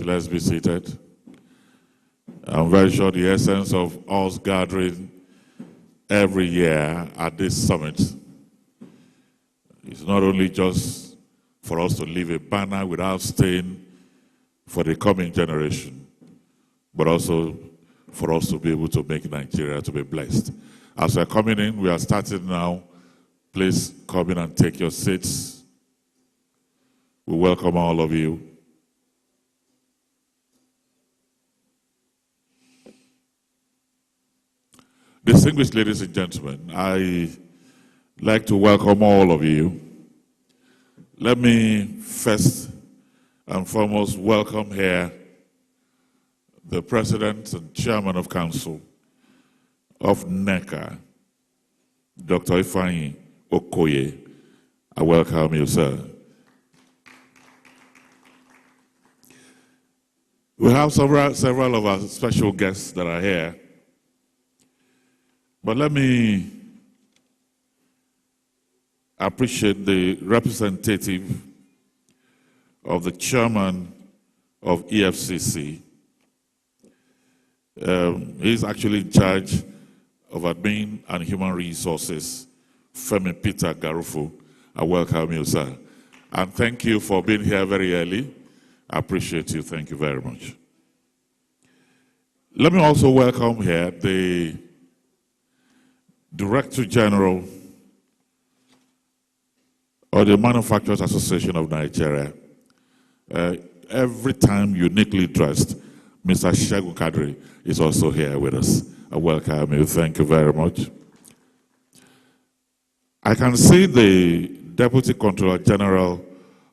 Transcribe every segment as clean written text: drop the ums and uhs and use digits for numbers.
Let's be seated. I'm very sure the essence of us gathering every year at this summit is not only just for us to leave a banner without stain for the coming generation, but also for us to be able to make Nigeria to be blessed. As we're coming in, we are starting now. Please come in and take your seats. We welcome all of you. Distinguished ladies and gentlemen, I like to welcome all of you. Let me first and foremost welcome here the President and Chairman of Council of Neca, Dr. Ifeanyi Okoye. I welcome you, sir. We have several of our special guests that are here. But let me appreciate the representative of the chairman of EFCC. He's actually in charge of admin and human resources, Femi Peter Garufo. I welcome you, sir. And thank you for being here very early. I appreciate you. Thank you very much. Let me also welcome here the Director General of the Manufacturers Association of Nigeria, every time uniquely dressed, Mr. Segun Kadri is also here with us. I welcome you. Thank you very much. I can see the Deputy Controller General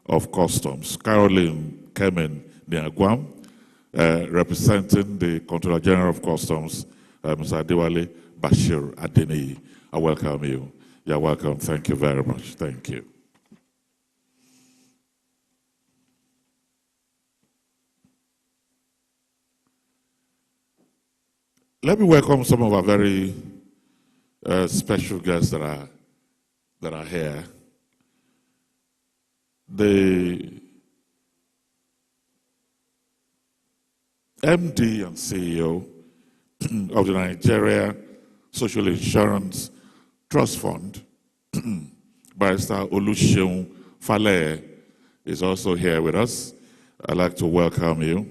of Customs, Caroline Kemen Niagwam, representing the Controller General of Customs, Mr. Adewale Bashir Adeniyi. I welcome you. You're welcome. Thank you very much. Thank you. Let me welcome some of our very special guests that are here. The MD and CEO of the Nigeria Social Insurance Trust Fund, Barrister Oluseun Fale, is also here with us. I'd like to welcome you.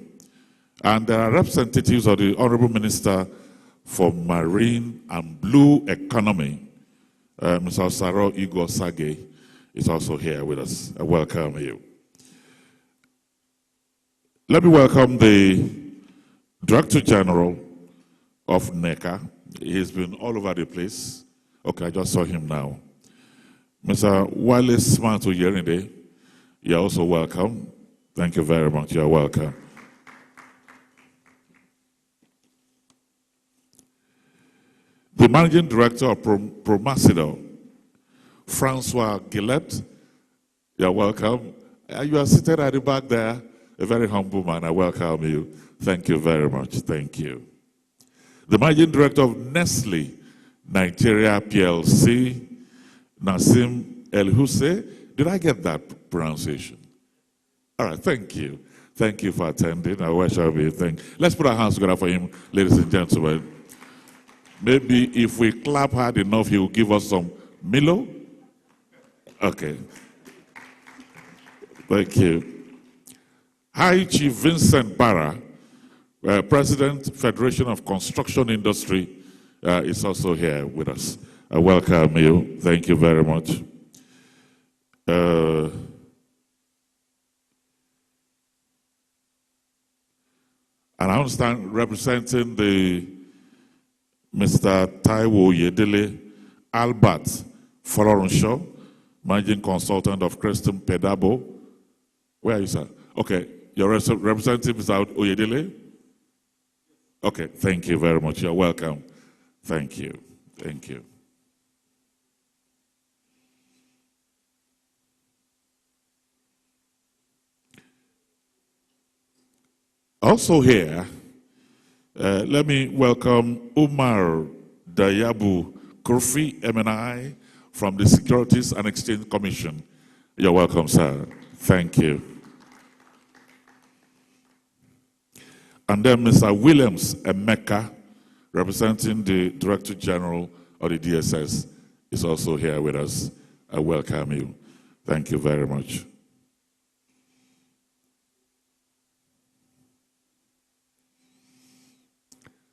And there are representatives of the Honorable Minister for Marine and Blue Economy, Mr. Saro Igor Sage, is also here with us. I welcome you. Let me welcome the Director General of Neca. He's been all over the place. Okay, I just saw him now. Mr. Wale Smart Oyerinde, you're also welcome. Thank you very much. You're welcome. The Managing Director of Promasido, Francois Gillette, you're welcome. You are seated at the back there, a very humble man. I welcome you. Thank you very much. Thank you. the Managing Director of Nestle Nigeria PLC, Nassim El Hussein. Did I get that pronunciation? All right, thank you. Thank you for attending. I wish I be thank. Let's put our hands together for him, ladies and gentlemen. Maybe if we clap hard enough, he will give us some Milo. Okay. Thank you. High Chief Vincent Barra, President, Federation of Construction Industry, is also here with us. I welcome you. Thank you very much. And I understand representing the Mr. Taiwo Yedele Albert Folorunshaw, Managing Consultant of Creston Pedabo. Where are you, sir? Okay, your representative is out, Oyedele? Okay, thank you very much. You're welcome. Thank you. Thank you. Also here, let me welcome Umar Dayabu Kurfi, MNI, from the Securities and Exchange Commission. You're welcome, sir. Thank you. And then Mr. Williams Emeka, representing the Director General of the DSS, is also here with us. I welcome you. Thank you very much.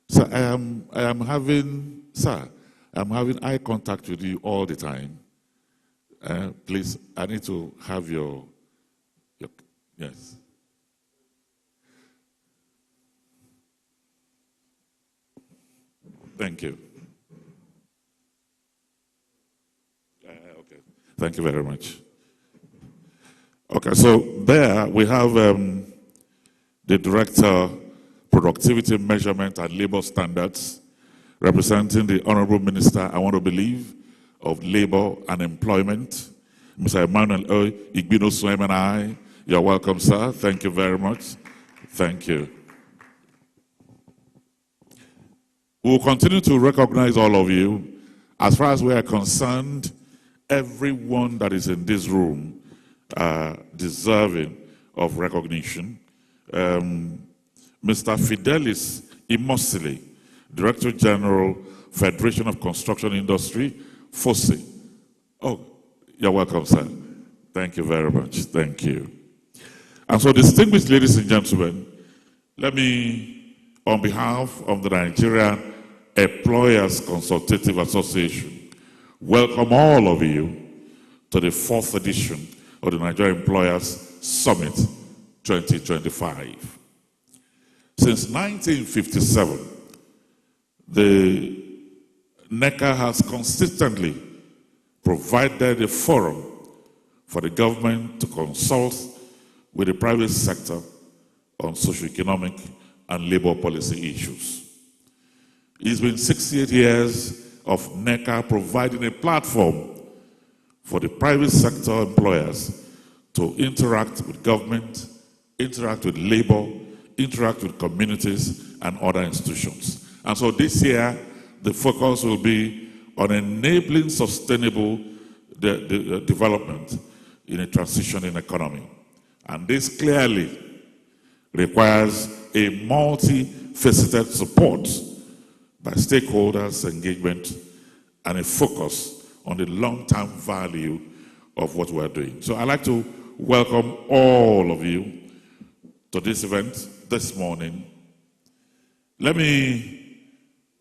So I'm having eye contact with you all the time. Please, I need to have your yes. Thank you. Okay. Thank you very much. Okay, so there we have the Director, Productivity Measurement and Labor Standards, representing the Honorable Minister, I want to believe, of Labor and Employment, Mr. Emmanuel O. Igbino Suemenai. You're welcome, sir. Thank you very much. Thank you. We will continue to recognize all of you. As far as we are concerned, everyone that is in this room deserving of recognition. Mr. Fidelis Imosili, Director General, Federation of Construction Industry, FOSI. Oh, you're welcome, sir. Thank you very much. Thank you. And so, distinguished ladies and gentlemen, let me, on behalf of the Nigerian Employers Consultative Association, welcome all of you to the 4th edition of the Nigerian Employers Summit 2025. Since 1957, the Neca has consistently provided a forum for the government to consult with the private sector on socio-economic and labor policy issues. It's been 68 years of Neca providing a platform for the private sector employers to interact with government, interact with labor, interact with communities and other institutions. And so this year, the focus will be on enabling sustainable development in a transitioning economy. And this clearly requires a multifaceted support by stakeholders, engagement, and a focus on the long-term value of what we're doing. So I'd like to welcome all of you to this event this morning. Let me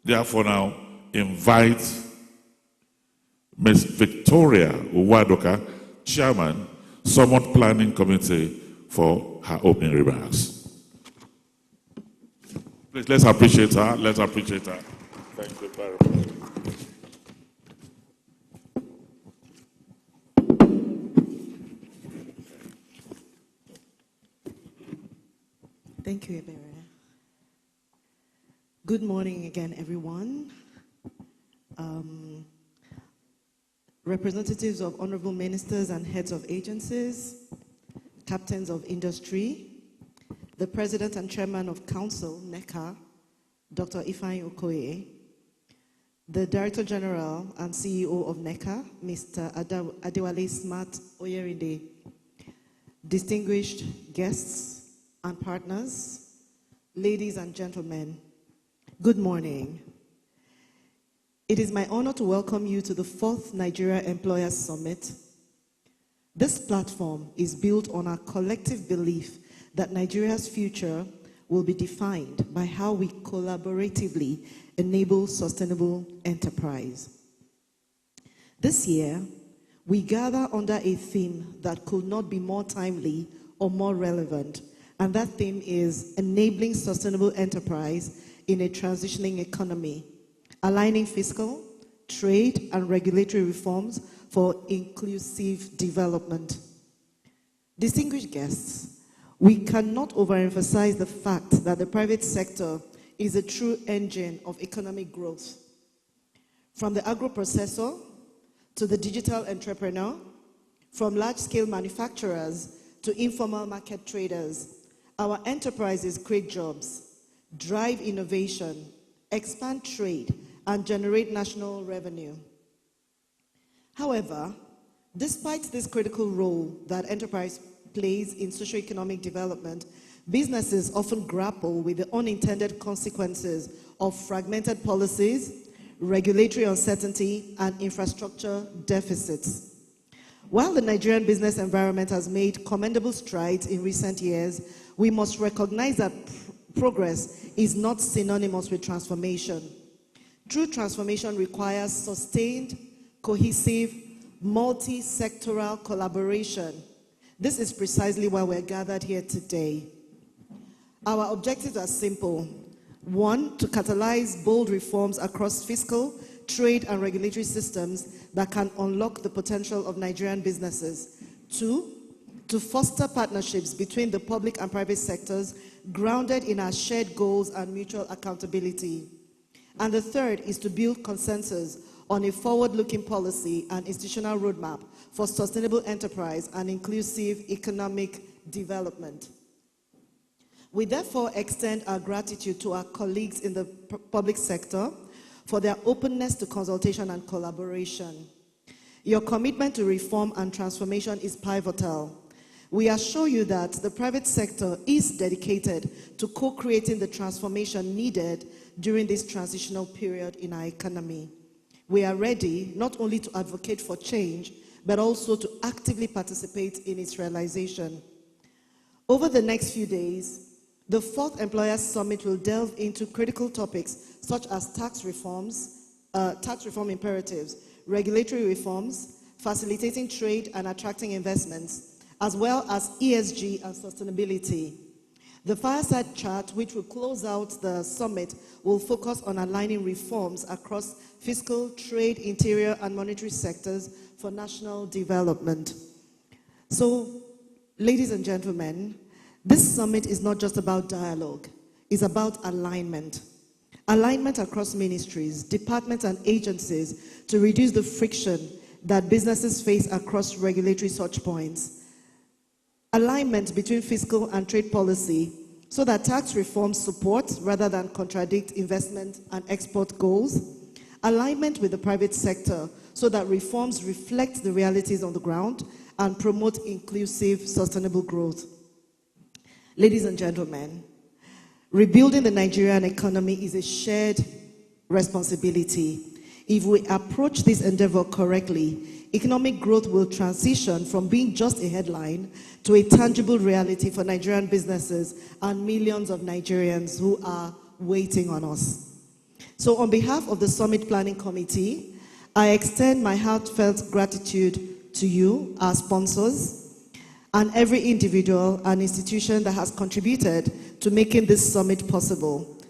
therefore now invite Ms. Victoria Uwadoka, Chairman, Summit Planning Committee, for her opening remarks. Please, let's appreciate her. Let's appreciate her. Thank you very much. Thank you, Ebere. Good morning again, everyone. Representatives of honorable ministers and heads of agencies, captains of industry, the president and chairman of council, Neca, Dr. Ifeanyi Okoye, the Director General and CEO of Neca, Mr. Adewale Smart Oyerinde, distinguished guests and partners, ladies and gentlemen, good morning. It is my honor to welcome you to the 4th Nigeria Employers Summit. This platform is built on our collective belief that Nigeria's future will be defined by how we collaboratively enable sustainable enterprise. This year, we gather under a theme that could not be more timely or more relevant, and that theme is enabling sustainable enterprise in a transitioning economy, aligning fiscal, trade, and regulatory reforms for inclusive development. Distinguished guests, we cannot overemphasize the fact that the private sector is a true engine of economic growth. From the agro-processor to the digital entrepreneur, from large-scale manufacturers to informal market traders, our enterprises create jobs, drive innovation, expand trade, and generate national revenue. However, despite this critical role that enterprise plays in socioeconomic development, businesses often grapple with the unintended consequences of fragmented policies, regulatory uncertainty, and infrastructure deficits. While the Nigerian business environment has made commendable strides in recent years, we must recognize that progress is not synonymous with transformation. True transformation requires sustained, cohesive, multi-sectoral collaboration. This is precisely why we're gathered here today. Our objectives are simple. 1, to catalyze bold reforms across fiscal, trade, and regulatory systems that can unlock the potential of Nigerian businesses. 2, to foster partnerships between the public and private sectors grounded in our shared goals and mutual accountability. And the 3rd is to build consensus on a forward-looking policy and institutional roadmap for sustainable enterprise and inclusive economic development. We therefore extend our gratitude to our colleagues in the public sector for their openness to consultation and collaboration. Your commitment to reform and transformation is pivotal. We assure you that the private sector is dedicated to co-creating the transformation needed during this transitional period in our economy. We are ready not only to advocate for change, but also to actively participate in its realization. Over the next few days, the 4th Employers Summit will delve into critical topics such as tax reform imperatives, regulatory reforms, facilitating trade and attracting investments, as well as ESG and sustainability. The fireside chat, which will close out the summit, will focus on aligning reforms across fiscal, trade, interior, and monetary sectors for national development. So, ladies and gentlemen, this summit is not just about dialogue, it's about alignment. Alignment across ministries, departments, and agencies to reduce the friction that businesses face across regulatory touch points. Alignment between fiscal and trade policy so that tax reforms support rather than contradict investment and export goals. Alignment with the private sector so that reforms reflect the realities on the ground and promote inclusive, sustainable growth. Ladies and gentlemen, rebuilding the Nigerian economy is a shared responsibility. If we approach this endeavor correctly, economic growth will transition from being just a headline to a tangible reality for Nigerian businesses and millions of Nigerians who are waiting on us. So on behalf of the Summit Planning Committee, I extend my heartfelt gratitude to you, our sponsors, and every individual and institution that has contributed to making this summit possible.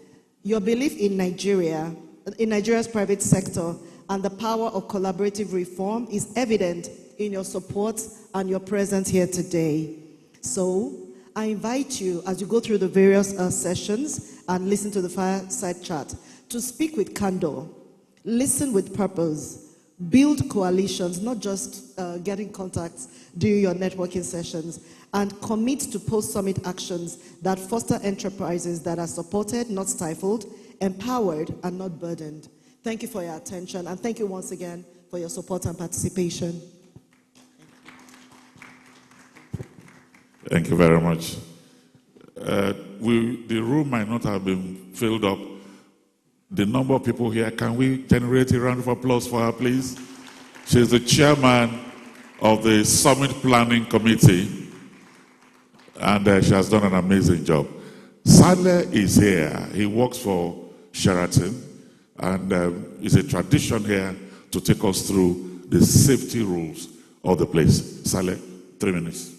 Your belief in Nigeria, in Nigeria's private sector, and the power of collaborative reform is evident in your support and your presence here today. So, I invite you, as you go through the various sessions and listen to the fireside chat, to speak with candor, listen with purpose, build coalitions, not just getting contacts during your networking sessions, and commit to post-summit actions that foster enterprises that are supported, not stifled, empowered, and not burdened. Thank you for your attention, and thank you once again for your support and participation. Thank you very much. The room might not have been filled up. The number of people here, can we generate a round of applause for her, please? She's the chairman of the Summit Planning Committee, and she has done an amazing job. Saleh is here. He works for Sheraton, and it's a tradition here to take us through the safety rules of the place. Saleh, 3 minutes.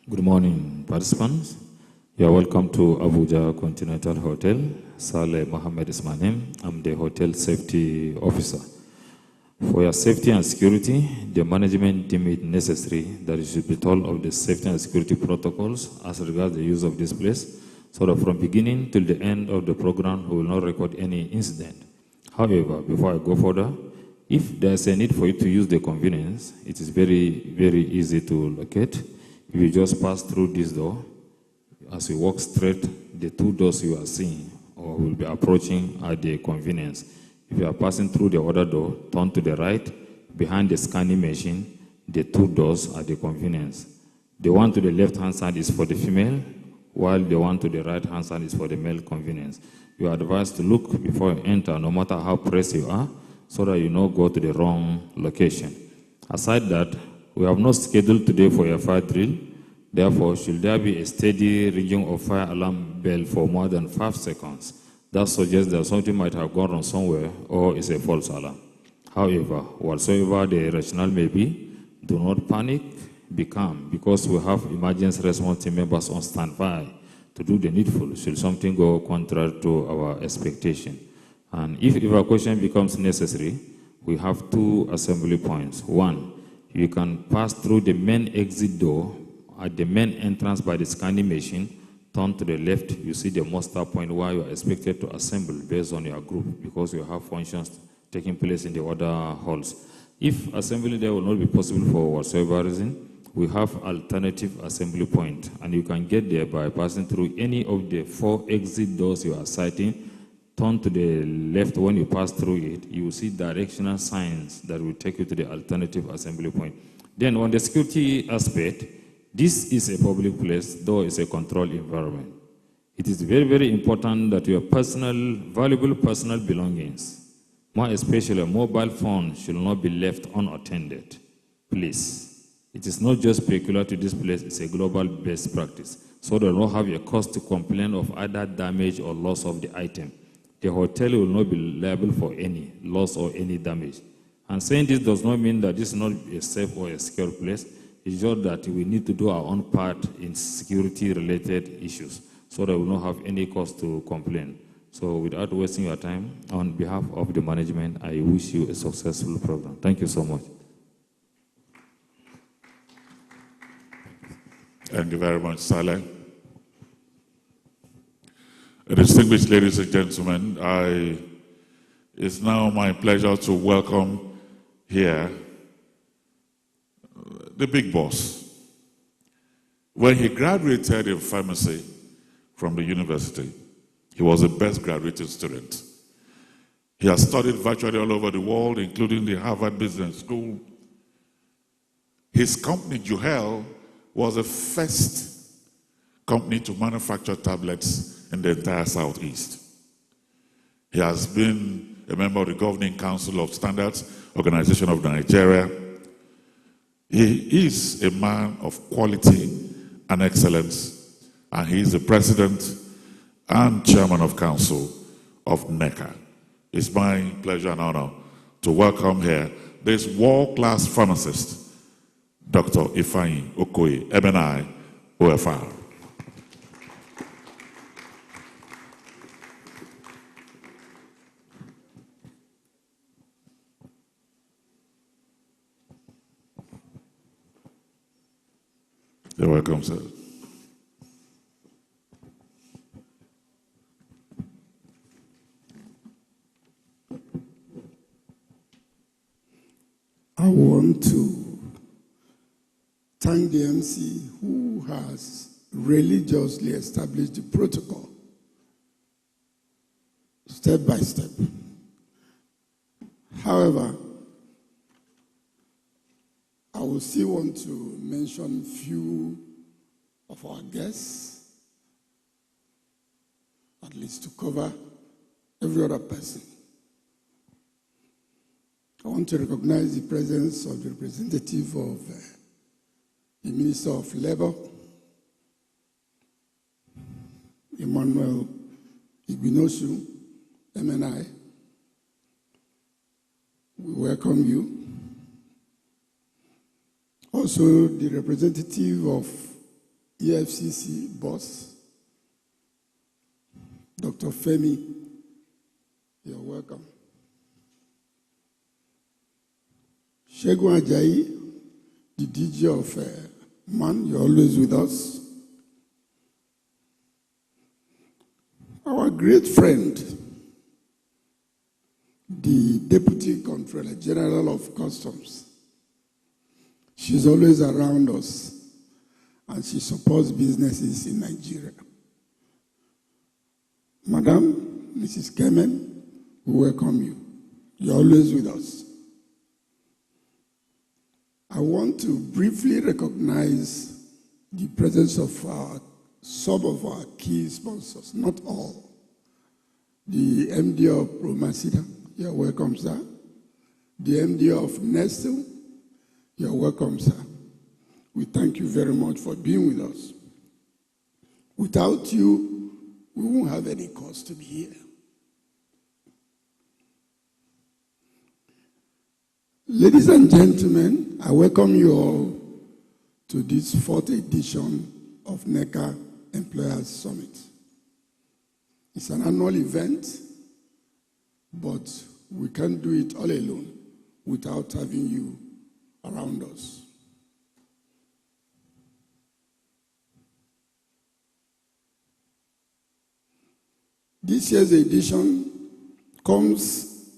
Good morning, participants. You are welcome to Abuja Continental Hotel. Saleh Mohammed is my name. I'm the hotel safety officer. For your safety and security, the management deemed it necessary that you should be told of the safety and security protocols as regards the use of this place, so that from beginning till the end of the program, we will not record any incident. However, before I go further, if there's a need for you to use the convenience, it is very, very easy to locate. If you just pass through this door, as you walk straight, the 2 doors you are seeing or will be approaching are the convenience. If you are passing through the other door, turn to the right. Behind the scanning machine, the 2 doors are the convenience. The one to the left-hand side is for the female, while the one to the right-hand side is for the male convenience. You are advised to look before you enter, no matter how pressed you are, so that you don't go to the wrong location. Aside that, we have no schedule today for a fire drill. Therefore, should there be a steady ringing of fire alarm bell for more than 5 seconds, that suggests that something might have gone wrong somewhere or is a false alarm. However, whatsoever the rationale may be, do not panic, be calm, because we have emergency response team members on standby to do the needful should something go contrary to our expectation. And if evacuation becomes necessary, we have 2 assembly points. 1, you can pass through the main exit door at the main entrance by the scanning machine. Turn to the left, you see the muster point where you are expected to assemble based on your group, because you have functions taking place in the other halls. If assembly there will not be possible for whatsoever reason, we have alternative assembly point, and you can get there by passing through any of the 4 exit doors you are sighting. Turn to the left. When you pass through it, you will see directional signs that will take you to the alternative assembly point. Then on the security aspect, this is a public place, though it's a controlled environment. It is very, very important that your valuable personal belongings, more especially a mobile phone, should not be left unattended. Please. It is not just peculiar to this place, it's a global best practice. So they don't have a cause to complain of either damage or loss of the item. The hotel will not be liable for any loss or any damage. And saying this does not mean that this is not a safe or a secure place. It's just that we need to do our own part in security-related issues so that we will not have any cause to complain. So without wasting your time, on behalf of the management, I wish you a successful program. Thank you so much. Thank you very much, Saleh. Distinguished ladies and gentlemen, it's now my pleasure to welcome here the big boss. When he graduated in pharmacy from the university, he was the best graduating student. He has studied virtually all over the world, including the Harvard Business School. His company, Goodwill, was the first company to manufacture tablets in the entire Southeast. He has been a member of the Governing Council of Standards Organization of Nigeria. He is a man of quality and excellence, and he is the president and chairman of council of Neca. It's my pleasure and honor to welcome here this world-class pharmacist, Dr. Ifeanyi Okoye, MNI, OFR. You're welcome, sir. I want to thank the MC who has religiously established the protocol step by step. However, I will still want to mention few of our guests, at least to cover every other person. I want to recognize the presence of the representative of the Minister of Labor, Emmanuel Igbinoshu, MNI. We welcome you. Also, the representative of EFCC boss, Dr. Femi, you're welcome. Shegun Ajayi, the DG of MAN, you're always with us. Our great friend, the Deputy Controller General of Customs. She's always around us, and she supports businesses in Nigeria. Madam, Mrs. Kemen, we welcome you. You're always with us. I want to briefly recognize the presence of some of our key sponsors, not all. The MD of Promacida, you're welcome, sir. The MD of Nestle, you're welcome, sir. We thank you very much for being with us. Without you, we won't have any cause to be here. Ladies and gentlemen, I welcome you all to this 4th edition of Neca Employers Summit. It's an annual event, but we can't do it all alone without having you around us. This year's edition comes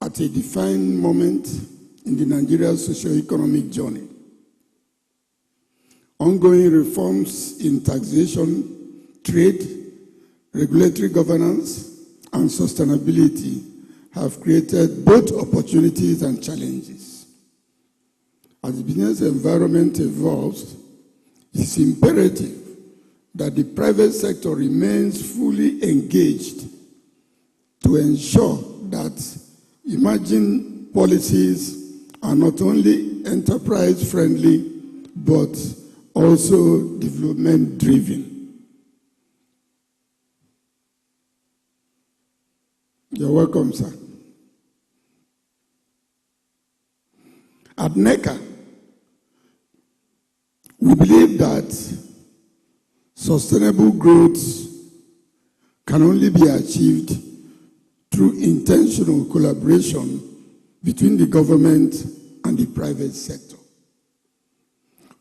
at a defined moment in the Nigerian socio-economic journey. Ongoing reforms in taxation, trade, regulatory governance, and sustainability have created both opportunities and challenges. As the business environment evolves, it's imperative that the private sector remains fully engaged to ensure that emerging policies are not only enterprise-friendly, but also development-driven. You're welcome, sir. At Neca, we believe that sustainable growth can only be achieved through intentional collaboration between the government and the private sector.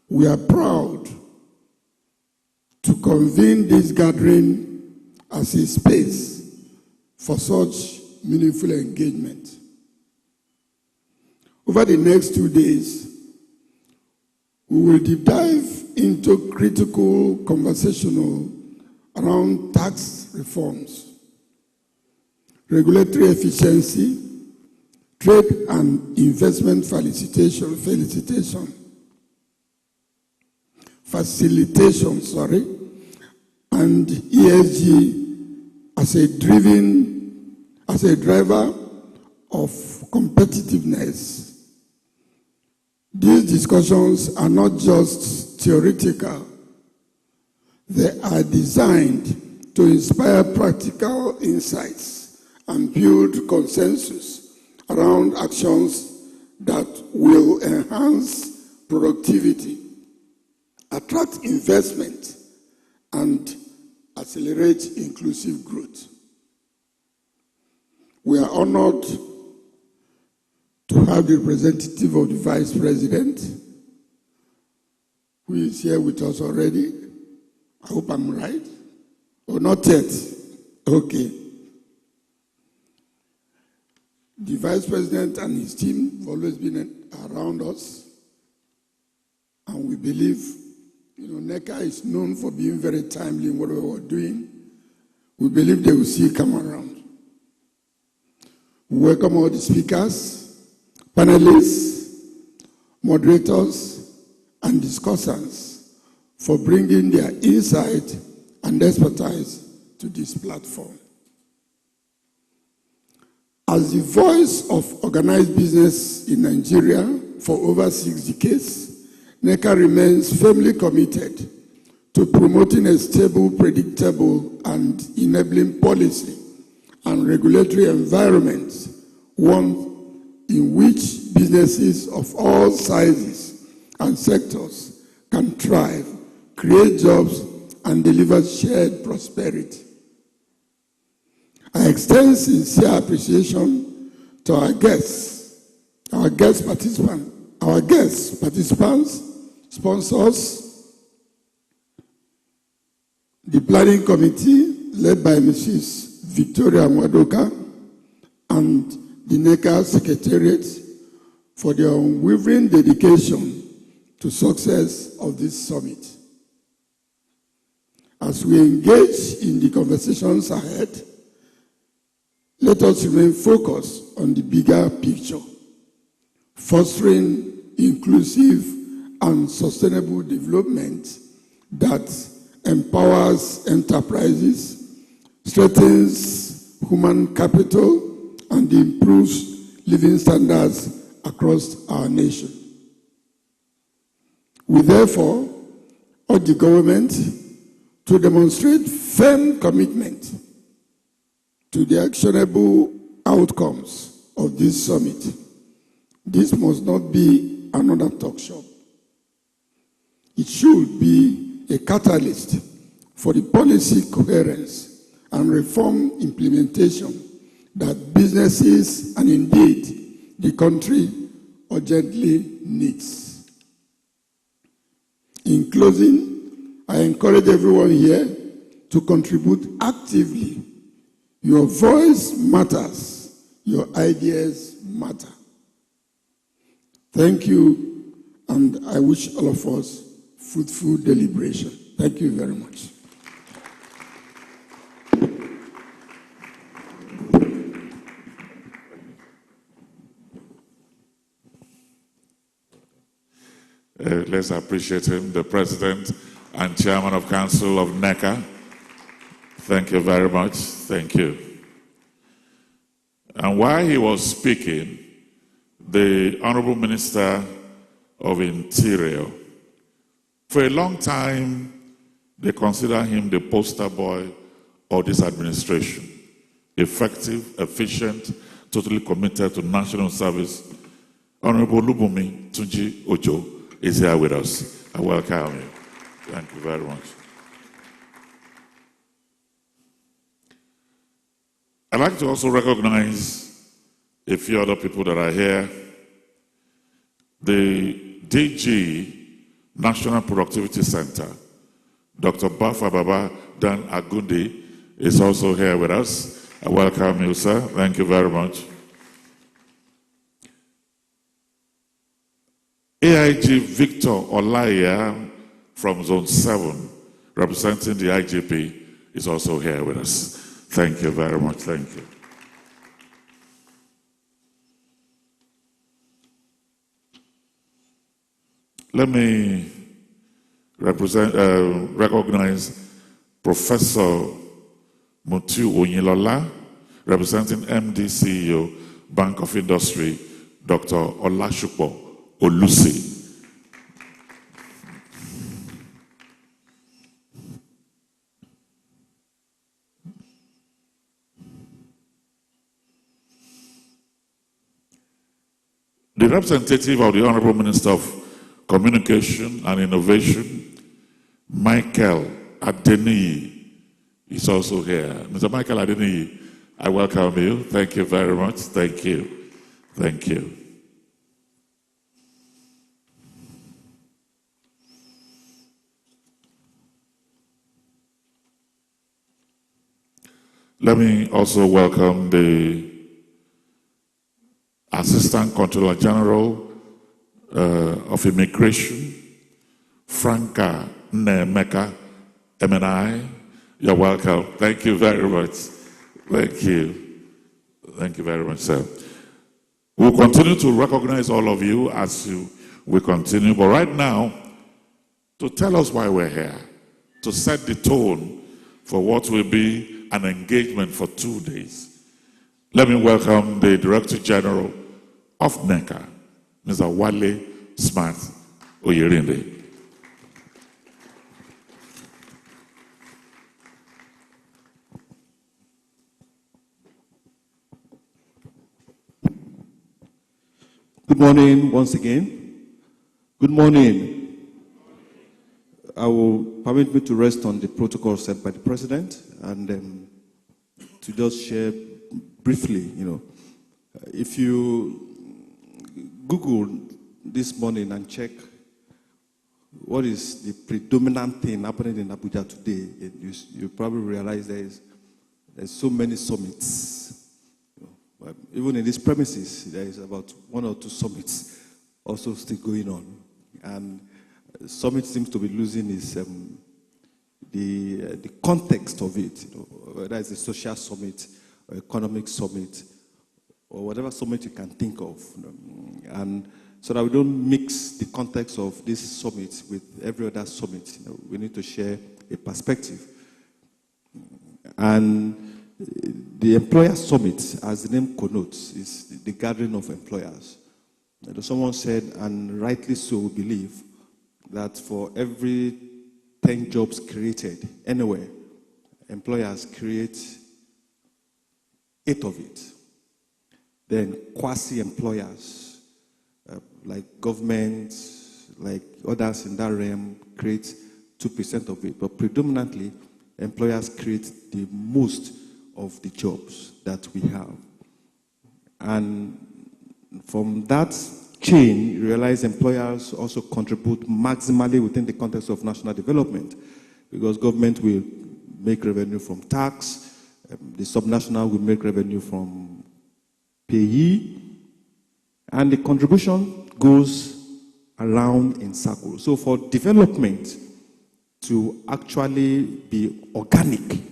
We are proud to convene this gathering as a space for such meaningful engagement. Over the next 2 days, we will deep dive into critical conversational around tax reforms, regulatory efficiency, trade and investment facilitation, and ESG as a driver of competitiveness. These discussions are not just theoretical. They are designed to inspire practical insights and build consensus around actions that will enhance productivity, attract investment, and accelerate inclusive growth. We are honored to have the representative of the Vice President, who is here with us already. I hope I'm right. Or not yet? Okay. The Vice President and his team have always been around us, and we believe, Neca is known for being very timely in what we were doing. We believe they will see come around. We welcome all the speakers, panelists, moderators, and discussants for bringing their insight and expertise to this platform. As the voice of organized business in Nigeria for over 6 decades, Neca remains firmly committed to promoting a stable, predictable, and enabling policy and regulatory environment, one in which businesses of all sizes and sectors can thrive, create jobs, and deliver shared prosperity. I extend sincere appreciation to our guests, participants, sponsors, the planning committee led by Mrs. Victoria Mwadoka and the Neca Secretariat for their unwavering dedication to success of this summit. As we engage in the conversations ahead, let us remain focused on the bigger picture, fostering inclusive and sustainable development that empowers enterprises, strengthens human capital, and improves living standards across our nation. We therefore urge the government to demonstrate firm commitment to the actionable outcomes of this summit. This must not be another talk shop. It should be a catalyst for the policy coherence and reform implementation that businesses and indeed the country urgently needs. In closing, I encourage everyone here to contribute actively. Your voice matters. Your ideas matter. Thank you, and I wish all of us fruitful deliberation. Thank you very much. Let's appreciate him, the President and Chairman of Council of Neca. Thank you very much. Thank you. And while he was speaking, the Honorable Minister of Interior, for a long time, they consider him the poster boy of this administration. Effective, efficient, totally committed to national service. Honorable Lubumi Tunji Ojo is here with us. I welcome you. Thank you very much. I'd like to also recognize a few other people that are here. The DG National Productivity Center, Dr. Bafa Baba Dan Agundi, is also here with us. I welcome you, sir. Thank you very much. AIG Victor Olaya from Zone 7, representing the IGP, is also here with us. Thank you very much. Thank you. Let me recognize Professor Mutu Onyilola, representing MD CEO, Bank of Industry, Dr. Olashupo Olusi. The representative of the Honorable Minister of Communication and Innovation, Michael Adeniyi, is also here. Mr. Michael Adeniyi, I welcome you. Thank you very much. Thank you. Thank you. Let me also welcome the Assistant Controller General of Immigration, Franca Neca, MNI. You're welcome. Thank you very much. Thank you. Thank you very much, sir. We'll continue to recognize all of you as we continue. But right now, to tell us why we're here, to set the tone for what will be an engagement for 2 days, let me welcome the Director General of Neca, Mr. Wale Smart Oyerinde. Good morning once again. Good morning. I will permit me to rest on the protocol set by the President and to just share briefly, if you Google this morning and check what is the predominant thing happening in Abuja today, you probably realize there's so many summits. Even in these premises, there is about 1 or 2 summits also still going on. And summit seems to be losing the context of it, whether it's a social summit or economic summit or whatever summit you can think of. And so that we don't mix the context of this summit with every other summit, we need to share a perspective. And the employer summit, as the name connotes, is the gathering of employers. Someone said, and rightly so, we believe, that for every 10 jobs created anywhere, employers create 8 of it. Then quasi-employers, like governments, like others in that realm, create 2% of it. But predominantly, employers create the most of the jobs that we have. And from that chain, you realize employers also contribute maximally within the context of national development, because government will make revenue from tax, the subnational will make revenue from payee, and the contribution goes around in circles. So for development to actually be organic,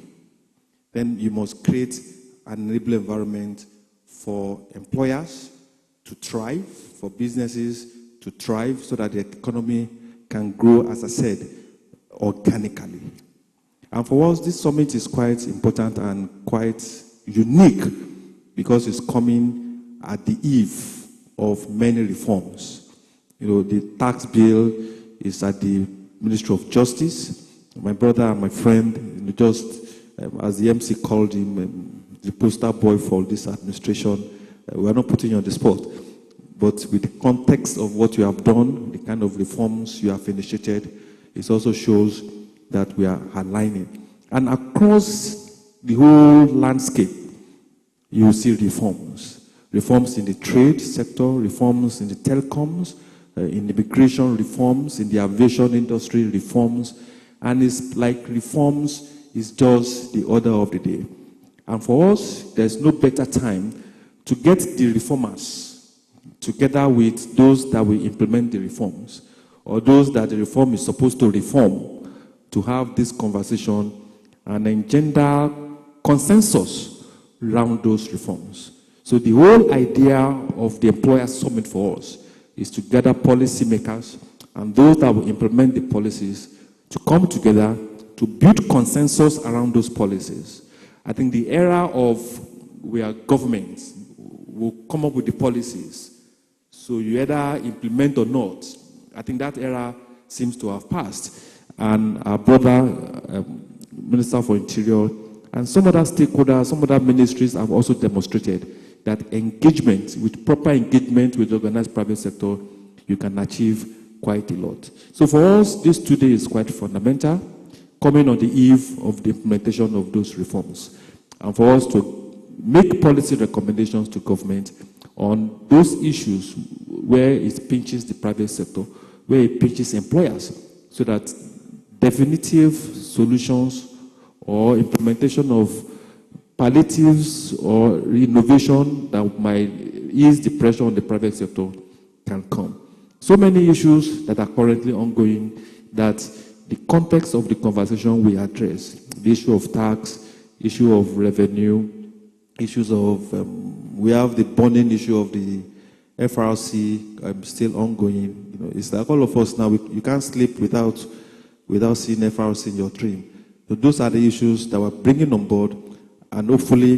then you must create an enabling environment for employers to thrive, for businesses to thrive, so that the economy can grow, as I said, organically. And for us, this summit is quite important and quite unique because it's coming at the eve of many reforms. The tax bill is at the Ministry of Justice. My brother and my friend, just as the MC called him, the poster boy for this administration, we are not putting you on the spot. But with the context of what you have done, the kind of reforms you have initiated, it also shows that we are aligning. And across the whole landscape, you will see reforms. Reforms in the trade sector, reforms in the telecoms, in immigration reforms, in the aviation industry reforms. And it's like reforms is just the order of the day. And for us, there's no better time to get the reformers together with those that will implement the reforms, or those that the reform is supposed to reform, to have this conversation and engender consensus around those reforms. So the whole idea of the Employer Summit for us is to gather policymakers and those that will implement the policies to come together to build consensus around those policies. I think the era of where governments will come up with the policies, so you either implement or not, I think that era seems to have passed. And our brother, Minister for Interior, and some other stakeholders, some other ministries have also demonstrated that engagement, with proper engagement with the organized private sector, you can achieve quite a lot. So for us, this 2 days is quite fundamental, coming on the eve of the implementation of those reforms. And for us to make policy recommendations to government on those issues where it pinches the private sector, where it pinches employers, so that definitive solutions or implementation of palliatives or innovation that might ease the pressure on the private sector can come. So many issues that are currently ongoing that the context of the conversation we address, the issue of tax, issue of revenue, issues of We have the burning issue of the FRC still ongoing. You know, it's like all of us now, you can't sleep without seeing FRC in your dream. So those are the issues that we're bringing on board, and hopefully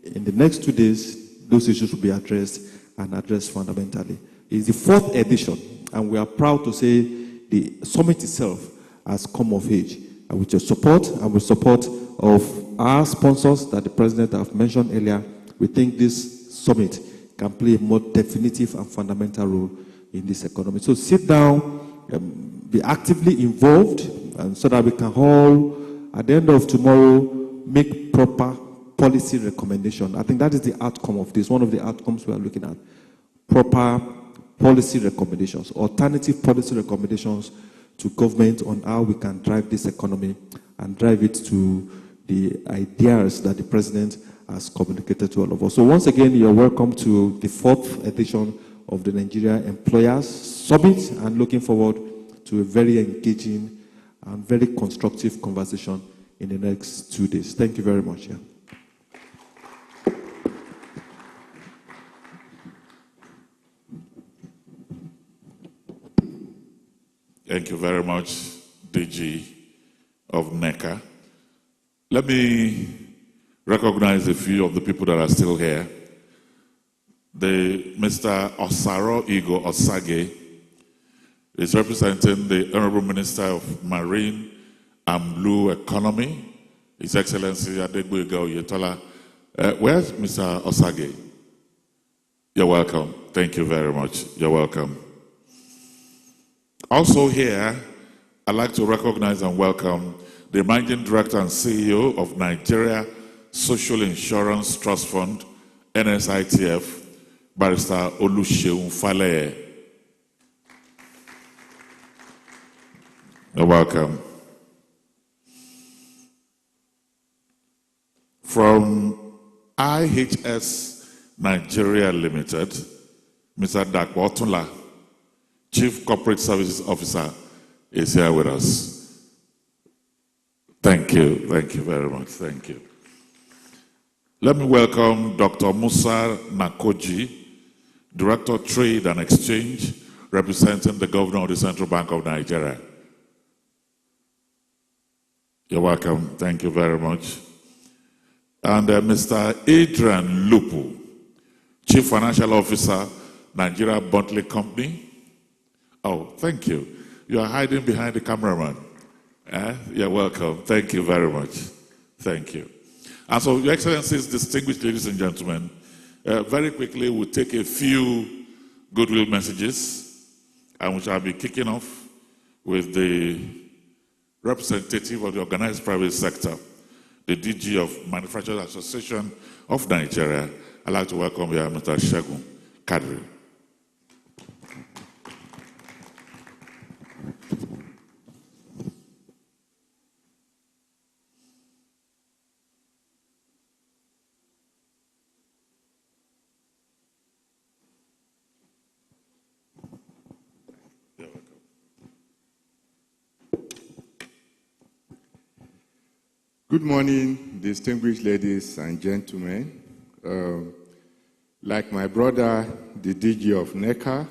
in the next 2 days, those issues will be addressed and addressed fundamentally. It's the 4th edition, and we are proud to say the summit itself has come of age. And with your support and with support of our sponsors that the President have mentioned earlier, we think this summit can play a more definitive and fundamental role in this economy. So sit down, be actively involved, and so that we can all, at the end of tomorrow, make proper policy recommendation. I think that is the outcome of this, one of the outcomes we are looking at. Proper policy recommendations, alternative policy recommendations to government on how we can drive this economy and drive it to the ideas that the President has communicated to all of us. So once again, you're welcome to the 4th edition of the Nigeria Employers Summit, and looking forward to a very engaging and very constructive conversation in the next 2 days. Thank you very much. Yeah. Thank you very much, DG of Neca. Let me recognize a few of the people that are still here. Mr. Osaro Igo Osage is representing the Honorable Minister of Marine and Blue Economy, His Excellency Adegboyega Oyetola. Where's Mr. Osage? You're welcome. Thank you very much. You're welcome. Also here, I'd like to recognize and welcome the Managing Director and CEO of Nigeria Social Insurance Trust Fund, NSITF, Barrister Oluseun Faleye. You're welcome. From IHS Nigeria Limited, Mr. Dakwa Otunla, Chief Corporate Services Officer, is here with us. Thank you. Thank you very much. Thank you. Let me welcome Dr. Musa Nakoji, Director of Trade and Exchange, representing the Governor of the Central Bank of Nigeria. You're welcome. Thank you very much. And Mr. Adrian Lupu, Chief Financial Officer, Nigeria Bentley Company. Oh, thank you. You are hiding behind the cameraman. You're welcome. Thank you very much. Thank you. And so, Your Excellencies, distinguished ladies and gentlemen, very quickly we'll take a few goodwill messages, and we shall be kicking off with the representative of the organized private sector, the DG of Manufacturers Association of Nigeria. I'd like to welcome here Mr. Segun Kadri. Good morning, distinguished ladies and gentlemen. Like my brother, the DG of Neca,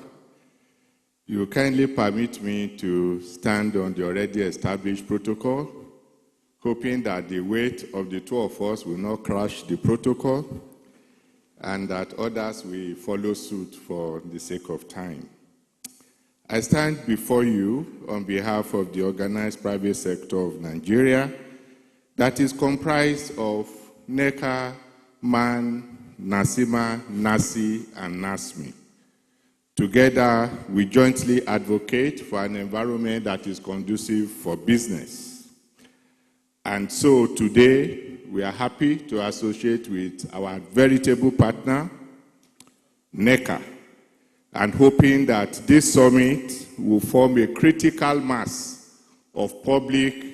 you kindly permit me to stand on the already established protocol, hoping that the weight of the two of us will not crash the protocol and that others will follow suit for the sake of time. I stand before you on behalf of the organized private sector of Nigeria that is comprised of Neca, MAN, NASIMA, NASI, and NASMI. Together, we jointly advocate for an environment that is conducive for business. And so today, we are happy to associate with our veritable partner, Neca, and hoping that this summit will form a critical mass of public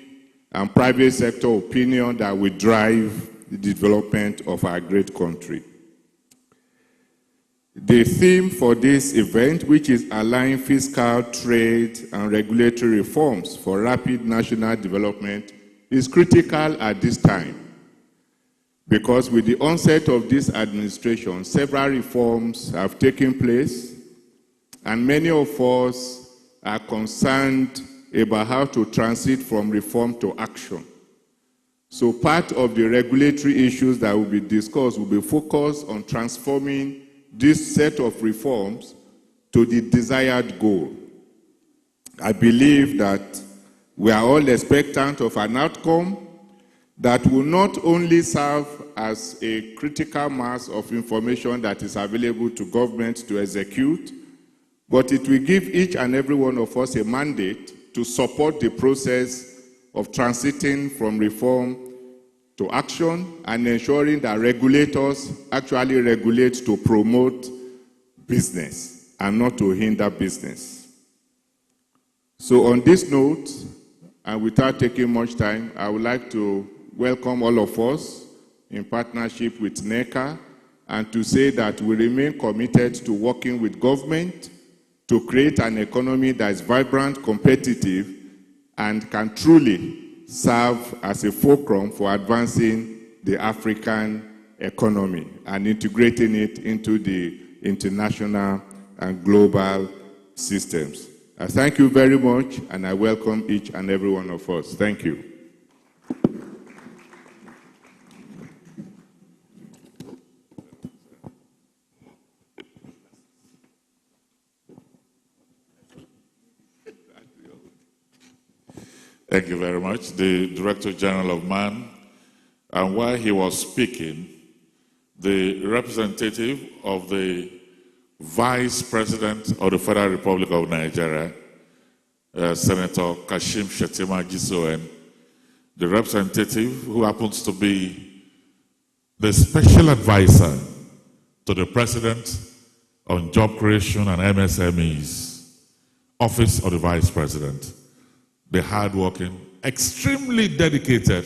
and private sector opinion that will drive the development of our great country. The theme for this event, which is aligning fiscal, trade, and regulatory reforms for rapid national development, is critical at this time. because with the onset of this administration, several reforms have taken place, and many of us are concerned about how to transit from reform to action. So part of the regulatory issues that will be discussed will be focused on transforming this set of reforms to the desired goal. I believe that we are all expectant of an outcome that will not only serve as a critical mass of information that is available to government to execute, but it will give each and every one of us a mandate to support the process of transiting from reform to action and ensuring that regulators actually regulate to promote business and not to hinder business. So on this note, and without taking much time, I would like to welcome all of us in partnership with Neca and to say that we remain committed to working with government to create an economy that is vibrant, competitive, and can truly serve as a fulcrum for advancing the African economy and integrating it into the international and global systems. I thank you very much, and I welcome each and every one of us. Thank you. Thank you very much. The Director General of MAN, and while he was speaking, the representative of the Vice President of the Federal Republic of Nigeria, Senator Kashim Shettima Gisoen, the representative who happens to be the Special Advisor to the President on Job Creation and MSMEs, Office of the Vice President, the hardworking, extremely dedicated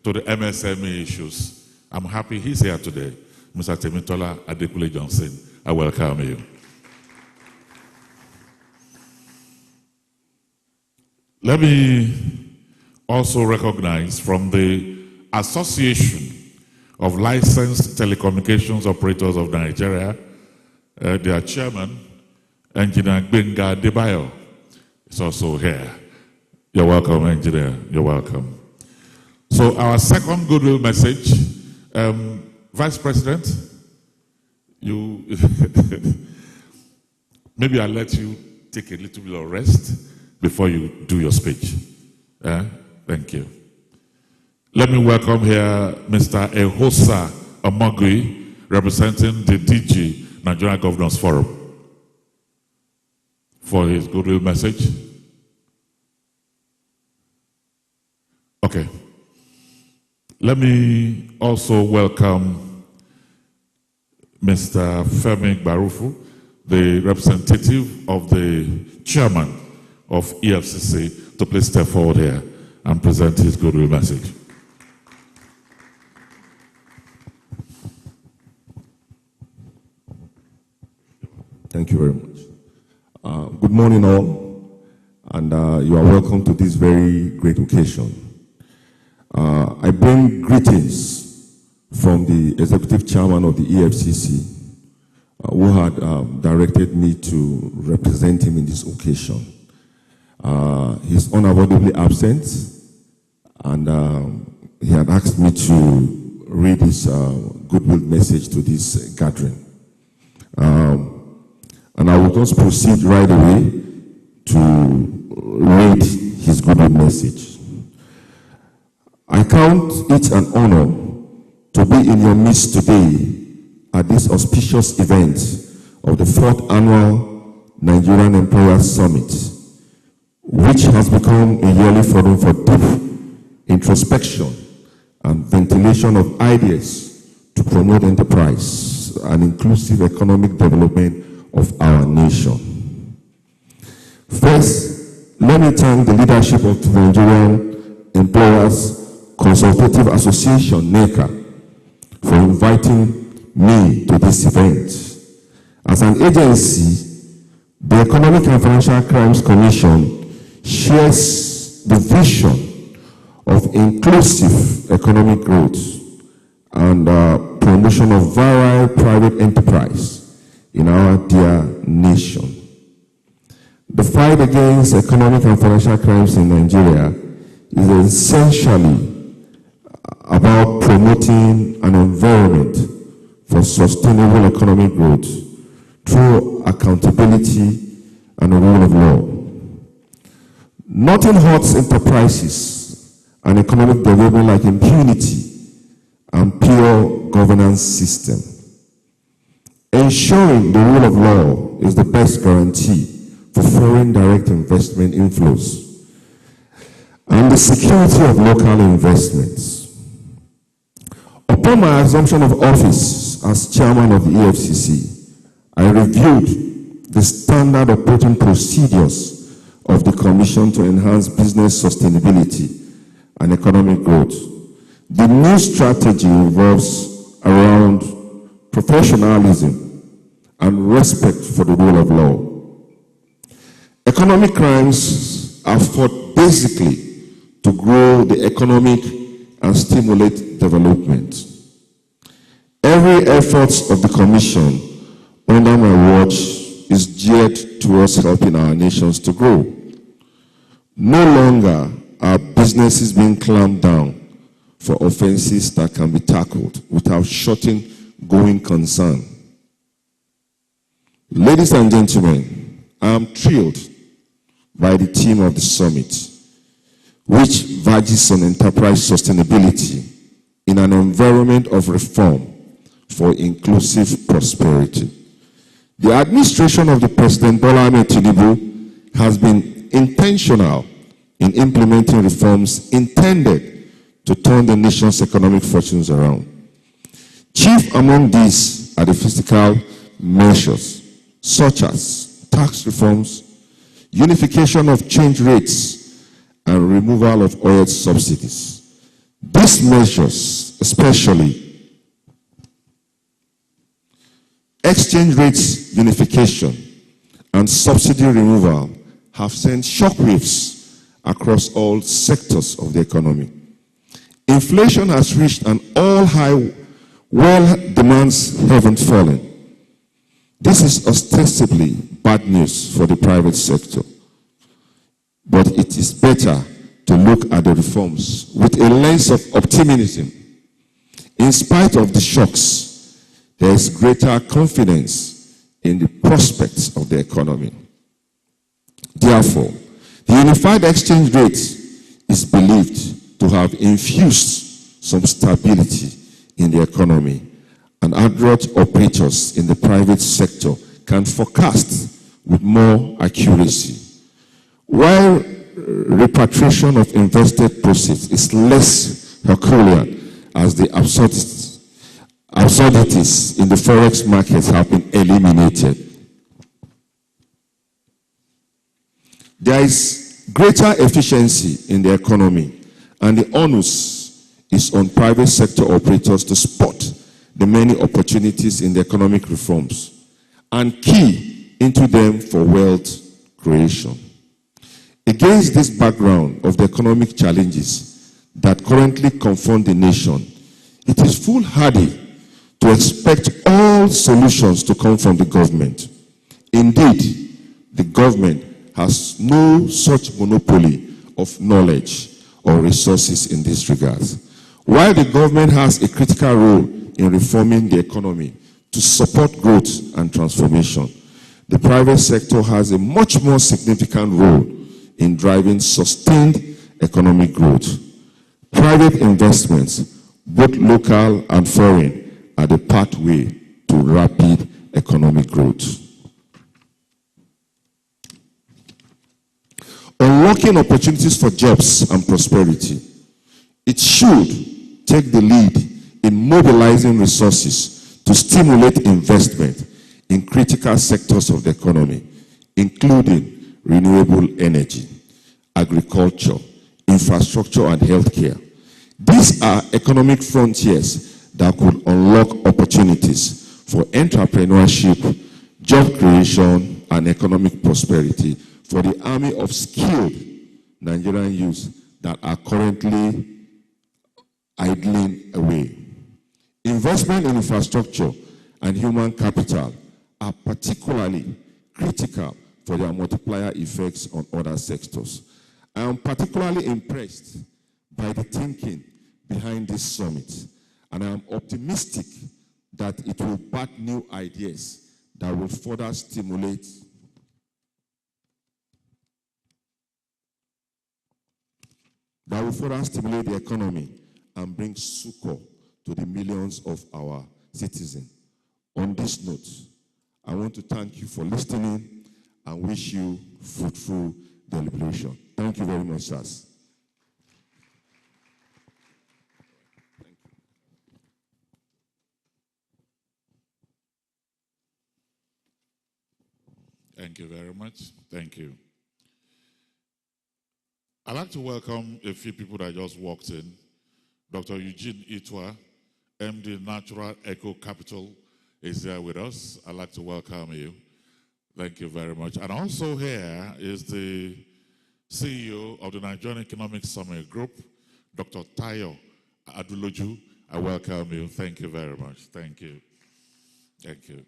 to the MSME issues. I'm happy he's here today. Mr. Temitola Adekule Johnson, I welcome you. Let me also recognize from the Association of Licensed Telecommunications Operators of Nigeria, their chairman, Engineer Benga Debayo, is also here. You're welcome, Engineer. You're welcome. So our second goodwill message, Vice President, you maybe I'll let you take a little bit of rest before you do your speech. Thank you. Let me welcome here Mr. Ehosa Amagui, representing the DG Nigerian Governors Forum, for his goodwill message. Okay. Let me also welcome Mr. Femi Barufu, the representative of the chairman of EFCC, to please step forward here and present his goodwill message. Thank you very much. Good morning all, and you are welcome to this very great occasion. I bring greetings from the executive chairman of the EFCC, who had directed me to represent him in this occasion. He's unavoidably absent, and he had asked me to read his goodwill message to this gathering. And I will just proceed right away to read his goodwill message. I count it an honor to be in your midst today at this auspicious event of the 4th Annual Nigerian Employers Summit, which has become a yearly forum for deep introspection and ventilation of ideas to promote enterprise and inclusive economic development of our nation. First, let me thank the leadership of the Nigerian Employers Consultative Association, Neca, for inviting me to this event. As an agency, the Economic and Financial Crimes Commission shares the vision of inclusive economic growth and promotion of virile private enterprise in our dear nation. The fight against economic and financial crimes in Nigeria is essentially about promoting an environment for sustainable economic growth through accountability and the rule of law. Nothing hurts enterprises and economic development like impunity and pure governance system. Ensuring the rule of law is the best guarantee for foreign direct investment inflows and the security of local investments. Upon my assumption of office as chairman of the EFCC, I reviewed the standard operating procedures of the Commission to enhance business sustainability and economic growth. The new strategy revolves around professionalism and respect for the rule of law. Economic crimes are fought basically to grow the economic and stimulate development. Every effort of the Commission under my watch is geared towards helping our nations to grow. No longer are businesses being clamped down for offenses that can be tackled without shutting going concern. Ladies and gentlemen, I am thrilled by the theme of the summit, which verges on enterprise sustainability in an environment of reform for inclusive prosperity. The administration of the President Bola Ahmed Tinubu has been intentional in implementing reforms intended to turn the nation's economic fortunes around. Chief among these are the fiscal measures, such as tax reforms, unification of change rates, and removal of oil subsidies. These measures, especially exchange rates unification and subsidy removal, have sent shockwaves across all sectors of the economy. Inflation has reached an all-high while demands haven't fallen. This is ostensibly bad news for the private sector, but it is better to look at the reforms with a lens of optimism. In spite of the shocks, there is greater confidence in the prospects of the economy. Therefore, the unified exchange rate is believed to have infused some stability in the economy, and adroit operators in the private sector can forecast with more accuracy. While repatriation of invested proceeds is less Herculean, as the absurdities in the forex markets have been eliminated. There is greater efficiency in the economy, and the onus is on private sector operators to spot the many opportunities in the economic reforms and key into them for wealth creation. Against this background of the economic challenges that currently confront the nation, it is foolhardy to expect all solutions to come from the government. Indeed, the government has no such monopoly of knowledge or resources in this regard. While the government has a critical role in reforming the economy to support growth and transformation, the private sector has a much more significant role in driving sustained economic growth. Private investments, both local and foreign, are the pathway to rapid economic growth. Unlocking opportunities for jobs and prosperity. It should take the lead in mobilizing resources to stimulate investment in critical sectors of the economy, including renewable energy, agriculture, infrastructure, and healthcare. These are economic frontiers that could unlock opportunities for entrepreneurship, job creation, and economic prosperity for the army of skilled Nigerian youths that are currently idling away. Investment in infrastructure and human capital are particularly critical for their multiplier effects on other sectors. I am particularly impressed by the thinking behind this summit, and I am optimistic that it will birth new ideas that will further stimulate the economy and bring succor to the millions of our citizens. On this note, I want to thank you for listening and wish you fruitful deliberation. Thank you very much, sirs. Thank you very much. Thank you. I'd like to welcome a few people that just walked in. Dr. Eugene Itwa, MD Natural Eco Capital, is there with us. I'd like to welcome you. Thank you very much. And also here is the CEO of the Nigerian Economic Summit Group, Dr. Tayo Aduloju. I welcome you. Thank you very much. Thank you. Thank you.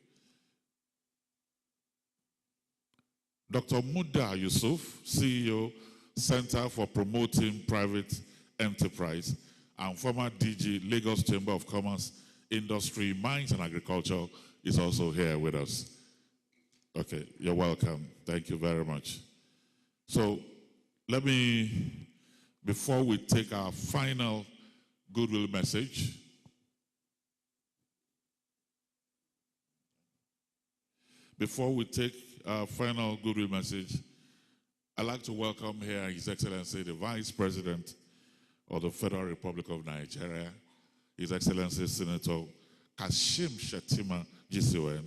Dr. Muda Yusuf, CEO, Center for Promoting Private Enterprise, and former DG, Lagos Chamber of Commerce, Industry, Mines and Agriculture, is also here with us. Okay, you're welcome. Thank you very much. So let me, before we take our final goodwill message, I'd like to welcome here His Excellency, the Vice President of the Federal Republic of Nigeria, His Excellency Senator Kashim Shettima GCON,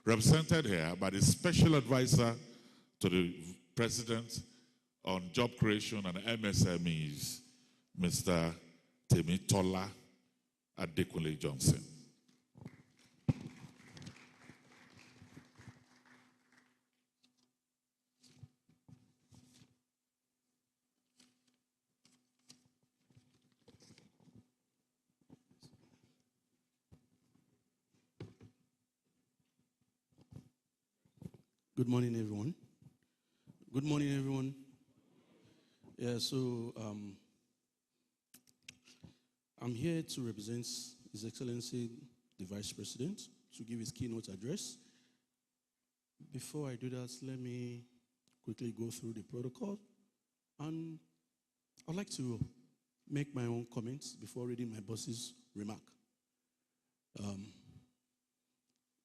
represented here by the Special Advisor to the President on Job Creation and MSMEs, Mr. Temitola Adekunle Johnson. Good morning, everyone. Good morning, everyone. Yeah, so I'm here to represent His Excellency, the Vice President, to give his keynote address. Before I do that, let me quickly go through the protocol. And I'd like to make my own comments before reading my boss's remark.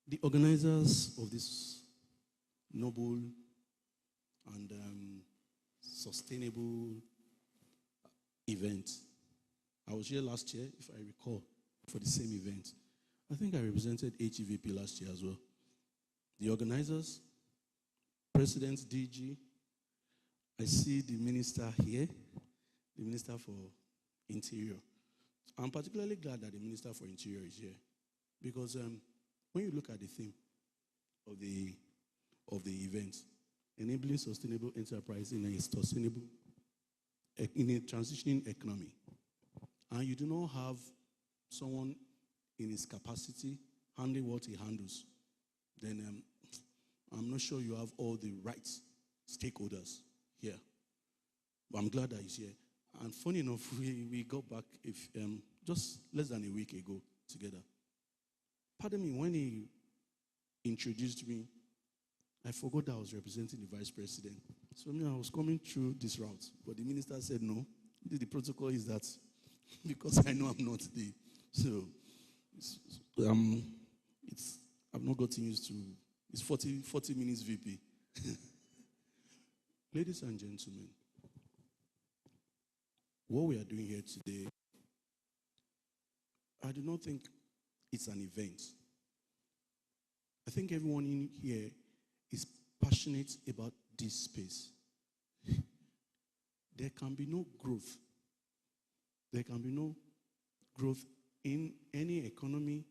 The organizers of this noble and sustainable event. I was here last year, if I recall, for the same event. I think I represented HEVP last year as well. The organizers, President DG, I see the minister here, the Minister for Interior. I'm particularly glad that the Minister for Interior is here because when you look at the theme of the event, enabling sustainable enterprise in a transitioning economy, and you do not have someone in his capacity handling what he handles, then I'm not sure you have all the right stakeholders here. But I'm glad that he's here. And funny enough, we got back just less than a week ago together. Pardon me, when he introduced me, I forgot that I was representing the Vice President. So I was coming through this route. But the minister said, no, the protocol is that because I know I'm not the... So I've not gotten used to... It's 40 minutes VP. Ladies and gentlemen, what we are doing here today, I do not think it's an event. I think everyone in here is passionate about this space. There can be no growth. There can be no growth in any economy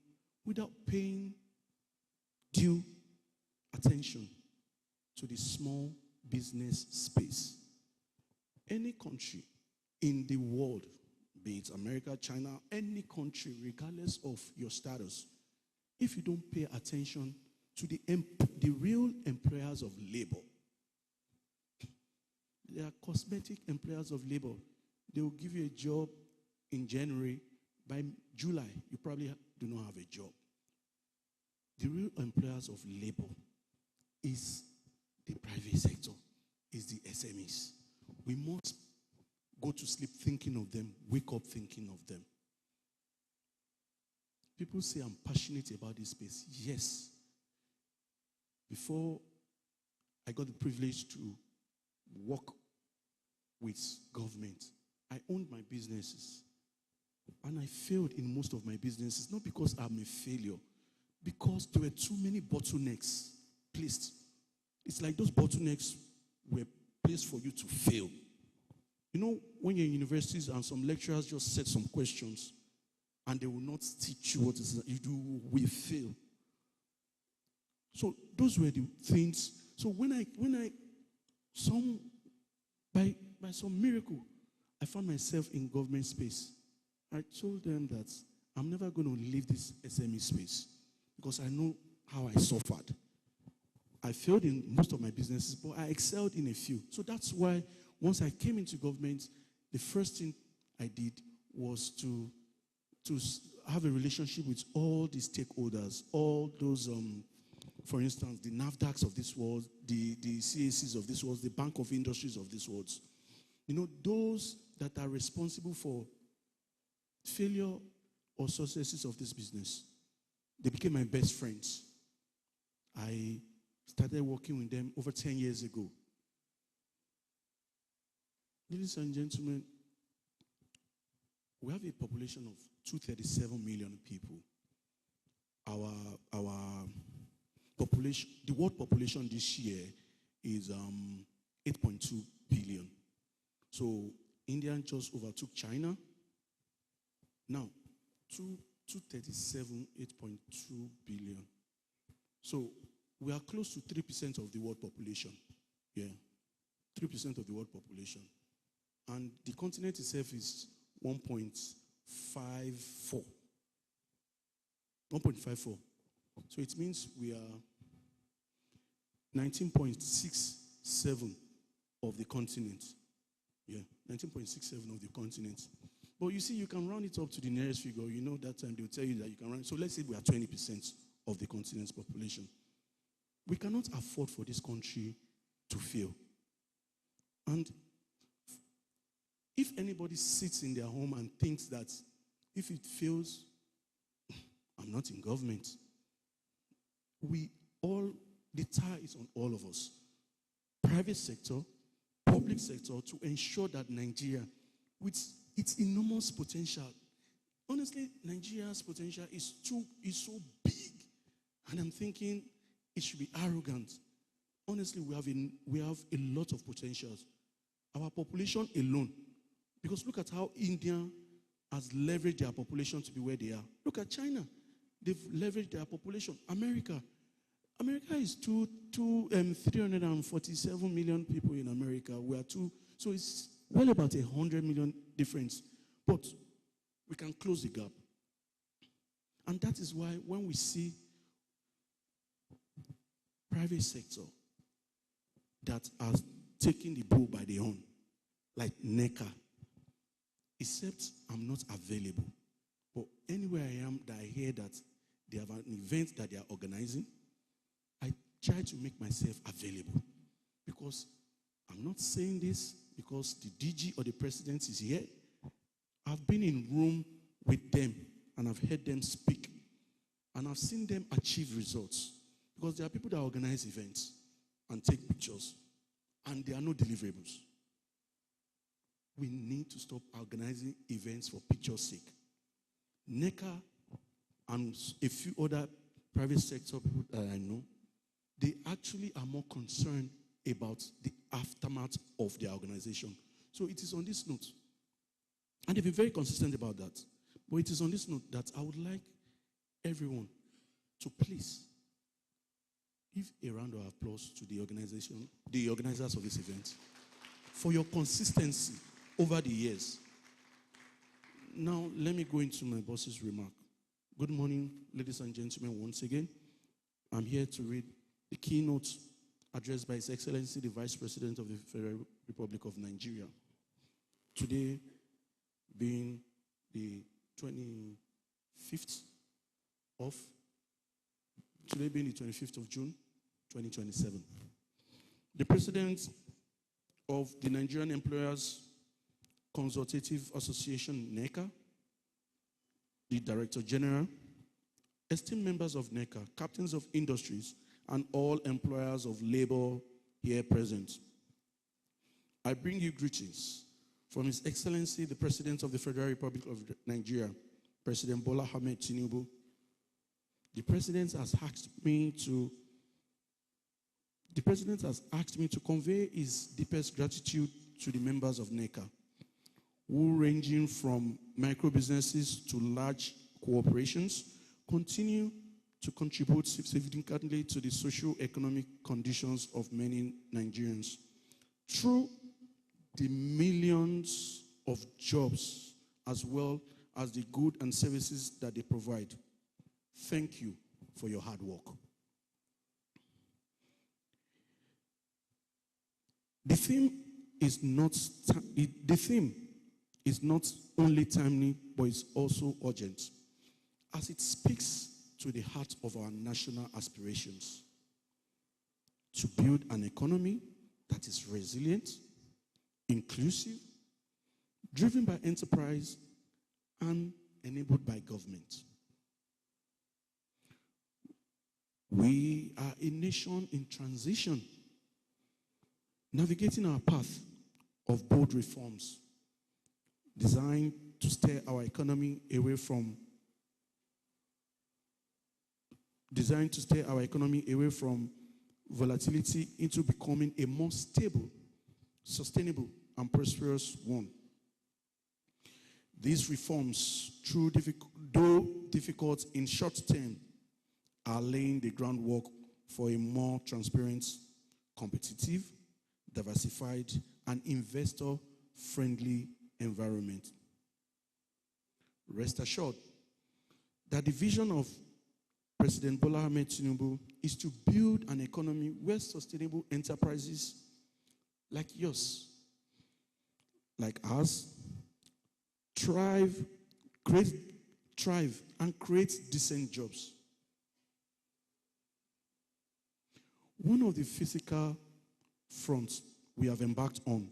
without paying due attention to the small business space. Any country in the world, be it America, China, any country, regardless of your status, if you don't pay attention to the real employers of labor, they are cosmetic employers of labor. They will give you a job in January. By July, you probably do not have a job. The real employers of labor is the private sector, is the SMEs. We must go to sleep thinking of them, wake up thinking of them. People say I'm passionate about this space. Yes. Before I got the privilege to work with government, I owned my businesses. And I failed in most of my businesses, not because I'm a failure, because there were too many bottlenecks placed. It's like those bottlenecks were placed for you to fail. You know, when you're in universities and some lecturers just set some questions and they will not teach you what is you do, we fail. So those were the things. So by some miracle, I found myself in government space. I told them that I'm never going to leave this SME space because I know how I suffered. I failed in most of my businesses, but I excelled in a few. So that's why once I came into government, the first thing I did was to have a relationship with all the stakeholders, all those, for instance, the NAFDACs of this world, the CACs of this world, the Bank of Industries of this world. You know, those that are responsible for failure or successes of this business. They became my best friends. I started working with them over 10 years ago. Ladies and gentlemen, we have a population of 237 million people. Our population, the world population this year is 8.2 billion. So India just overtook China. Now, 237, 8.2 billion. So we are close to 3% of the world population. Yeah, 3% of the world population. And the continent itself is 1.54. 1.54. So it means we are 19.67 of the continent. Yeah, 19.67 of the continent. But you see, you can round it up to the nearest figure. You know, that time they'll tell you that you can round. So let's say we are 20% of the continent's population. We cannot afford for this country to fail. And if anybody sits in their home and thinks that if it fails, I'm not in government, the tie is on all of us. Private sector, public sector, to ensure that Nigeria, with its enormous potential, honestly, Nigeria's potential is so big. And I'm thinking it should be arrogant. Honestly, we have a lot of potentials. Our population alone, because look at how India has leveraged their population to be where they are. Look at China. They've leveraged their population. America is 347 million people in America. We are so it's well about 100 million difference. But we can close the gap. And that is why when we see private sector that has taken the bull by the horn, like Neca, except I'm not available. But anywhere I am that I hear that they have an event that they are organizing, I try to make myself available. Because I'm not saying this because the DG or the president is here. I've been in room with them and I've heard them speak. And I've seen them achieve results. Because there are people that organize events and take pictures. And there are no deliverables. We need to stop organizing events for picture's sake. Neca and a few other private sector people that I know, they actually are more concerned about the aftermath of their organization. So it is on this note, and they've been very consistent about that, but it is on this note that I would like everyone to please give a round of applause to the organization, the organizers of this event, for your consistency over the years. Now, let me go into my boss's remark. Good morning, ladies and gentlemen, once again. I'm here to read the keynote addressed by His Excellency, the Vice President of the Federal Republic of Nigeria. Today being the 25th of June, 2027. The President of the Nigerian Employers Consultative Association, Neca, the Director General, esteemed members of Neca, captains of industries, and all employers of labor here present. I bring you greetings from His Excellency, the President of the Federal Republic of Nigeria, President Bola Ahmed Tinubu. The President has asked me to convey his deepest gratitude to the members of Neca, who, ranging from micro businesses to large corporations, continue to contribute significantly to the socio-economic conditions of many Nigerians through the millions of jobs as well as the goods and services that they provide. Thank you for your hard work. The theme is not only timely, but it's also urgent, as it speaks to the heart of our national aspirations to build an economy that is resilient, inclusive, driven by enterprise, and enabled by government. We are a nation in transition, navigating our path of bold reforms designed to steer our economy away from volatility into becoming a more stable, sustainable, and prosperous one. These reforms, though difficult in short term, are laying the groundwork for a more transparent, competitive, diversified, and investor-friendly environment. Rest assured that the vision of President Bola Ahmed Tinubu is to build an economy where sustainable enterprises like yours, like us, thrive and create decent jobs. One of the physical fronts we have embarked on,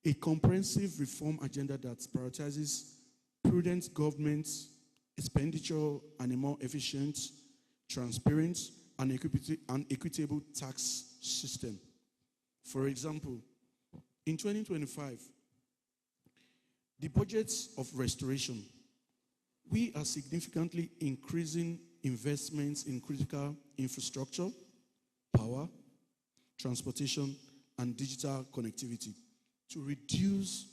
a comprehensive reform agenda that prioritizes prudent government expenditure and a more efficient, transparent, and equitable tax system. For example, in 2025, the budgets of restoration, we are significantly increasing investments in critical infrastructure, power, transportation, and digital connectivity to reduce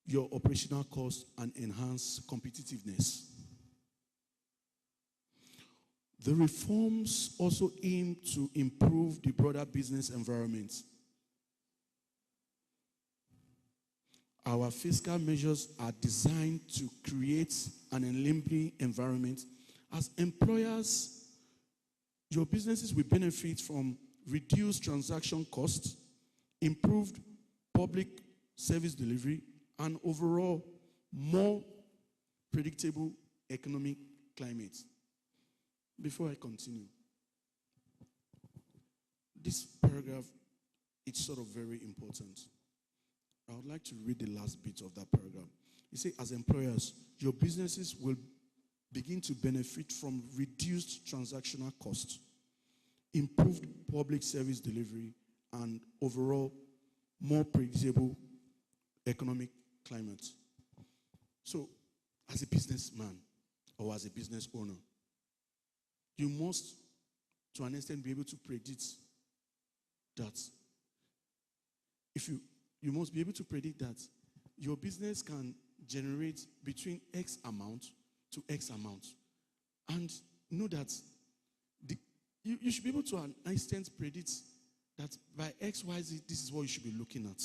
your operational costs and enhance competitiveness. The reforms also aim to improve the broader business environment. Our fiscal measures are designed to create an enabling environment. As employers, your businesses will benefit from reduced transaction costs, improved public service delivery, and overall more predictable economic climate. Before I continue, this paragraph is sort of very important. I would like to read the last bit of that paragraph. It says, as employers, your businesses will begin to benefit from reduced transactional costs, improved public service delivery, and overall more predictable economic climate. So, as a businessman or as a business owner, you must, to an extent, be able to predict that. You must be able to predict that your business can generate between X amount to X amount. And know that you should be able to an extent predict that by X, Y, Z, this is what you should be looking at.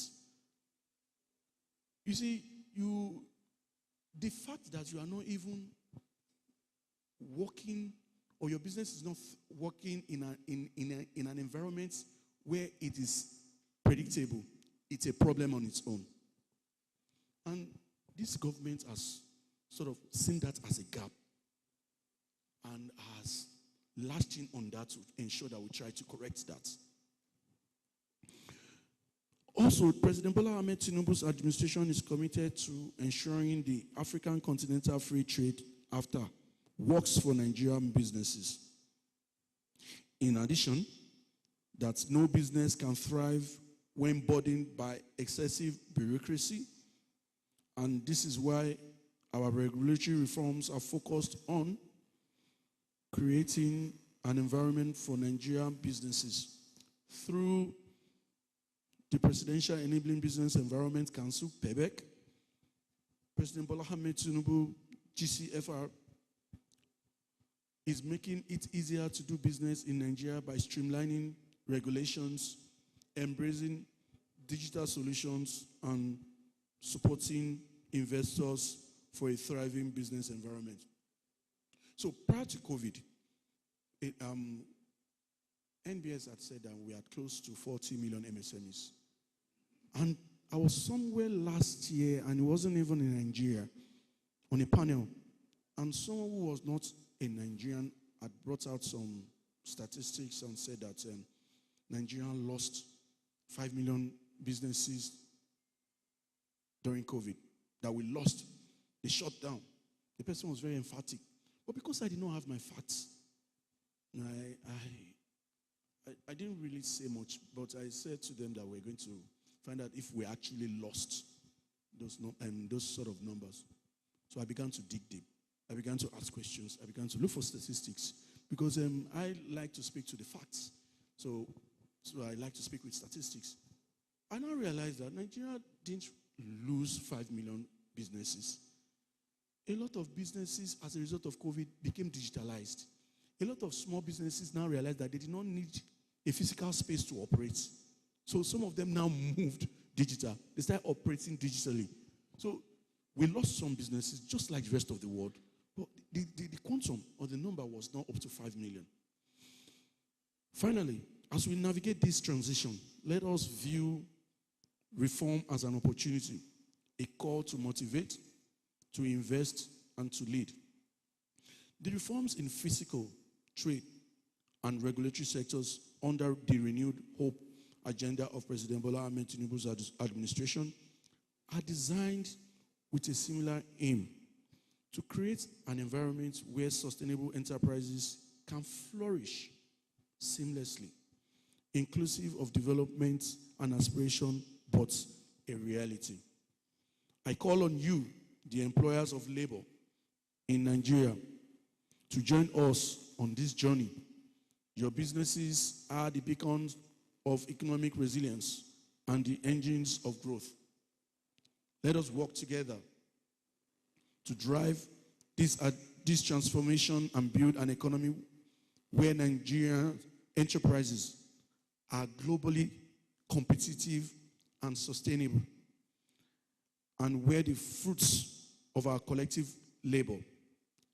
You see, the fact that you are not even working, or your business is not working in an environment where it is predictable, it's a problem on its own. And this government has sort of seen that as a gap and has lashed in on that to ensure that we try to correct that. Also, President Bola Ahmed Tinubu's administration is committed to ensuring the African continental free trade after works for Nigerian businesses. In addition, that no business can thrive when burdened by excessive bureaucracy, and this is why our regulatory reforms are focused on creating an environment for Nigerian businesses through the Presidential Enabling Business Environment Council, PEBEC, President Bola Ahmed Tinubu, GCFR, is making it easier to do business in Nigeria by streamlining regulations, embracing digital solutions, and supporting investors for a thriving business environment. So prior to COVID, NBS had said that we had close to 40 million MSMEs. And I was somewhere last year, and it wasn't even in Nigeria, on a panel. And someone who was not a Nigerian had brought out some statistics and said that Nigeria lost 5 million businesses during COVID, that we lost. They shut down. The person was very emphatic. But because I did not have my facts, I didn't really say much, but I said to them that we're going to find out if we actually lost those sort of numbers. So I began to dig deep. I began to ask questions. I began to look for statistics because I like to speak to the facts. So I like to speak with statistics. I now realized that Nigeria didn't lose 5 million businesses. A lot of businesses, as a result of COVID, became digitalized. A lot of small businesses now realize that they did not need a physical space to operate. So some of them now moved digital. They started operating digitally. So we lost some businesses just like the rest of the world. But the quantum or the number was not up to 5 million. Finally, as we navigate this transition, let us view reform as an opportunity, a call to motivate, to invest, and to lead. The reforms in fiscal, trade, and regulatory sectors under the renewed hope agenda of President Bola Ahmed Tinubu's administration are designed with a similar aim to create an environment where sustainable enterprises can flourish seamlessly, inclusive of development and aspiration, but a reality. I call on you, the employers of labor in Nigeria, to join us on this journey. Your businesses are the beacons of economic resilience and the engines of growth. Let us work together to drive this transformation and build an economy where Nigerian enterprises are globally competitive and sustainable, and where the fruits of our collective labor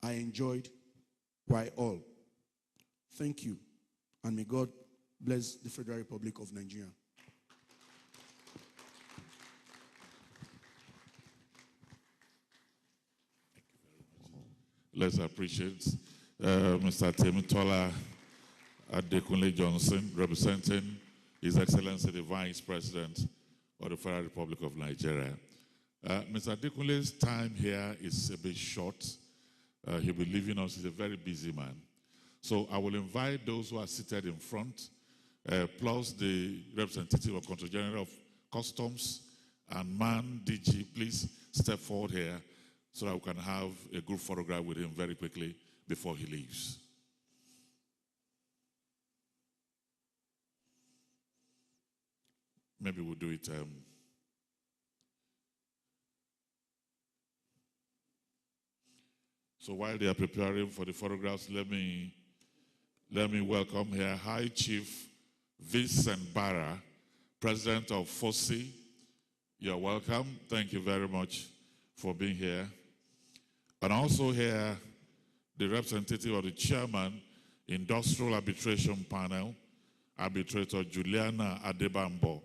are enjoyed by all. Thank you, and may God bless the Federal Republic of Nigeria. Thank you very much. Let's appreciate Mr. Temitola Adekunle Johnson, representing His Excellency the Vice President of the Federal Republic of Nigeria. Mr. Adekunle's time here is a bit short. He'll be leaving us. He's a very busy man. So I will invite those who are seated in front, plus the representative of Control General of Customs and Man DG, please step forward here so that we can have a group photograph with him very quickly before he leaves. Maybe we'll do it. So while they are preparing for the photographs, let me welcome here High Chief Vincent Barra, President of FOSI. You're welcome. Thank you very much for being here. And also here, the representative of the chairman, Industrial Arbitration Panel, Arbitrator Juliana Adebambo,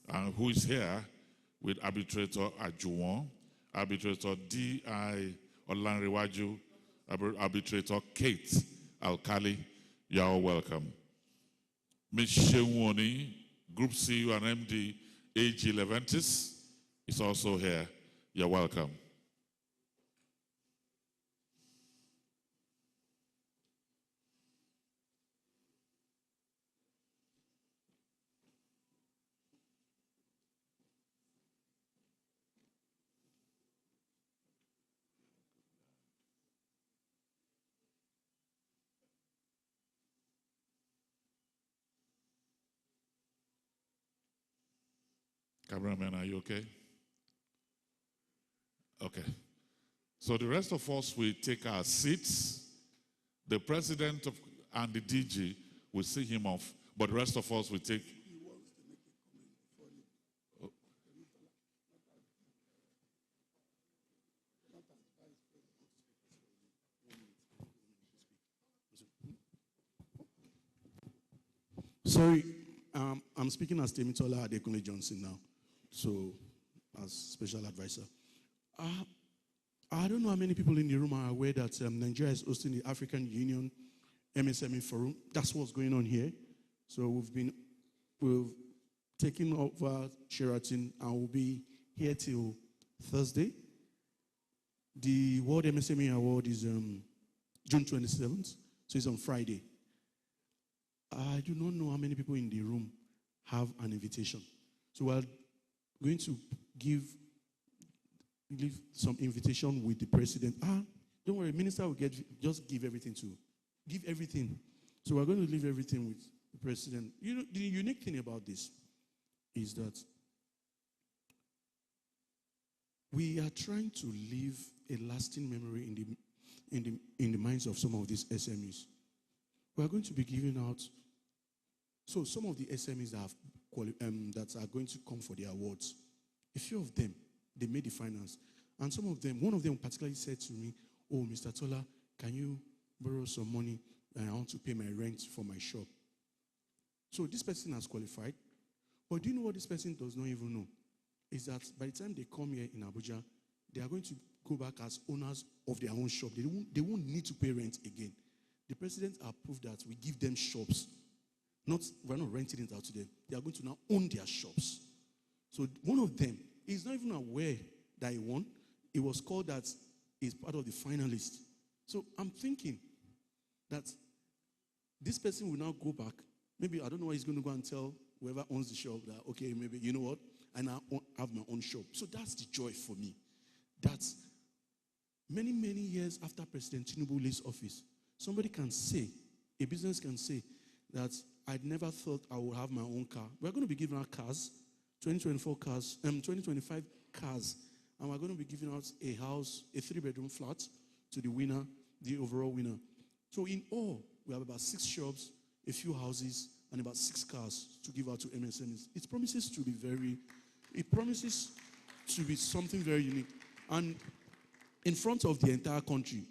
and who is here with Arbitrator Ajuwon, Arbitrator D.I. Olanrewaju, Arbitrator Kate Alkali. You are all welcome. Ms. Shewoni, Group CEO and MD, AG Leventis, is also here. You're welcome. Cameraman, are you okay? Okay. So the rest of us will take our seats. The president and the DG will see him off, but the rest of us will take. He wants to make a comment before you. Sorry, I'm speaking as Temitola Adekunle Johnson now, so as special advisor. I don't know how many people in the room are aware that Nigeria is hosting the African Union MSME Forum. That's what's going on here. So we've taken over Sheraton and we'll be here till Thursday. The World MSME Award is June 27th, so it's on Friday. I do not know how many people in the room have an invitation. So we're going to leave some invitation with the president. Don't worry, minister will just give everything. So we're going to leave everything with the president. You know, the unique thing about this is that we are trying to leave a lasting memory in the minds of some of these SMEs. We are going to be giving out. So some of the SMEs that are going to come for the awards, a few of them, they made the finance. And some of them, one of them particularly said to me, "Oh, Mr. Tola, can you borrow some money? And I want to pay my rent for my shop." So this person has qualified. But do you know what this person does not even know? Is that by the time they come here in Abuja, they are going to go back as owners of their own shop. They won't need to pay rent again. The president approved that we give them shops. We're not renting it out to them. They are going to now own their shops. So one of them is not even aware that he won. It was called that he's part of the finalists. So I'm thinking that this person will now go back. Maybe, I don't know why he's going to go and tell whoever owns the shop that, okay, maybe, you know what? I now have my own shop. So that's the joy for me. That's many, many years after President Tinubu leaves office, somebody can say, a business can say that I'd never thought I would have my own car. We're going to be giving out cars, 2024 cars, 2025 cars, and we're going to be giving out a house, a 3-bedroom flat to the winner, the overall winner. So in all, we have about 6 shops, a few houses, and about 6 cars to give out to MSMEs. It promises to be something very unique. And in front of the entire country,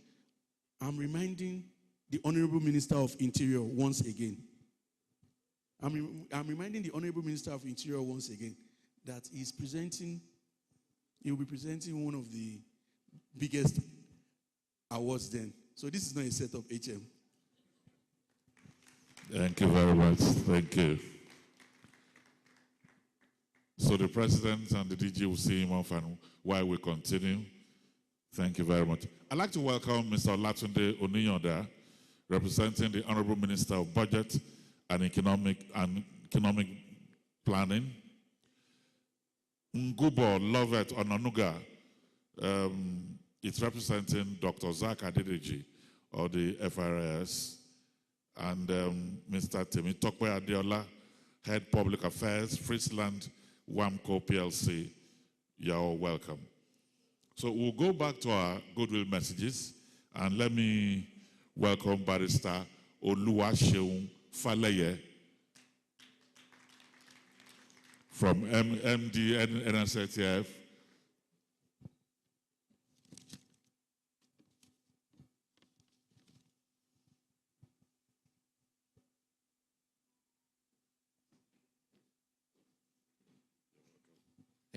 I'm reminding the Honorable Minister of Interior once again. I'm reminding the Honorable Minister of Interior once again that he will be presenting one of the biggest awards then. So this is not a set of HM. Thank you very much. Thank you. So the president and the DG will see him off, and while we continue, thank you very much. I'd like to welcome Mr. Olatunde Oniyonda, representing the Honorable Minister of Budget and Economic Planning. Ngubo Lovet Onanuga is representing Dr. Zach Adedeji of the FRS, and Mr. Temitope Adeola, Head Public Affairs, Friesland WAMCO PLC. You're all welcome. So we'll go back to our goodwill messages, and let me welcome Barrister Oluwaseun Faleye from MD NSATF.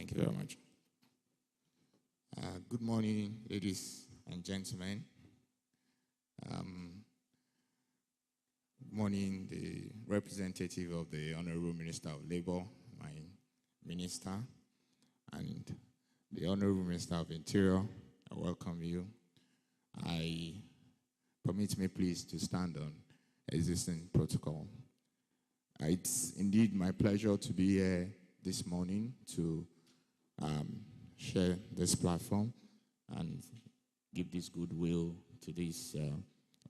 Thank you very much. Good morning, ladies and gentlemen. Good morning, the representative of the Honorable Minister of Labor, my minister, and the Honorable Minister of Interior. I welcome you. Permit me please to stand on existing protocol. It's indeed my pleasure to be here this morning to share this platform and give this goodwill to this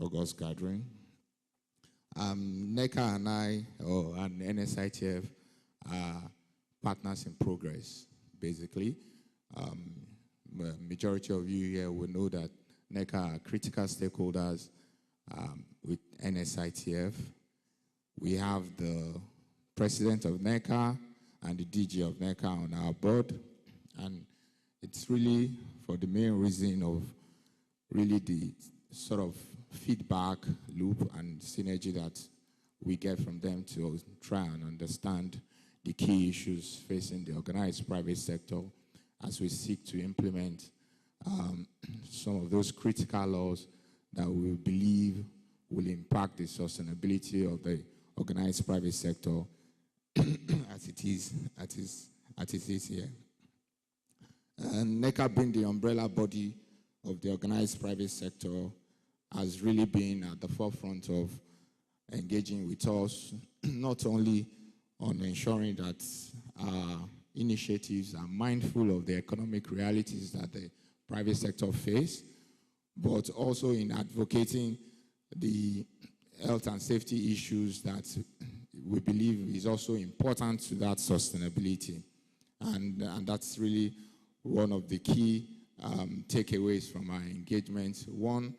August gathering. Neca and I, and NSITF, are partners in progress, basically. Majority of you here will know that Neca are critical stakeholders with NSITF. We have the president of Neca and the DG of Neca on our board, and it's really for the main reason of really the sort of feedback loop and synergy that we get from them to try and understand the key issues facing the organized private sector as we seek to implement some of those critical laws that we believe will impact the sustainability of the organized private sector as it is here. And Neca, being the umbrella body of the organized private sector, has really been at the forefront of engaging with us, not only on ensuring that our initiatives are mindful of the economic realities that the private sector face, but also in advocating the health and safety issues that we believe is also important to that sustainability. And that's really one of the key takeaways from our engagement. One,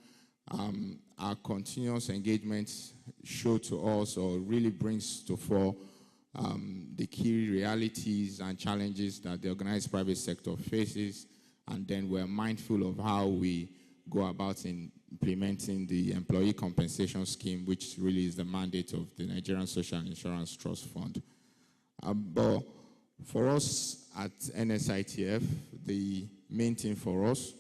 our continuous engagement show to us, or really brings to fore, the key realities and challenges that the organized private sector faces, and then we're mindful of how we go about in implementing the employee compensation scheme, which really is the mandate of the Nigerian Social Insurance Trust Fund. But for us at NSITF, the main thing for us,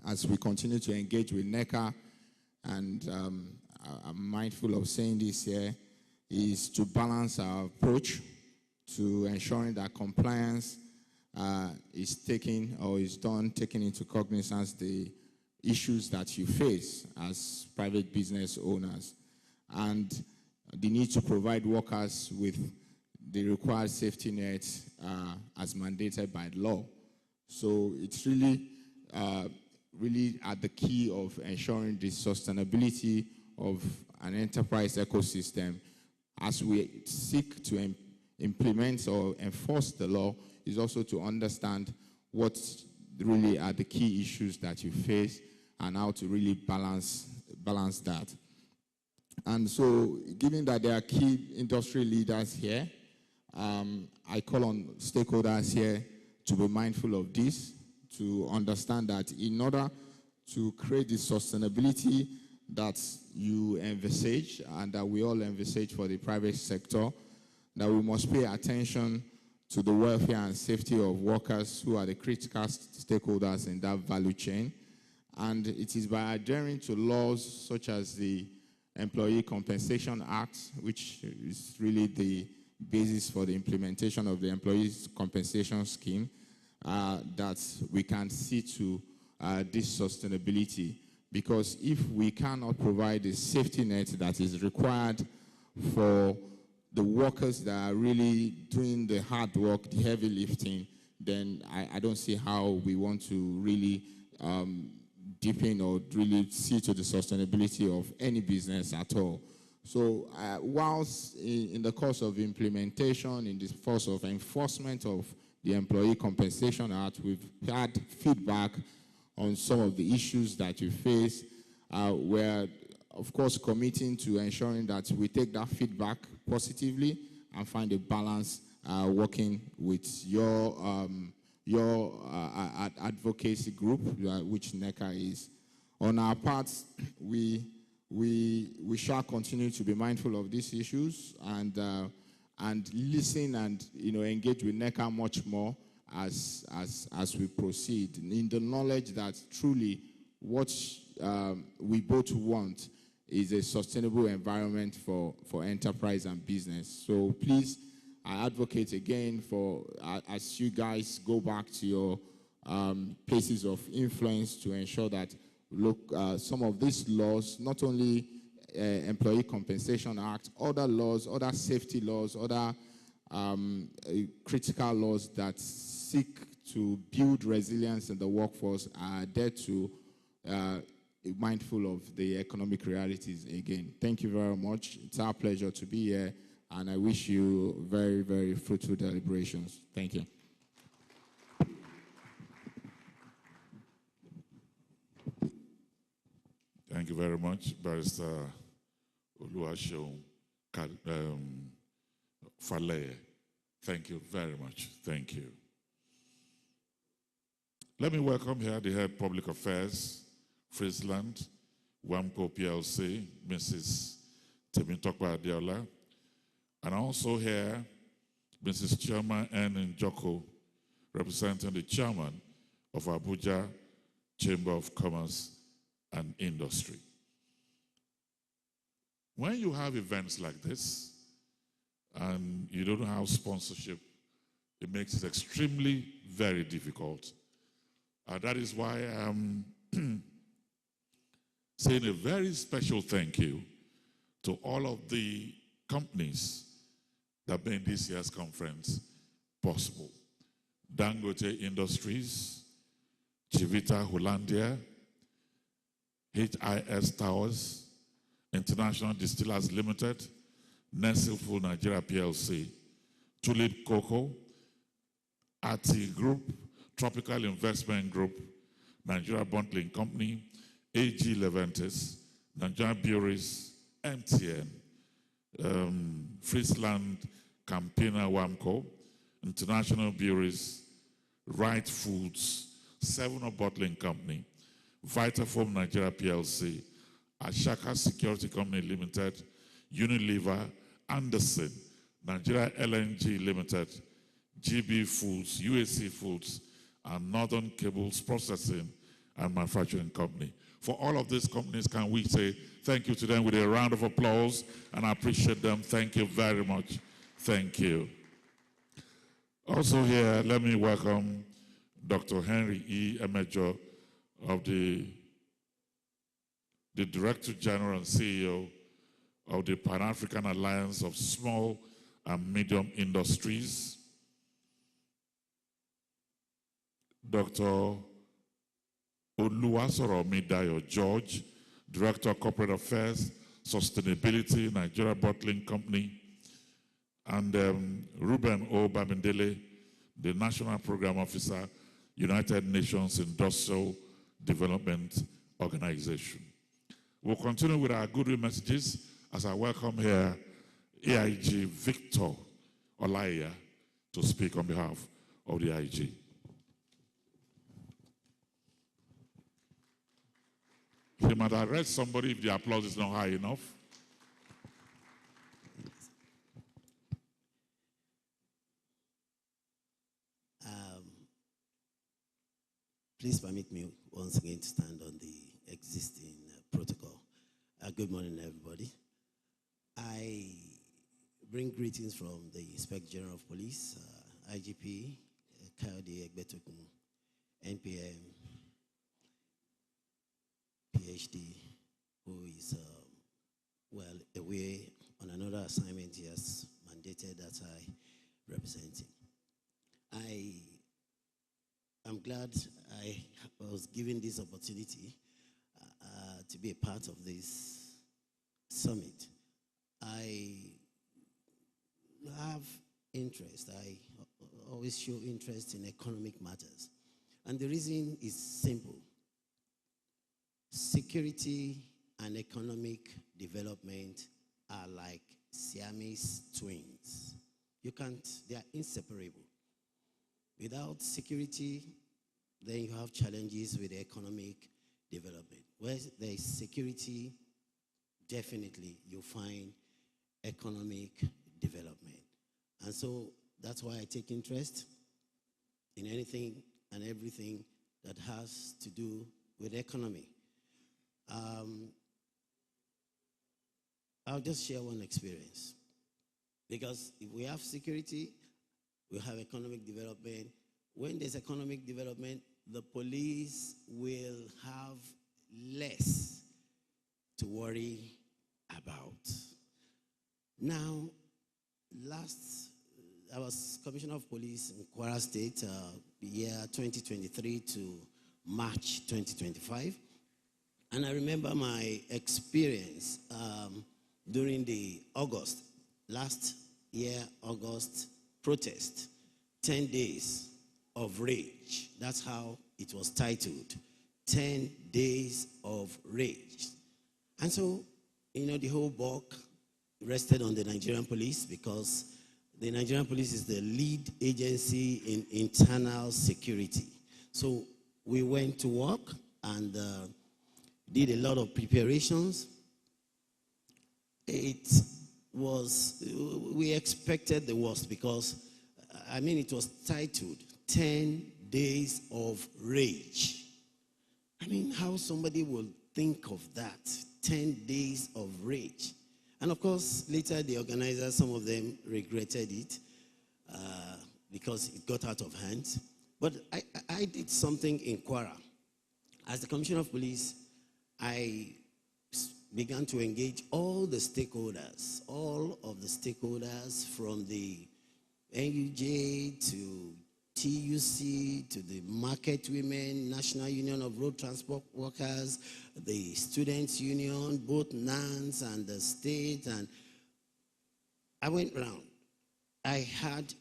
as we continue to engage with Neca, and I'm mindful of saying this here, is to balance our approach to ensuring that compliance is taken into cognizance the issues that you face as private business owners, and the need to provide workers with the required safety nets as mandated by law. So it's really at the key of ensuring the sustainability of an enterprise ecosystem as we seek to implement or enforce the law, is also to understand what really are the key issues that you face and how to really balance that. And so, given that there are key industry leaders here, I call on stakeholders here to be mindful of this, to understand that in order to create the sustainability that you envisage and that we all envisage for the private sector, that we must pay attention to the welfare and safety of workers who are the critical stakeholders in that value chain. And it is by adhering to laws such as the Employee Compensation Act, which is really the basis for the implementation of the Employees Compensation Scheme, that we can see to this sustainability. Because if we cannot provide the safety net that is required for the workers that are really doing the hard work, the heavy lifting, then I don't see how we want to really deepen or really see to the sustainability of any business at all. So whilst in the course of implementation, in the course of enforcement of the Employee Compensation Act, we've had feedback on some of the issues that you face. We're, of course, committing to ensuring that we take that feedback positively and find a balance working with your advocacy group, which Neca is. On our part, we shall continue to be mindful of these issues and listen and engage with Neca much more, as we proceed, in the knowledge that truly what we both want is a sustainable environment for enterprise and business. So please, I advocate again for, as you guys go back to your places of influence, to ensure that, look, some of these laws, not only Employee Compensation Act, other laws, other safety laws, other critical laws that seek to build resilience in the workforce are there to mindful of the economic realities again. Thank you very much. It's our pleasure to be here, and I wish you very, very fruitful deliberations. Thank you. Thank you very much, Barrister Oluwaseun Faleye. Thank you very much. Thank you. Let me welcome here the Head Public Affairs, Friesland, WAMCO PLC, Mrs. Temitope Adeola, and also here, Mrs. Choma N. Njoko, representing the chairman of Abuja Chamber of Commerce and Industry. When you have events like this, and you don't have sponsorship, it makes it extremely very difficult. That is why I'm saying a very special thank you to all of the companies that made this year's conference possible. Dangote Industries, Chivita Hollandia, HIS Towers, International Distillers Limited, Nestle Food Nigeria PLC, Tulip Cocoa, ATI Group, Tropical Investment Group, Nigeria Bottling Company, AG Leventis, Nigerian Breweries, MTN, Friesland Campina Wamco, International Breweries, Wright Foods, 7-Up Bottling Company, Vitafoam Nigeria PLC, Ashaka Security Company Limited, Unilever, Anderson, Nigeria LNG Limited, GB Foods, UAC Foods, and Northern Cables Processing and Manufacturing Company. For all of these companies, can we say thank you to them with a round of applause? And I appreciate them. Thank you very much. Thank you. Also here, let me welcome Dr. Henry E. Emejo, of the Director General and CEO of the Pan-African Alliance of Small and Medium Industries. Dr. Oluwasoromi Dayo George, Director of Corporate Affairs, Sustainability, Nigeria Bottling Company, and Ruben O. Bamindele, the National Program Officer, United Nations Industrial Development Organization. We'll continue with our Goodwill messages as I welcome here AIG Victor Olaiya to speak on behalf of the IG. He might arrest somebody if the applause is not high enough. Please permit me once again to stand on the existing protocol. Good morning, everybody. I bring greetings from the Inspector General of Police, IGP, Kayode Egbetokun, NPM, PhD, who is well away on another assignment he has mandated that I represent him. I'm glad I was given this opportunity to be a part of this summit. I have interest. I always show interest in economic matters. And the reason is simple. Security and economic development are like Siamese twins. They are inseparable. Without security, then you have challenges with economic development. Where there is security, definitely you find economic development. And so that's why I take interest in anything and everything that has to do with economy. I'll just share one experience. Because if we have security, we have economic development. When there's economic development, the police will have less to worry about. Now, I was Commissioner of Police in Kwara State, year 2023 to March 2025. And I remember my experience during the last year August protest, 10 days of rage. That's how it was titled, 10 days of rage. And so, the whole bulk rested on the Nigerian police because the Nigerian police is the lead agency in internal security. So we went to work and did a lot of preparations. We expected the worst because, it was titled 10 Days of Rage. How somebody will think of that, 10 days of rage. And of course, later the organizers, some of them regretted it because it got out of hand. But I did something in Kwara. As the Commissioner of Police, I began to engage all of the stakeholders from the NUJ to TUC to the market women, National Union of Road Transport Workers, the Students' Union, both NANS and the state, and I went round. I had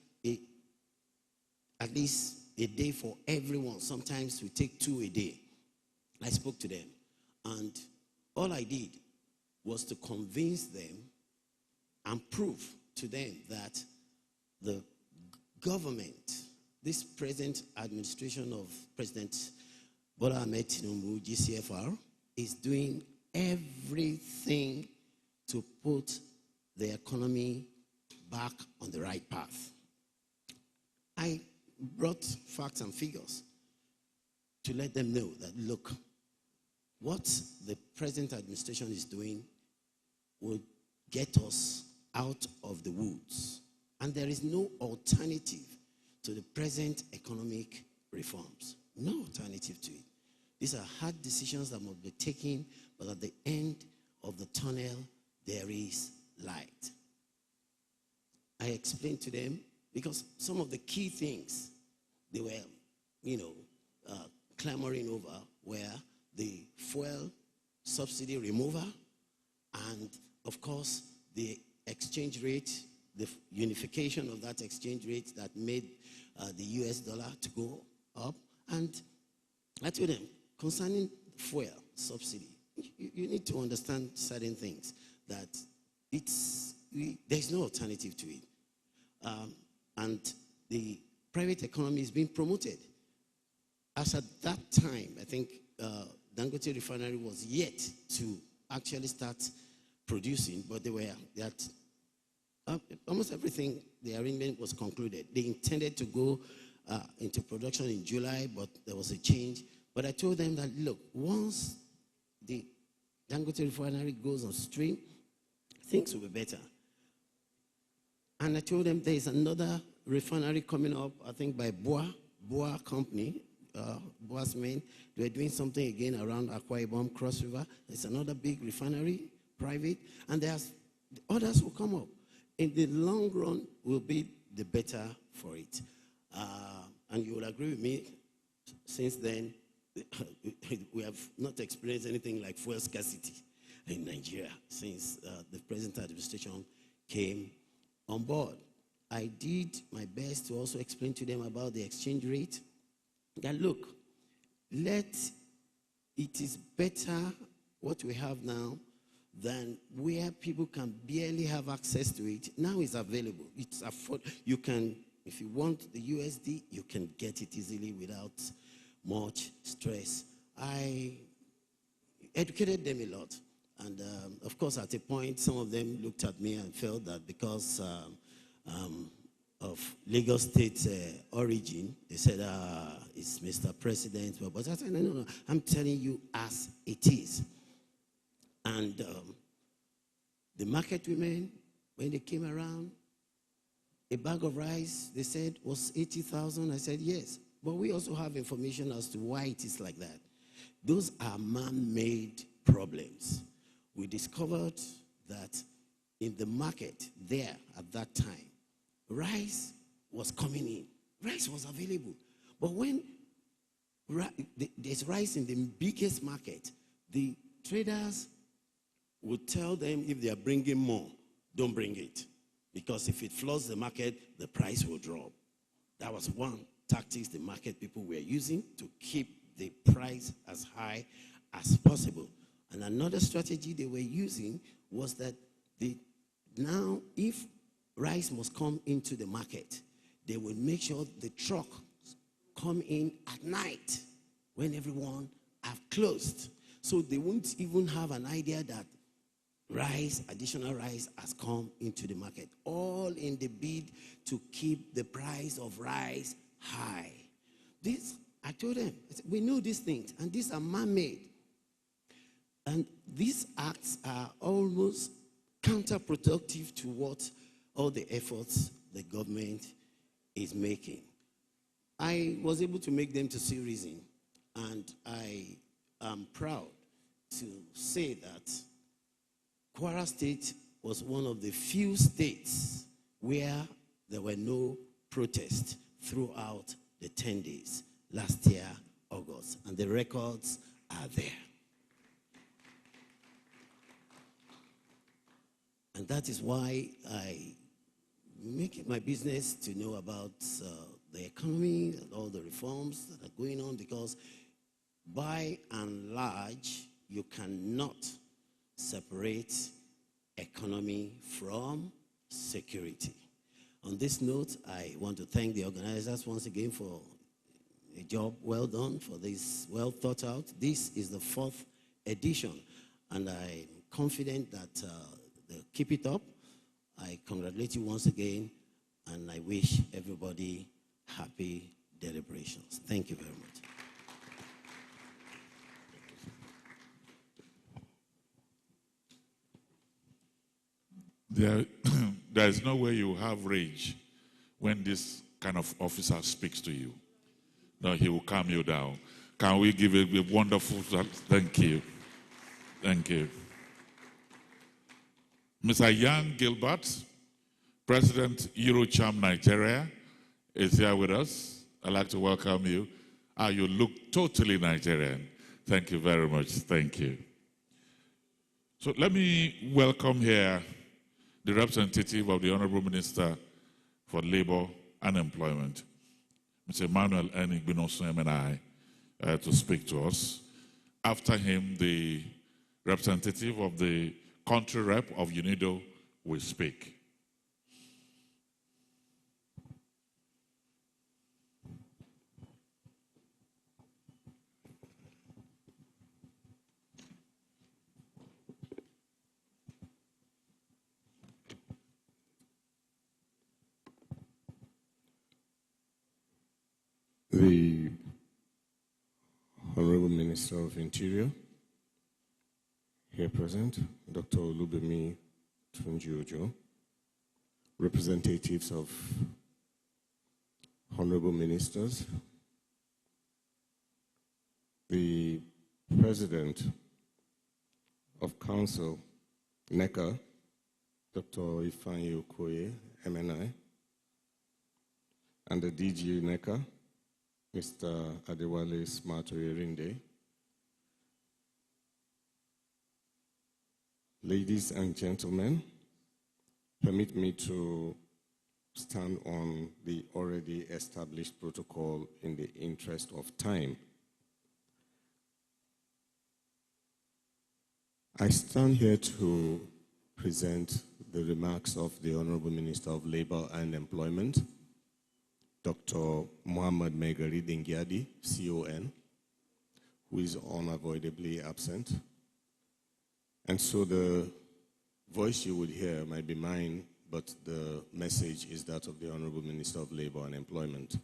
at least a day for everyone. Sometimes we take 2 a day. I spoke to them, and all I did was to convince them and prove to them that the government, this present administration of President Bola Ahmed Tinubu, GCFR, is doing everything to put the economy back on the right path. I brought facts and figures to let them know that, look, what the present administration is doing will get us out of the woods. And there is no alternative to the present economic reforms. No alternative to it. These are hard decisions that must be taken, but at the end of the tunnel, there is light. I explained to them, because some of the key things they were, clamoring over were the fuel subsidy removal and, of course, the exchange rate, the unification of that exchange rate that made the US dollar to go up. And I told them, concerning fuel subsidy, you need to understand certain things, that there's no alternative to it. And the private economy is being promoted. As at that time, I think Dangote Refinery was yet to actually start producing, but almost everything, the arrangement was concluded. They intended to go into production in July, but there was a change. But I told them that, look, once the Dangote Refinery goes on stream, things will be better. And I told them there is another refinery coming up, I think by Boa Company, Boa's men. They were doing something again around Akwa Ibom, Cross River. There's another big refinery, private, and others will come up. In the long run, will be the better for it. And you will agree with me, since then, we have not experienced anything like fuel scarcity in Nigeria since the present administration came on board. I did my best to also explain to them about the exchange rate. That, look, it is better what we have now than where people can barely have access to it. Now it's available. It's you can, if you want the USD, you can get it easily without much stress. I educated them a lot. And of course, at a point, some of them looked at me and felt that because of Lagos State origin. They said, it's Mr. President. But I said, no, I'm telling you as it is. And the market women, when they came around, a bag of rice, they said, was 80,000. I said, yes. But we also have information as to why it is like that. Those are man-made problems. We discovered that in the market there at that time, rice was coming in. Rice was available. But when there's rice in the biggest market, the traders would tell them if they are bringing more, don't bring it. Because if it floods the market, the price will drop. That was one tactic the market people were using to keep the price as high as possible. And another strategy they were using was that now if rice must come into the market, they would make sure the truck come in at night when everyone have closed. So they won't even have an idea that additional rice has come into the market, all in the bid to keep the price of rice high. I told them, we know these things, and these are man-made. And these acts are almost counterproductive to what all the efforts the government is making. I was able to make them to see reason, and I am proud to say that Kwara State was one of the few states where there were no protests throughout the 10 days last year, August. And the records are there. And that is why I make it my business to know about the economy and all the reforms that are going on, because by and large, you cannot separate economy from security. On this note, I want to thank the organizers once again for a job well done, for this well thought out. This is the 4th edition, and I'm confident that they'll keep it up. I congratulate you once again, and I wish everybody happy deliberations. Thank you very much. There is no way you have rage when this kind of officer speaks to you. No, he will calm you down. Can we give a wonderful thank you? Thank you. Mr. Jan Gilbert, President Eurocham Nigeria, is here with us. I'd like to welcome you. You look totally Nigerian. Thank you very much. Thank you. So let me welcome here the representative of the Honorable Minister for Labor and Employment, Mr. Emmanuel Enigbinosuemenai, to speak to us. After him, the representative of the country rep of UNIDO will speak. The Honorable Minister of Interior, here present, Dr. Olubemi Tunji-Ojo, representatives of Honorable Ministers, the President of Council, Neca, Dr. Ifeanyi Okoye, MNI, and the DG Neca, Mr. Adewale Smart Oyerinde. Ladies and gentlemen, permit me to stand on the already established protocol in the interest of time. I stand here to present the remarks of the Honorable Minister of Labor and Employment, Dr. Muhammad Megari Dingyadi, CON, who is unavoidably absent. And so the voice you would hear might be mine but the message is that of the Honorable Minister of Labor and Employment.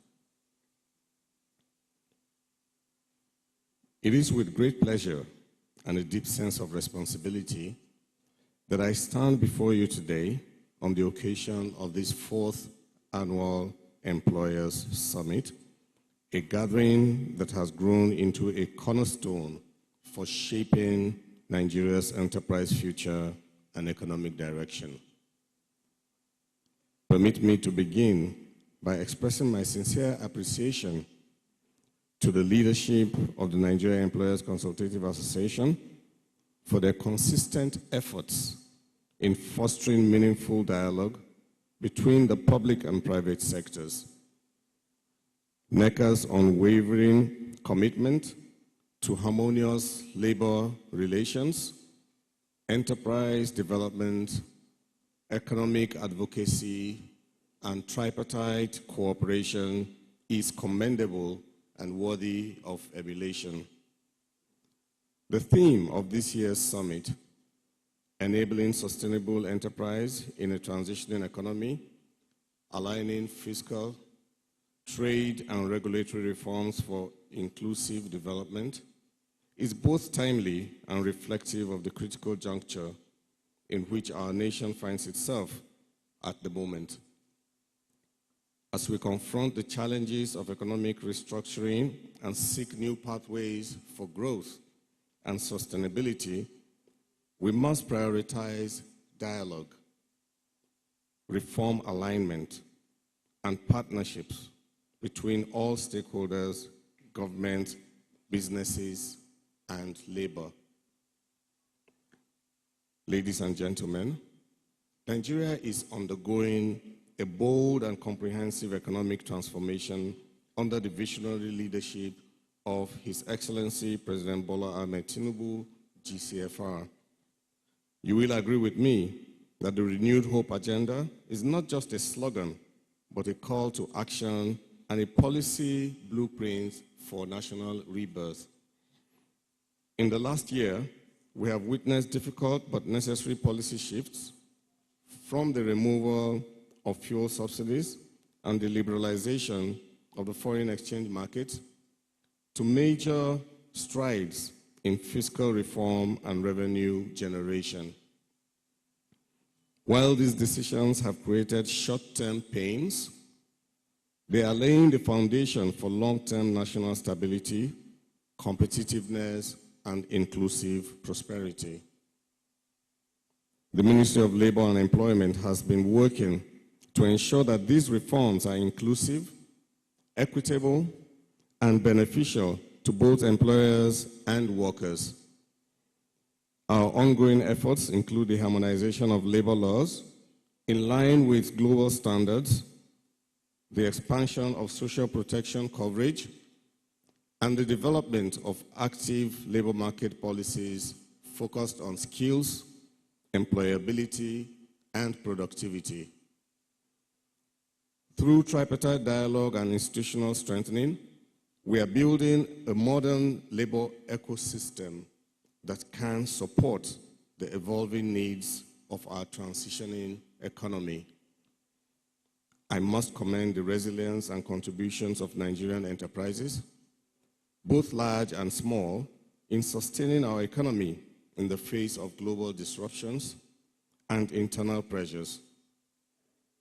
It is with great pleasure and a deep sense of responsibility that I stand before you today on the occasion of this 4th Annual Employers Summit, a gathering that has grown into a cornerstone for shaping Nigeria's enterprise future and economic direction. Permit me to begin by expressing my sincere appreciation to the leadership of the Nigeria Employers Consultative Association for their consistent efforts in fostering meaningful dialogue between the public and private sectors. Neca's unwavering commitment to harmonious labor relations, enterprise development, economic advocacy, and tripartite cooperation is commendable and worthy of emulation. The theme of this year's summit, Enabling Sustainable Enterprise in a Transitioning Economy, Aligning Fiscal, Trade and Regulatory Reforms for Inclusive Development, is both timely and reflective of the critical juncture in which our nation finds itself at the moment. As we confront the challenges of economic restructuring and seek new pathways for growth and sustainability, we must prioritize dialogue, reform alignment, and partnerships between all stakeholders, government, businesses, and labor. Ladies and gentlemen, Nigeria is undergoing a bold and comprehensive economic transformation under the visionary leadership of His Excellency President Bola Ahmed Tinubu, GCFR. You will agree with me that the Renewed Hope Agenda is not just a slogan, but a call to action and a policy blueprint for national rebirth. In the last year, we have witnessed difficult but necessary policy shifts from the removal of fuel subsidies and the liberalization of the foreign exchange market to major strides in fiscal reform and revenue generation. While these decisions have created short-term pains, they are laying the foundation for long-term national stability, competitiveness, and inclusive prosperity. The Ministry of Labor and Employment has been working to ensure that these reforms are inclusive, equitable, and beneficial to both employers and workers. Our ongoing efforts include the harmonization of labor laws in line with global standards, the expansion of social protection coverage, and the development of active labor market policies focused on skills, employability, and productivity. Through tripartite dialogue and institutional strengthening, we are building a modern labor ecosystem that can support the evolving needs of our transitioning economy. I must commend the resilience and contributions of Nigerian enterprises, both large and small, in sustaining our economy in the face of global disruptions and internal pressures.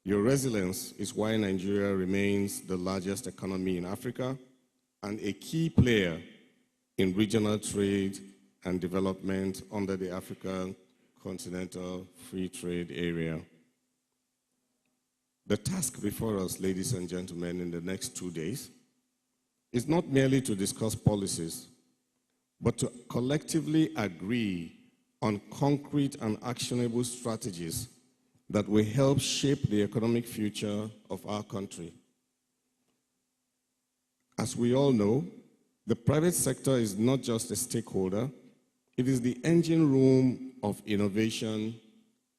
Your resilience is why Nigeria remains the largest economy in Africa and a key player in regional trade and development under the African Continental Free Trade Area. The task before us, ladies and gentlemen, in the next 2 days is not merely to discuss policies, but to collectively agree on concrete and actionable strategies that will help shape the economic future of our country. As we all know, the private sector is not just a stakeholder, it is the engine room of innovation,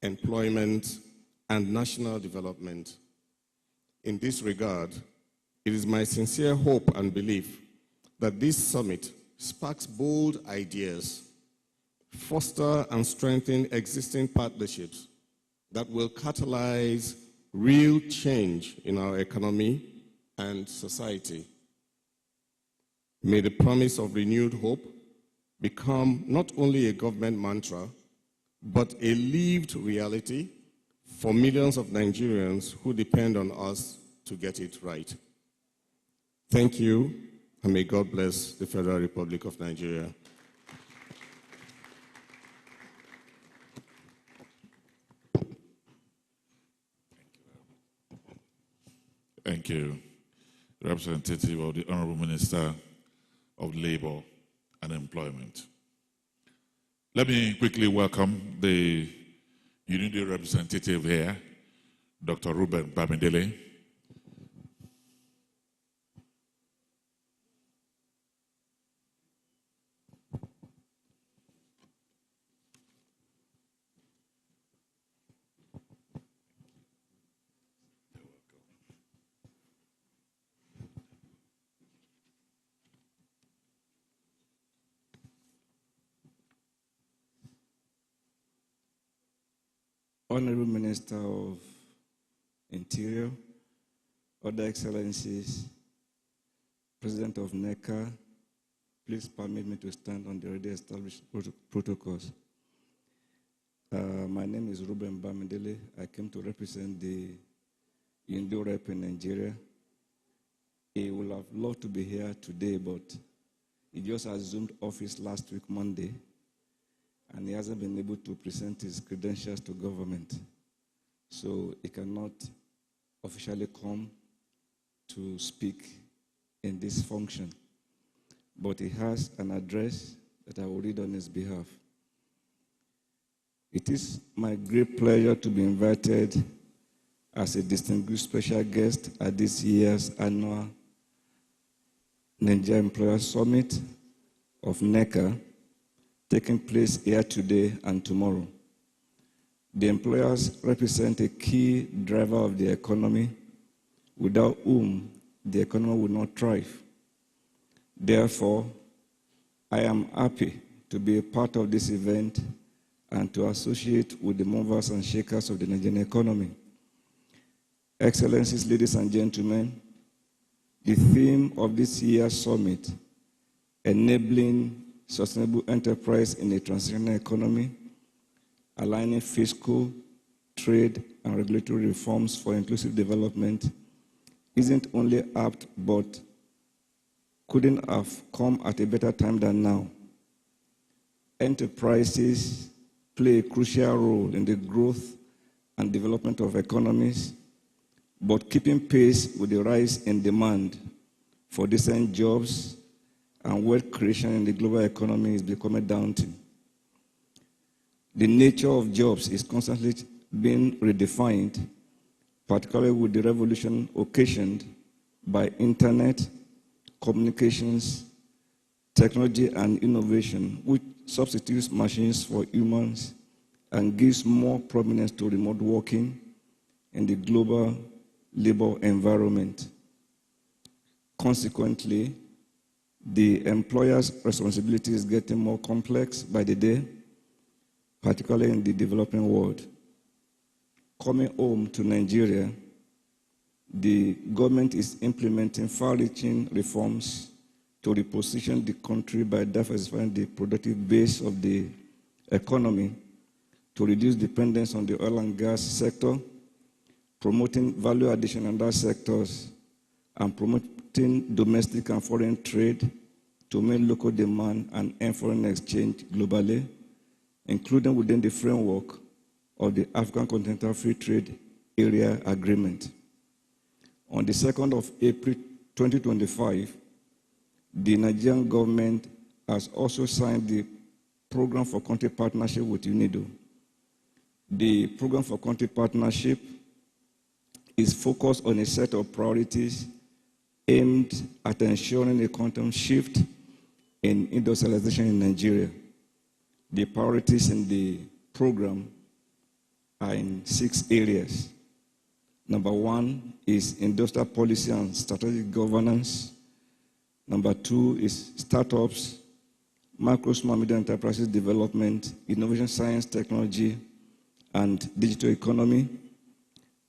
employment, and national development. In this regard, it is my sincere hope and belief that this summit sparks bold ideas, foster and strengthen existing partnerships that will catalyze real change in our economy and society. May the promise of renewed hope become not only a government mantra, but a lived reality for millions of Nigerians who depend on us to get it right. Thank you, and may God bless the Federal Republic of Nigeria. Thank you, representative of the Honorable Minister of Labor and Employment. Let me quickly welcome the UNIDO representative here, Dr. Ruben Bamidele. Honorable Minister of Interior, Other Excellencies, President of Neca, please permit me to stand on the already established protocols. My name is Ruben Bamidele. I came to represent the UNIDO rep in Nigeria. He would have loved to be here today, but he just assumed office last week, Monday, and he hasn't been able to present his credentials to government. So he cannot officially come to speak in this function. But he has an address that I will read on his behalf. It is my great pleasure to be invited as a distinguished special guest at this year's annual Nigeria Employers Summit of Neca, taking place here today and tomorrow. The employers represent a key driver of the economy, without whom the economy would not thrive. Therefore, I am happy to be a part of this event and to associate with the movers and shakers of the Nigerian economy. Excellencies, ladies and gentlemen, the theme of this year's summit, enabling sustainable enterprise in a transitional economy, aligning fiscal, trade, and regulatory reforms for inclusive development, isn't only apt but couldn't have come at a better time than now. Enterprises play a crucial role in the growth and development of economies, but keeping pace with the rise in demand for decent jobs and wealth creation in the global economy is becoming daunting. The nature of jobs is constantly being redefined, particularly with the revolution occasioned by internet, communications, technology, and innovation, which substitutes machines for humans and gives more prominence to remote working in the global labor environment. Consequently, the employer's responsibility is getting more complex by the day, particularly in the developing world. Coming home to Nigeria, the government is implementing far-reaching reforms to reposition the country by diversifying the productive base of the economy, to reduce dependence on the oil and gas sector, promoting value addition in other sectors, and promoting domestic and foreign trade to meet local demand and earn foreign exchange globally, including within the framework of the African Continental Free Trade Area Agreement. On the 2nd of April 2025, the Nigerian government has also signed the Program for Country Partnership with UNIDO. The Program for Country Partnership is focused on a set of priorities aimed at ensuring a quantum shift in industrialization in Nigeria. The priorities in the program are in 6 areas. Number 1 is industrial policy and strategic governance. Number 2 is startups, micro, small, medium enterprises development, innovation, science, technology, and digital economy.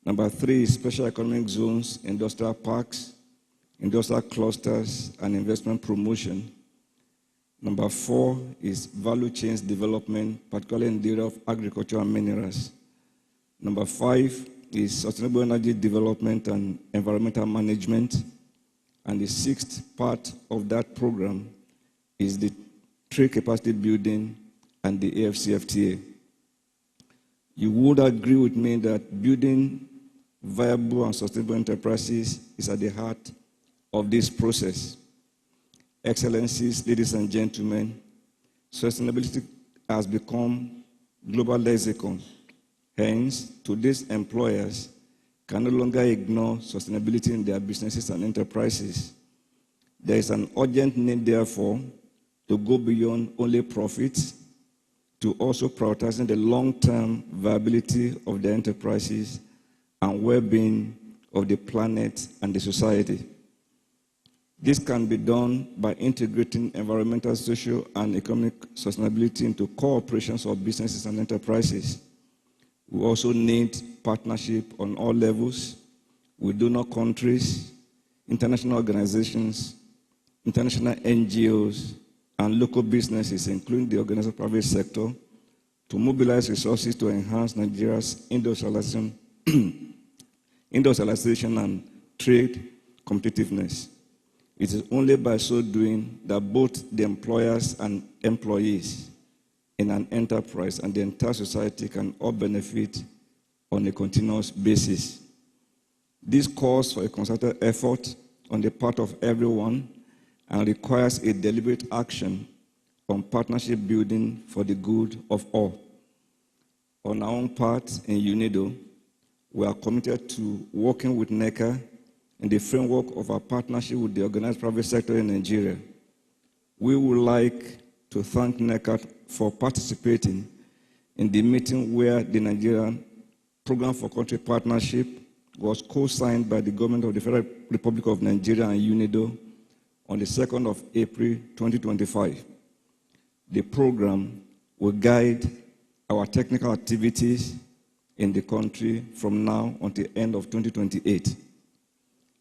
Number 3 is special economic zones, industrial parks, industrial clusters, and investment promotion. Number 4 is value chains development, particularly in the area of agriculture and minerals. Number 5 is sustainable energy development and environmental management. And the 6th part of that program is the trade capacity building and the AFCFTA. You would agree with me that building viable and sustainable enterprises is at the heart of this process. Excellencies, ladies and gentlemen, sustainability has become global lexicon. Hence, today's employers can no longer ignore sustainability in their businesses and enterprises. There is an urgent need, therefore, to go beyond only profits, to also prioritizing the long-term viability of the enterprises and well-being of the planet and the society. This can be done by integrating environmental, social, and economic sustainability into core operations of businesses and enterprises. We also need partnership on all levels with donor countries, international organizations, international NGOs, and local businesses, including the organized private sector, to mobilize resources to enhance Nigeria's industrialization and trade competitiveness. It is only by so doing that both the employers and employees in an enterprise and the entire society can all benefit on a continuous basis. This calls for a concerted effort on the part of everyone and requires a deliberate action on partnership building for the good of all. On our own part in UNIDO, we are committed to working with Neca in the framework of our partnership with the organized private sector in Nigeria. We would like to thank Neca for participating in the meeting where the Nigerian Program for Country Partnership was co-signed by the government of the Federal Republic of Nigeria and UNIDO on the 2nd of April 2025. The program will guide our technical activities in the country from now until the end of 2028.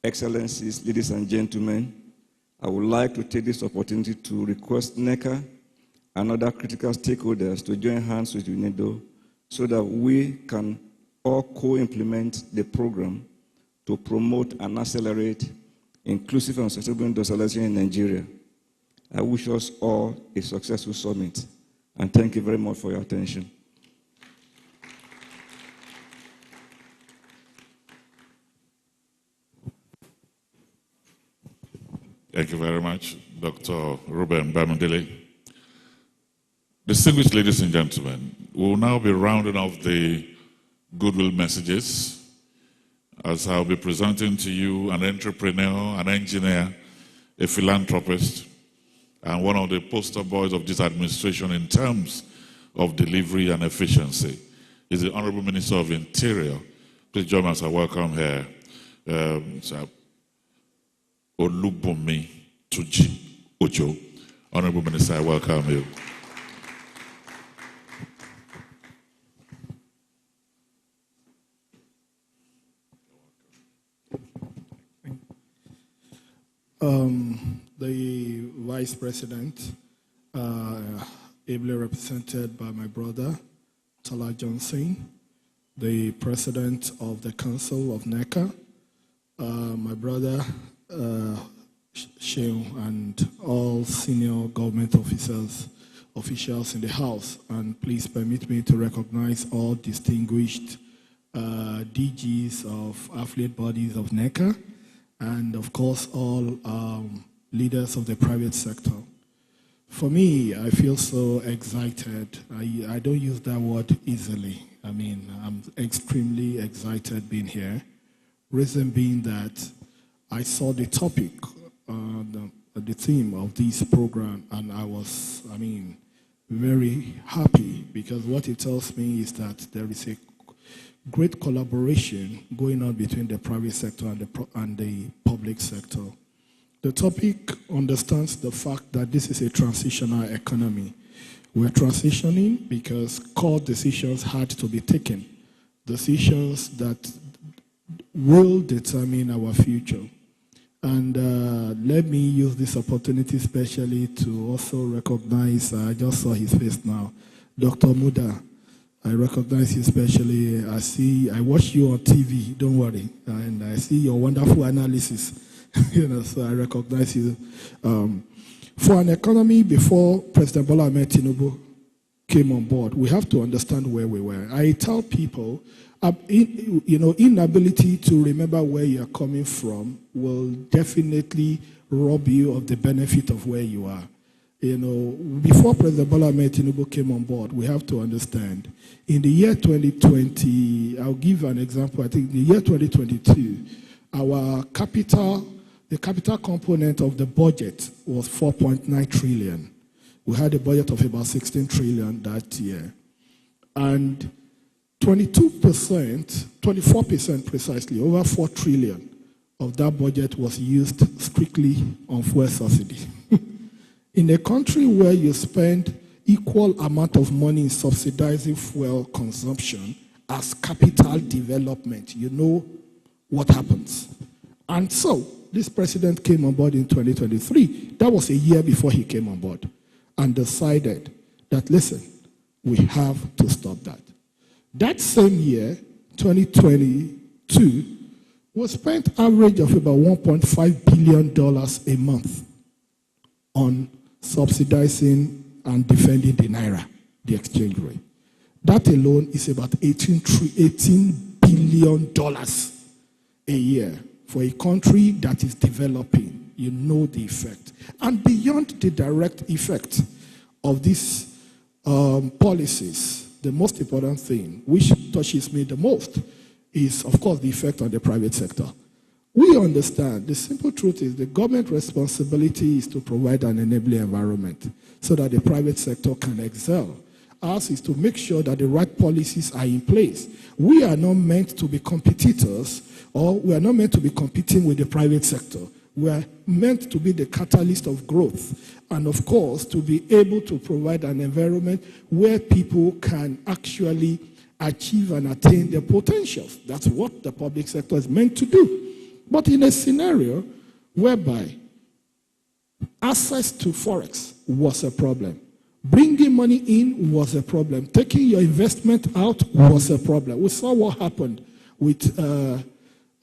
Excellencies, ladies and gentlemen, I would like to take this opportunity to request Neca and other critical stakeholders to join hands with UNIDO so that we can all co-implement the program to promote and accelerate inclusive and sustainable industrialization in Nigeria. I wish us all a successful summit, and thank you very much for your attention. Thank you very much, Dr. Ruben Bamidele. Distinguished ladies and gentlemen, we will now be rounding off the Goodwill messages as I'll be presenting to you an entrepreneur, an engineer, a philanthropist, and one of the poster boys of this administration in terms of delivery and efficiency is the Honorable Minister of Interior. Please join us. I welcome here. Olubunmi Tuji Ojo. Honorable Minister, I welcome you. The Vice President, ably represented by my brother, Tala Johnson, the President of the Council of Neca, my brother, Sheung, and all senior government officials in the House. And please permit me to recognize all distinguished DGs of affiliate bodies of Neca, and of course all leaders of the private sector. For me, I feel so excited. I don't use that word easily. I mean, I'm extremely excited being here. Reason being that I saw the topic, the theme of this program, and I was, very happy because what it tells me is that there is a great collaboration going on between the private sector and the public sector. The topic understands the fact that this is a transitional economy We're transitioning because core decisions had to be taken, decisions that will determine our future. And let me use this opportunity especially to also recognize, I just saw his face now, Dr. Muda. I recognize you especially. I watch you on TV, don't worry. And I see your wonderful analysis. So I recognize you. For an economy before President Bola Ahmed Tinubu came on board, we have to understand where we were. I tell people, inability to remember where you're coming from will definitely rob you of the benefit of where you are. Before President Bola Ahmed Tinubu came on board, we have to understand, in the year 2020, I'll give an example, I think in the year 2022, the capital component of the budget was 4.9 trillion. We had a budget of about 16 trillion that year. And 24% precisely, over 4 trillion of that budget was used strictly on fuel subsidy. In a country where you spend equal amount of money in subsidizing fuel consumption as capital development, you know what happens. And so, this president came on board in 2023. That was a year before he came on board, and decided that, listen, we have to stop that. That same year, 2022, we spent average of about $1.5 billion a month on subsidizing and defending the Naira, the exchange rate. That alone is about $18 billion a year. For a country that is developing, you know the effect. And beyond the direct effect of these policies, the most important thing, which touches me the most, is, of course, the effect on the private sector. We understand, the simple truth is the government responsibility is to provide an enabling environment so that the private sector can excel. Ours is to make sure that the right policies are in place. We are not meant to be competitors, or we are not meant to be competing with the private sector. We are meant to be the catalyst of growth, and of course, to be able to provide an environment where people can actually achieve and attain their potentials. That's what the public sector is meant to do. But in a scenario whereby access to Forex was a problem, bringing money in was a problem, taking your investment out was a problem. We saw what happened with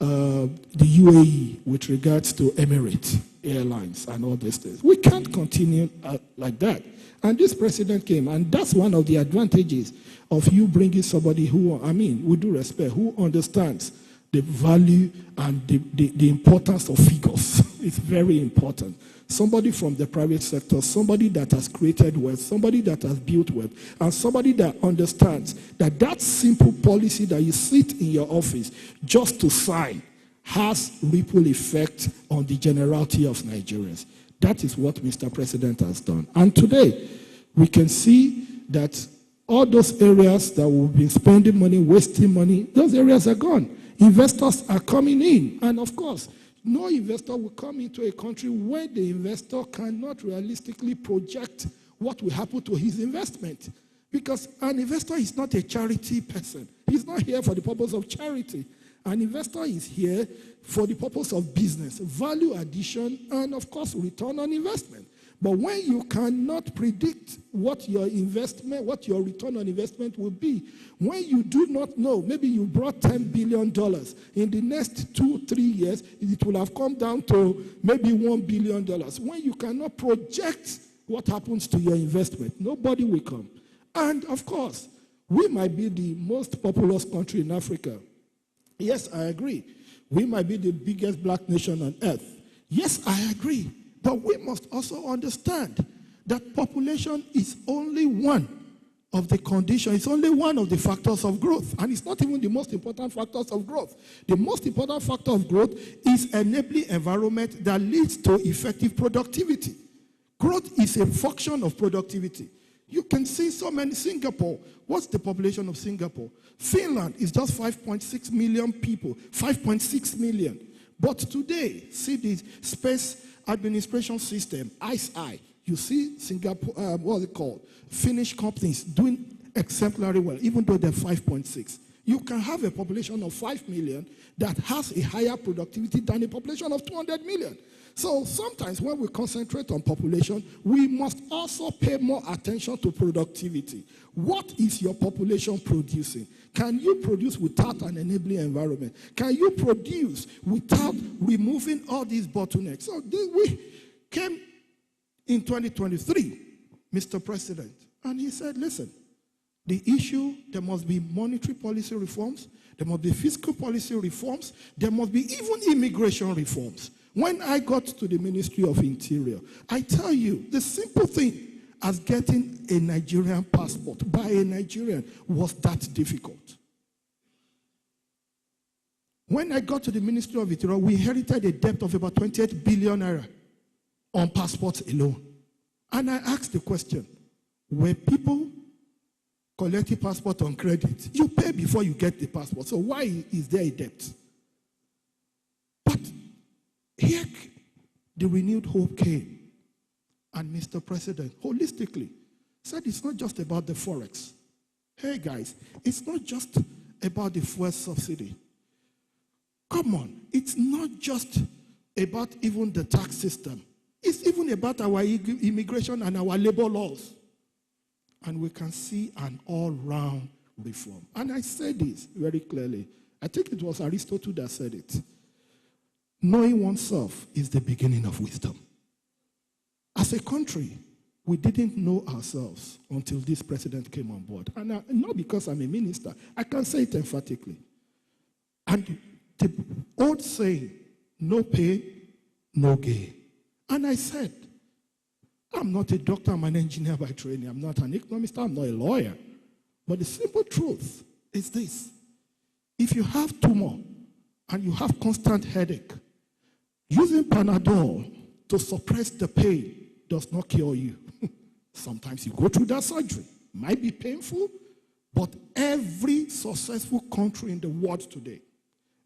the UAE with regards to Emirates Airlines and all these things. We can't continue like that. And this president came, and that's one of the advantages of you bringing somebody who, with due respect, who understands the value and the importance of figures. It's very important. Somebody from the private sector, somebody that has created wealth, somebody that has built wealth, and somebody that understands that that simple policy that you sit in your office just to sign has ripple effect on the generality of Nigerians. That is what Mr. President has done. And today, we can see that all those areas that we've been spending money, wasting money, those areas are gone. Investors are coming in. And of course, no investor will come into a country where the investor cannot realistically project what will happen to his investment. Because an investor is not a charity person. He's not here for the purpose of charity. An investor is here for the purpose of business, value addition, and of course, return on investment. But when you cannot predict what your investment, what your return on investment will be, when you do not know, maybe you brought $10 billion, in the next 2-3 years, it will have come down to maybe $1 billion. When you cannot project what happens to your investment, nobody will come. And of course, we might be the most populous country in Africa. Yes, I agree. We might be the biggest black nation on earth. Yes, I agree. But we must also understand that population is only one of the conditions. It's only one of the factors of growth. And it's not even the most important factors of growth. The most important factor of growth is enabling environment that leads to effective productivity. Growth is a function of productivity. You can see so many. Singapore, what's the population of Singapore? Finland is just 5.6 million people, 5.6 million. But today, see the space administration system, ICE, You see Singapore, what's it called? Finnish companies doing exemplary well, even though they're 5.6. You can have a population of 5 million that has a higher productivity than a population of 200 million. So sometimes when we concentrate on population, we must also pay more attention to productivity. What is your population producing? Can you produce without an enabling environment? Can you produce without removing all these bottlenecks? So we came in 2023, Mr. President, and he said, listen, the issue, there must be monetary policy reforms, there must be fiscal policy reforms, there must be even immigration reforms. When I got to the Ministry of Interior, I tell you, the simple thing as getting a Nigerian passport by a Nigerian was that difficult. When I got to the Ministry of Interior, we inherited a debt of about 28 billion naira on passports alone. And I asked the question, were people collecting passport on credit? You pay before you get the passport, so why is there a debt? But here, the renewed hope came. And Mr. President, holistically, said it's not just about the forex. Hey guys, it's not just about the fuel subsidy. Come on, it's not just about even the tax system. It's even about our immigration and our labor laws. And we can see an all-round reform. And I said this very clearly. I think it was Aristotle that said it. Knowing oneself is the beginning of wisdom. As a country, we didn't know ourselves until this president came on board. And not because I'm a minister, I can say it emphatically. And the old saying, no pain, no gain. And I said, I'm not a doctor, I'm an engineer by training. I'm not an economist, I'm not a lawyer. But the simple truth is this. If you have tumor and you have constant headache, using Panadol to suppress the pain does not cure you. Sometimes you go through that surgery. It might be painful, but every successful country in the world today,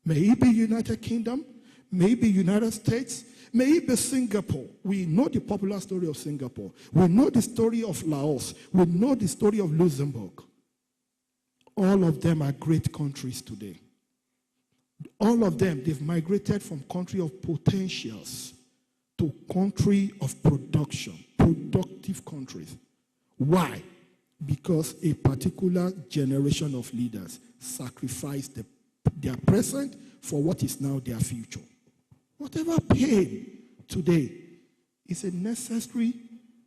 may it be United Kingdom, may it be United States, may it be Singapore. We know the popular story of Singapore. We know the story of Laos. We know the story of Luxembourg. All of them are great countries today. All of them, they've migrated from country of potentials to country of production, productive countries. Why? Because a particular generation of leaders sacrificed their present for what is now their future. Whatever pain today is a necessary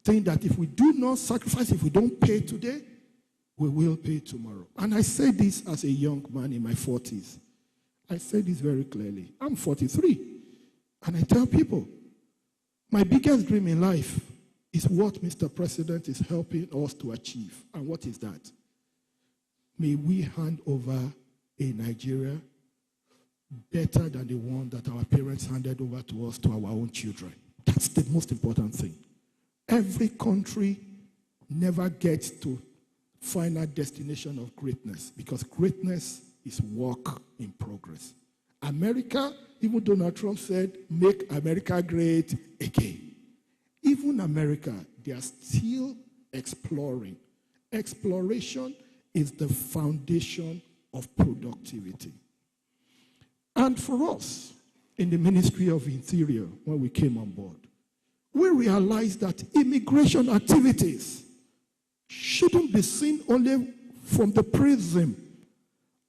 thing that if we do not sacrifice, if we don't pay today, we will pay tomorrow. And I say this as a young man in my 40s. I say this very clearly. I'm 43. And I tell people, my biggest dream in life is what Mr. President is helping us to achieve. And what is that? May we hand over a Nigeria better than the one that our parents handed over to us, to our own children. That's the most important thing. Every country never gets to final destination of greatness because greatness is work in progress. America, even Donald Trump said, make America great again. Even America, they are still exploring. Exploration is the foundation of productivity. And for us, in the Ministry of Interior, when we came on board, we realized that immigration activities shouldn't be seen only from the prism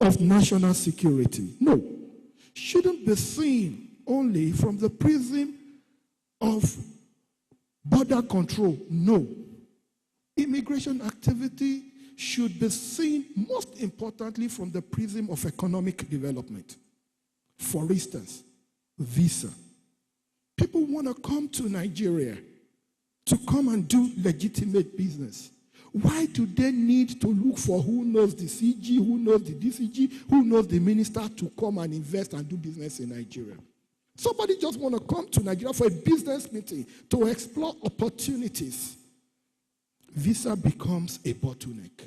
of national security. No. Shouldn't be seen only from the prism of border control. No. Immigration activity should be seen most importantly from the prism of economic development. For instance, visa. People want to come to Nigeria to come and do legitimate business. Why do they need to look for who knows the CG, who knows the DCG, who knows the minister to come and invest and do business in Nigeria? Somebody just want to come to Nigeria for a business meeting to explore opportunities. Visa becomes a bottleneck.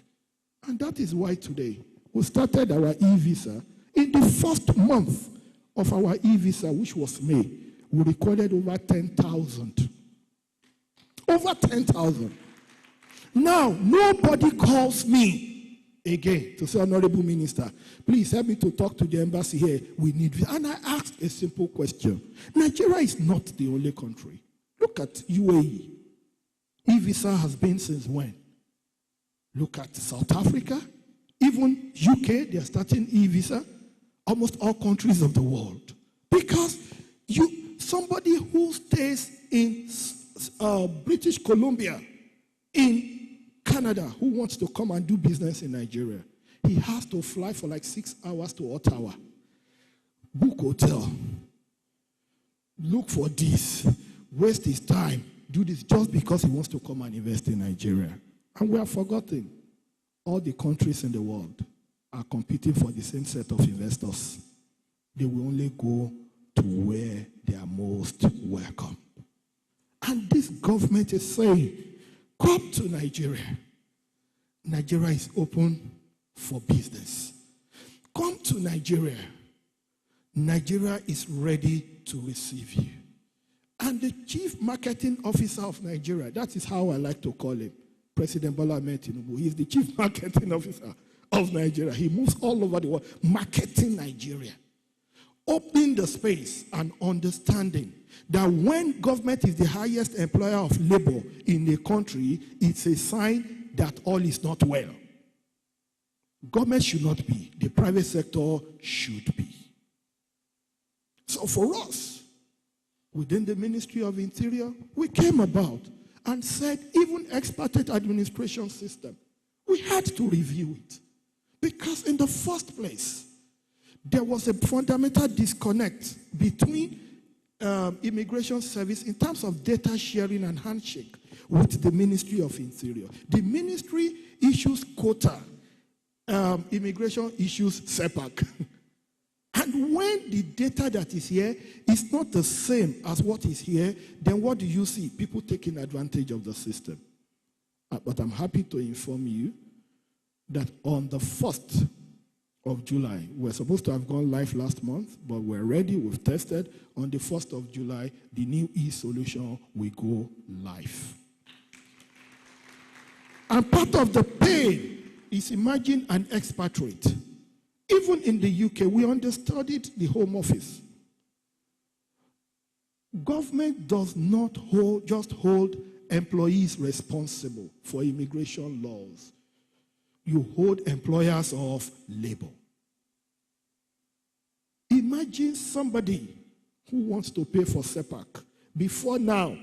And that is why today we started our e-visa. In the first month of our e-visa, which was May, we recorded over 10,000. Over 10,000. Now, nobody calls me again to say, Honorable Minister, please help me to talk to the embassy here. We need visa. And I asked a simple question. Nigeria is not the only country. Look at UAE. E-visa has been since when? Look at South Africa. Even UK, they are starting e-visa. Almost all countries of the world. Because somebody who stays in British Columbia, in Canada, who wants to come and do business in Nigeria, he has to fly for like 6 hours to Ottawa, book hotel, look for this, waste his time, do this just because he wants to come and invest in Nigeria. And we have forgotten all the countries in the world are competing for the same set of investors. They will only go to where they are most welcome. And this government is saying, come to Nigeria. Nigeria is open for business. Come to Nigeria. Nigeria is ready to receive you. And the chief marketing officer of Nigeria, that is how I like to call him, President Bola Ahmed Tinubu. He is the chief marketing officer of Nigeria. He moves all over the world, marketing Nigeria. Opening the space and understanding that when government is the highest employer of labor in a country, it's a sign that all is not well. Government should not be. The private sector should be. So for us, within the Ministry of Interior, we came about and said, even expatriate administration system, we had to review it. Because in the first place, there was a fundamental disconnect between immigration service in terms of data sharing and handshake with the Ministry of Interior. The ministry issues quota, immigration issues SEPAC. And when the data that is here is not the same as what is here, then what do you see? People taking advantage of the system. But I'm happy to inform you that on the 1st of July, we're supposed to have gone live last month, but we're ready, we've tested. On the 1st of July, the new e-solution will go live. And part of the pain is, imagine an expatriate. Even in the UK, we understudied the Home Office. Government does not just hold employees responsible for immigration laws. You hold employers of labor. Imagine somebody who wants to pay for SEPAC. Before now,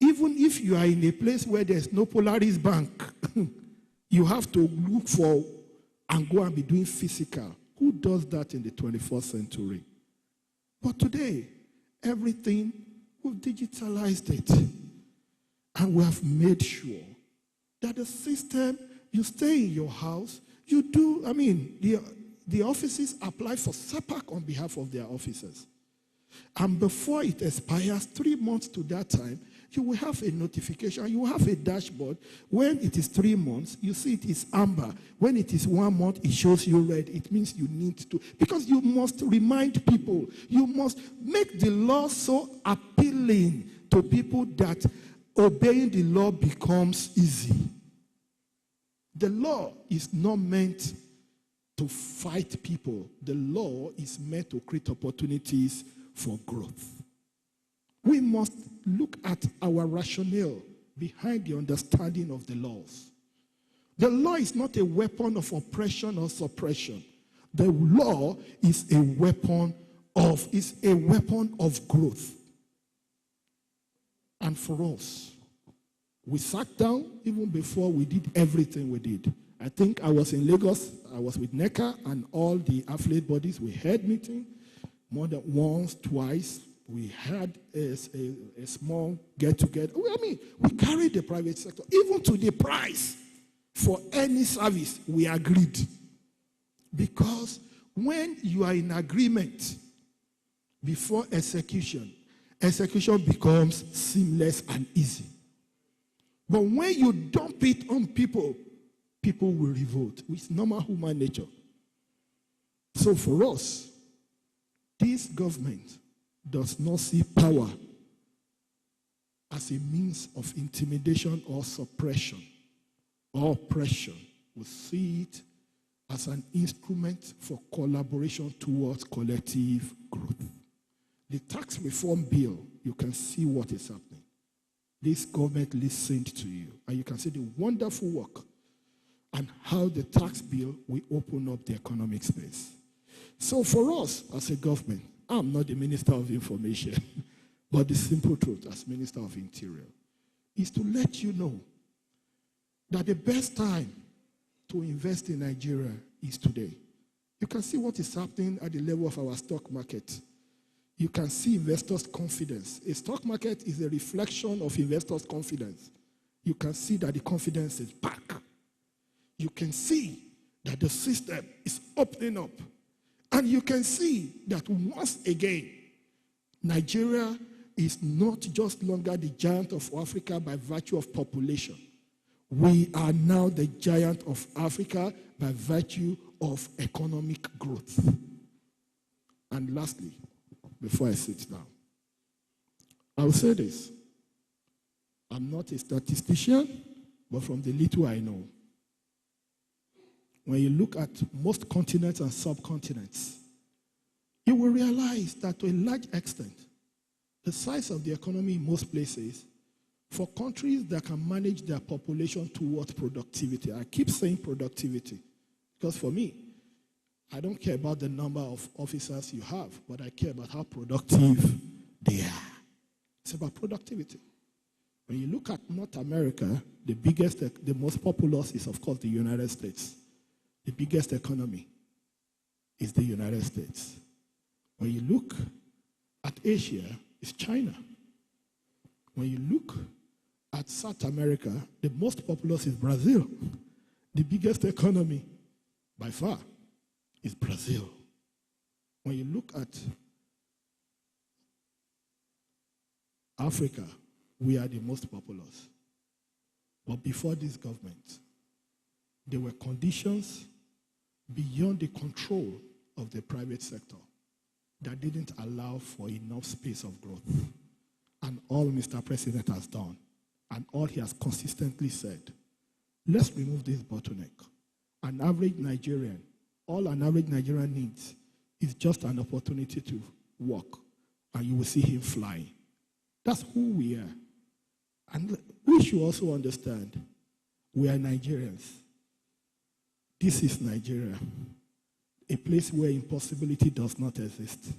even if you are in a place where there's no Polaris Bank, you have to look for and go and be doing physical. Who does that in the 21st century? But today, everything, we've digitalized it. And we have made sure that the system, you stay in your house, you do, the offices apply for SEPAC on behalf of their officers. And before it expires, 3 months to that time, you will have a notification, you will have a dashboard. When it is 3 months, you see it is amber. When it is 1 month, it shows you red. It means you need to, because you must remind people, you must make the law so appealing to people that obeying the law becomes easy. The law is not meant to fight people. The law is meant to create opportunities for growth. We must look at our rationale behind the understanding of the laws. The law is not a weapon of oppression or suppression. The law is a weapon of growth. And for us, we sat down even before we did everything we did. I think I was in Lagos, I was with Neca and all the affiliate bodies. We had meeting more than once, twice. We had a small get-together. We carried the private sector. Even to the price for any service, we agreed. Because when you are in agreement before execution becomes seamless and easy. But when you dump it on people, people will revolt. It's normal human nature. So for us, this government does not see power as a means of intimidation or suppression or oppression. We see it as an instrument for collaboration towards collective growth. The tax reform bill, you can see what is happening. This government listened to you, and you can see the wonderful work and how the tax bill will open up the economic space. So for us as a government, I'm not the Minister of Information, but the simple truth as Minister of Interior is to let you know that the best time to invest in Nigeria is today. You can see what is happening at the level of our stock market. You can see investors' confidence. A stock market is a reflection of investors' confidence. You can see that the confidence is back. You can see that the system is opening up. And you can see that once again, Nigeria is not just longer the giant of Africa by virtue of population. We are now the giant of Africa by virtue of economic growth. And lastly, before I sit down, I will say this. I'm not a statistician, but from the little I know, when you look at most continents and subcontinents, you will realize that to a large extent, the size of the economy in most places, for countries that can manage their population towards productivity, I keep saying productivity, because for me, I don't care about the number of officers you have, but I care about how productive they are. It's about productivity. When you look at North America, the most populous is, of course, the United States. The biggest economy is the United States. When you look at Asia, it's China. When you look at South America, the most populous is Brazil. The biggest economy, by far, is Brazil. When you look at Africa, we are the most populous. But before this government, there were conditions beyond the control of the private sector that didn't allow for enough space of growth. And all Mr. President has done, and all he has consistently said, let's remove this bottleneck. An average Nigerian, all an average Nigerian needs is just an opportunity to walk, and you will see him flying. That's who we are. And we should also understand we are Nigerians. This is Nigeria, a place where impossibility does not exist.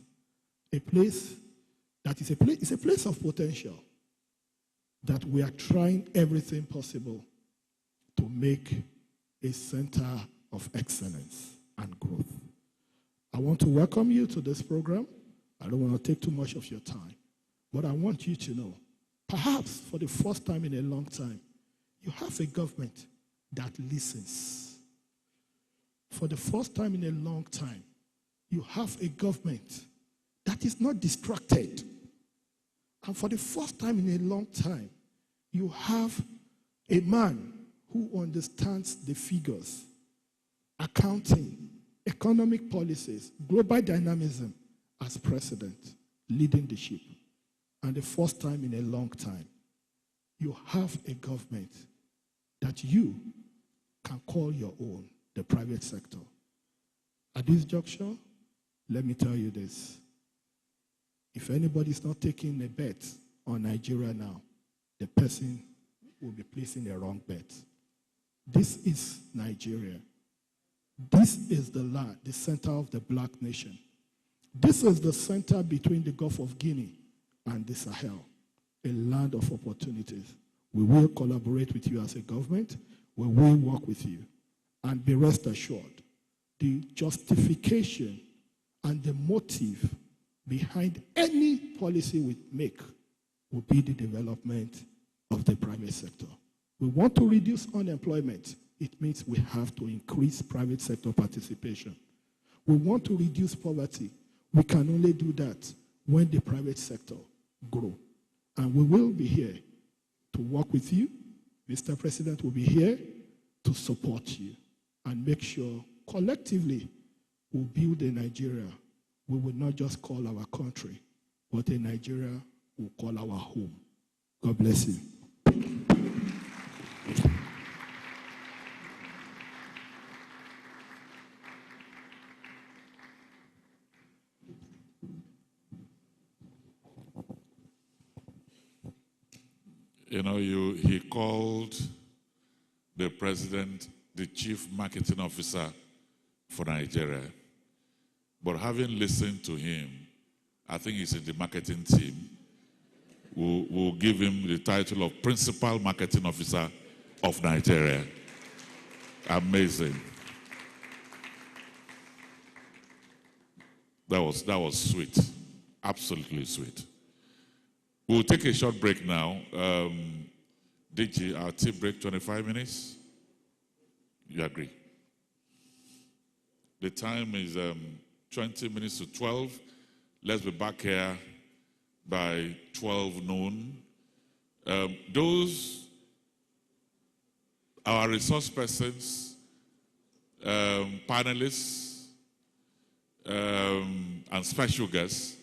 A place that is a place of potential that we are trying everything possible to make a center of excellence and growth. I want to welcome you to this program. I don't want to take too much of your time, but I want you to know, perhaps for the first time in a long time, you have a government that listens. For the first time in a long time, you have a government that is not distracted. And for the first time in a long time, you have a man who understands the figures, accounting, economic policies, global dynamism as president, leading the ship. And the first time in a long time, you have a government that you can call your own, the private sector. At this juncture, let me tell you this. If anybody is not taking a bet on Nigeria now, the person will be placing a wrong bet. This is Nigeria. This is the land, the center of the black nation. This is the center between the Gulf of Guinea and the Sahel, a land of opportunities. We will collaborate with you as a government. We will work with you. And be rest assured, the justification and the motive behind any policy we make will be the development of the private sector. We want to reduce unemployment. It means we have to increase private sector participation. We want to reduce poverty. We can only do that when the private sector grows. And we will be here to work with you. Mr. President will be here to support you and make sure collectively we'll build a Nigeria we will not just call our country, but a Nigeria we'll call our home. God bless you. You know, he called the president the chief marketing officer for Nigeria. But having listened to him, I think he's in the marketing team. We'll give him the title of Principal Marketing Officer of Nigeria. Amazing. That was sweet. Absolutely sweet. We'll take a short break now. DG, our tea break, 25 minutes. You agree? The time is 20 minutes to 12. Let's be back here by 12 noon. Those, our resource persons, panelists, and special guests,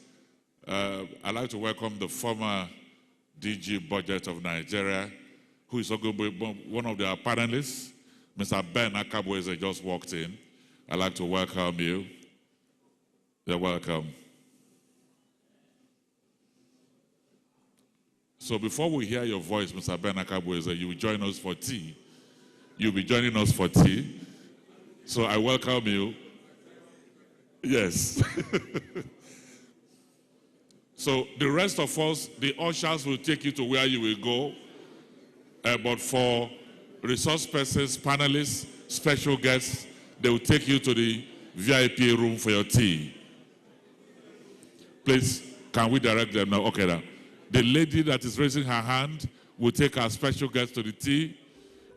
I'd like to welcome the former DG Budget of Nigeria, who is going to be one of their panelists. Mr. Ben Akabweze just walked in. I'd like to welcome you. You're welcome. So before we hear your voice, Mr. Ben Akabweze, you will join us for tea. You'll be joining us for tea. So I welcome you. Yes. So the rest of us, the ushers will take you to where you will go. But for resource persons, panelists, special guests, they will take you to the VIP room for your tea. Please, can we direct them now? Okay, now. The lady that is raising her hand will take our special guest to the tea,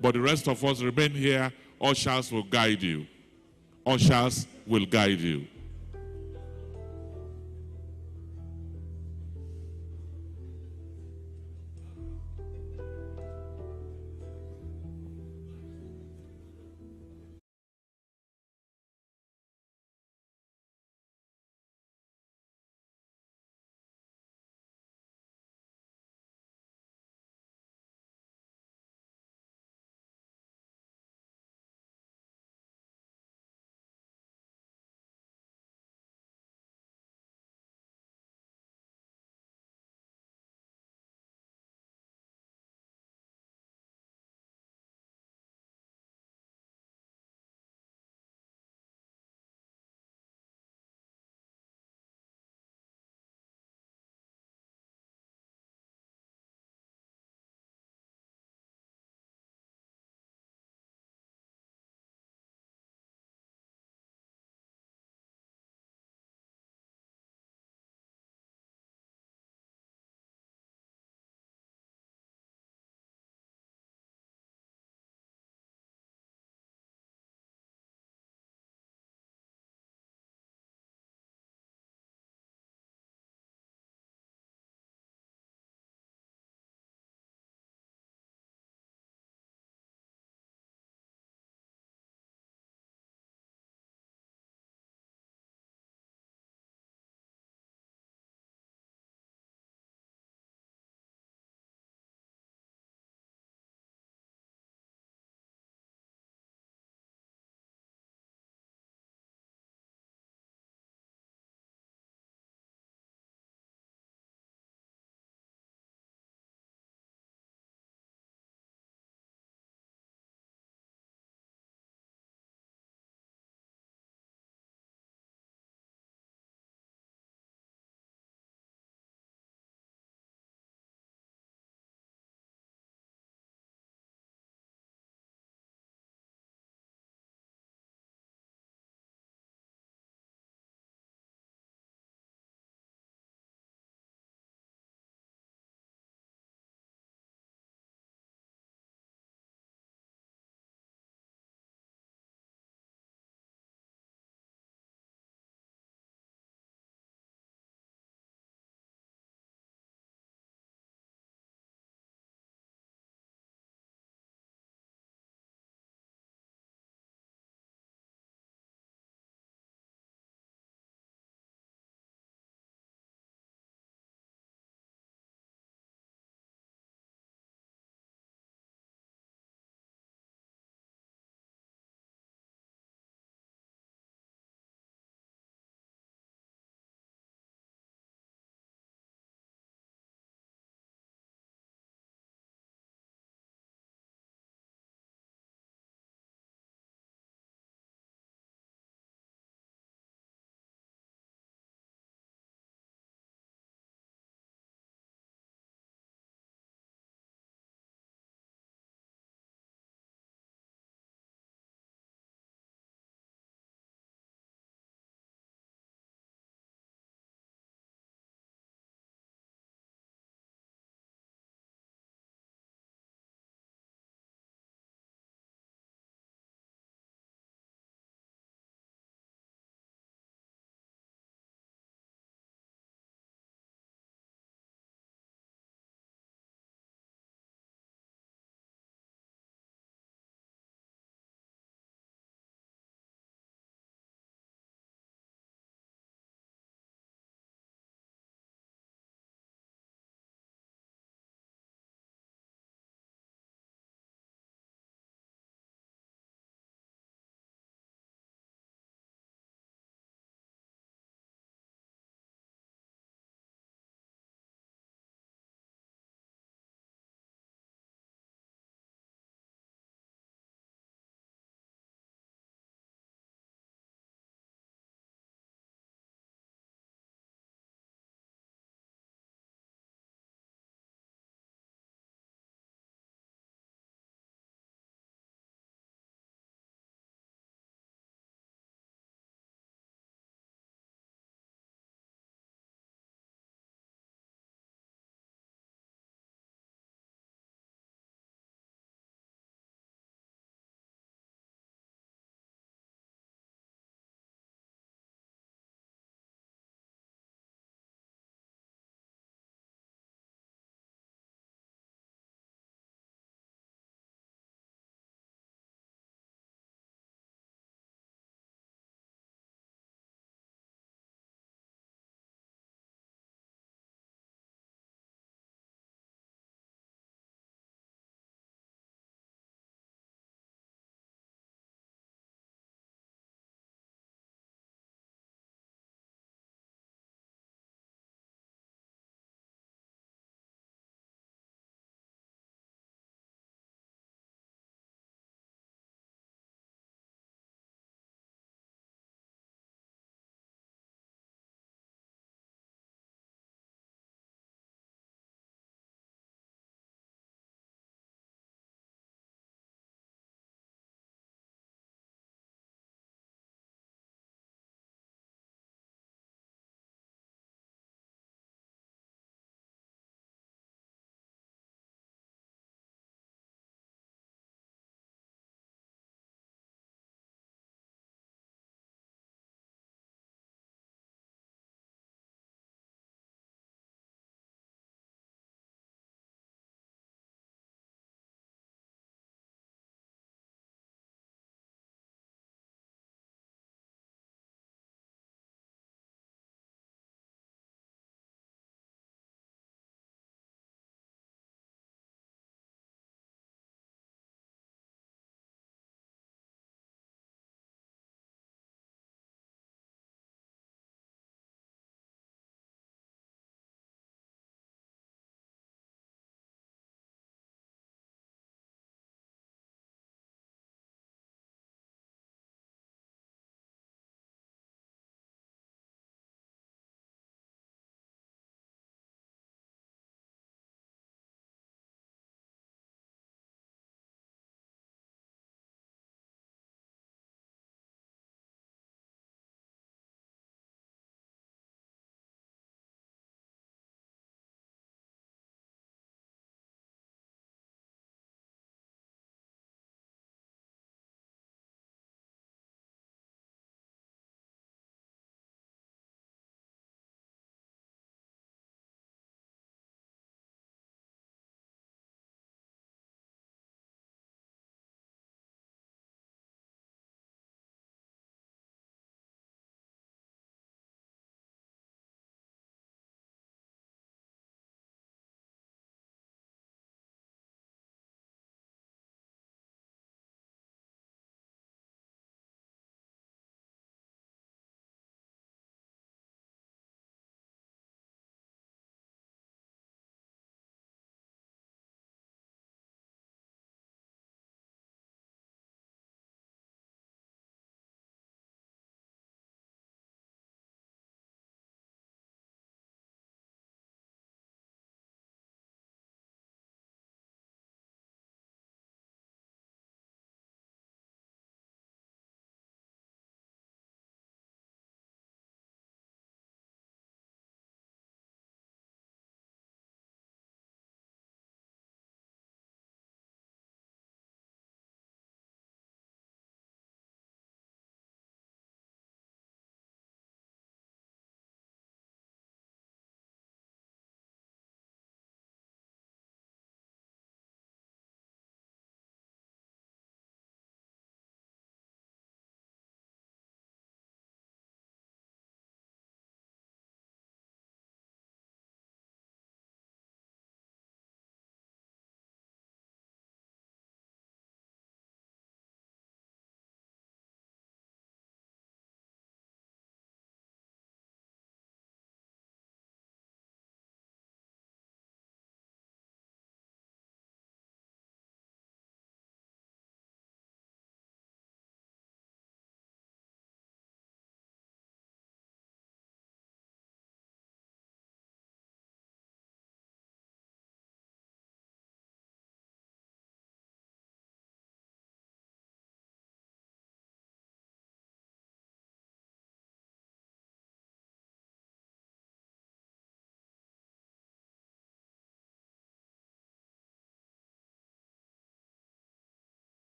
but the rest of us remain here. Ushers will guide you. Ushers will guide you.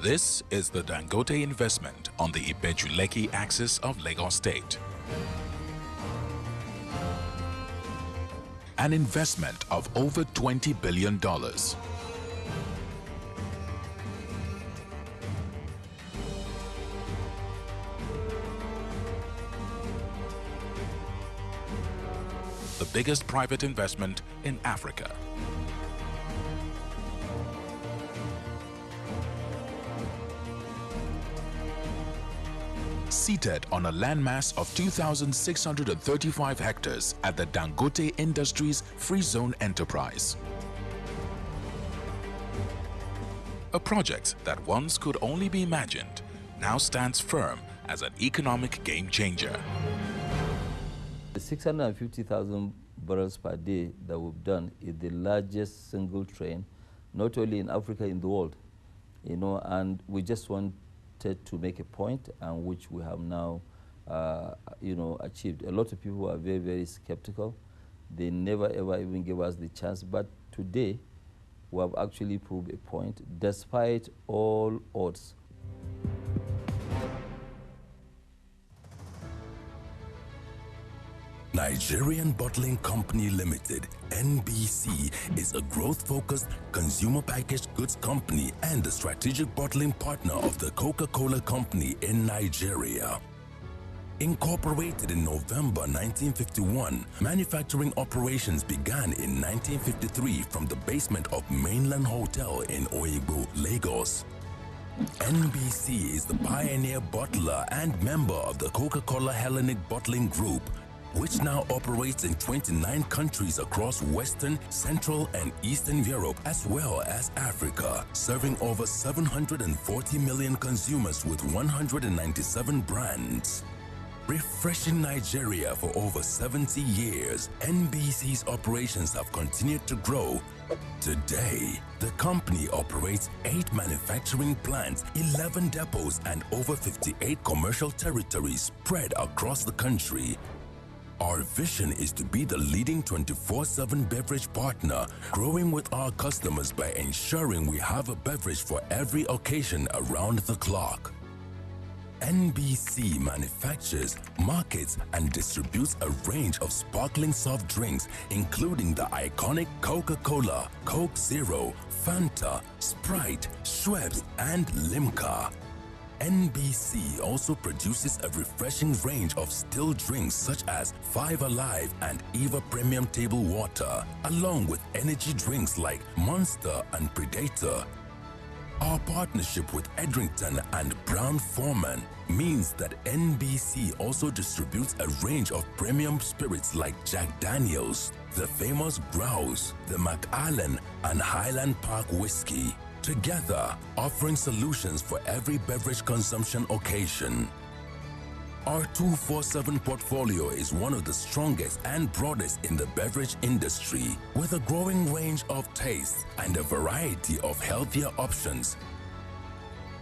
This is the Dangote investment on the Ibeju-Lekki axis of Lagos State. An investment of over $20 billion. The biggest private investment in Africa. Seated on a landmass of 2,635 hectares at the Dangote Industries Free Zone Enterprise. A project that once could only be imagined now stands firm as an economic game changer. The 650,000 barrels per day that we've done is the largest single train, not only in Africa, in the world, and we just wanted to make a point, and which we have now, achieved. A lot of people are very, very skeptical. They never, ever even gave us the chance, but today we have actually proved a point, despite all odds. Nigerian Bottling Company Limited, NBC, is a growth-focused consumer packaged goods company and the strategic bottling partner of the Coca-Cola Company in Nigeria. Incorporated in November 1951, manufacturing operations began in 1953 from the basement of Mainland Hotel in Oyigbo, Lagos. NBC is the pioneer bottler and member of the Coca-Cola Hellenic Bottling Group, which now operates in 29 countries across Western, Central, and Eastern Europe, as well as Africa, serving over 740 million consumers with 197 brands. Refreshing Nigeria for over 70 years, NBC's operations have continued to grow. Today, the company operates 8 manufacturing plants, 11 depots, and over 58 commercial territories spread across the country. Our vision is to be the leading 24/7 beverage partner, growing with our customers by ensuring we have a beverage for every occasion around the clock. NBC manufactures, markets, and distributes a range of sparkling soft drinks, including the iconic Coca-Cola, Coke Zero, Fanta, Sprite, Schweppes, and Limca. NBC also produces a refreshing range of still drinks such as Five Alive and Eva Premium Table Water, along with energy drinks like Monster and Predator. Our partnership with Edrington and Brown-Forman means that NBC also distributes a range of premium spirits like Jack Daniels, the famous Grouse, the Macallan, and Highland Park Whiskey, together offering solutions for every beverage consumption occasion. Our 24/7 portfolio is one of the strongest and broadest in the beverage industry, with a growing range of tastes and a variety of healthier options.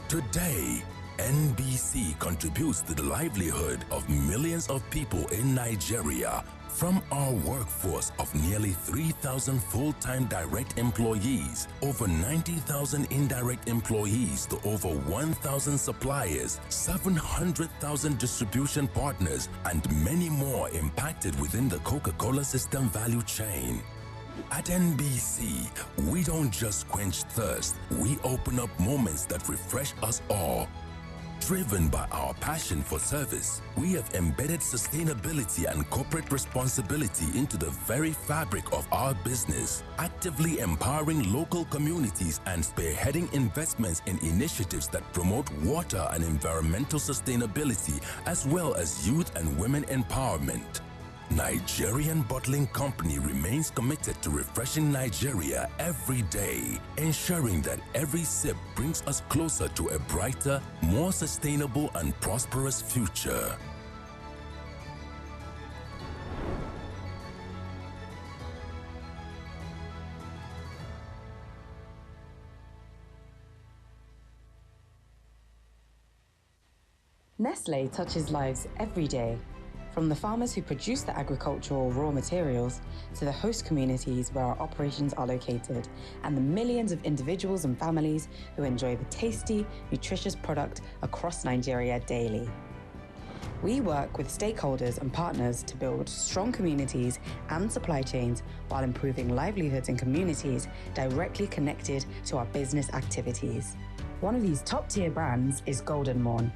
Today, NBC contributes to the livelihood of millions of people in Nigeria, from our workforce of nearly 3,000 full-time direct employees, over 90,000 indirect employees, to over 1,000 suppliers, 700,000 distribution partners, and many more impacted within the Coca-Cola system value chain. At NBC, we don't just quench thirst, we open up moments that refresh us all. Driven by our passion for service, we have embedded sustainability and corporate responsibility into the very fabric of our business, actively empowering local communities and spearheading investments in initiatives that promote water and environmental sustainability, as well as youth and women empowerment. Nigerian Bottling Company remains committed to refreshing Nigeria every day, ensuring that every sip brings us closer to a brighter, more sustainable and prosperous future. Nestle touches lives every day. from the farmers who produce the agricultural raw materials to the host communities where our operations are located, and the millions of individuals and families who enjoy the tasty, nutritious product across Nigeria daily. We work with stakeholders and partners to build strong communities and supply chains while improving livelihoods in communities directly connected to our business activities. One of these top-tier brands is Golden Morn,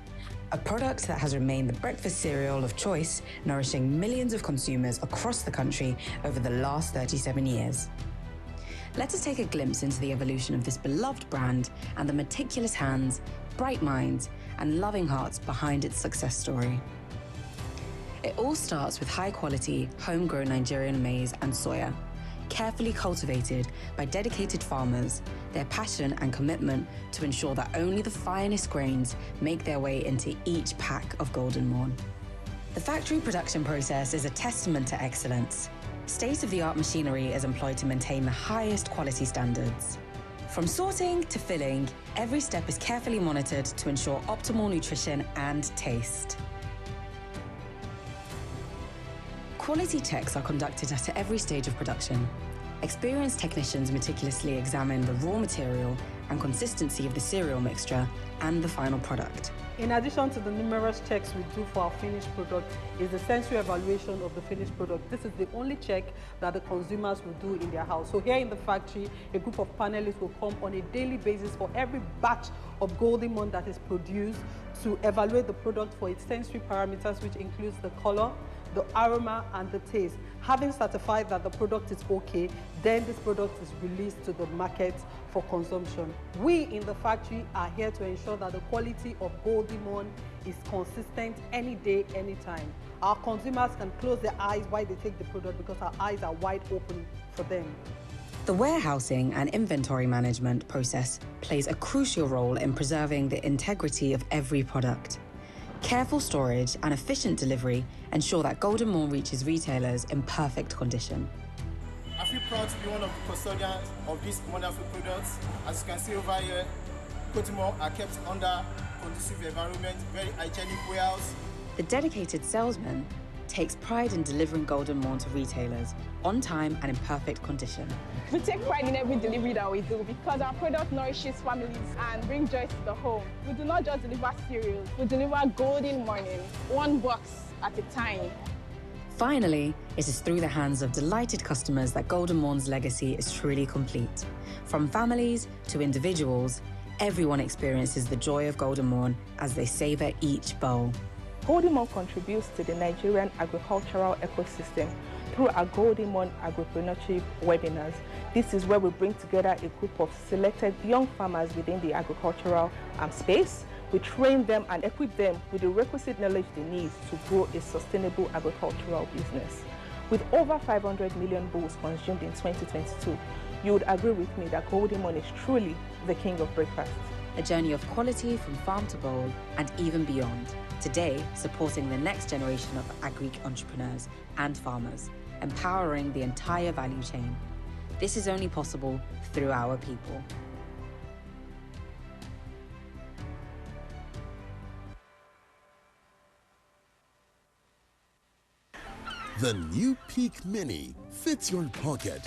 a product that has remained the breakfast cereal of choice, nourishing millions of consumers across the country over the last 37 years. Let us take a glimpse into the evolution of this beloved brand and the meticulous hands, bright minds, and loving hearts behind its success story. It all starts with high-quality, homegrown Nigerian maize and soya, carefully cultivated by dedicated farmers, their passion and commitment to ensure that only the finest grains make their way into each pack of Golden Morn. The factory production process is a testament to excellence. State-of-the-art machinery is employed to maintain the highest quality standards. From sorting to filling, every step is carefully monitored to ensure optimal nutrition and taste. Quality checks are conducted at every stage of production. Experienced technicians meticulously examine the raw material and consistency of the cereal mixture and the final product. In addition to the numerous checks we do for our finished product is the sensory evaluation of the finished product. This is the only check that the consumers will do in their house. So here in the factory, a group of panelists will come on a daily basis for every batch of Golden Morn that is produced to evaluate the product for its sensory parameters, which includes the color, the aroma, and the taste. Having certified that the product is okay, then this product is released to the market for consumption. We in the factory are here to ensure that the quality of Golden Morn is consistent any day, anytime. Our consumers can close their eyes while they take the product because our eyes are wide open for them. The warehousing and inventory management process plays a crucial role in preserving the integrity of every product. Careful storage and efficient delivery ensure that Golden Morn reaches retailers in perfect condition. I feel proud to be one of the custodians of these wonderful products. As you can see over here, Golden Morn are kept under conducive environment, very hygienic warehouse. The dedicated salesman takes pride in delivering Golden Morn to retailers on time and in perfect condition. We take pride in every delivery that we do because our product nourishes families and brings joy to the home. We do not just deliver cereals, we deliver Golden Morning, one box at a time. Finally, it is through the hands of delighted customers that Golden Morn's legacy is truly complete. From families to individuals, everyone experiences the joy of Golden Morn as they savor each bowl. Golden Morn contributes to the Nigerian agricultural ecosystem through our Golden Morn Agripreneurship webinars. This is where we bring together a group of selected young farmers within the agricultural space. We train them and equip them with the requisite knowledge they need to grow a sustainable agricultural business. With over 500 million bowls consumed in 2022, you would agree with me that Golden Morn is truly the king of breakfast. A journey of quality from farm to bowl and even beyond. Today, supporting the next generation of agri entrepreneurs and farmers, empowering the entire value chain. This is only possible through our people. The new Peak Mini fits your pocket.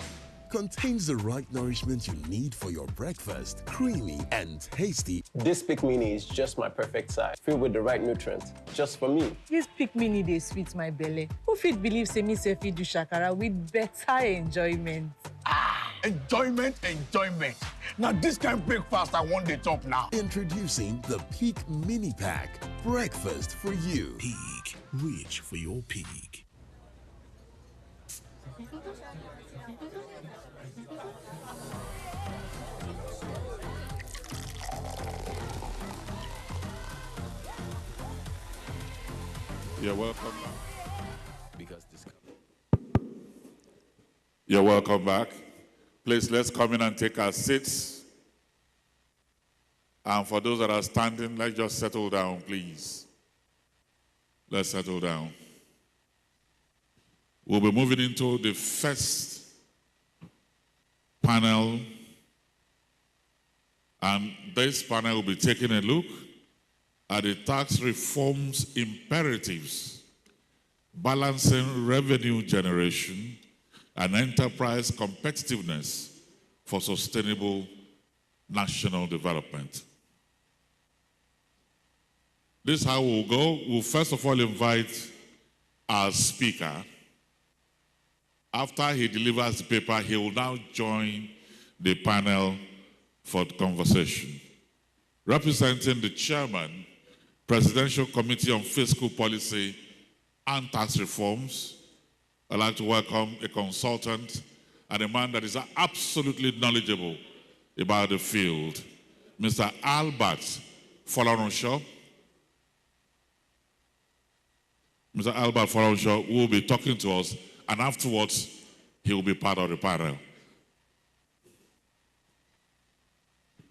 Contains the right nourishment you need for your breakfast. Creamy and tasty. This Peak Mini is just my perfect size, filled with the right nutrients, just for me. This Peak Mini dey sweet my belly. Who fit believe say me sef fit do shakara with better enjoyment? Enjoyment. Now this kind of breakfast I want the top now. Introducing the Peak Mini Pack. Breakfast for you. Peak. Reach for your peak. You're welcome back. You're welcome back. Please, let's come in and take our seats. And for those that are standing, let's just settle down, please. Let's settle down. We'll be moving into the first panel. And this panel will be taking a look at the tax reform's imperatives balancing revenue generation and enterprise competitiveness for sustainable national development. This is how we'll go. We'll first of all invite our speaker. After he delivers the paper, he will now join the panel for the conversation. Representing the chairman, Presidential Committee on Fiscal Policy and Tax Reforms, I'd like to welcome a consultant and a man that is absolutely knowledgeable about the field, Mr. Albert Folorunsho. Mr. Albert Folorunsho will be talking to us, and afterwards, he will be part of the panel.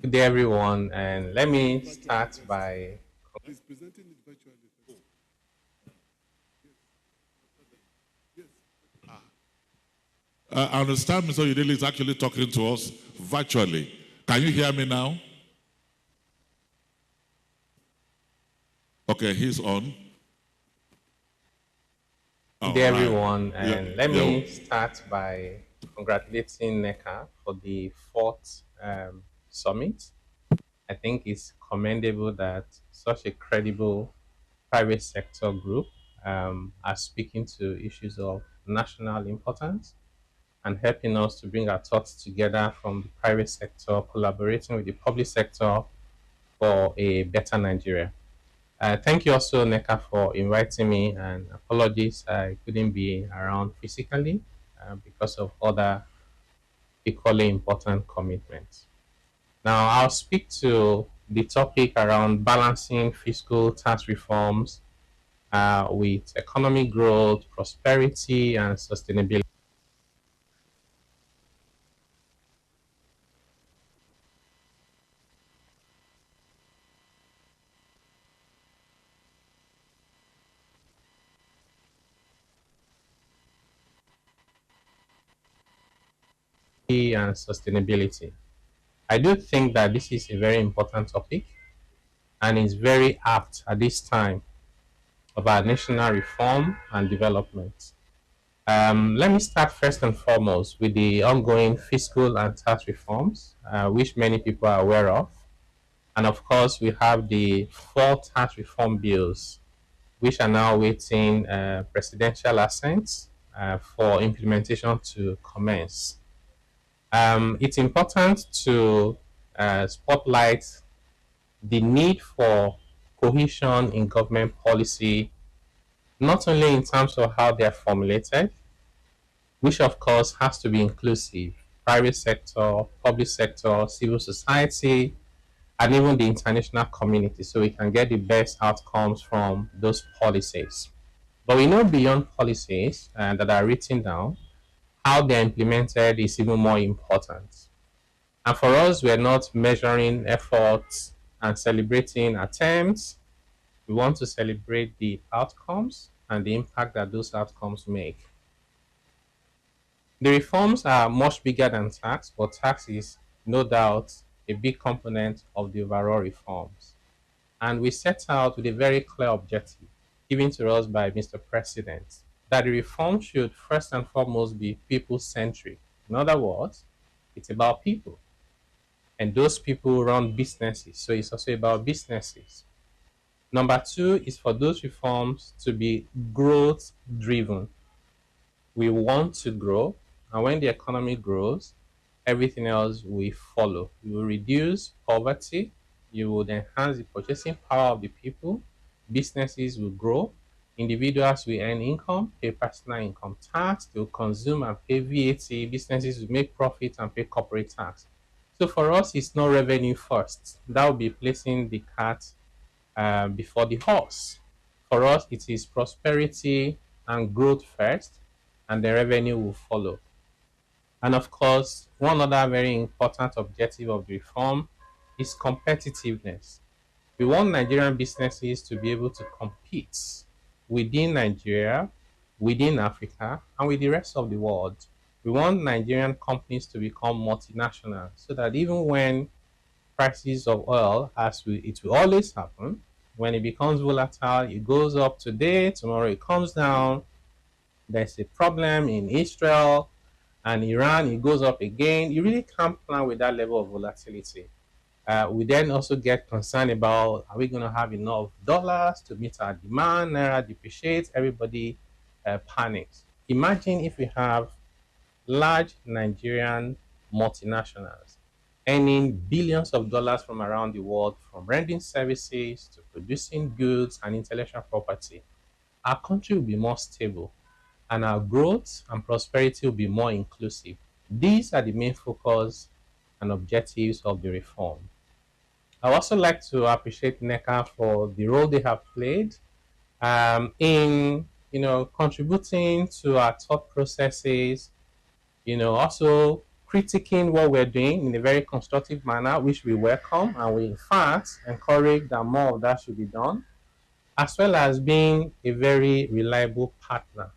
Good day, everyone, and let me start by... He's presenting it virtually. I understand Mr. Udele is actually talking to us virtually. Can you hear me now? Okay, he's on. Good day, everyone, and let me start by congratulating Neca for the 4th summit. I think it's commendable that such a credible private sector group are speaking to issues of national importance and helping us to bring our thoughts together from the private sector, collaborating with the public sector for a better Nigeria. Thank you also, Neca, for inviting me, and apologies I couldn't be around physically because of other equally important commitments. Now, I'll speak to the topic around balancing fiscal tax reforms with economic growth, prosperity, and sustainability. And sustainability. I do think that this is a very important topic and is very apt at this time of our national reform and development. Let me start first and foremost with the ongoing fiscal and tax reforms, which many people are aware of. And of course, we have the 4 tax reform bills, which are now waiting presidential assent for implementation to commence. It's important to spotlight the need for cohesion in government policy, not only in terms of how they're formulated, which of course has to be inclusive, private sector, public sector, civil society, and even the international community, so we can get the best outcomes from those policies. But we know beyond policies that are written down, how they're implemented is even more important. And for us, we're not measuring efforts and celebrating attempts. We want to celebrate the outcomes and the impact that those outcomes make. The reforms are much bigger than tax, but tax is no doubt a big component of the overall reforms. And we set out with a very clear objective given to us by Mr. President, that the reform should first and foremost be people-centric. In other words, it's about people. And those people run businesses, so it's also about businesses. Number 2 is for those reforms to be growth-driven. We want to grow, and when the economy grows, everything else will follow. You will reduce poverty, you will enhance the purchasing power of the people, businesses will grow, individuals will earn income, pay personal income tax, they will consume and pay VAT, businesses will make profit and pay corporate tax. So for us, it's not revenue first. That will be placing the cart before the horse. For us, it is prosperity and growth first, and the revenue will follow. And of course, one other very important objective of the reform is competitiveness. We want Nigerian businesses to be able to compete within Nigeria, within Africa, and with the rest of the world. We want Nigerian companies to become multinational so that even when prices of oil, it will always happen, when it becomes volatile, it goes up today, tomorrow it comes down, there's a problem in Israel and Iran, it goes up again. You really can't plan with that level of volatility. We then also get concerned about, are we going to have enough dollars to meet our demand? Naira depreciates, everybody panics. Imagine if we have large Nigerian multinationals earning billions of dollars from around the world, from rendering services to producing goods and intellectual property. Our country will be more stable and our growth and prosperity will be more inclusive. These are the main focus and objectives of the reform. I also like to appreciate NECA for the role they have played in contributing to our thought processes, also critiquing what we're doing in a very constructive manner, which we welcome, and we in fact encourage that more of that should be done, as well as being a very reliable partner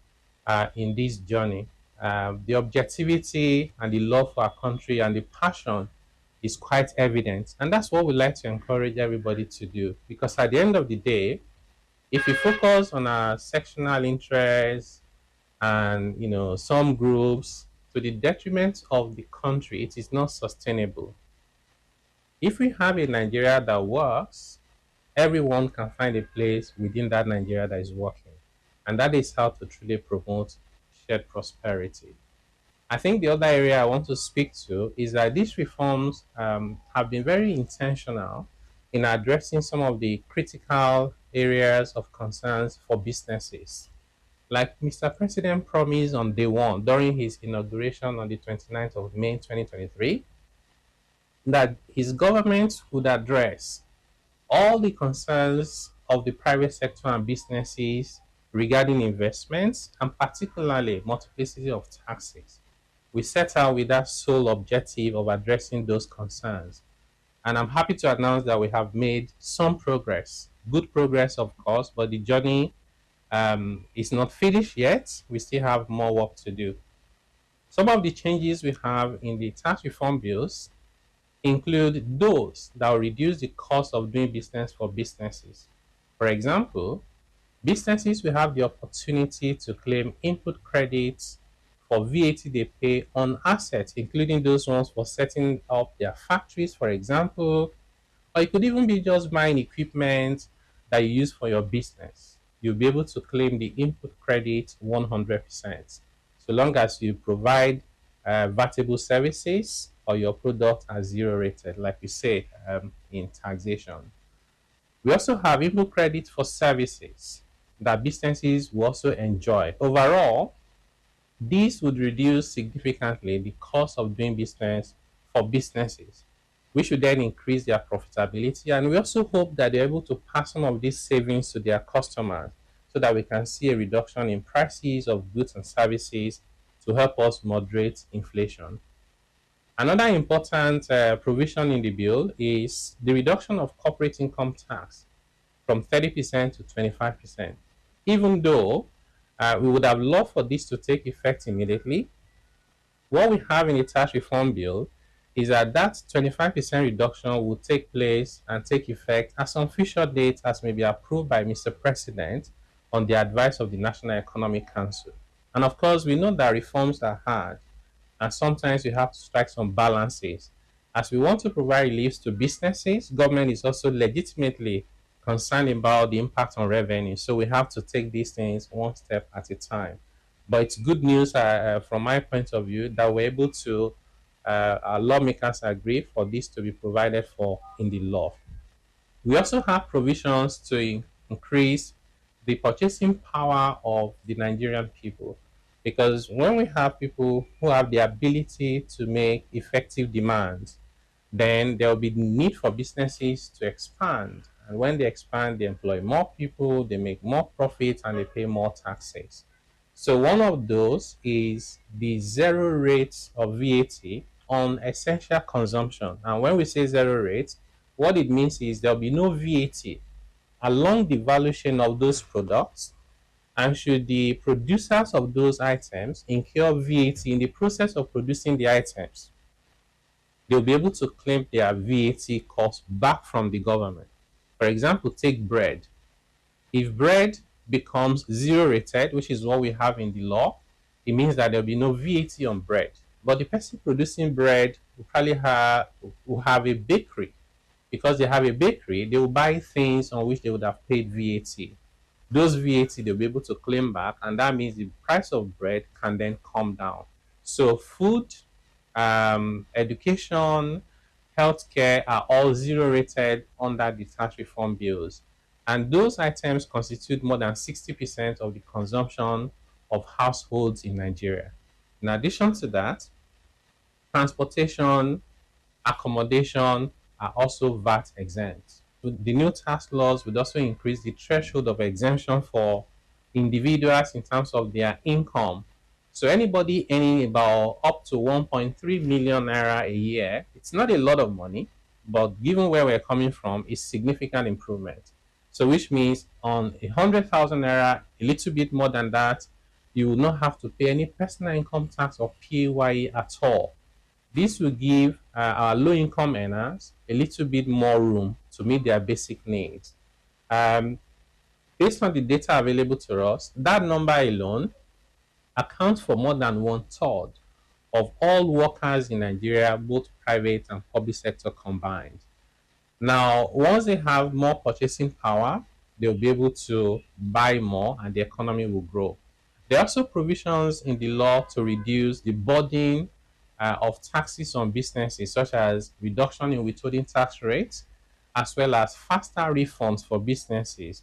in this journey. The objectivity and the love for our country and the passion is quite evident. And that's what we like to encourage everybody to do. Because at the end of the day, if we focus on our sectional interests and some groups to the detriment of the country, it is not sustainable. If we have a Nigeria that works, everyone can find a place within that Nigeria that is working. And that is how to truly promote shared prosperity. I think the other area I want to speak to is that these reforms have been very intentional in addressing some of the critical areas of concerns for businesses. Like Mr. President promised on day one during his inauguration on the 29th of May 2023, that his government would address all the concerns of the private sector and businesses regarding investments and particularly multiplicity of taxes. We set out with that sole objective of addressing those concerns. And I'm happy to announce that we have made some progress, good progress, of course, but the journey is not finished yet. We still have more work to do. Some of the changes we have in the tax reform bills include those that will reduce the cost of doing business for businesses. For example, businesses will have the opportunity to claim input credits for VAT they pay on assets, including those ones for setting up their factories, for example, or it could even be just buying equipment that you use for your business. You'll be able to claim the input credit 100%, so long as you provide vatable services or your product are zero rated, like we say in taxation. We also have input credit for services that businesses will also enjoy. Overall, this would reduce significantly the cost of doing business for businesses, which would then increase their profitability. And we also hope that they're able to pass some of these savings to their customers so that we can see a reduction in prices of goods and services to help us moderate inflation. Another important provision in the bill is the reduction of corporate income tax from 30% to 25%. Even though we would have loved for this to take effect immediately, what we have in the tax reform bill is that 25% reduction will take place and take effect at some future date as may be approved by Mr. President on the advice of the National Economic Council. And of course, we know that reforms are hard, and sometimes you have to strike some balances. As we want to provide reliefs to businesses, government is also legitimately concerned about the impact on revenue. So we have to take these things one step at a time. But it's good news from my point of view that we're able to, our lawmakers agree for this to be provided for in the law. We also have provisions to increase the purchasing power of the Nigerian people. Because when we have people who have the ability to make effective demands, then there will be need for businesses to expand. And when they expand, they employ more people, they make more profits, and they pay more taxes. So one of those is the zero rate of VAT on essential consumption. And when we say zero rate, what it means is there will be no VAT along the value chain of those products. And should the producers of those items incur VAT in the process of producing the items, they'll be able to claim their VAT cost back from the government. For example, take bread. If bread becomes zero rated, which is what we have in the law, it means that there'll be no VAT on bread. But the person producing bread will probably will have a bakery. Because they have a bakery, they will buy things on which they would have paid VAT. Those VAT they'll be able to claim back, and that means the price of bread can then come down. So food, education, healthcare are all zero rated under the tax reform bills. And those items constitute more than 60% of the consumption of households in Nigeria. In addition to that, transportation, accommodation are also VAT exempt. The new tax laws would also increase the threshold of exemption for individuals in terms of their income. So anybody earning about up to 1.3 million naira a year, it's not a lot of money, but given where we're coming from, it's significant improvement. So which means on 100,000 naira, a little bit more than that, you will not have to pay any personal income tax or PAYE at all. This will give our low-income earners a little bit more room to meet their basic needs. Based on the data available to us, that number alone accounts for more than 1/3 of all workers in Nigeria, both private and public sector combined. Now, once they have more purchasing power, they'll be able to buy more and the economy will grow. There are also provisions in the law to reduce the burden of taxes on businesses, such as reduction in withholding tax rates, as well as faster refunds for businesses,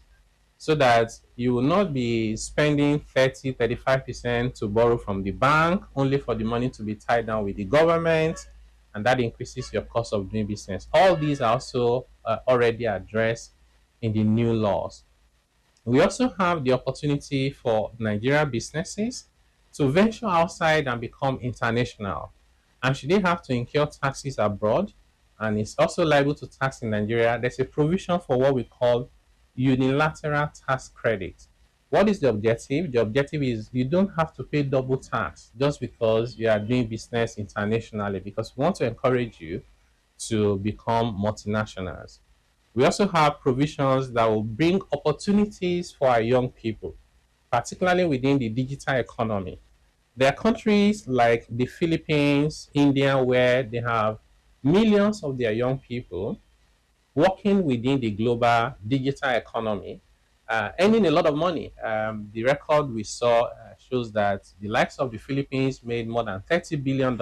so that you will not be spending 30-35% to borrow from the bank, only for the money to be tied down with the government, and that increases your cost of doing business. All these are also already addressed in the new laws. We also have the opportunity for Nigerian businesses to venture outside and become international. And should they have to incur taxes abroad, and it's also liable to tax in Nigeria, there's a provision for what we call unilateral tax credit. What is the objective? The objective is you don't have to pay double tax just because you are doing business internationally, because we want to encourage you to become multinationals. We also have provisions that will bring opportunities for our young people, particularly within the digital economy. There are countries like the Philippines, India, where they have millions of their young people working within the global digital economy, earning a lot of money. The record we saw shows that the likes of the Philippines made more than $30 billion.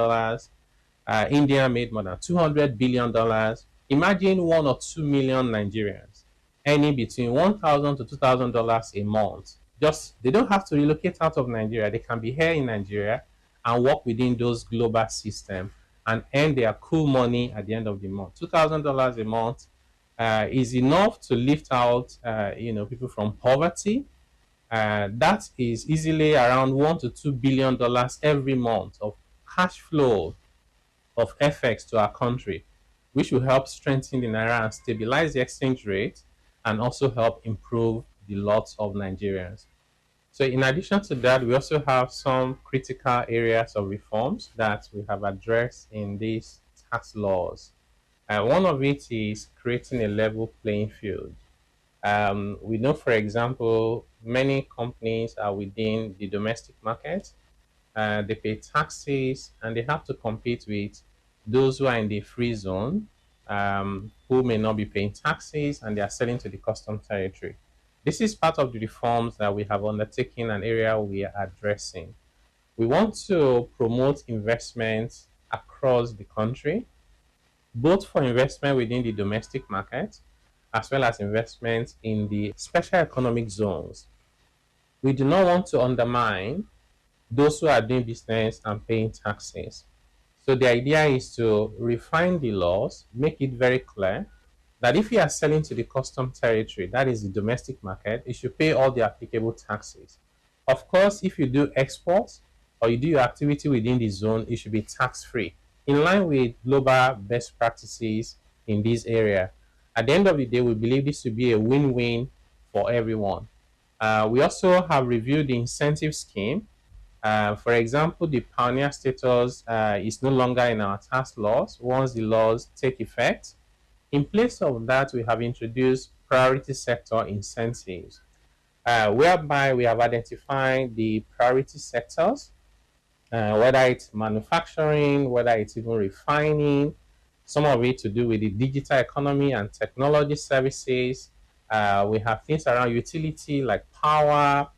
India made more than $200 billion. Imagine 1 or 2 million Nigerians earning between $1,000 to $2,000 a month. They don't have to relocate out of Nigeria. They can be here in Nigeria and work within those global systems and earn their cool money at the end of the month. $2,000 a month is enough to lift out, people from poverty. That is easily around $1 to $2 billion every month of cash flow of FX to our country, which will help strengthen the naira and stabilize the exchange rate, and also help improve the lots of Nigerians. So in addition to that, we also have some critical areas of reforms that we have addressed in these tax laws. One of it is creating a level playing field. We know, for example, many companies are within the domestic market. They pay taxes and they have to compete with those who are in the free zone, who may not be paying taxes and they are selling to the custom territory. This is part of the reforms that we have undertaken, an area we are addressing. We want to promote investments across the country, both for investment within the domestic market, as well as investments in the special economic zones. We do not want to undermine those who are doing business and paying taxes. So the idea is to refine the laws, make it very clear that if you are selling to the custom territory, that is the domestic market, you should pay all the applicable taxes. Of course, if you do exports or you do your activity within the zone, it should be tax-free, in line with global best practices in this area. At the end of the day, we believe this will be a win-win for everyone. We also have reviewed the incentive scheme. For example, the pioneer status is no longer in our tax laws once the laws take effect. In place of that, we have introduced priority sector incentives. whereby we have identified the priority sectors, whether it's manufacturing, whether it's even refining, some of it to do with the digital economy and technology services. We have things around utility like power.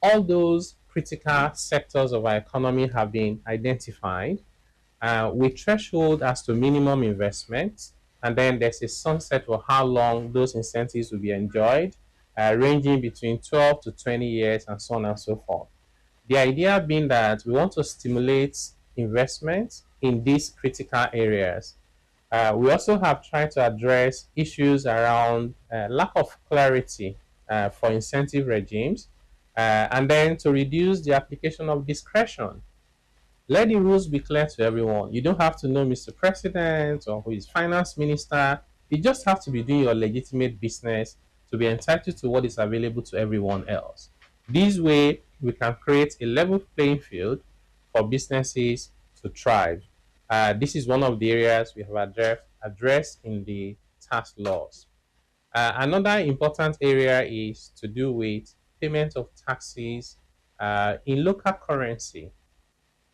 All those critical sectors of our economy have been identified with threshold as to minimum investment. And then there's a sunset for how long those incentives will be enjoyed, ranging between 12 to 20 years and so on and so forth. The idea being that we want to stimulate investment in these critical areas. We also have tried to address issues around lack of clarity for incentive regimes, and then to reduce the application of discretion. Let the rules be clear to everyone. You don't have to know Mr. President or who is finance minister. You just have to be doing your legitimate business to be entitled to what is available to everyone else. This way, we can create a level playing field for businesses to thrive. This is one of the areas we have addressed in the tax laws. Another important area is to do with payment of taxes in local currency.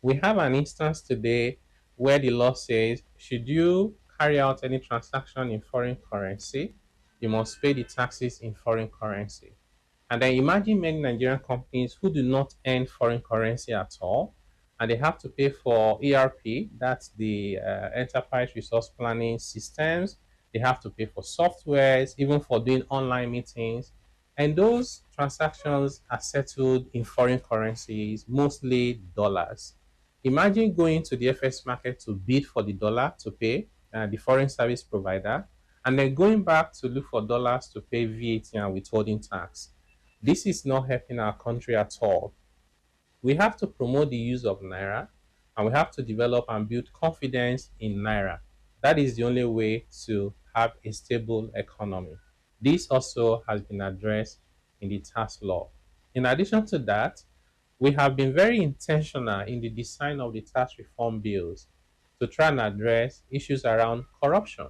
We have an instance today where the law says, should you carry out any transaction in foreign currency, you must pay the taxes in foreign currency. And then imagine many Nigerian companies who do not earn foreign currency at all, and they have to pay for ERP, that's the enterprise resource planning systems. They have to pay for softwares, even for doing online meetings. And those transactions are settled in foreign currencies, mostly dollars. Imagine going to the FX market to bid for the dollar to pay the foreign service provider, and then going back to look for dollars to pay VAT and withholding tax. This is not helping our country at all. We have to promote the use of Naira, and we have to develop and build confidence in Naira. That is the only way to have a stable economy. This also has been addressed in the tax law. In addition to that, we have been very intentional in the design of the tax reform bills to try and address issues around corruption.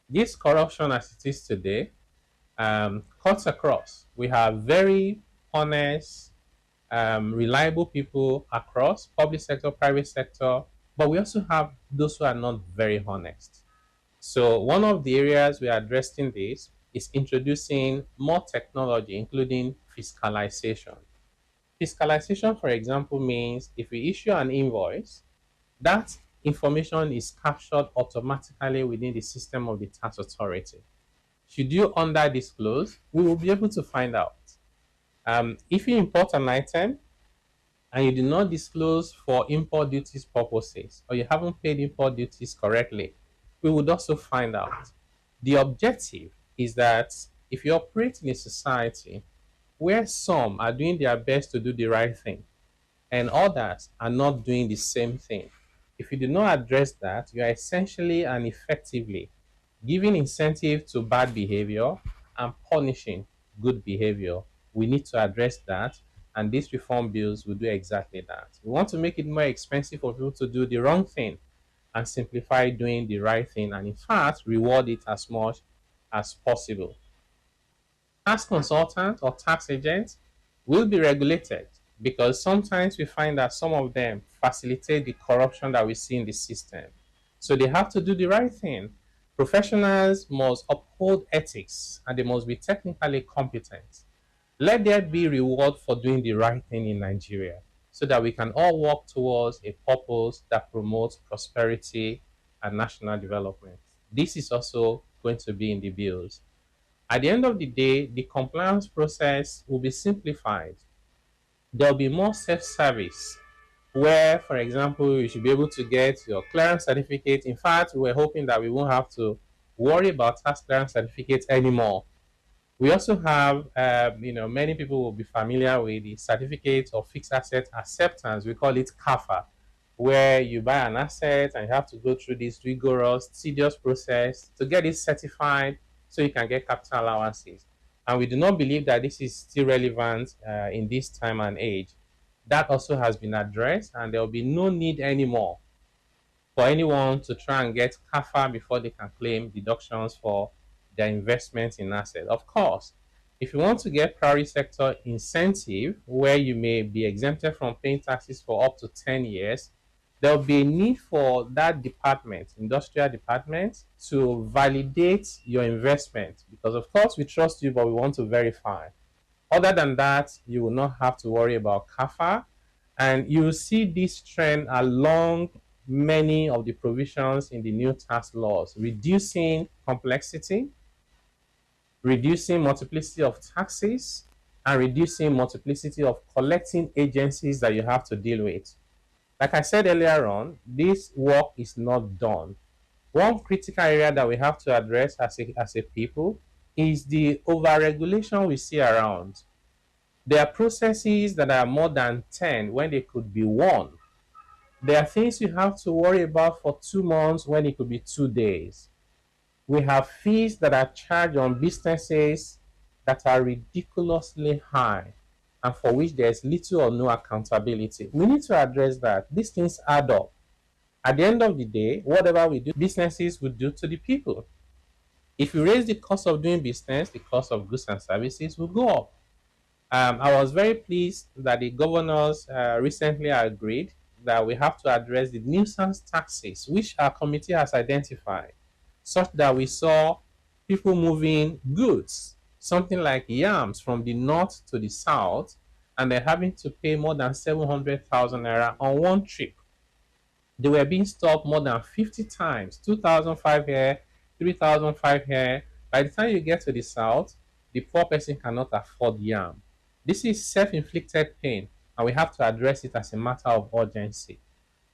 This corruption as it is today cuts across. We have very honest, reliable people across public sector, private sector, but we also have those who are not very honest. So one of the areas we are addressing this is introducing more technology, including fiscalization. Fiscalization, for example, means if we issue an invoice, that information is captured automatically within the system of the tax authority. Should you under disclose, we will be able to find out. If you import an item and you do not disclose for import duties purposes, or you haven't paid import duties correctly, we would also find out. The objective is that if you operate in a society where some are doing their best to do the right thing and others are not doing the same thing, if you do not address that, you are essentially and effectively giving incentive to bad behavior and punishing good behavior. We need to address that, and these reform bills will do exactly that. We want to make it more expensive for people to do the wrong thing and simplify doing the right thing, and in fact, reward it as much as possible. Tax consultants or tax agents will be regulated because sometimes we find that some of them facilitate the corruption that we see in the system. So they have to do the right thing. Professionals must uphold ethics and they must be technically competent. Let there be reward for doing the right thing in Nigeria so that we can all work towards a purpose that promotes prosperity and national development. This is also going to be in the bills. At the end of the day, the compliance process will be simplified. There will be more self-service where, for example, you should be able to get your clearance certificate. In fact, we're hoping that we won't have to worry about tax clearance certificates anymore. We also have, many people will be familiar with the certificate of fixed asset acceptance. We call it CAFA, where you buy an asset and you have to go through this rigorous, tedious process to get it certified so you can get capital allowances. And we do not believe that this is still relevant in this time and age. That also has been addressed, and there will be no need anymore for anyone to try and get CAFA before they can claim deductions for their investments in assets. Of course, If you want to get private sector incentive, where you may be exempted from paying taxes for up to 10 years, there will be a need for that department, industrial department, to validate your investment. Because of course we trust you, but we want to verify. Other than that, you will not have to worry about CAFA. And you will see this trend along many of the provisions in the new tax laws, reducing complexity, reducing multiplicity of taxes, and reducing multiplicity of collecting agencies that you have to deal with. Like I said earlier on, this work is not done. One critical area that we have to address as a people is the overregulation we see around. There are processes that are more than 10 when they could be one. There are things you have to worry about for 2 months when it could be 2 days. We have fees that are charged on businesses that are ridiculously high and for which there's little or no accountability. We need to address that. These things add up. At the end of the day, whatever we do, businesses will do to the people. If you raise the cost of doing business, the cost of goods and services will go up. I was very pleased that the governors recently agreed that we have to address the nuisance taxes, which our committee has identified, such that we saw people moving goods, something like yams from the north to the south, and they're having to pay more than 700,000 naira on one trip. They were being stopped more than 50 times, 2,005 here, 3,005 here. By the time you get to the south, the poor person cannot afford yam. This is self-inflicted pain, and we have to address it as a matter of urgency.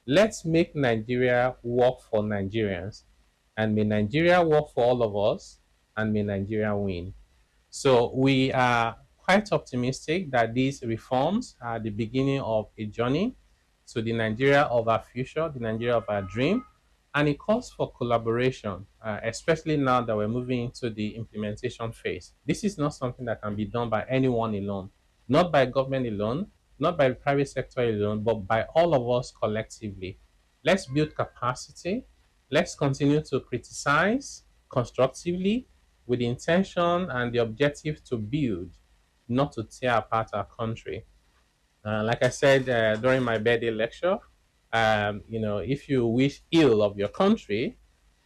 Let's make Nigeria work for Nigerians, and may Nigeria work for all of us, and may Nigeria win. So we are quite optimistic that these reforms are the beginning of a journey to the Nigeria of our future, the Nigeria of our dream, and it calls for collaboration, especially now that we're moving into the implementation phase. This is not something that can be done by anyone alone, not by government alone, not by the private sector alone, but by all of us collectively. Let's build capacity. Let's continue to criticize constructively with the intention and the objective to build, not to tear apart our country. Like I said during my birthday lecture, if you wish ill of your country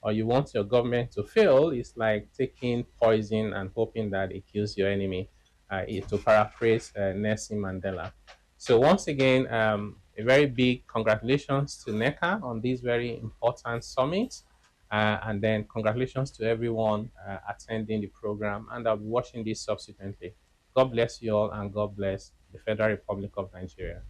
or you want your government to fail, it's like taking poison and hoping that it kills your enemy, to paraphrase Nelson Mandela. So once again, a very big congratulations to Neca on this very important summit. And then congratulations to everyone attending the program, and I'll be watching this subsequently. God bless you all, and God bless the Federal Republic of Nigeria.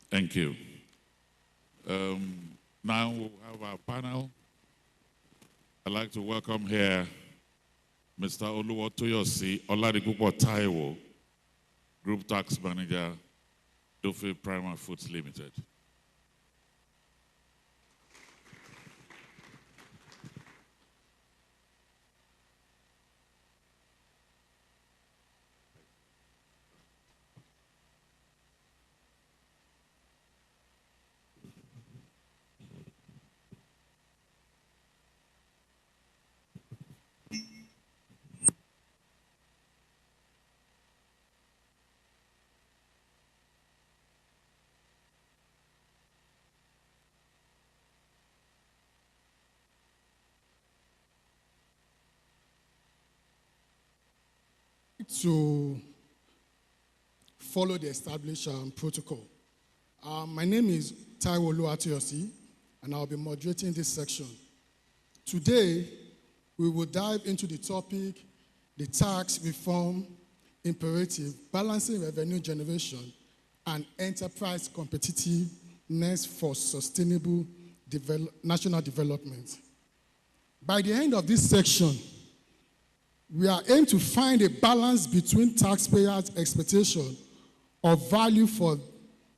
Thank you. Now we'll have our panel. I'd like to welcome here Mr. Oluwatoyosi Oladipupo Taiwo, Group Tax Manager, Dofe Prima Foods Limited. To follow the established protocol My name is Taiwo Oluwatoyosi, and I'll be moderating this section. Today, we will dive into the topic, the tax reform imperative, balancing revenue generation and enterprise competitiveness for sustainable national development. By the end of this section, we are aimed to find a balance between taxpayers' expectation of value for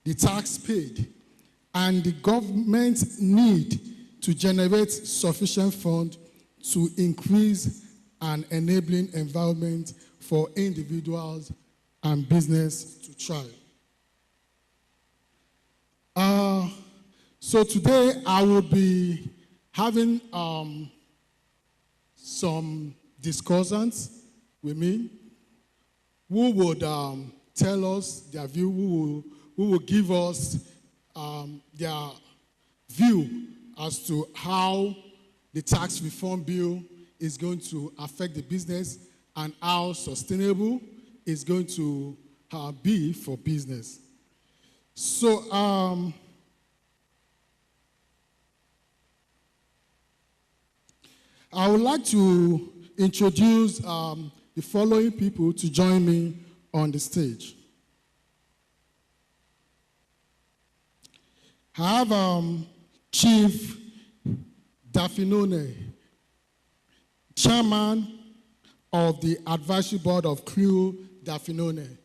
the tax paid and the government's need to generate sufficient funds to increase an enabling environment for individuals and business to thrive. So today I will be having some discussants with me who would tell us their view, who will give us their view as to how the tax reform bill is going to affect the business and how sustainable it's going to be for business. So I would like to introduce the following people to join me on the stage. I have Chief Dafinone, Chairman of the Advisory Board of Crew Dafinone.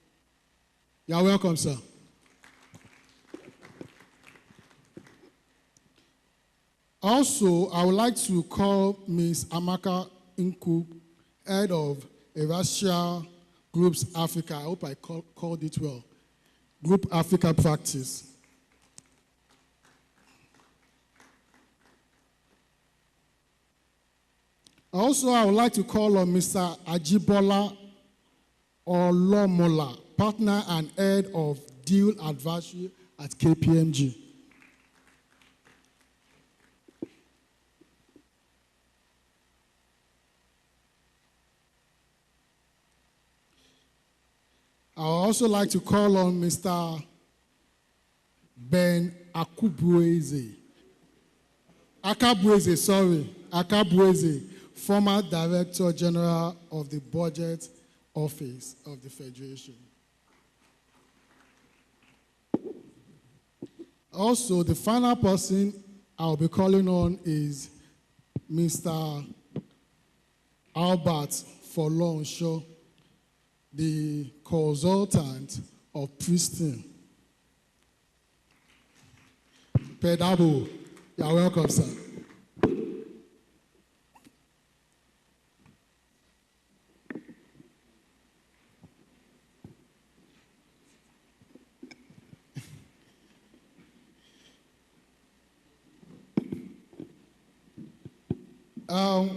You are welcome, sir. Also, I would like to call Ms. Amaka Nku, Head of Eurasia Groups Africa. I hope I called it well. Group Africa Practice. Also, I would like to call on Mr. Ajibola Olomola, Partner and Head of Deal Advisory at KPMG. I would also like to call on Mr. Ben Akabueze, former Director General of the Budget Office of the Federation. Also, the final person I'll be calling on is Mr. Albert Folonsho, the consultant of Pristine. Pedabo, you are welcome, sir.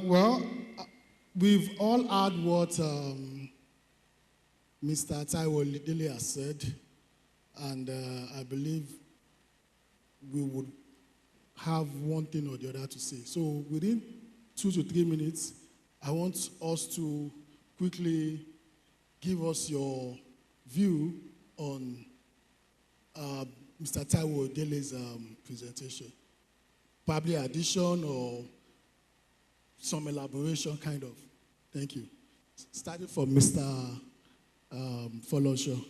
Well, we've all heard what Mr. Taiwo Dele has said, and I believe we would have one thing or the other to say. So within 2 to 3 minutes, I want us to quickly give us your view on Mr. Taiwo Dele's presentation. Probably addition or some elaboration, kind of. Thank you. Starting from Mr. Folosho.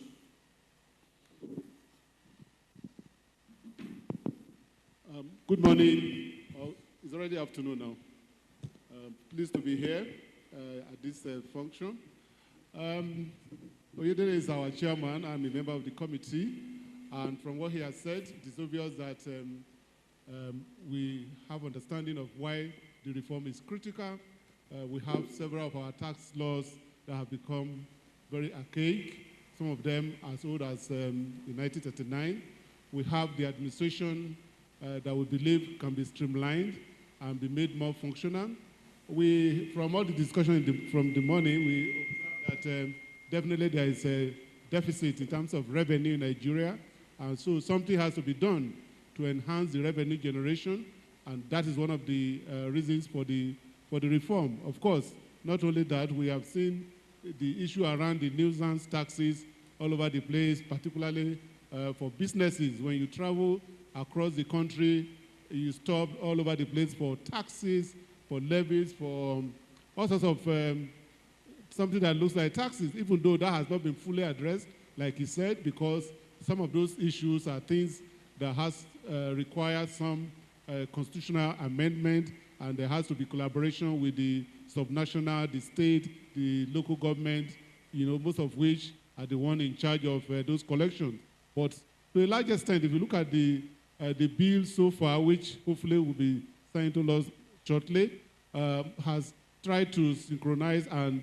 Good morning. It's already afternoon now. Pleased to be here at this function. Oyedele is our chairman. I'm a member of the committee. And from what he has said, it is obvious that we have understanding of why the reform is critical. We have several of our tax laws that have become very archaic, some of them as old as in 1939. We have the administration that we believe can be streamlined and be made more functional. From all the discussion from the morning, we observe that definitely there is a deficit in terms of revenue in Nigeria, and so something has to be done to enhance the revenue generation, and that is one of the reasons for the reform. Of course, not only that, we have seen the issue around the nuisance taxes all over the place, particularly for businesses. When you travel across the country, you stop all over the place for taxes, for levies, for all sorts of something that looks like taxes, even though that has not been fully addressed, like he said, because some of those issues are things that has required some constitutional amendment, and there has to be collaboration with the subnational, the state, the local government, most of which are the one in charge of those collections. But to a large extent, if you look at the bill so far, which hopefully will be signed to law shortly, has tried to synchronize and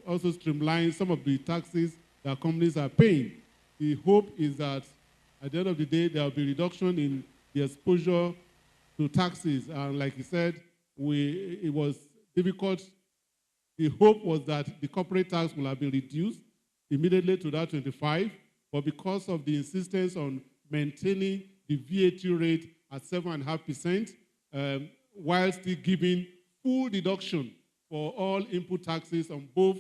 also streamline some of the taxes that companies are paying. The hope is that at the end of the day, there will be reduction in the exposure to taxes. And like he said, it was difficult. The hope was that the corporate tax will have been reduced immediately to that 25, but because of the insistence on maintaining the VAT rate at 7.5%, while still giving full deduction for all input taxes on both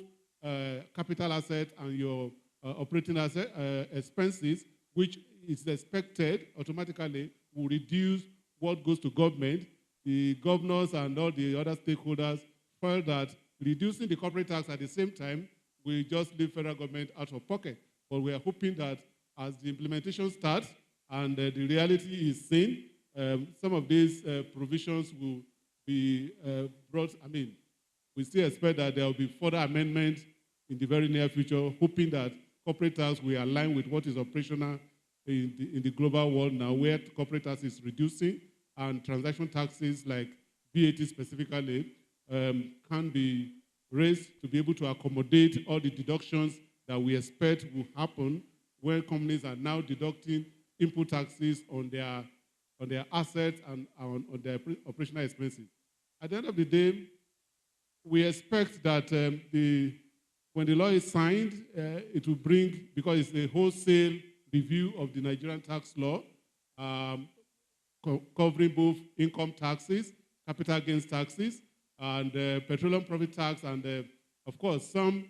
capital assets and your operating asset expenses, which is expected automatically will reduce what goes to government. The governors and all the other stakeholders felt that reducing the corporate tax at the same time will just leave federal government out of pocket. But we are hoping that as the implementation starts and the reality is seen, some of these provisions will be brought. We still expect that there will be further amendments in the very near future, hoping that corporate tax will align with what is operational in the global world now, where corporate tax is reducing and transaction taxes like VAT specifically can be raised to be able to accommodate all the deductions that we expect will happen when companies are now deducting input taxes on their assets and on their operational expenses. At the end of the day, we expect that when the law is signed, it will bring, because it's a wholesale review of the Nigerian tax law, covering both income taxes, capital gains taxes, and petroleum profit tax, and of course, some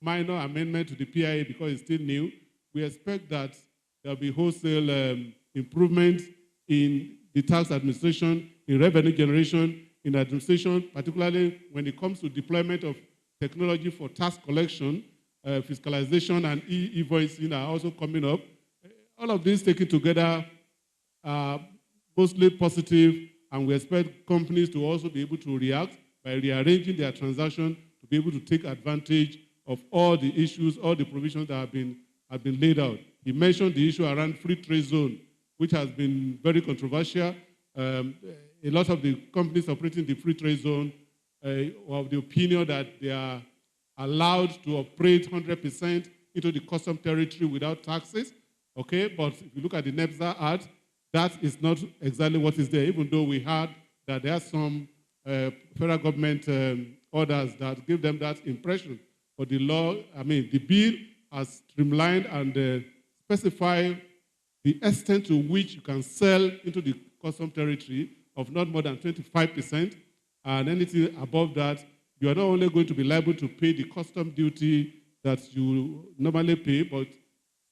minor amendment to the PIA because it's still new. We expect that there will be wholesale improvement in the tax administration, in revenue generation, in administration, particularly when it comes to deployment of technology for tax collection, fiscalization, and e-invoicing are also coming up. All of these taken together are mostly positive, and we expect companies to also be able to react by rearranging their transaction to be able to take advantage of all the issues, all the provisions that have been laid out. He mentioned the issue around free trade zone, which has been very controversial. A lot of the companies operating the free trade zone are of the opinion that they are allowed to operate 100% into the custom territory without taxes. Okay, but if you look at the NEPSA Act, that is not exactly what is there, even though we heard that there are some federal government orders that give them that impression. But the law, the bill has streamlined and specified the extent to which you can sell into the custom territory of not more than 25%, and anything above that, you are not only going to be liable to pay the custom duty that you normally pay, but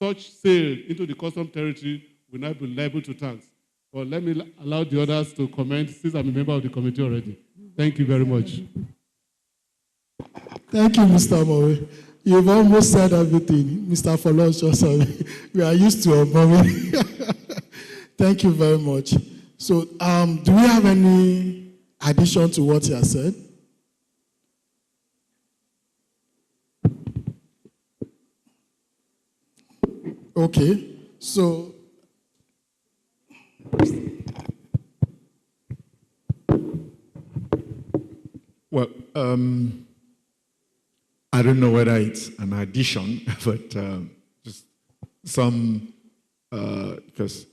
such sale into the custom territory will not be liable to tax. But let me allow the others to comment, since I'm a member of the committee already. Thank you very much. Thank you, Mr. Mowe. You've almost said everything, Mr. Folosho. We are used to your mommy. Thank you very much. So, do we have any addition to what you have said? Okay, so well, I don't know whether it's an addition, but just some, because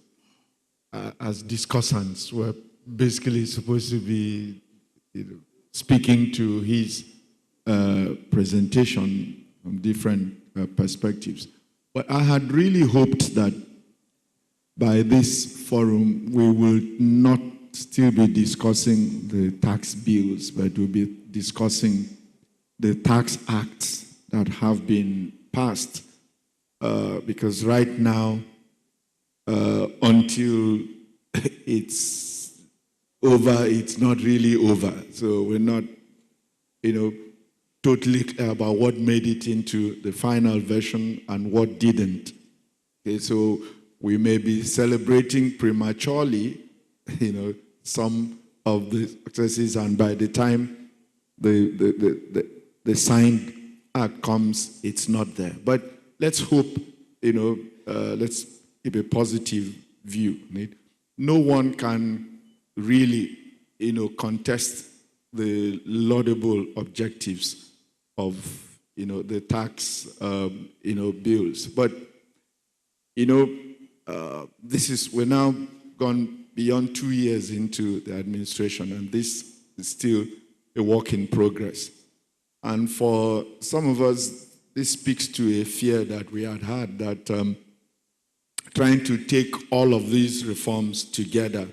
as discussants, we're basically supposed to be speaking to his presentation from different perspectives. But I had really hoped that by this forum, we will not still be discussing the tax bills, but we'll be discussing the tax acts that have been passed because right now, until it's over, it's not really over. So we're not, totally clear about what made it into the final version and what didn't. Okay, so we may be celebrating prematurely, some of the successes, and by the time the signed act comes, it's not there. But let's hope, let's keep a positive view. No one can really, contest the laudable objectives of, the tax, bills. But, we're now gone beyond 2 years into the administration, and this is still a work in progress. And for some of us, this speaks to a fear that we had that trying to take all of these reforms together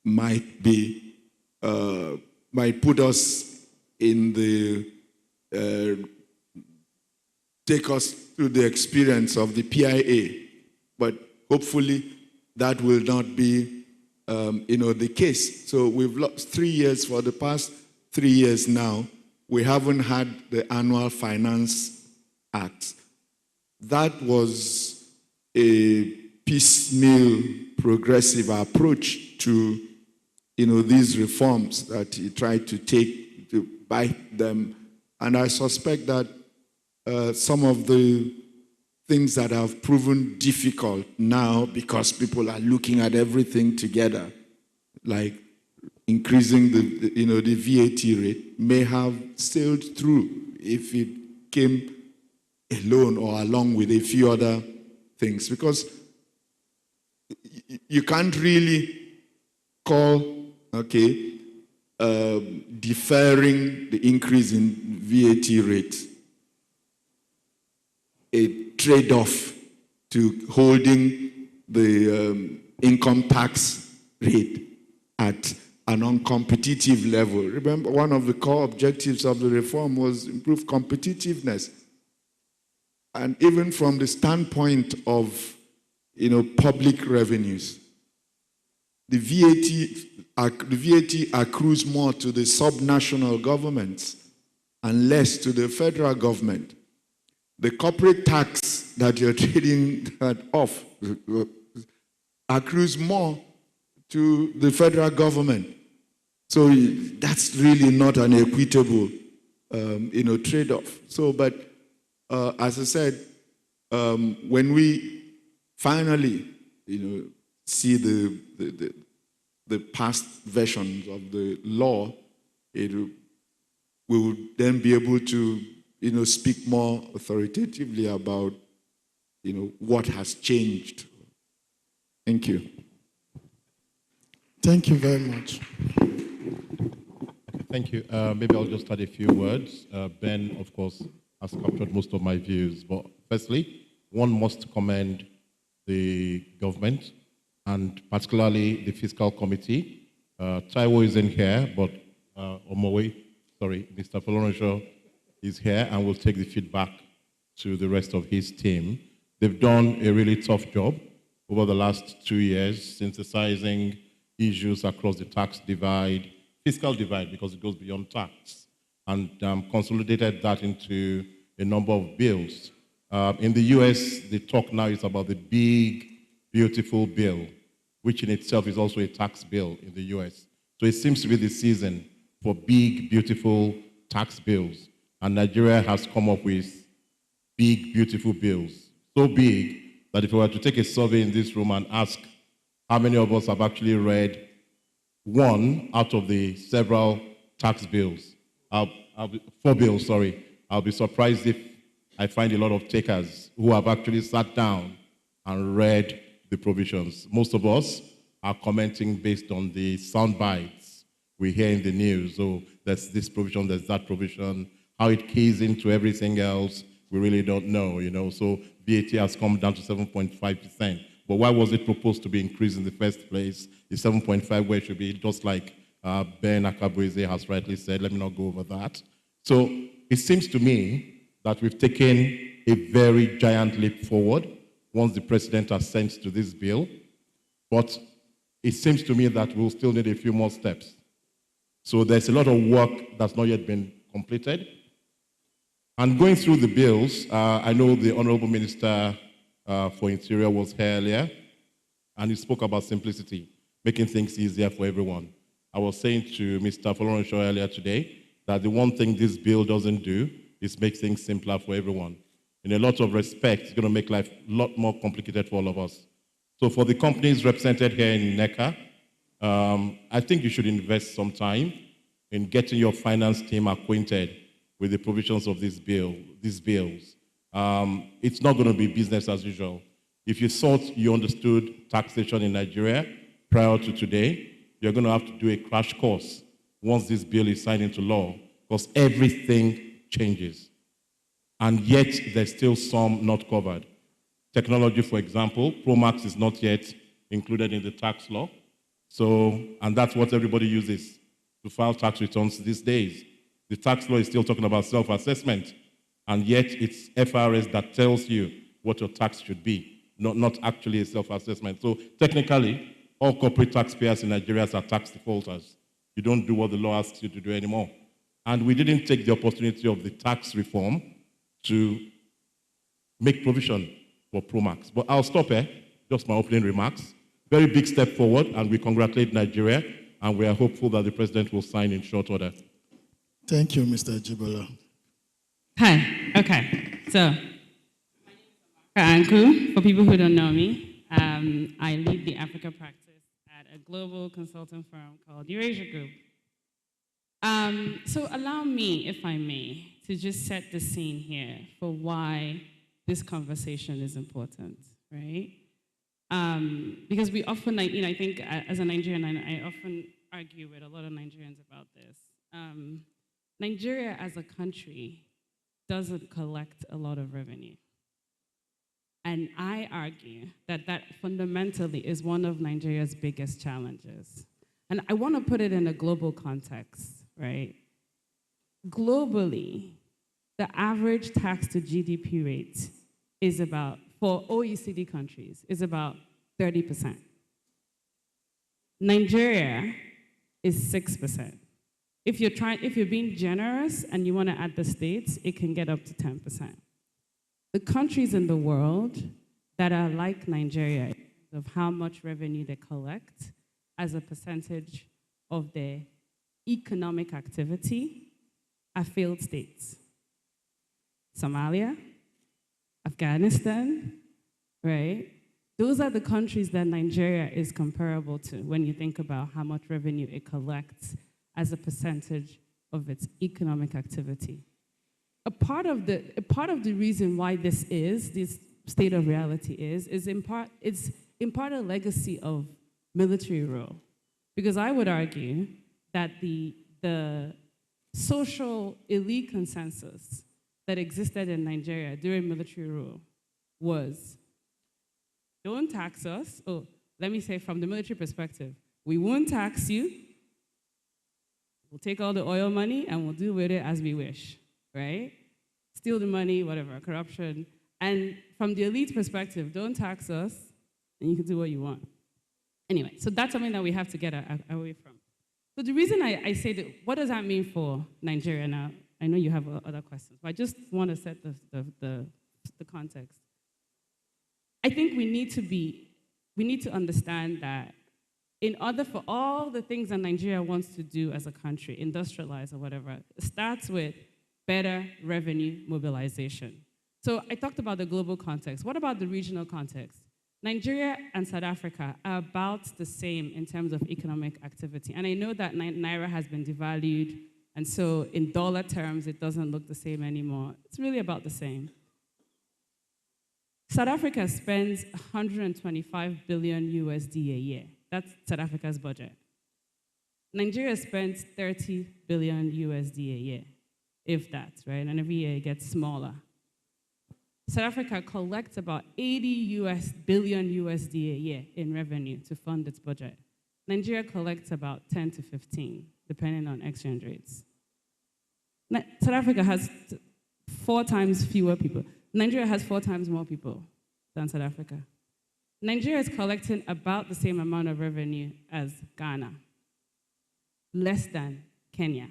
might put us in the take us through the experience of the PIA, but hopefully that will not be the case. So we've lost 3 years. For the past 3 years now, we haven't had the annual Finance Act. That was a piecemeal, progressive approach to these reforms that he tried to take to bite them. And I suspect that some of the things that have proven difficult now, because people are looking at everything together, like increasing the VAT rate, may have sailed through if it came alone or along with a few other things. Because you can't really call, deferring the increase in VAT rate a trade-off to holding the income tax rate at an uncompetitive level. Remember, one of the core objectives of the reform was improve competitiveness. And even from the standpoint of, public revenues, the VAT accrues more to the subnational governments and less to the federal government. The corporate tax that you're trading that off accrues more to the federal government. So that's really not an equitable, trade-off. So, but as I said, when we finally, see the past versions of the law, we will then be able to, speak more authoritatively about, what has changed. Thank you. Thank you very much. Thank you. Maybe I'll just add a few words. Ben, of course, has captured most of my views. But firstly, one must commend the government and particularly the fiscal committee. Taiwo isn't here, but Mr. Folorenshaw is here and will take the feedback to the rest of his team. They've done a really tough job over the last 2 years, synthesizing issues across the tax divide, fiscal divide, because it goes beyond tax, and consolidated that into a number of bills. In the US, the talk now is about the big, beautiful bill, which in itself is also a tax bill in the US. So it seems to be the season for big, beautiful tax bills. And Nigeria has come up with big, beautiful bills. So big that if we were to take a survey in this room and ask how many of us have actually read one out of the several tax bills, 4 bills, sorry, I'll be surprised if I find a lot of takers who have actually sat down and read the provisions. Most of us are commenting based on the sound bites we hear in the news. So there's this provision, there's that provision. How it keys into everything else, we really don't know, So VAT has come down to 7.5%. But why was it proposed to be increased in the first place? Is 7.5 where it should be, just like Ben Akabueze has rightly said. Let me not go over that. So it seems to me that we've taken a very giant leap forward once the president assents to this bill. But it seems to me that we'll still need a few more steps. So there's a lot of work that's not yet been completed. And going through the bills, I know the Honorable Minister for Interior was here earlier, and he spoke about simplicity, making things easier for everyone. I was saying to Mr. Folorenshaw earlier today that the one thing this bill doesn't do is make things simpler for everyone. In a lot of respects, it's going to make life a lot more complicated for all of us. So for the companies represented here in Neca, I think you should invest some time in getting your finance team acquainted with the provisions of these bills. It's not going to be business as usual. If you thought you understood taxation in Nigeria prior to today, you're going to have to do a crash course once this bill is signed into law, because everything changes. And yet, there's still some not covered. Technology, for example, ProMax is not yet included in the tax law. So, and that's what everybody uses to file tax returns these days. The tax law is still talking about self-assessment, and yet it's FRS that tells you what your tax should be, not actually a self-assessment. So technically, all corporate taxpayers in Nigeria are tax defaulters. You don't do what the law asks you to do anymore. And we didn't take the opportunity of the tax reform to make provision for ProMax. But I'll stop here, just my opening remarks. Very big step forward, and we congratulate Nigeria, and we are hopeful that the president will sign in short order. Thank you, Mr. Jibola. Hi, okay. So, Anku, for people who don't know me, I lead the Africa practice at a global consulting firm called Eurasia Group. So allow me, if I may, to just set the scene here for why this conversation is important, right? Because we often, I think as a Nigerian, I often argue with a lot of Nigerians about this. Nigeria as a country doesn't collect a lot of revenue. And I argue that that fundamentally is one of Nigeria's biggest challenges. And I want to put it in a global context, right? Globally, the average tax to GDP rate is about, for OECD countries, is about 30%. Nigeria is 6%. If you're being generous and you want to add the states, it can get up to 10%. The countries in the world that are like Nigeria, of how much revenue they collect as a percentage of their economic activity, are failed states. Somalia, Afghanistan, right? Those are the countries that Nigeria is comparable to when you think about how much revenue it collects as a percentage of its economic activity. A part of the reason why this state of reality is in part a legacy of military rule. Because I would argue that the social elite consensus that existed in Nigeria during military rule was, don't tax us. Oh, let me say from the military perspective, we won't tax you. We'll take all the oil money and we'll do with it as we wish, right? Steal the money, whatever, corruption. And from the elite perspective, don't tax us and you can do what you want. Anyway, so that's something that we have to get away from. So the reason I say that, what does that mean for Nigeria now? I know you have other questions, but I just want to set the context. I think we need to understand that in order for all the things that Nigeria wants to do as a country, industrialize or whatever, it starts with better revenue mobilization. So I talked about the global context. What about the regional context? Nigeria and South Africa are about the same in terms of economic activity. And I know that Naira has been devalued, and so in dollar terms, it doesn't look the same anymore. It's really about the same. South Africa spends 125 billion USD a year. That's South Africa's budget. Nigeria spends 30 billion USD a year, if that, right? And every year it gets smaller. South Africa collects about 80 billion USD a year in revenue to fund its budget. Nigeria collects about 10 to 15, depending on exchange rates. South Africa has 4 times fewer people. Nigeria has 4 times more people than South Africa. Nigeria is collecting about the same amount of revenue as Ghana, less than Kenya,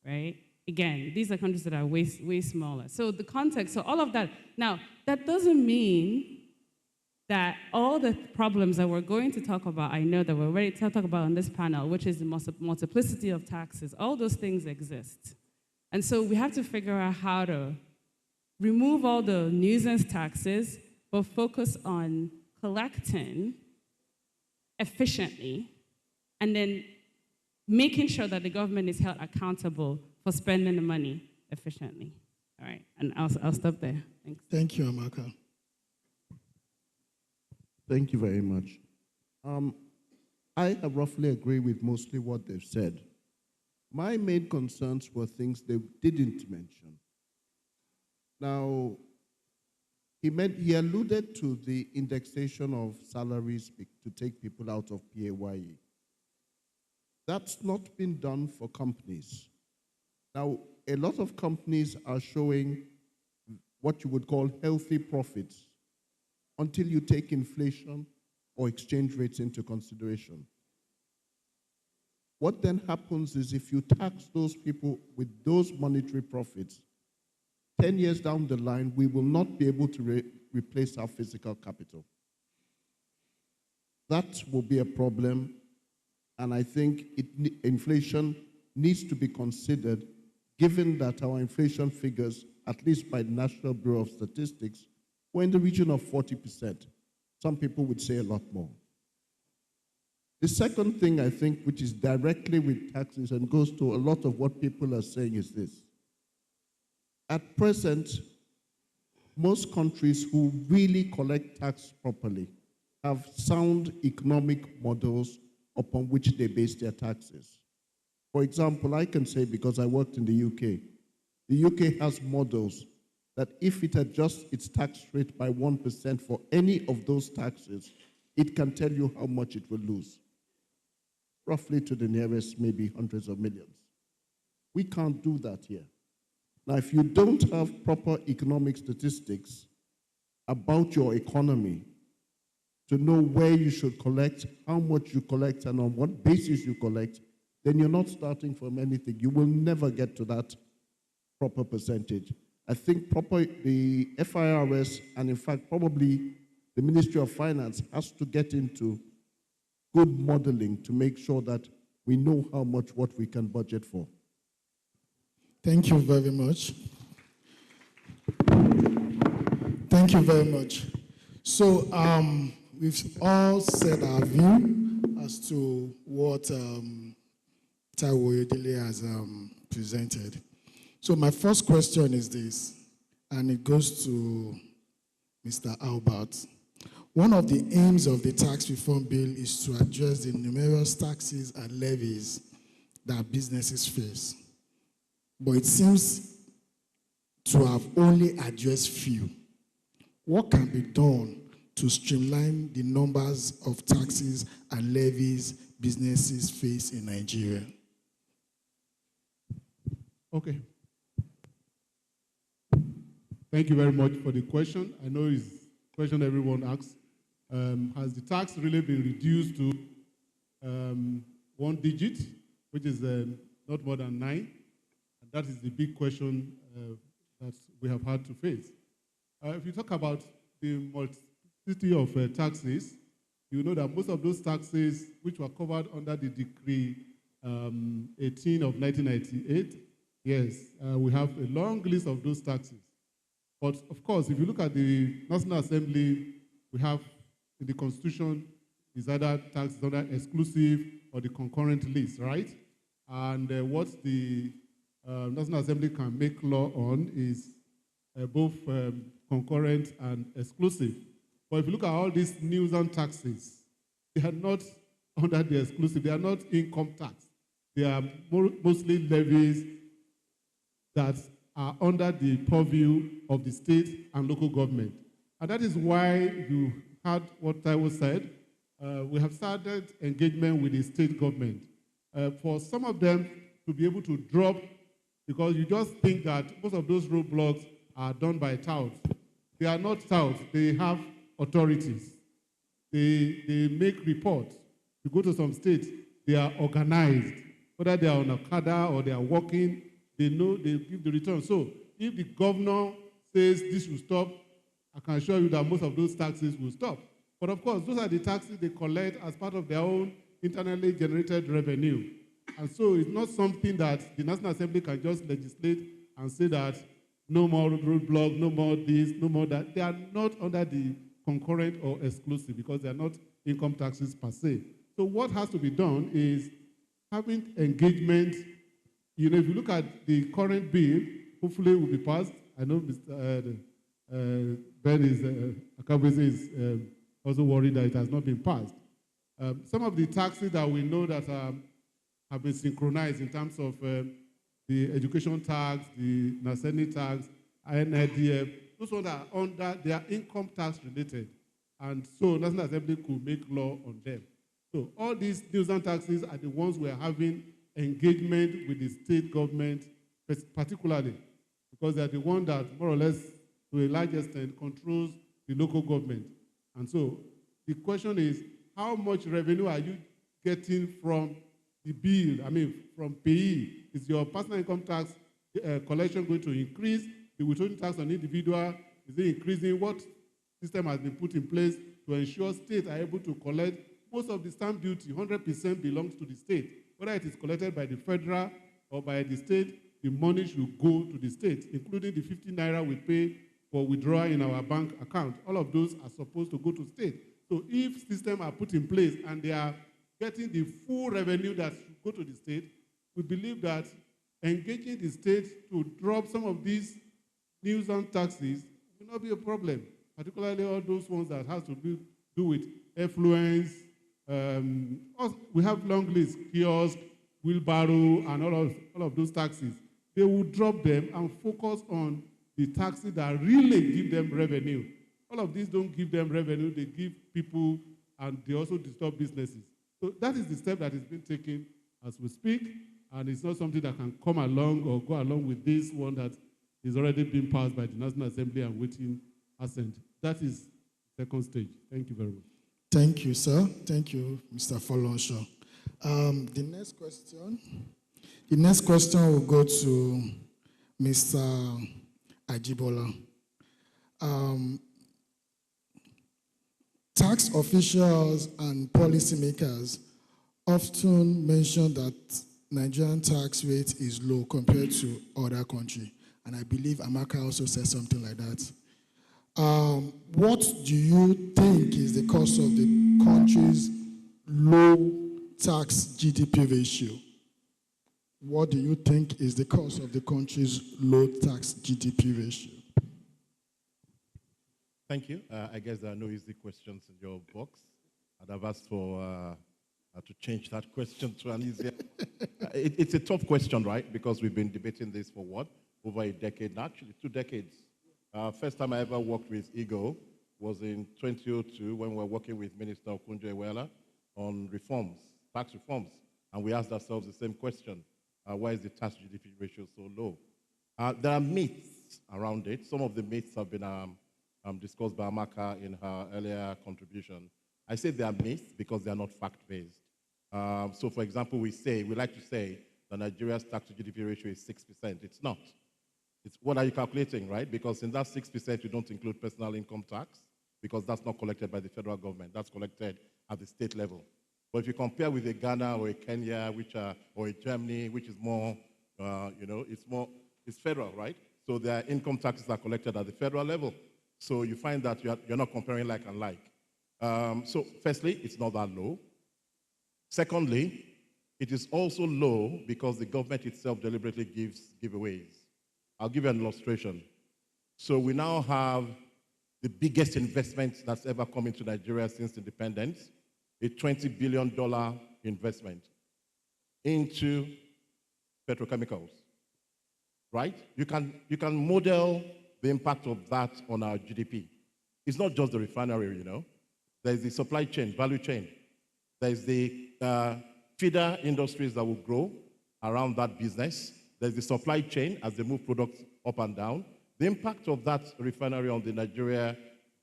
right? Again, these are countries that are way, way smaller. So the context, so all of that. Now, that doesn't mean that all the problems that we're going to talk about, I know that we're ready to talk about on this panel, which is the multiplicity of taxes, all those things exist. And so we have to figure out how to remove all the nuisance taxes, but focus on collecting efficiently, and then making sure that the government is held accountable for spending the money efficiently. All right, and I'll stop there. Thanks. Thank you, Amaka. Thank you very much. I roughly agree with mostly what they've said. My main concerns were things they didn't mention. Now, he alluded to the indexation of salaries to take people out of PAYE. That's not been done for companies. Now, a lot of companies are showing what you would call healthy profits until you take inflation or exchange rates into consideration. What then happens is if you tax those people with those monetary profits, 10 years down the line, we will not be able to replace our physical capital. That will be a problem, and I think inflation needs to be considered, given that our inflation figures, at least by the National Bureau of Statistics, were in the region of 40%. Some people would say a lot more. The second thing I think, which is directly with taxes and goes to a lot of what people are saying, is this. At present, most countries who really collect tax properly have sound economic models upon which they base their taxes. For example, I can say, because I worked in the UK has models that if it adjusts its tax rate by 1% for any of those taxes, it can tell you how much it will lose, roughly to the nearest maybe hundreds of millions. We can't do that here. Now, if you don't have proper economic statistics about your economy to know where you should collect, how much you collect, and on what basis you collect, then you're not starting from anything. You will never get to that proper percentage. I think the FIRS, and in fact, probably the Ministry of Finance, has to get into good modeling to make sure that we know how much what we can budget for. Thank you very much. Thank you very much. So we've all said our view as to what Taiwo Oyedele has presented. So my first question is this, and it goes to Mr. Albert. One of the aims of the tax reform bill is to address the numerous taxes and levies that businesses face. But it seems to have only addressed few. What can be done to streamline the numbers of taxes and levies businesses face in Nigeria? Okay. Thank you very much for the question. I know it's a question everyone asks. Has the tax really been reduced to 1 digit, which is not more than 9? And that is the big question that we have had to face. If you talk about the multiplicity of taxes, you know that most of those taxes which were covered under the Decree 18 of 1998, yes, we have a long list of those taxes. But of course, if you look at the National Assembly, we have in the Constitution is either taxes under exclusive or the concurrent list, right? And what the National Assembly can make law on is both concurrent and exclusive. But if you look at all these nuisance taxes, they are not under the exclusive. They are not income tax. They are mostly levies that are under the purview of the state and local government. And that is why you heard what Taiwo said. We have started engagement with the state government. For some of them to be able to drop, because you just think that most of those roadblocks are done by touts. They are not touts, they have authorities. They make reports. You go to some states, they are organized. Whether they are on Okada or they are walking, they know they give the return. So if the governor says this will stop, I can assure you that most of those taxes will stop. But of course, those are the taxes they collect as part of their own internally generated revenue. And so it's not something that the National Assembly can just legislate and say that no more roadblock, no more this, no more that. They are not under the concurrent or exclusive because they are not income taxes per se. So what has to be done is having engagement. You know, if you look at the current bill, hopefully it will be passed. I know Mr. Ben is also worried that it has not been passed. Some of the taxes that we know that have been synchronized in terms of the education tax, the NASENI tax, NIDF, those ones are under, they are income tax related. And so National Assembly could make law on them. So all these nuisance taxes are the ones we are having engagement with the state government, particularly, because they are the one that more or less, to a large extent, controls the local government. And so the question is, how much revenue are you getting from the bill? I mean, from payee? Is your personal income tax collection going to increase? The withholding tax on individual, is it increasing? What system has been put in place to ensure states are able to collect? Most of the stamp duty, 100% belongs to the state. Whether it is collected by the federal or by the state, the money should go to the state, including the 50 naira we pay for withdrawal in our bank account. All of those are supposed to go to state. So if systems are put in place and they are getting the full revenue that should go to the state, we believe that engaging the state to drop some of these nuisance taxes will not be a problem, particularly all those ones that have to do with effluence. We have long lists, kiosk, wheelbarrow, and all of those taxes. They will drop them and focus on the taxes that really give them revenue. All of these don't give them revenue, they give people, and they also disturb businesses. So that is the step that is being taken as we speak, and it's not something that can come along or go along with this one that is already being passed by the National Assembly and waiting assent. That is the second stage. Thank you very much. Thank you, sir. Thank you, Mr. Folonsho. The next question will go to Mr. Ajibola. Tax officials and policymakers often mention that Nigerian tax rate is low compared to other countries. And I believe Amaka also said something like that. What do you think is the cause of the country's low tax GDP ratio? What do you think is the cause of the country's low tax GDP ratio? Thank you. I guess there are no easy questions in your box. I'd have asked for to change that question to an easier. It's a tough question, right? Because we've been debating this for what? Over a decade, actually 2 decades. First time I ever worked with EGO was in 2002 when we were working with Minister Okunjo-Iweala on reforms, tax reforms. And we asked ourselves the same question. Why is the tax GDP ratio so low? There are myths around it. Some of the myths have been discussed by Amaka in her earlier contribution. I say they are myths because they are not fact-based. So for example, we like to say that Nigeria's tax to GDP ratio is 6%. It's not. It's what are you calculating, right? Because in that 6%, you don't include personal income tax because that's not collected by the federal government. That's collected at the state level. But if you compare with a Ghana or a Kenya, or a Germany, which is more, it's federal, right? So their income taxes are collected at the federal level. So you find that you're not comparing like and like. So firstly, it's not that low. Secondly, it is also low because the government itself deliberately gives giveaways. I'll give you an illustration. So we now have the biggest investment that's ever come into Nigeria since independence, a $20 billion investment into petrochemicals, right? You can model the impact of that on our GDP. It's not just the refinery, you know. There's the supply chain, value chain. There's the feeder industries that will grow around that business. There's the supply chain as they move products up and down. The impact of that refinery on the Nigeria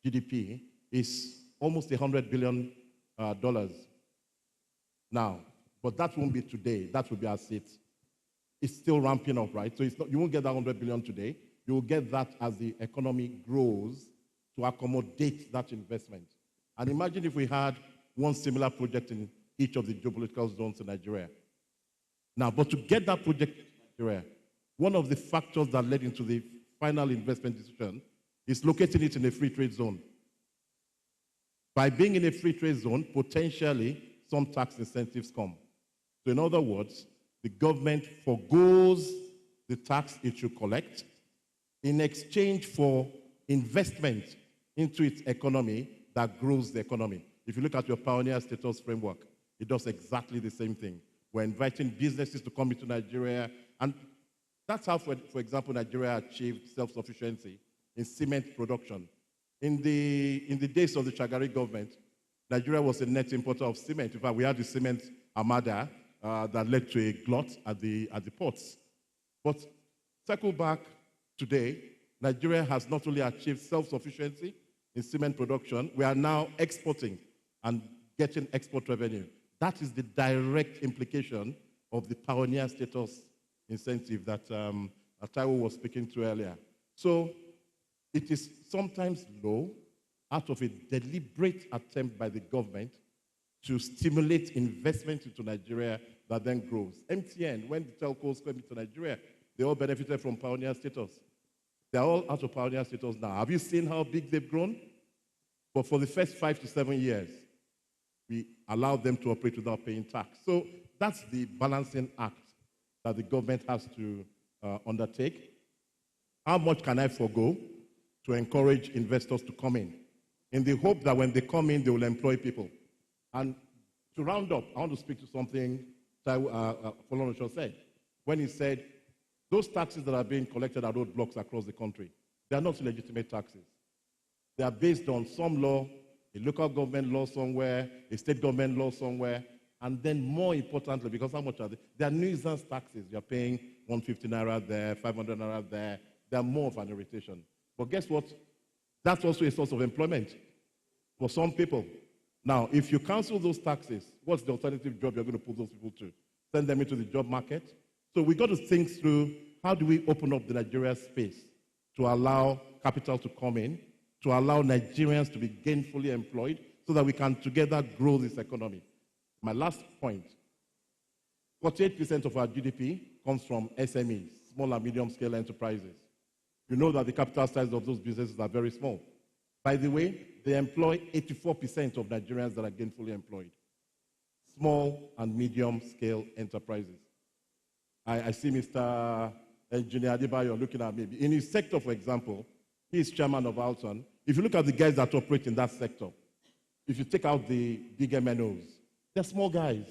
GDP is almost $100 billion now. But that won't be today. That will be as it's still ramping up, right? So it's not, you won't get that 100 billion today. You will get that as the economy grows to accommodate that investment. And imagine if we had one similar project in each of the geopolitical zones in Nigeria. Now, but to get that project in Nigeria, one of the factors that led into the final investment decision is locating it in a free trade zone. By being in a free trade zone, potentially some tax incentives come. So in other words, the government forgoes the tax it should collect in exchange for investment into its economy that grows the economy. If you look at your pioneer status framework, it does exactly the same thing. We're inviting businesses to come into Nigeria, and that's how, for example, Nigeria achieved self-sufficiency in cement production. In the days of the Shagari government, Nigeria was a net importer of cement. In fact, we had the cement armada that led to a glut at the ports. But circle back today, Nigeria has not only achieved self-sufficiency in cement production, we are now exporting and getting export revenue. That is the direct implication of the pioneer status incentive that Taiwo was speaking to earlier. So it is sometimes low out of a deliberate attempt by the government to stimulate investment into Nigeria that then grows. MTN, when the telcos came into Nigeria, they all benefited from pioneer status. They're all out of pioneer status now. Have you seen how big they've grown? But for the first 5 to 7 years, we allowed them to operate without paying tax. So that's the balancing act that the government has to undertake. How much can I forgo to encourage investors to come in the hope that when they come in, they will employ people? And to round up, I want to speak to something Folorunsho said, when he said, those taxes that are being collected at roadblocks across the country, they are not legitimate taxes. They are based on some law, a local government law somewhere, a state government law somewhere, and then more importantly, because how much are they? They are nuisance taxes. You're paying 150 naira there, 500 naira there. They are more of an irritation. But guess what? That's also a source of employment for some people. Now, if you cancel those taxes, what's the alternative job you're going to put those people to? Send them into the job market? So we've got to think through, how do we open up the Nigeria space to allow capital to come in, to allow Nigerians to be gainfully employed so that we can together grow this economy. My last point, 48% of our GDP comes from SMEs, small and medium-scale enterprises. You know that the capital size of those businesses are very small. By the way, they employ 84% of Nigerians that are gainfully employed. Small and medium-scale enterprises. I see Mr. Engineer Adebayo looking at me. In his sector, for example, he is chairman of Alton. If you look at the guys that operate in that sector, if you take out the big MNOs, they're small guys.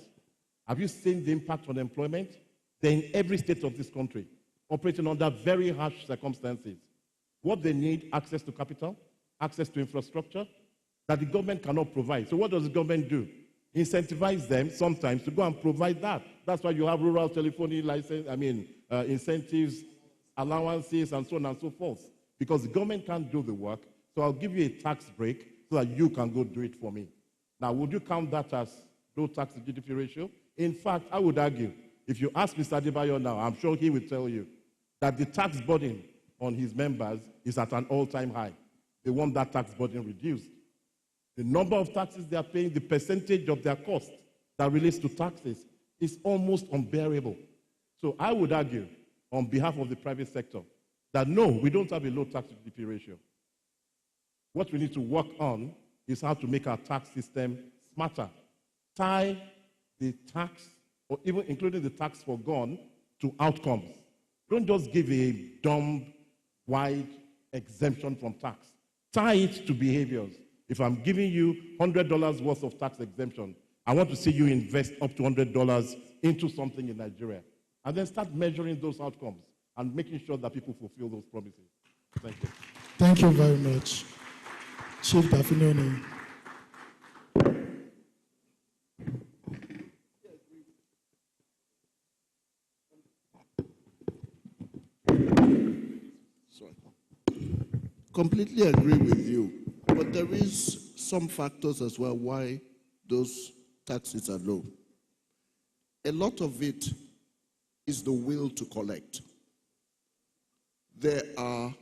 Have you seen the impact on employment? They're in every state of this country, operating under very harsh circumstances. What they need, access to capital, access to infrastructure, that the government cannot provide. So what does the government do? Incentivize them sometimes to go and provide that. That's why you have rural telephony license, incentives, allowances, and so on and so forth. Because the government can't do the work, so I'll give you a tax break so that you can go do it for me. Now, would you count that as low tax to GDP ratio? In fact, I would argue, if you ask Mr. Adebayo now, I'm sure he will tell you that the tax burden on his members is at an all-time high. They want that tax burden reduced. The number of taxes they are paying, the percentage of their cost that relates to taxes is almost unbearable. So I would argue, on behalf of the private sector, that no, we don't have a low tax to GDP ratio. What we need to work on is how to make our tax system smarter. Tie the tax, or even including the tax forgone, to outcomes. Don't just give a dumb, wide exemption from tax. Tie it to behaviors. If I'm giving you $100 worth of tax exemption, I want to see you invest up to $100 into something in Nigeria. And then start measuring those outcomes and making sure that people fulfill those promises. Thank you. Thank you very much. Chief Dafinoni. Sorry. completely agree with you, but there is some factors as well why those taxes are low. A lot of it is the will to collect. There are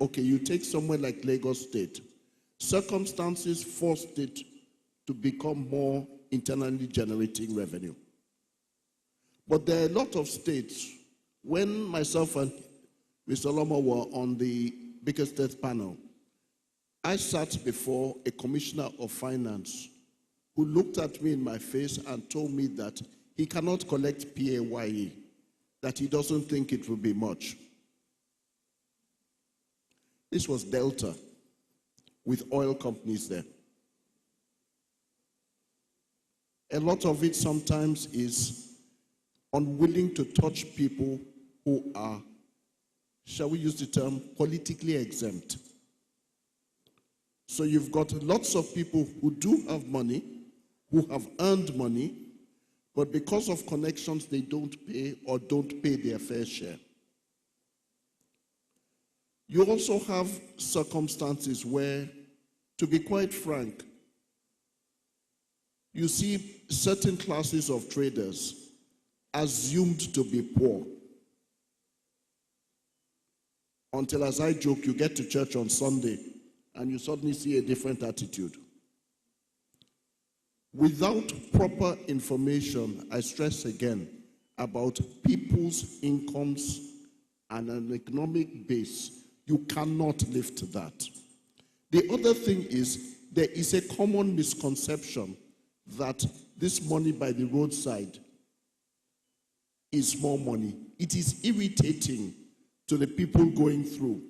okay, you take somewhere like Lagos State, circumstances forced it to become more internally generating revenue. But there are a lot of states, when myself and Mr. Lomo were on the Bigger State panel, I sat before a commissioner of finance who looked at me in my face and told me that he cannot collect PAYE, that he doesn't think it will be much. This was Delta, with oil companies there. A lot of it sometimes is unwilling to touch people who are, shall we use the term, politically exempt. So you've got lots of people who do have money, who have earned money, but because of connections, they don't pay or don't pay their fair share. You also have circumstances where, to be quite frank, you see certain classes of traders assumed to be poor. Until, as I joke, you get to church on Sunday and you suddenly see a different attitude. Without proper information, I stress again, about people's incomes and an economic base, you cannot lift that. The other thing is, there is a common misconception that this money by the roadside is more money. It is irritating to the people going through.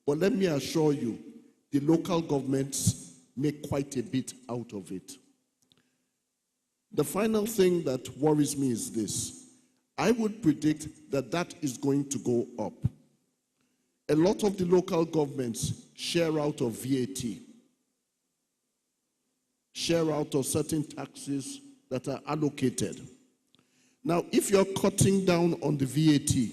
But let me assure you, the local governments make quite a bit out of it. The final thing that worries me is this. I would predict that that is going to go up. A lot of the local governments share out of VAT, share out of certain taxes that are allocated. Now, if you're cutting down on the VAT,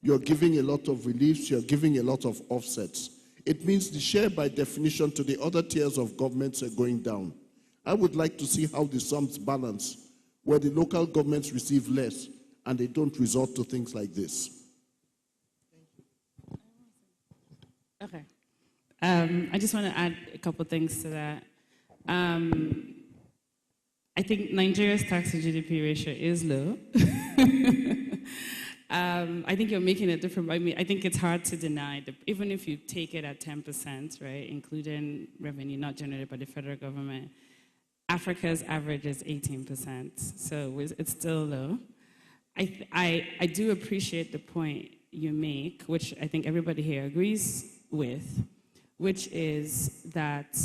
you're giving a lot of reliefs, you're giving a lot of offsets. It means the share by definition to the other tiers of governments are going down. I would like to see how the sums balance, where the local governments receive less and they don't resort to things like this. Okay. I just want to add a couple things to that. I think Nigeria's tax to GDP ratio is low. I think you're making a difference. I mean, I think it's hard to deny that even if you take it at 10%, right, including revenue not generated by the federal government, Africa's average is 18%, so it's still low. I do appreciate the point you make, which I think everybody here agrees with, which is that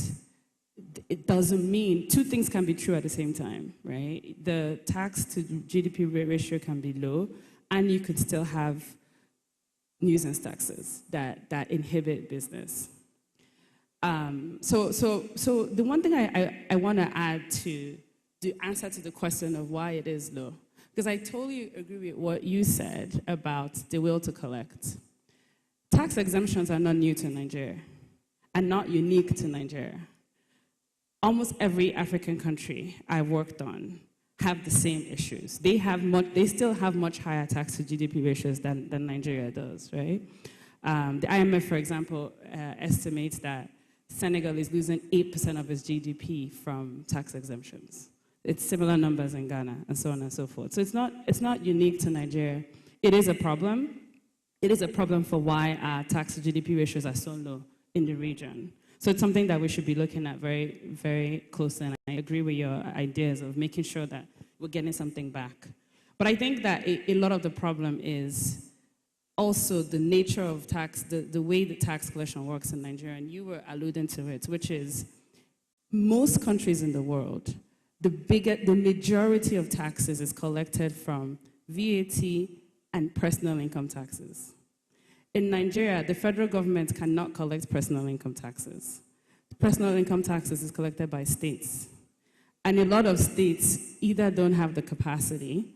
it doesn't mean, two things can be true at the same time, right? The tax to GDP ratio can be low, and you could still have nuisance taxes that inhibit business. So the one thing I want to add to the answer to the question of why it is low, because I totally agree with what you said about the will to collect. Tax exemptions are not new to Nigeria and not unique to Nigeria. Almost every African country I've worked on have the same issues. They still have much higher tax to GDP ratios than Nigeria does, right? The IMF, for example, estimates that Senegal is losing 8% of its GDP from tax exemptions. It's similar numbers in Ghana, and so on and so forth. So it's not unique to Nigeria. It is a problem. It is a problem for why our tax to GDP ratios are so low in the region. So it's something that we should be looking at very, very closely, and I agree with your ideas of making sure that we're getting something back. But I think that a lot of the problem is also the nature of tax, the way the tax collection works in Nigeria, and you were alluding to it, which is most countries in the world, the majority of taxes is collected from VAT and personal income taxes. In Nigeria, the federal government cannot collect personal income taxes. Personal income taxes is collected by states. And a lot of states either don't have the capacity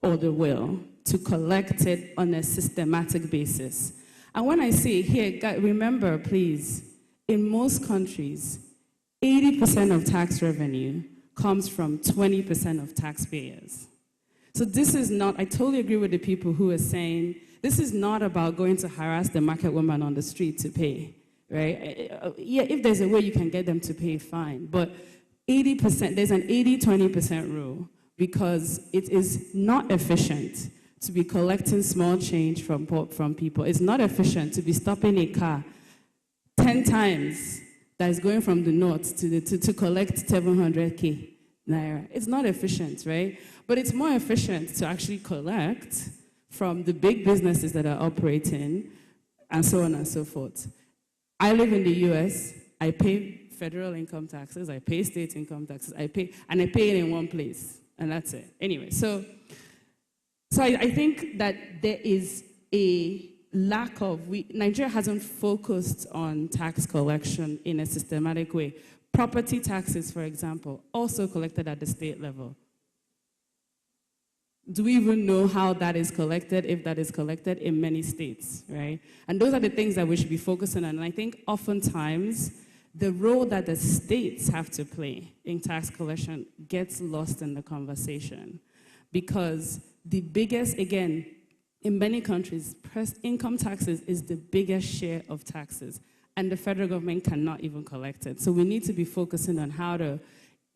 or the will to collect it on a systematic basis. And when I say here, remember, please, in most countries, 80% of tax revenue comes from 20% of taxpayers. So this is not, I totally agree with the people who are saying, this is not about going to harass the market woman on the street to pay, right? Yeah, if there's a way you can get them to pay, fine. But 80%, there's an 80-20% rule because it is not efficient to be collecting small change from people. It's not efficient to be stopping a car 10 times that is going from the north to collect 700K naira. It's not efficient, right? But it's more efficient to actually collect from the big businesses that are operating and so on and so forth. I live in the US, I pay federal income taxes, I pay state income taxes, I pay it in one place, and that's it. Anyway, so I think that there is a lack of, Nigeria hasn't focused on tax collection in a systematic way. Property taxes, for example, also collected at the state level. Do we even know how that is collected, if that is collected in many states, right? And those are the things that we should be focusing on. And I think oftentimes the role that the states have to play in tax collection gets lost in the conversation. Because the biggest, again, in many countries, income taxes is the biggest share of taxes, and the federal government cannot even collect it. So we need to be focusing on how to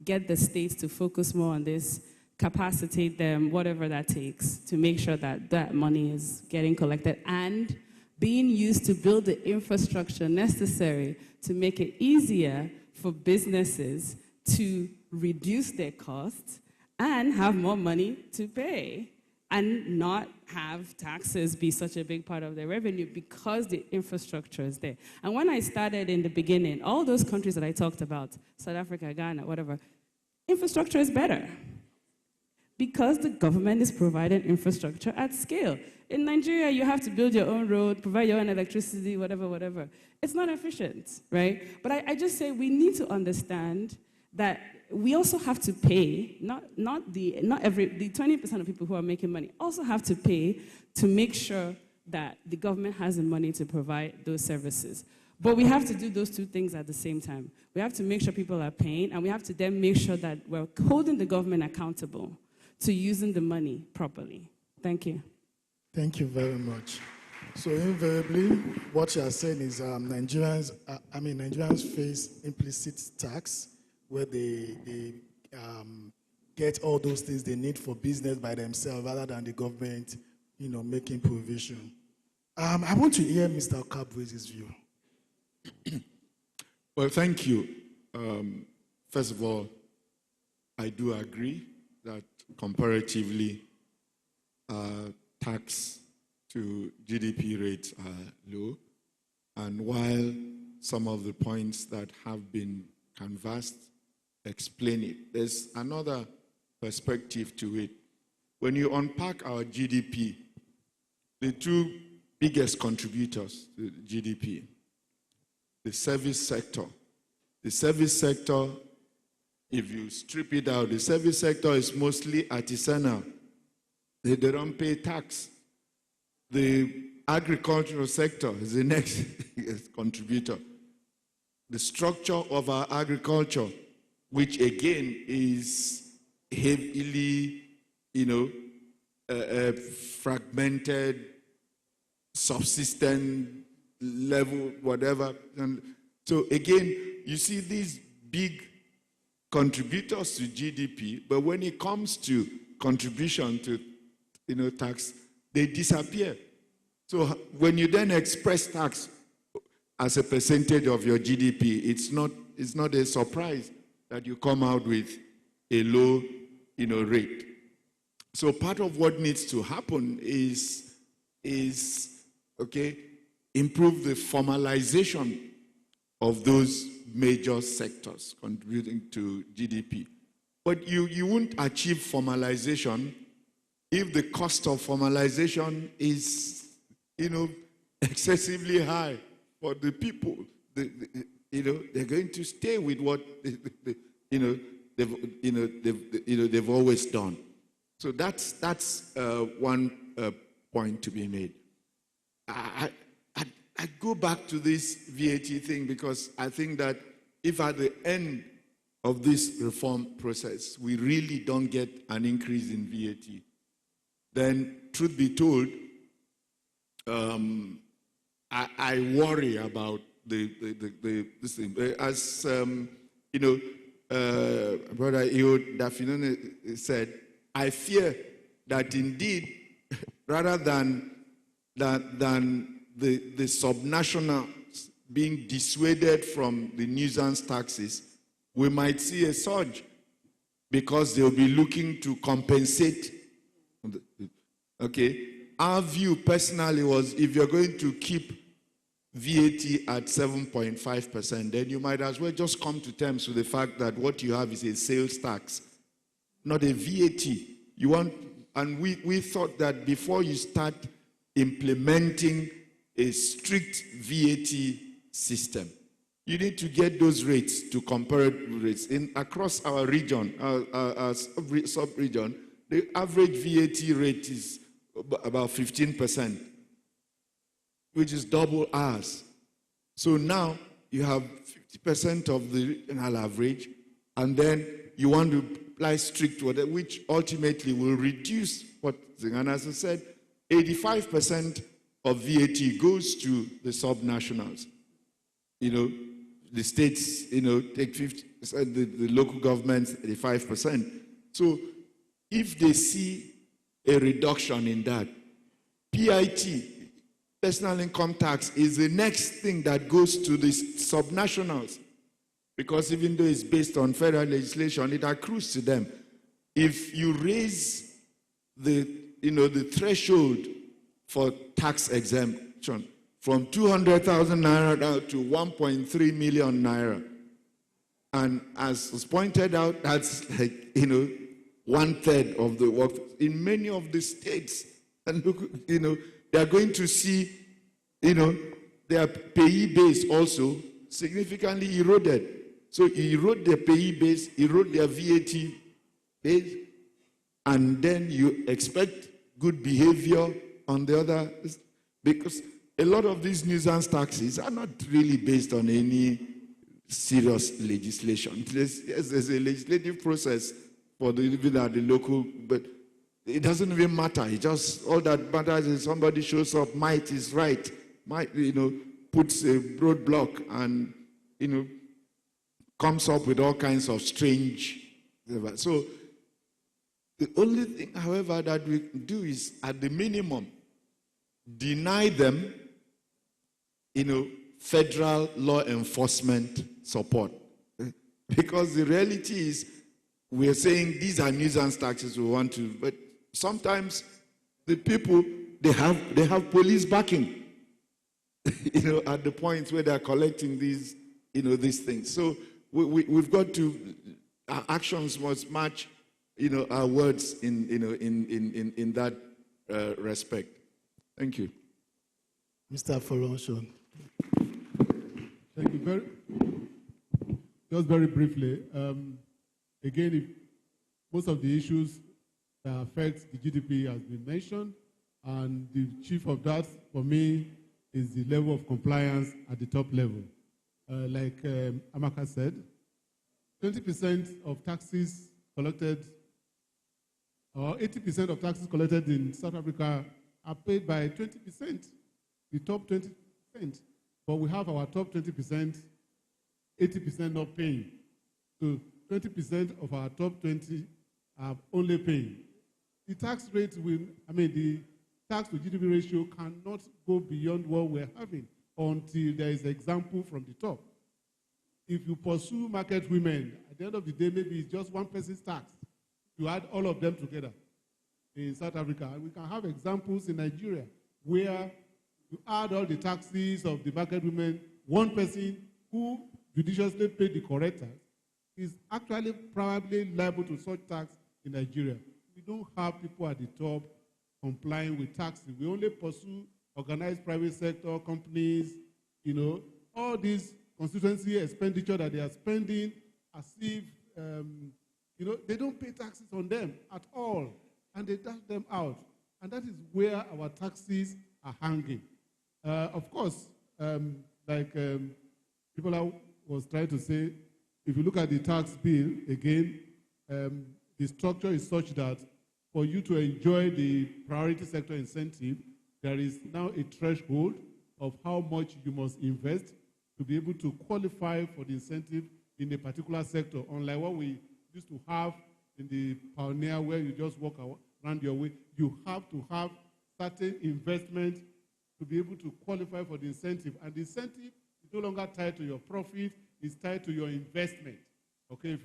get the states to focus more on this, capacitate them, whatever that takes, to make sure that that money is getting collected and being used to build the infrastructure necessary to make it easier for businesses to reduce their costs and have more money to pay and not have taxes be such a big part of their revenue because the infrastructure is there. And when I started in the beginning, all those countries that I talked about, South Africa, Ghana, whatever, infrastructure is better because the government is providing infrastructure at scale. In Nigeria, you have to build your own road, provide your own electricity, whatever. It's not efficient, right? But I just say we need to understand that we also have to pay, the 20% of people who are making money also have to pay to make sure that the government has the money to provide those services. But we have to do those two things at the same time. We have to make sure people are paying, and we have to then make sure that we're holding the government accountable to using the money properly. Thank you. Thank you very much. So invariably, what you are saying is Nigerians face implicit tax, where they get all those things they need for business by themselves rather than the government, making provision. I want to hear Mr. Okabwe's view. Well, thank you. First of all, I do agree that comparatively, tax to GDP rates are low. And while some of the points that have been canvassed explain it, there's another perspective to it. When you unpack our GDP, the two biggest contributors to GDP, the service sector. The service sector, if you strip it out, the service sector is mostly artisanal. They don't pay tax. The agricultural sector is the next contributor. The structure of our agriculture, which again is heavily, fragmented, subsistent level, whatever. And so again, you see these big contributors to GDP, but when it comes to contribution to tax, they disappear. So when you then express tax as a percentage of your GDP, it's not a surprise that you come out with a low rate. So part of what needs to happen is improve the formalization of those major sectors contributing to GDP. But you won't achieve formalization if the cost of formalization is, excessively high for the people. They're going to stay with what they've always done. So that's one point to be made. I go back to this VAT thing because I think that if at the end of this reform process, we really don't get an increase in VAT, then truth be told, I worry about this thing. As Brother Ehud Dafinone said, I fear that indeed, rather than the subnationals being dissuaded from the nuisance taxes, we might see a surge because they'll be looking to compensate. Okay, our view personally was if you're going to keep VAT at 7.5%, then you might as well just come to terms with the fact that what you have is a sales tax, not a VAT. You want, and we thought that before you start implementing a strict VAT system, you need to get those rates to comparable rates. Across our region, our sub-region, the average VAT rate is about 15%, which is double ours. So now you have 50% of the regional average, and then you want to apply strict order, which ultimately will reduce what, and as I said, 85% of VAT goes to the subnationals. The states, take 50%, the local governments, 85%. So if they see a reduction in that, PIT, personal income tax, is the next thing that goes to the subnationals. Because even though it's based on federal legislation, it accrues to them. If you raise the threshold for tax exemption from 200,000 naira down to 1.3 million naira, and as was pointed out, that's like 1/3 of the workforce in many of the states. And look, they are going to see, their payee base also significantly eroded. So erode their payee base, erode their VAT base, and then you expect good behavior on the other, because a lot of these nuisance taxes are not really based on any serious legislation. There's a legislative process for even at the local, but it doesn't even matter. It just, all that matters is somebody shows up, might is right, might, puts a roadblock and, comes up with all kinds of strange. So the only thing, however, that we do is, at the minimum, deny them, federal law enforcement support. Because the reality is, we are saying these are nuisance taxes we want to, but sometimes the people, they have police backing, at the point where they are collecting these, these things. So we've got to, our actions must match, our words in that respect. Thank you. Mr. Folonshon. Thank you. Just very briefly, again, if most of the issues that affect the GDP has been mentioned, and the chief of that, for me, is the level of compliance at the top level. Like Amaka said, 20% of taxes collected, or 80% of taxes collected in South Africa are paid by 20%, the top 20%. But we have our top 20%, 80% not paying. So 20% of our top 20 are only paying. The tax rate the tax to GDP ratio cannot go beyond what we're having until there is an example from the top. If you pursue market women, at the end of the day, maybe it's just one person's tax. You add all of them together in South Africa. We can have examples in Nigeria where you add all the taxes of the market women, one person who judiciously paid the correct tax is actually probably liable to such tax in Nigeria. We don't have people at the top complying with taxes. We only pursue organized private sector companies, all these constituency expenditure that they are spending as if, they don't pay taxes on them at all, and they dash them out. And that is where our taxes are hanging. Of course, people was trying to say, if you look at the tax bill, again, the structure is such that for you to enjoy the priority sector incentive, there is now a threshold of how much you must invest to be able to qualify for the incentive in a particular sector, unlike what we used to have in the Pioneer, where you just walk around your way. You have to have certain investment to be able to qualify for the incentive. And the incentive is no longer tied to your profit, it's tied to your investment. Okay,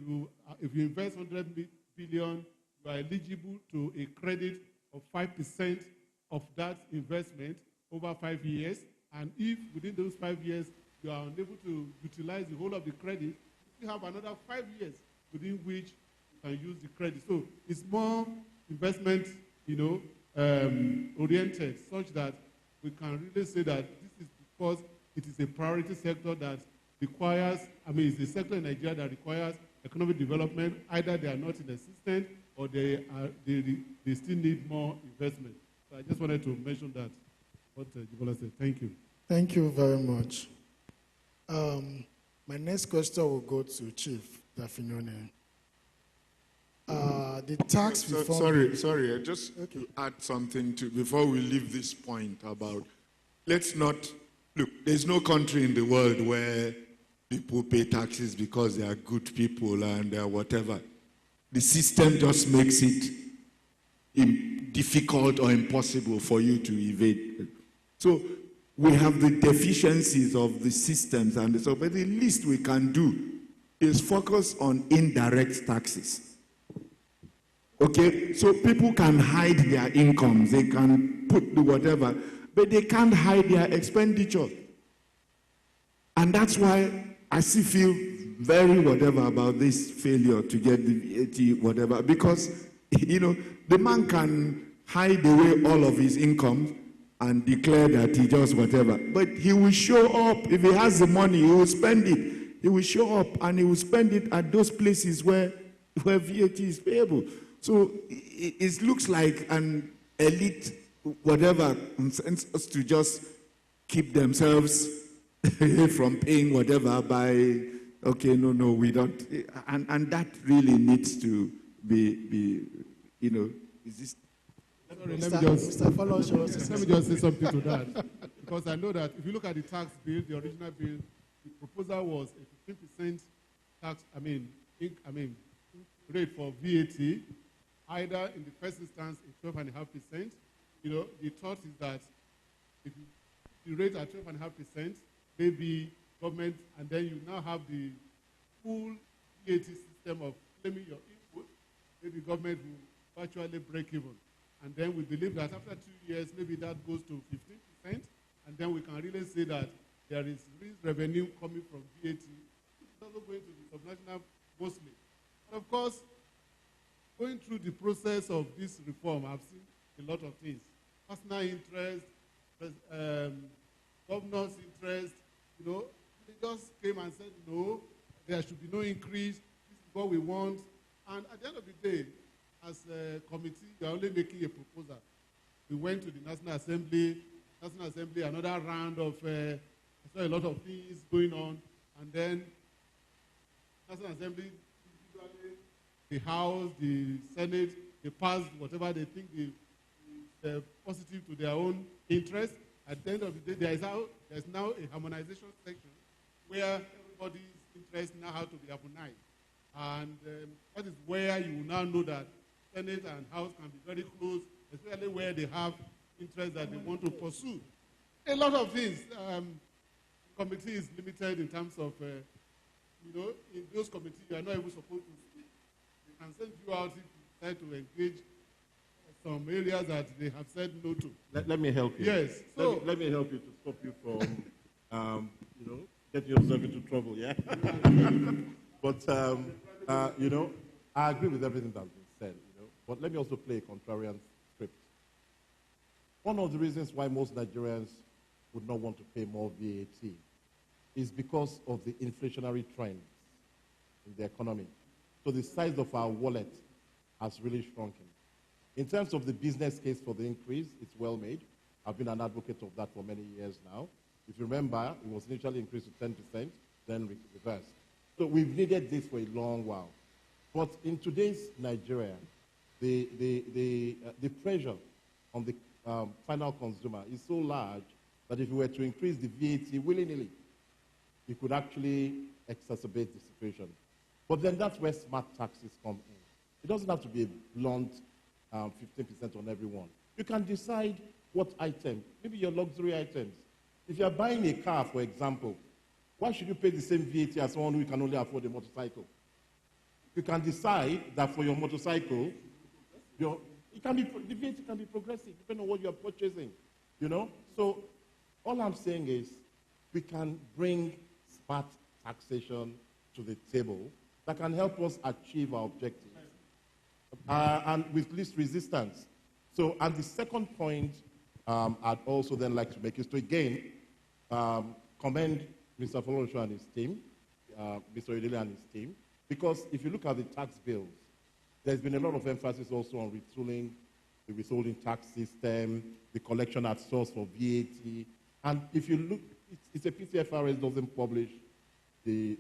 if you invest 100 billion, you are eligible to a credit of 5% of that investment over 5 years. And if within those 5 years you are unable to utilize the whole of the credit, you have another 5 years within which you can use the credit. So it's more investment, oriented, such that we can really say that this is because it is a priority sector that requires, it's a sector in Nigeria that requires economic development. Either they are not in existence or they still need more investment. So I just wanted to mention that, what Jibola said. Thank you. Thank you very much. My next question will go to Chief Dafinone. The tax reform... Sorry, just to add something before we leave this point about, let's not, look, there's no country in the world where people pay taxes because they are good people and whatever. The system just makes it difficult or impossible for you to evade. So we have the deficiencies of the systems, and so, but the least we can do is focus on indirect taxes. Okay, so people can hide their incomes, they can put the whatever, but they can't hide their expenditure. And that's why I still feel very whatever about this failure to get the VAT whatever, because, the man can hide away all of his income and declare that he does whatever. But he will show up. If he has the money, he will spend it. He will show up and he will spend it at those places where VAT is payable. So it looks like an elite whatever us to just keep themselves from paying whatever by, okay, no, we don't. And that really needs to be is this... Sorry, let me just say something to that. Because I know that if you look at the tax bill, the original bill, the proposal was a 15% tax, rate for VAT, either in the first instance a 12.5%. The thought is that if you rate at 12.5%, maybe government, and then you now have the full VAT system of claiming your input, maybe government will virtually break even. And then we believe that after 2 years, maybe that goes to 15%, and then we can really say that there is revenue coming from VAT. It's also going to the subnational mostly. But of course, going through the process of this reform, I've seen a lot of things. Personal interest, governor's interest, they just came and said, no, there should be no increase, this is what we want. And at the end of the day, as a committee, we are only making a proposal. We went to the National Assembly, another round of, I saw a lot of things going on, and then National Assembly, the House, the Senate, they passed whatever they think is positive to their own interest. At the end of the day, there's now a harmonization section where everybody's interests now have to be harmonized. And that is where you will now know that Senate and House can be very close, especially where they have interests that they want to pursue. A lot of things. The committee is limited in terms of, in those committees, you are not even supposed to speak. They can send you out if you decide to engage some areas that they have said no to. Let me help you. Yes. So, let me help you to stop you from, getting yourself into trouble, yeah? But, I agree with everything that's been said, but let me also play a contrarian script. One of the reasons why most Nigerians would not want to pay more VAT is because of the inflationary trends in the economy. So the size of our wallet has really shrunken. In terms of the business case for the increase, it's well made. I've been an advocate of that for many years now. If you remember, it was initially increased to 10%, then reversed. So we've needed this for a long while. But in today's Nigeria, the pressure on the final consumer is so large that if we were to increase the VAT willy-nilly, it could actually exacerbate the situation. But then that's where smart taxes come in. It doesn't have to be a blunt 15% on everyone. You can decide what item, maybe your luxury items. If you're buying a car, for example, why should you pay the same VAT as someone who can only afford a motorcycle? You can decide that for your motorcycle, the VAT can be progressive, depending on what you're purchasing, you know? So all I'm saying is we can bring smart taxation to the table that can help us achieve our objectives. And with least resistance. So, and the second point I'd also then like to make is to again commend Mr. Folorunso and his team, Mr. Odile and his team, because if you look at the tax bills, there's been a lot of emphasis also on retooling the withholding tax system, the collection at source for VAT, and if you look, it's a pity FRS doesn't publish the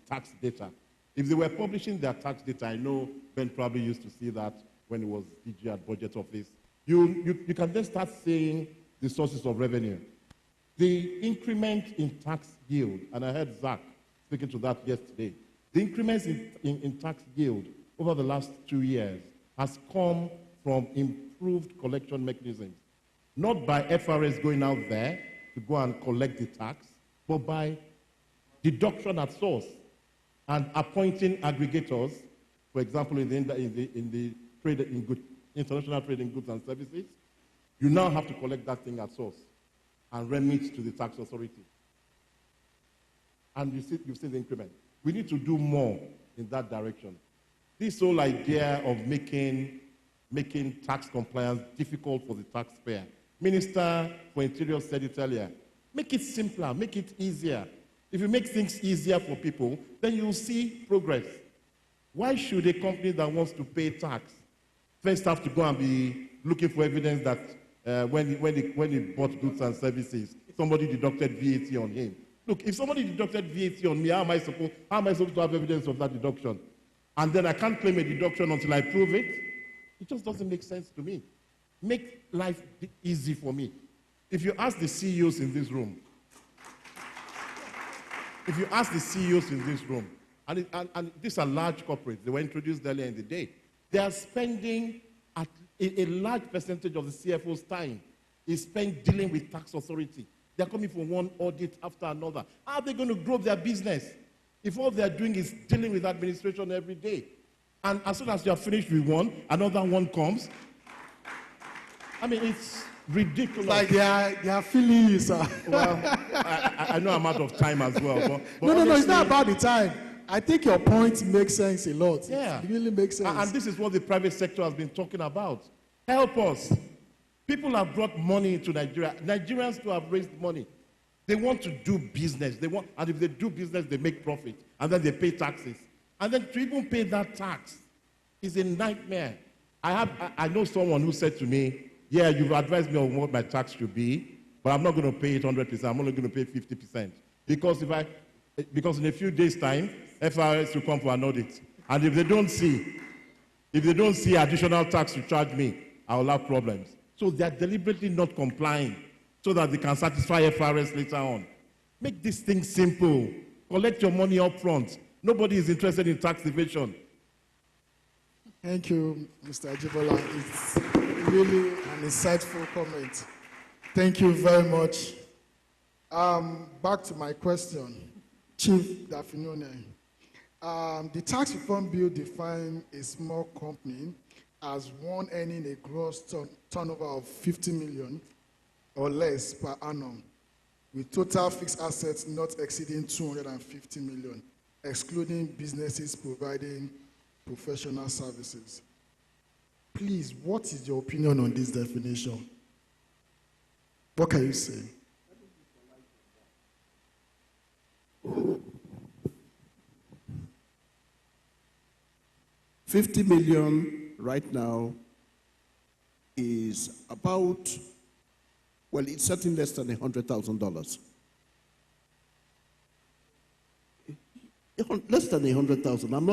tax data. If they were publishing their tax data, I know Ben probably used to see that when he was DG at Budget Office. You can then start seeing the sources of revenue. The increment in tax yield, and I heard Zach speaking to that yesterday, the increments in tax yield over the last 2 years has come from improved collection mechanisms, not by FRS going out there to go and collect the tax, but by deduction at source and appointing aggregators, for example, in the trade in international trade in goods and services. You now have to collect that thing at source and remit to the tax authority. And you've seen the increment. We need to do more in that direction. This whole idea of making tax compliance difficult for the taxpayer. Minister for Interior said it earlier. Make it simpler, make it easier. If you make things easier for people, then you'll see progress. Why should a company that wants to pay tax first have to go and be looking for evidence that when he bought goods and services, somebody deducted VAT on him? Look, if somebody deducted VAT on me, how am I supposed to have evidence of that deduction? And then I can't claim a deduction until I prove it? It just doesn't make sense to me. Make life easy for me. If you ask the CEOs in this room, and these are large corporates, they were introduced earlier in the day, they are spending a large percentage of the CFO's time is spent dealing with tax authority. They're coming from one audit after another. How are they going to grow their business if all they're doing is dealing with administration every day? And as soon as you're finished with one, another one comes. I mean, it's ridiculous. Like they are feeling you, sir. Well, I know I'm out of time as well. But no, it's not about the time. I think your point makes sense a lot. Yeah. It really makes sense. And this is what the private sector has been talking about. Help us. People have brought money into Nigeria. Nigerians too have raised money. They want to do business. And if they do business, they make profit. And then they pay taxes. And then to even pay that tax is a nightmare. I know someone who said to me, yeah, you've advised me on what my tax should be, but I'm not going to pay it 100%. I'm only going to pay 50%. Because in a few days' time, FRS will come for an audit. And if they don't see additional tax to charge me, I will have problems. So they are deliberately not complying so that they can satisfy FRS later on. Make this thing simple. Collect your money up front. Nobody is interested in tax evasion. Thank you, Mr. Ajibola. It's really an insightful comment. Thank you very much. Back to my question, Chief Dafinone. The tax reform bill defines a small company as one earning a gross turnover of 50 million or less per annum, with total fixed assets not exceeding 250 million, excluding businesses providing professional services. Please, what is your opinion on this definition? What can you say? $50 million right now is about, well, it's certainly less than $100,000. Less than 100,000. I'm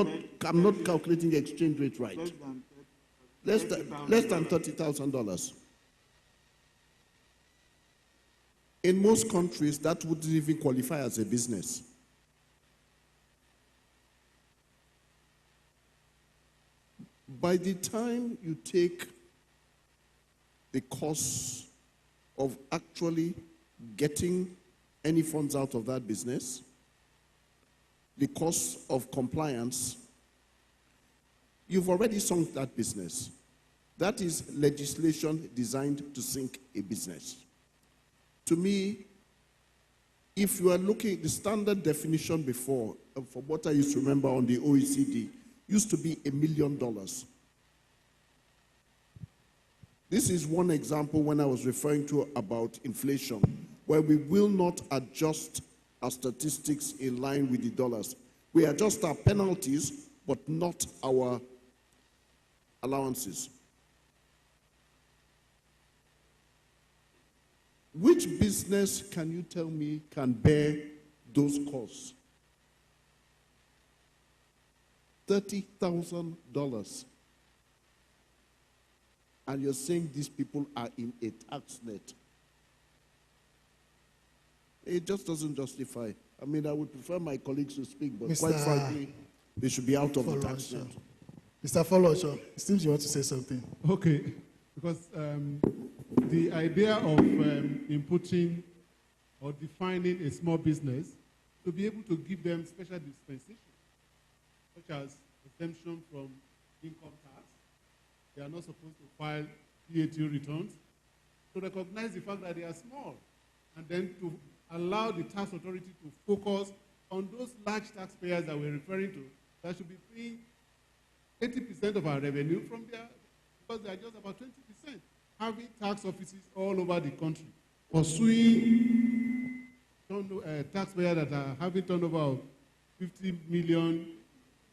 not calculating the exchange rate right. Less than $30,000. In most countries, that wouldn't even qualify as a business. By the time you take the cost of actually getting any funds out of that business, the cost of compliance, you've already sunk that business. That is legislation designed to sink a business. To me, if you are looking, the standard definition before, from what I used to remember on the OECD, used to be $1 million. This is one example when I was referring to about inflation, where we will not adjust our statistics in line with the dollars. We adjust our penalties, but not our allowances. Which business can you tell me can bear those costs? $30,000. And you're saying these people are in a tax net. It just doesn't justify. I mean, I would prefer my colleagues to speak, but quite frankly, they should be out of the tax net. Mr. Folosho, it seems you want to say something. Okay, because the idea of inputting or defining a small business to be able to give them special dispensation, such as exemption from income tax. They are not supposed to file VAT returns. To recognize the fact that they are small, and then to allow the tax authority to focus on those large taxpayers that we're referring to, that should be paying 80% of our revenue from there, because they are just about 20%, having tax offices all over the country, pursuing taxpayers that are having turnover of 50 million,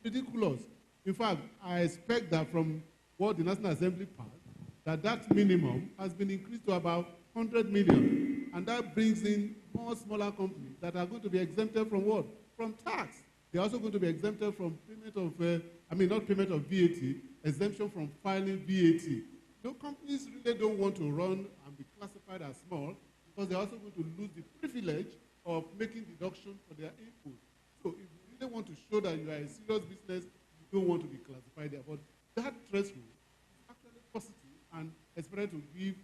ridiculous. In fact, I expect that from what the National Assembly passed, that minimum has been increased to about 100 million. And that brings in more smaller companies that are going to be exempted from what? From tax. They're also going to be exempted from payment of, not payment of VAT, exemption from filing VAT. No, companies really don't want to run and be classified as small because they're also going to lose the privilege of making deduction for their input. So if you really want to show that you are a serious business, you don't want to be classified there. But that threshold is actually positive and expected to give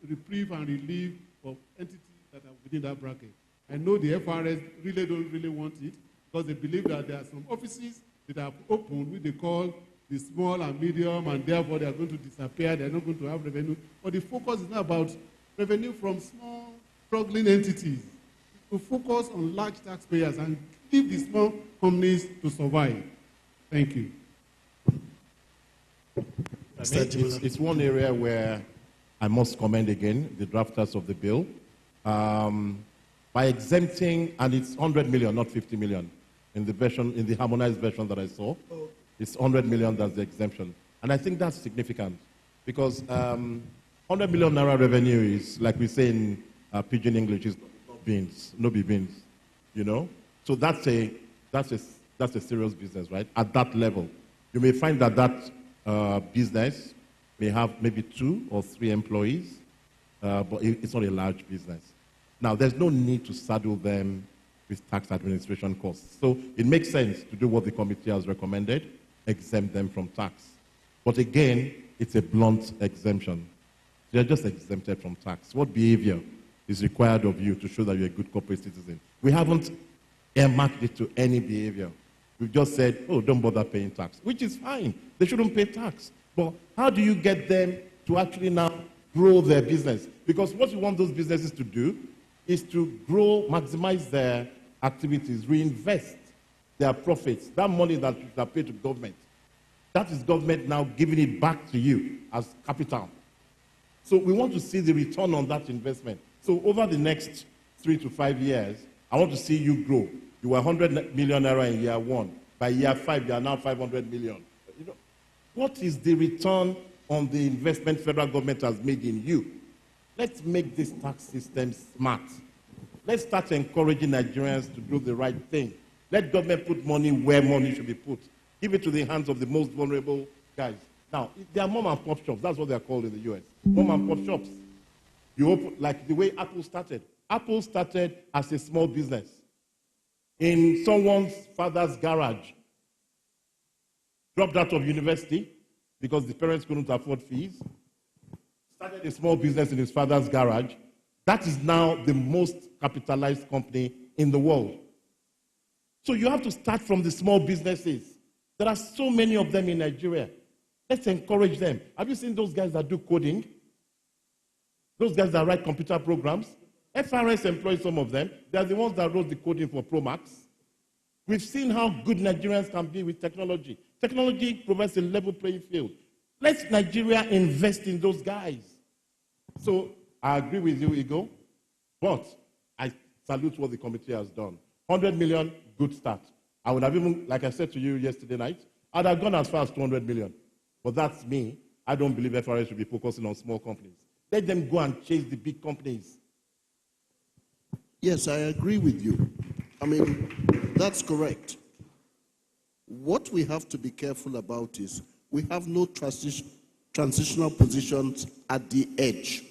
reprieve and relief of entities that are within that bracket. I know the FRS don't really want it because they believe that there are some offices that are open, which they call the small and medium, and therefore they are going to disappear, they're not going to have revenue. But the focus is not about revenue from small, struggling entities. To focus on large taxpayers and leave the small companies to survive. Thank you. It's one area where I must commend again the drafters of the bill. By exempting, and it's 100 million, not 50 million, in the harmonized version that I saw. It's 100 million, that's the exemption. And I think that's significant because 100 million naira revenue is, like we say in pidgin English, is beans, no be beans, you know? So that's a serious business, right? At that level. You may find that business may have maybe 2 or 3 employees, but it's not a large business. Now, there's no need to saddle them with tax administration costs. So it makes sense to do what the committee has recommended, exempt them from tax. But again, it's a blunt exemption. They're just exempted from tax. What behavior is required of you to show that you're a good corporate citizen? We haven't earmarked it to any behavior. We've just said, oh, don't bother paying tax, which is fine. They shouldn't pay tax. But how do you get them to actually now grow their business? Because what you want those businesses to do is to grow, maximize their activities, reinvest their profits, that money that you have paid to government. That is government now giving it back to you as capital. So we want to see the return on that investment. So over the next 3 to 5 years, I want to see you grow. You were 100 million naira in year 1. By year 5, you are now 500 million. You know, what is the return on the investment federal government has made in you? Let's make this tax system smart. Let's start encouraging Nigerians to do the right thing. Let government put money where money should be put. Give it to the hands of the most vulnerable guys. Now, they are mom and pop shops. That's what they are called in the US. Mom and pop shops. You open, like the way Apple started. Apple started as a small business in someone's father's garage. Dropped out of university because the parents couldn't afford fees. Started a small business in his father's garage. That is now the most capitalized company in the world. So you have to start from the small businesses. There are so many of them in Nigeria. Let's encourage them. Have you seen those guys that do coding? Those guys that write computer programs? FRS employs some of them. They are the ones that wrote the coding for Pro Max. We've seen how good Nigerians can be with technology. Technology provides a level playing field. Let Nigeria invest in those guys. So I agree with you, Igor, but I salute what the committee has done. 100 million, good start. I would have even, like I said to you yesterday night, I'd have gone as far as 200 million. But that's me. I don't believe FRS should be focusing on small companies. Let them go and chase the big companies. Yes, I agree with you. I mean, that's correct. What we have to be careful about is we have no transitional positions at the edge.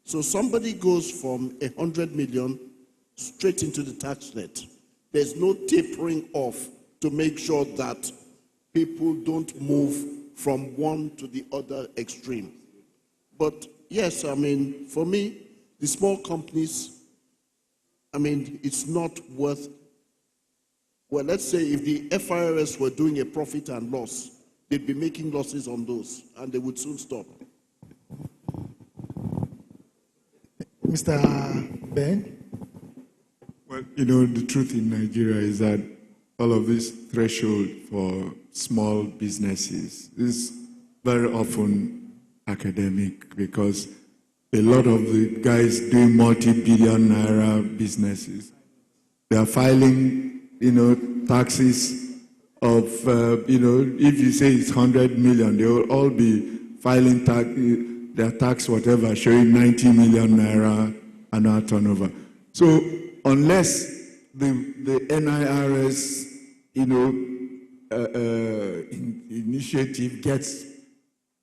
So somebody goes from 100 million straight into the tax net. There's no tapering off to make sure that people don't move from one to the other extreme. But yes, I mean, for me, the small companies, I mean, it's not worth, well, let's say if the FIRS were doing a profit and loss, they'd be making losses on those, and they would soon stop. Mr. Ben? Well, you know, the truth in Nigeria is that all of this threshold for small businesses is very often academic, because a lot of the guys doing multi-billion naira businesses, they are filing, you know, taxes of, you know, if you say it's 100 million, they will all be filing their tax, whatever, showing 90 million naira annual turnover. So unless the NIRS, you know, initiative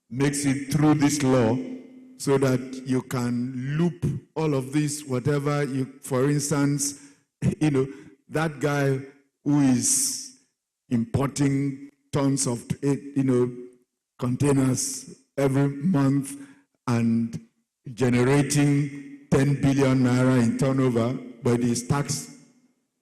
makes it through this law, so that you can loop all of this, whatever you, for instance, you know, that guy who is importing tons of, you know, containers every month and generating 10 billion naira in turnover, but his tax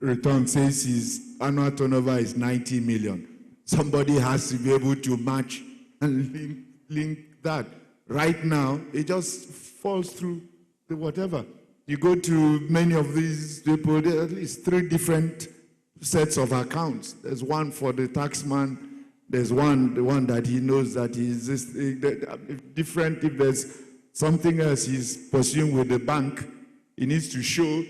return says his annual turnover is 90 million. Somebody has to be able to match and link that. Right now, it just falls through the whatever. You go to many of these people, there are at least 3 different sets of accounts. There's one for the taxman, there's the one that he knows that he's different. If there's something else he's pursuing with the bank, he needs to show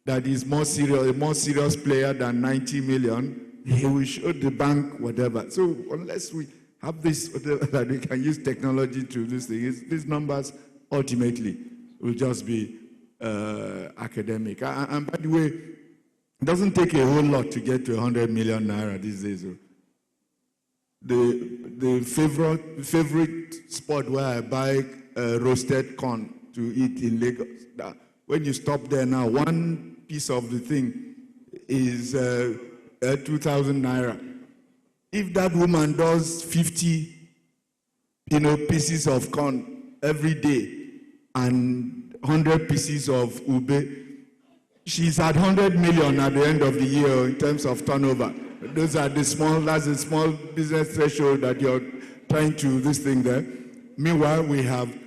that he's a more serious player than 90 million. He will show the bank whatever. So unless we have this, that we can use technology to this thing, these numbers ultimately will just be academic. And by the way, it doesn't take a whole lot to get to 100 million naira these days. The favorite spot where I buy roasted corn to eat in Lagos, when you stop there now, one piece of the thing is 2,000 naira. If that woman does 50, you know, pieces of corn every day and 100 pieces of ube, she's at 100 million at the end of the year in terms of turnover. That's the small business threshold that you're trying to this thing there. Meanwhile, we have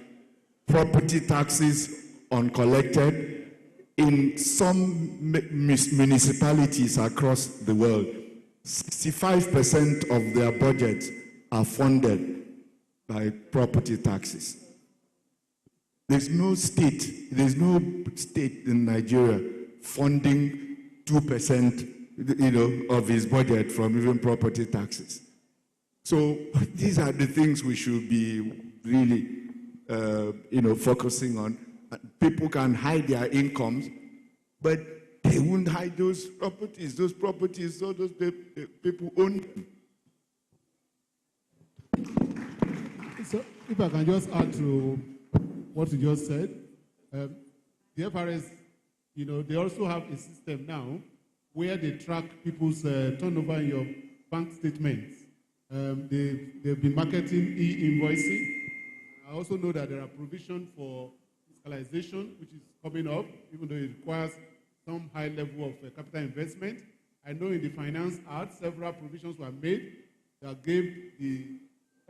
property taxes uncollected in some municipalities across the world. 65% of their budgets are funded by property taxes. There's no state in Nigeria funding 2%, you know, of his budget from even property taxes. So these are the things we should be really, you know, focusing on. People can hide their incomes, but They won't hide those properties. Those properties, so those people own them. So, if I can just add to what you just said, the FRS, they also have a system now where they track people's turnover in your bank statements. They've been marketing e-invoicing. I also know that there are provisions for fiscalization, which is coming up, even though it requires some high level of capital investment. I know in the Finance Act, several provisions were made that gave the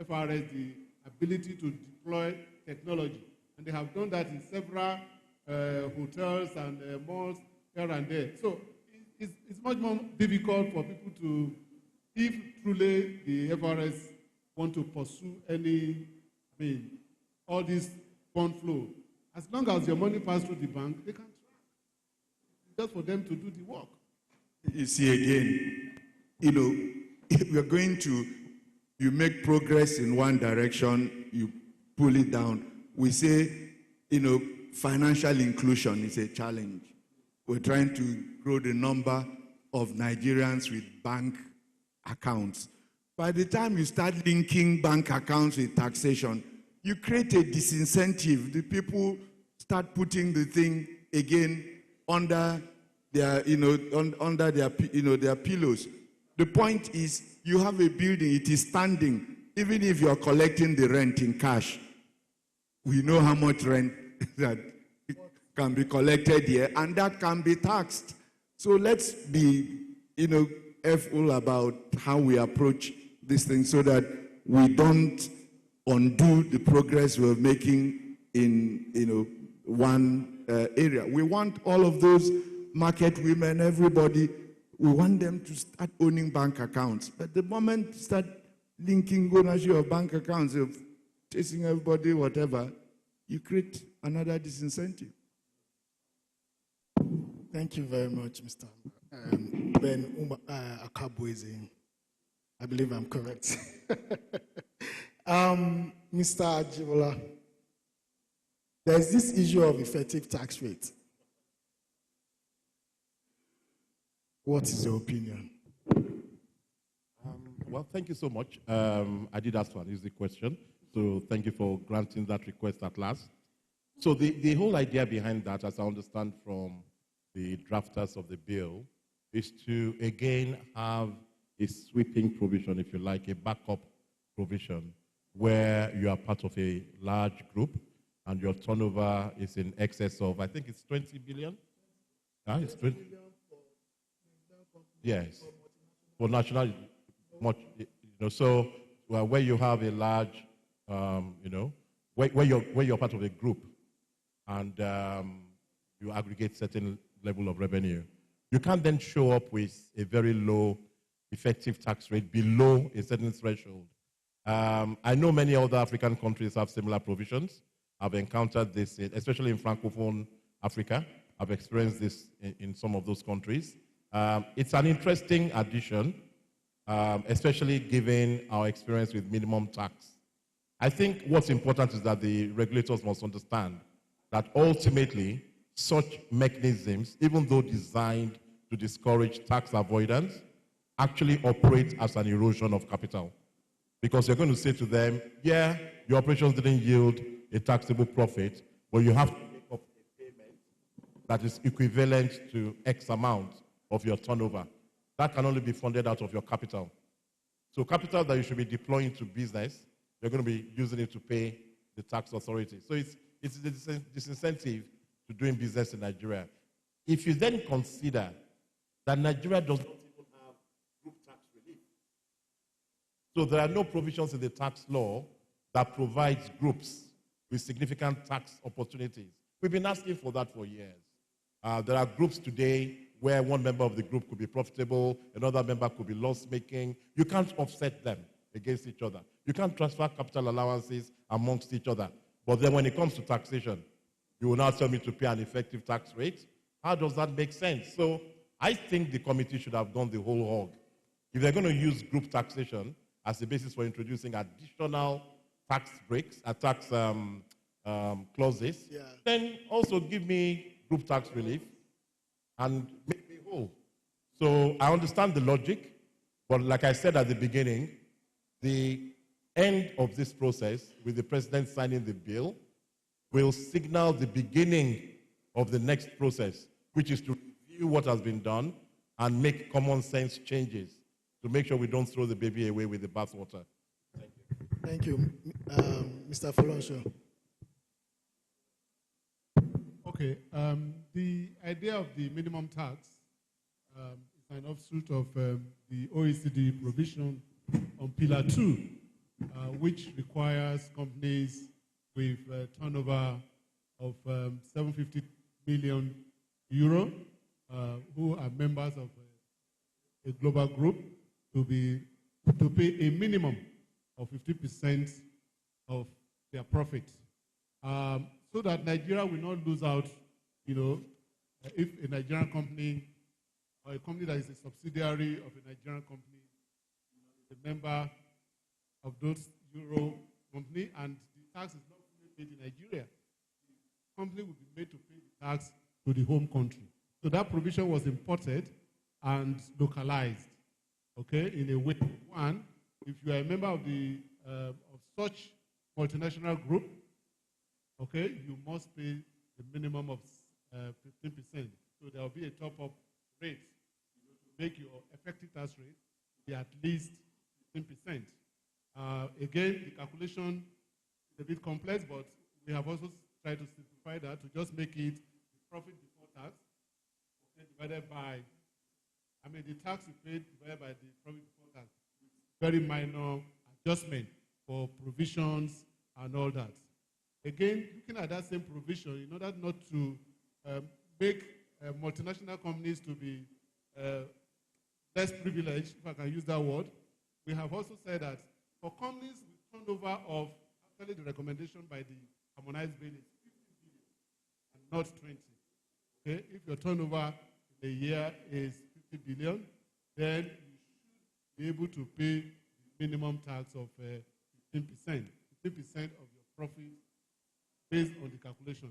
FRS the ability to deploy technology. And they have done that in several hotels and malls here and there. So it's much more difficult for people to, if truly the FRS want to pursue all this fund flow. As long as your money passes through the bank, they can track. Just for them to do the work. You see again, if you're going to, you make progress in one direction, you pull it down. We say, financial inclusion is a challenge. We're trying to grow the number of Nigerians with bank accounts. By the time you start linking bank accounts with taxation, you create a disincentive. The people start putting the thing again under their, under their pillows. The point is, you have a building, it is standing. Even if you are collecting the rent in cash, we know how much rent that can be collected here, and that can be taxed. So let's be, careful about how we approach this thing so that we don't undo the progress we're making in, one area. We want all of those market women, everybody, we want them to start owning bank accounts. But the moment you start linking ownership of bank accounts, of chasing everybody, whatever, you create another disincentive. Thank you very much, Mr. Ben Akabweze. I believe I'm correct. Mr. Ajibola, there's this issue of effective tax rate. What is your opinion? Well, thank you so much. I did ask for an easy question, so thank you for granting that request at last. So the whole idea behind that, as I understand from the drafters of the bill, is to, again, have a sweeping provision, if you like, a backup provision, where you are part of a large group and your turnover is in excess of, I think it's 20 billion? It's 20. Yes, for national, so where you have a large, where you're part of a group and you aggregate certain level of revenue, you can't then show up with a very low effective tax rate below a certain threshold. I know many other African countries have similar provisions. I've encountered this, especially in Francophone Africa. I've experienced this in some of those countries. It's an interesting addition, especially given our experience with minimum tax. I think what's important is that the regulators must understand that ultimately such mechanisms, even though designed to discourage tax avoidance, actually operate as an erosion of capital. Because you're going to say to them, yeah, your operations didn't yield a taxable profit, but you have to make up a payment that is equivalent to X amount of your turnover. That can only be funded out of your capital. So capital that you should be deploying to business, you're going to be using it to pay the tax authority. So it's the disincentive to doing business in Nigeria. If you then consider that Nigeria does not even have group tax relief, so there are no provisions in the tax law that provides groups with significant tax opportunities. We've been asking for that for years. There are groups today where one member of the group could be profitable, another member could be loss-making. You can't offset them against each other. You can't transfer capital allowances amongst each other. But then when it comes to taxation, you will now tell me to pay an effective tax rate. How does that make sense? So I think the committee should have gone the whole hog. If they're going to use group taxation as the basis for introducing additional tax breaks, tax clauses, then also give me group tax relief. and make me whole. So I understand the logic, but like I said at the beginning, the end of this process, with the president signing the bill, will signal the beginning of the next process, which is to review what has been done and make common sense changes to make sure we don't throw the baby away with the bathwater. Thank you. Mr. Folonsho. Okay. The idea of the minimum tax is an offshoot of the OECD provision on Pillar 2, which requires companies with a turnover of 750 million euro, who are members of a global group, to pay a minimum of 50% of their profit, so that Nigeria will not lose out. If a Nigerian company or a company that is a subsidiary of a Nigerian company is a member of those Euro company and the tax is not paid in Nigeria, the company will be made to pay the tax to the home country. So that provision was imported and localized, okay, in a way. One, if you are a member of such multinational group, okay, you must pay the minimum of 15%. So there will be a top-up rate to make your effective tax rate be at least 15%. Again, the calculation is a bit complex, but we have also tried to simplify that to just make it the profit before tax, okay, divided by, the tax you paid divided by the profit before tax. Very minor adjustment for provisions and all that. Again, looking at that same provision, in order not to make multinational companies to be less privileged, if I can use that word, we have also said that for companies with turnover of, actually the recommendation by the harmonized bill is 50 billion and not 20. Okay, if your turnover in a year is 50 billion, then you should be able to pay the minimum tax of 15%. 15% of your profit based on the calculation,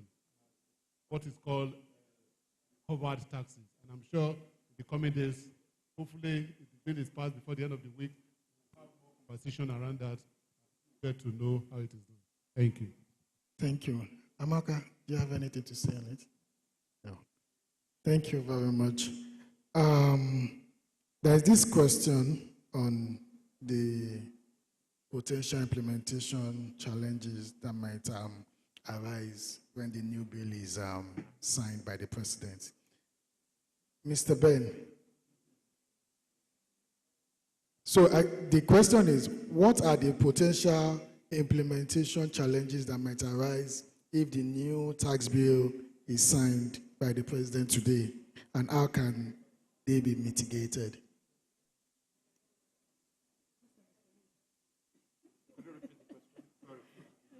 what is called covered taxes. And I'm sure in the coming days, hopefully, if the bill is passed before the end of the week, we'll have more conversation around that, get to know how it is done. Thank you. Thank you. Amaka, do you have anything to say on it? No. Thank you very much. There's this question on the potential implementation challenges that might arise when the new bill is signed by the president. Mr. Ben, so the question is, what are the potential implementation challenges that might arise if the new tax bill is signed by the president today, and how can they be mitigated?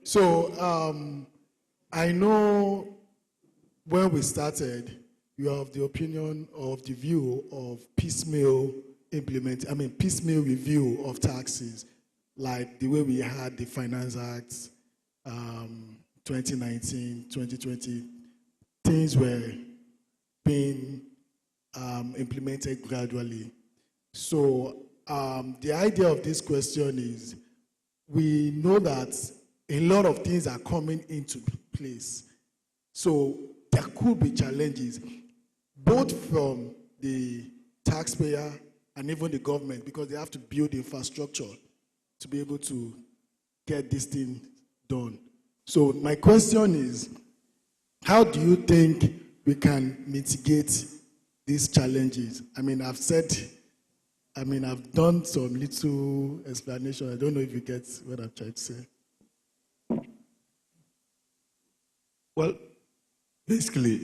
So I know when we started, you have the opinion of the view of piecemeal review of taxes, like the way we had the Finance Act 2019, 2020. Things were being implemented gradually. So the idea of this question is, we know that a lot of things are coming into place. So there could be challenges, both from the taxpayer and even the government, because they have to build infrastructure to be able to get this thing done. So my question is, how do you think we can mitigate these challenges? I've done some little explanation. I don't know if you get what I'm trying to say. Well, basically,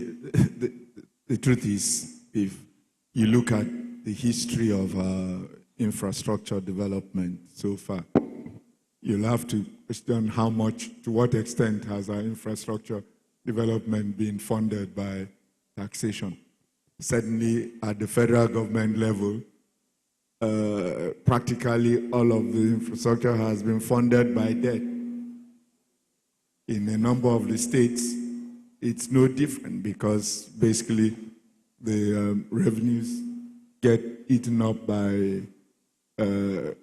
the truth is, if you look at the history of infrastructure development so far, you'll have to question to what extent has our infrastructure development been funded by taxation. Certainly, at the federal government level, practically all of the infrastructure has been funded by debt. In a number of the states, it's no different, because basically the revenues get eaten up by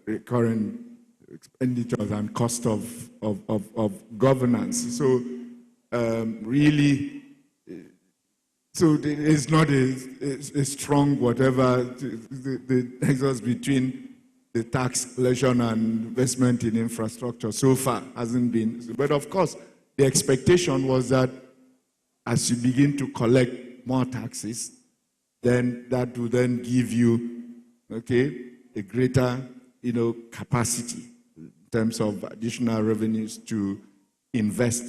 recurring expenditures and cost of governance. So really, so it's not a strong whatever, the nexus between the tax collection and investment in infrastructure so far hasn't been. But of course, the expectation was that as you begin to collect more taxes, then that will then give you, okay, a greater, capacity in terms of additional revenues to invest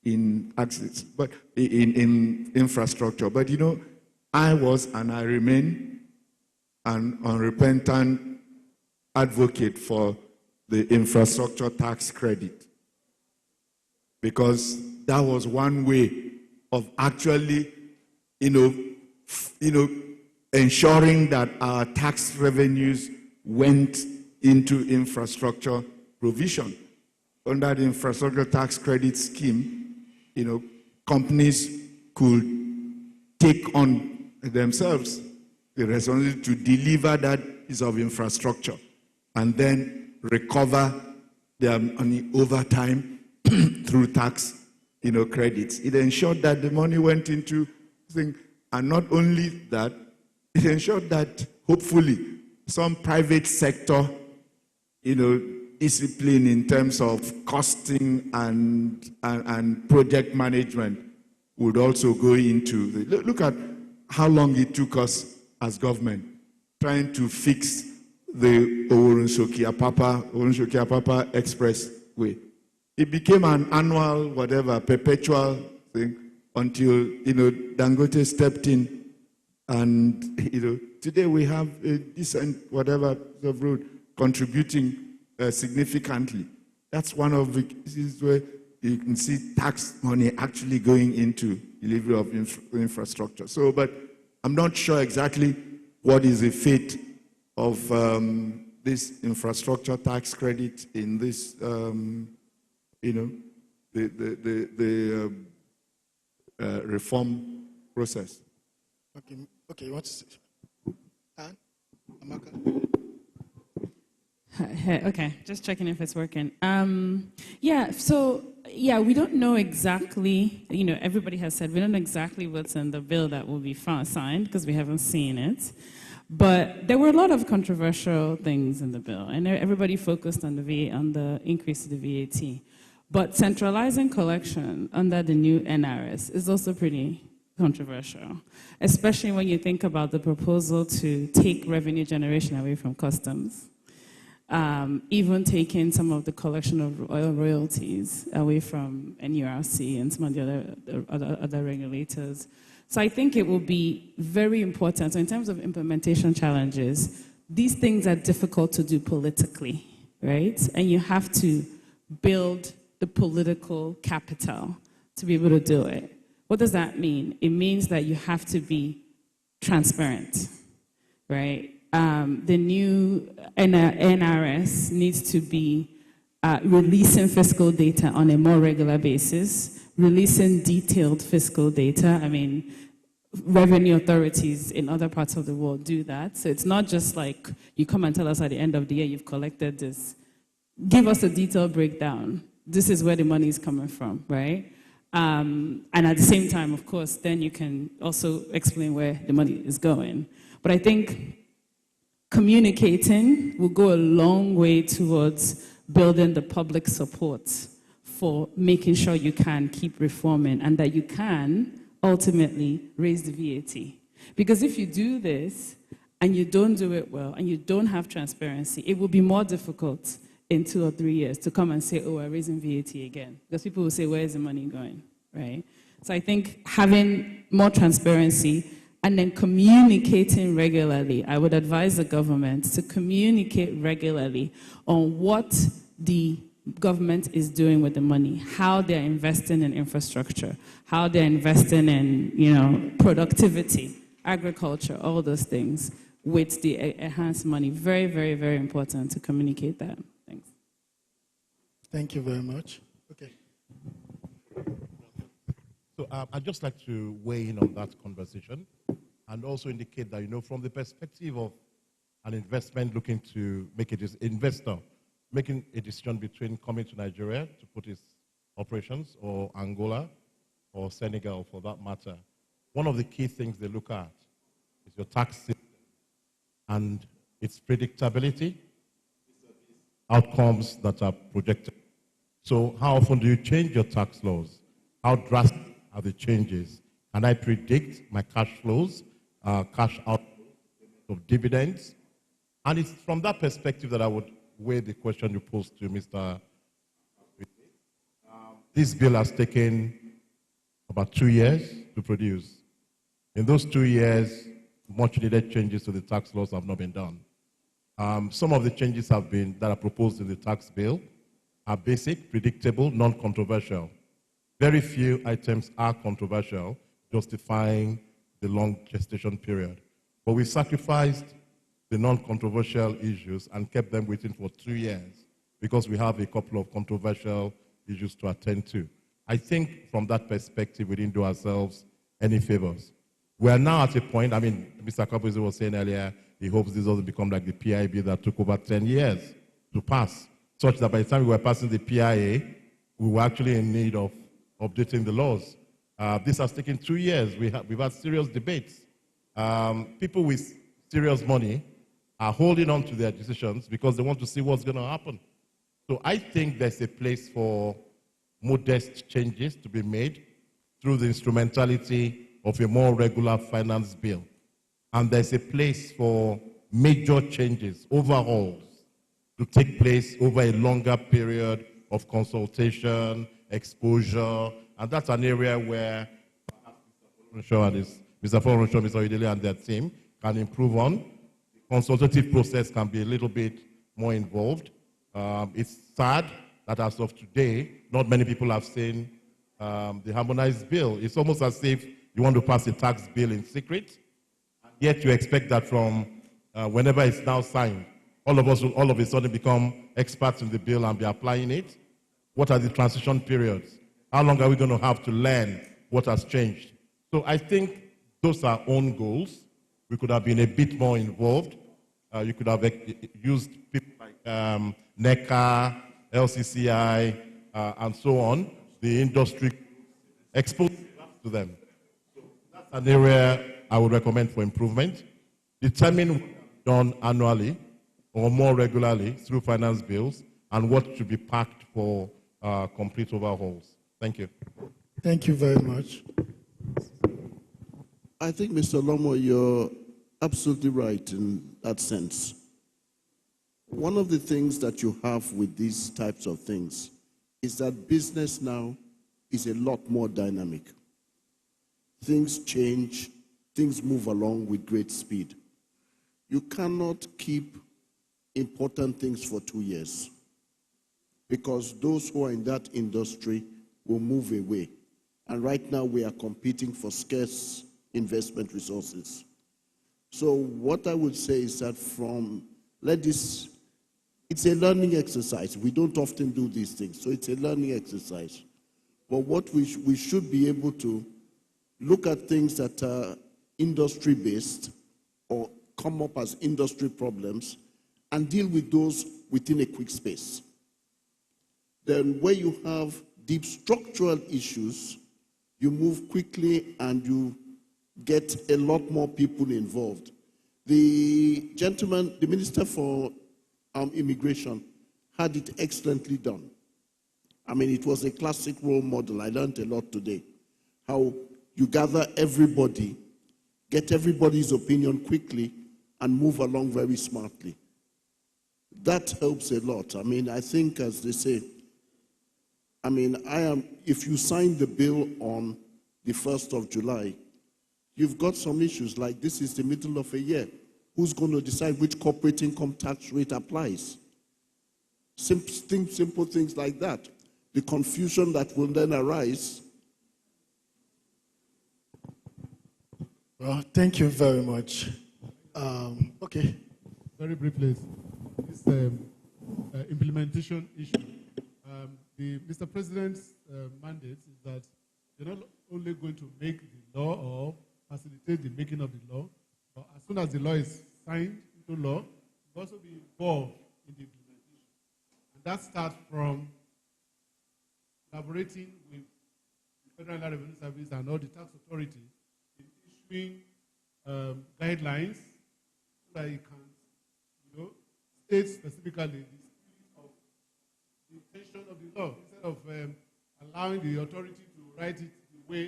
in access, but in infrastructure. But I was and I remain an unrepentant advocate for the infrastructure tax credit, because that was one way of actually, ensuring that our tax revenues went into infrastructure provision. Under the infrastructure tax credit scheme, companies could take on themselves the responsibility to deliver that piece of infrastructure and then recover their money over time through tax, credits. It ensured that the money went into things, and not only that, it ensured that hopefully some private sector, discipline in terms of costing and project management would also go into the, look at how long it took us as government trying to fix the Oworonshoki-Apapa Expressway. It became an annual, perpetual thing until, Dangote stepped in, and, today we have a decent, of road contributing significantly. That's one of the cases where you can see tax money actually going into delivery of infrastructure. So, but I'm not sure exactly what is the fate of this infrastructure tax credit in this, reform process. Okay, what's Anne? Amaka? Okay, just checking if it's working. We don't know exactly, everybody has said, we don't know exactly what's in the bill that will be signed because we haven't seen it. But there were a lot of controversial things in the bill, and everybody focused on the increase of the VAT. But centralizing collection under the new NRS is also pretty controversial, especially when you think about the proposal to take revenue generation away from customs. Even taking some of the collection of oil royalties away from NURC and some of the other regulators. So I think it will be very important. So in terms of implementation challenges, these things are difficult to do politically, right? And you have to build the political capital to be able to do it. What does that mean? It means that you have to be transparent, right? The new NRS needs to be releasing fiscal data on a more regular basis, releasing detailed fiscal data. I mean, revenue authorities in other parts of the world do that. So it's not just like you come and tell us at the end of the year you've collected this. Give us a detailed breakdown. This is where the money is coming from, right? And at the same time, of course, then you can also explain where the money is going. But I think communicating will go a long way towards building the public support for making sure you can keep reforming and that you can ultimately raise the VAT. Because if you do this and you don't do it well and you don't have transparency, it will be more difficult in 2 or 3 years to come and say, oh, we're raising VAT again. Because people will say, where is the money going, right? So I think having more transparency and then communicating regularly. I would advise the government to communicate regularly on what the government is doing with the money, how they're investing in infrastructure, how they're investing in, productivity, agriculture, all those things with the enhanced money. Very, very, very important to communicate that. Thanks. Thank you very much. Okay. So I'd just like to weigh in on that conversation and also indicate that, from the perspective of an investment looking to make it investor, making a decision between coming to Nigeria to put its operations, or Angola, or Senegal for that matter, one of the key things they look at is your tax system and its predictability, outcomes that are projected. So how often do you change your tax laws? How drastic are the changes? Can I predict my cash flows, cash out of dividends? And it's from that perspective that I would weigh the question you posed to Mr. This bill has taken about 2 years to produce. In those 2 years, much needed changes to the tax laws have not been done. Some of the changes that are proposed in the tax bill are basic, predictable, non-controversial. Very few items are controversial, justifying the long gestation period. But we sacrificed the non-controversial issues and kept them waiting for 2 years because we have a couple of controversial issues to attend to. I think from that perspective, we didn't do ourselves any favors. We are now at a point, Mr. Kaposi was saying earlier, he hopes this doesn't become like the PIB that took over 10 years to pass, such that by the time we were passing the PIA, we were actually in need of updating the laws. This has taken 2 years. We've had serious debates. People with serious money are holding on to their decisions because they want to see what's going to happen. So I think there's a place for modest changes to be made through the instrumentality of a more regular finance bill. And there's a place for major changes, overhauls, to take place over a longer period of consultation, exposure, and that's an area where Mr. Folorunso, Mr. Oyedeele, and their team can improve on. The consultative process can be a little bit more involved. It's sad that as of today, not many people have seen the harmonized bill. It's almost as if you want to pass a tax bill in secret, yet you expect that from whenever it's now signed, all of us will all of a sudden become experts in the bill and be applying it. What are the transition periods? How long are we going to have to learn what has changed? So I think those are own goals. We could have been a bit more involved. You could have used people like Neca, LCCI, and so on, the industry, exposed to them. So that's an area I would recommend for improvement. Determine what done annually or more regularly through finance bills and what should be packed for complete overhauls. Thank you. Thank you very much. I think, Mr. Lomo, you're absolutely right in that sense. One of the things that you have with these types of things is that business now is a lot more dynamic. Things change, things move along with great speed. You cannot keep important things for 2 years because those who are in that industry will move away. And right now we are competing for scarce investment resources. So what I would say is that it's a learning exercise. We don't often do these things, so it's a learning exercise. But what we should be able to look at things that are industry-based or come up as industry problems and deal with those within a quick space. Then where you have deep structural issues, you move quickly and you get a lot more people involved. The gentleman, the Minister for Immigration, had it excellently done. It was a classic role model. I learned a lot today. How you gather everybody, get everybody's opinion quickly, and move along very smartly. That helps a lot. I think, as they say, if you sign the bill on the 1st of July, you've got some issues like this is the middle of a year. Who's going to decide which corporate income tax rate applies? Simple things like that. The confusion that will then arise. Well, thank you very much. Okay. Very briefly, this implementation issue. Mr. President's mandate is that they're not only going to make the law or facilitate the making of the law. But as soon as the law is signed into law, you also be involved in the implementation. And that starts from collaborating with the Federal Revenue Service and all the tax authorities in issuing guidelines so that you can, state specifically the spirit of the intention of the law instead of allowing the authority to write it the way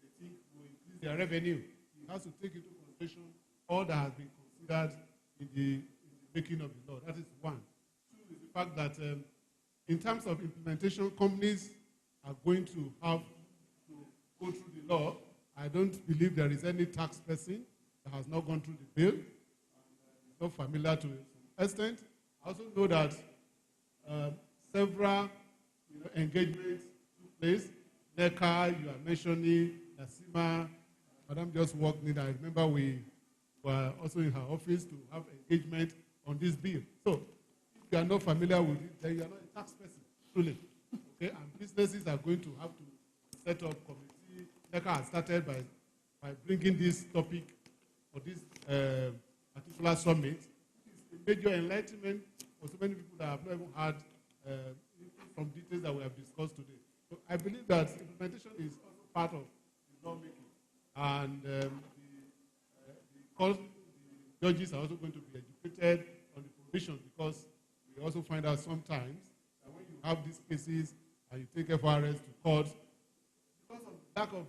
they think will increase their revenue. It has to take into consideration all that has been considered in the making of the law. That is one. Two is the fact that in terms of implementation, companies are going to have to go through the law. I don't believe there is any tax person that has not gone through the bill. It's not familiar to some extent. I also know that several engagements took place. Neca, you are mentioning, Nasima, Madam just walked in. I remember we were also in her office to have engagement on this bill. So, if you are not familiar with it, then you are not a tax person, truly. Okay, and businesses are going to have to set up committee. Neca has started by bringing this topic for this particular summit. It's a major enlightenment for so many people that have not even had from details that we have discussed today. So I believe that implementation is also part of the lawmaking. And the judges are also going to be educated on the provisions, because we also find out sometimes that when you have these cases and you take FRS to court, because of lack of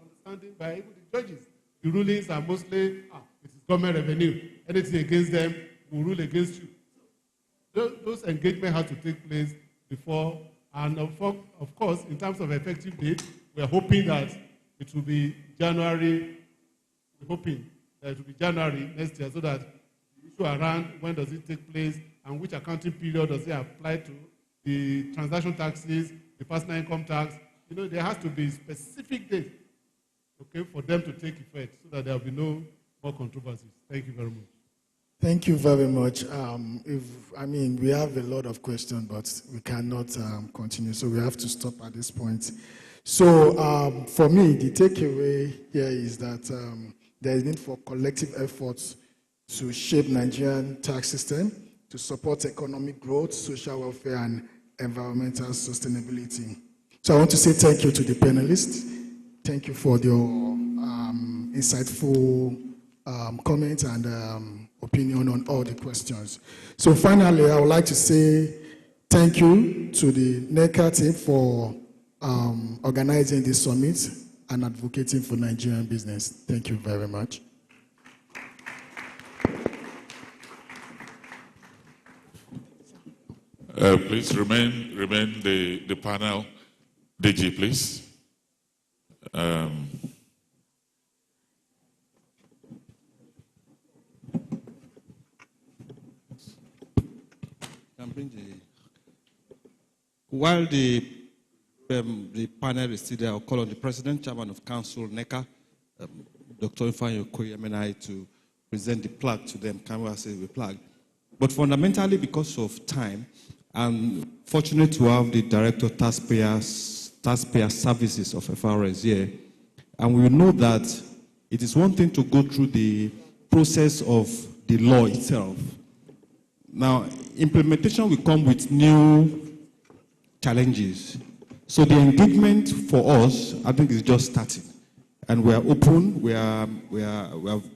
understanding by even the judges, the rulings are mostly, it is government revenue. Anything against them will rule against you. Those engagements have to take place before, and of course, in terms of effective date, we are hoping that it will be January. We're hoping that it will be January next year, so that the issue around when does it take place and which accounting period does it apply to, the transaction taxes, the personal income tax. There has to be specific date, okay, for them to take effect, so that there will be no more controversies. Thank you very much. Thank you very much. We have a lot of questions, but we cannot continue, so we have to stop at this point. So for me, the takeaway here is that there is need for collective efforts to shape Nigerian tax system to support economic growth, social welfare, and environmental sustainability. So I want to say thank you to the panelists. Thank you for your insightful comments and opinion on all the questions. So finally, I would like to say thank you to the Neca team for organizing this summit and advocating for Nigerian business. Thank you very much. Please remain the panel. DG, please. While the panel is still there, I'll call on the President, Chairman of Council, Neca, Dr. Ifeanyi Okoye, to present the plug to them. Can we say the plug? But fundamentally, because of time, I'm fortunate to have the Director of Taxpayer Services of FRS here. And we know that it is one thing to go through the process of the law itself. Now, implementation will come with new challenges. So the engagement for us, I think, is just starting. And we are open, we are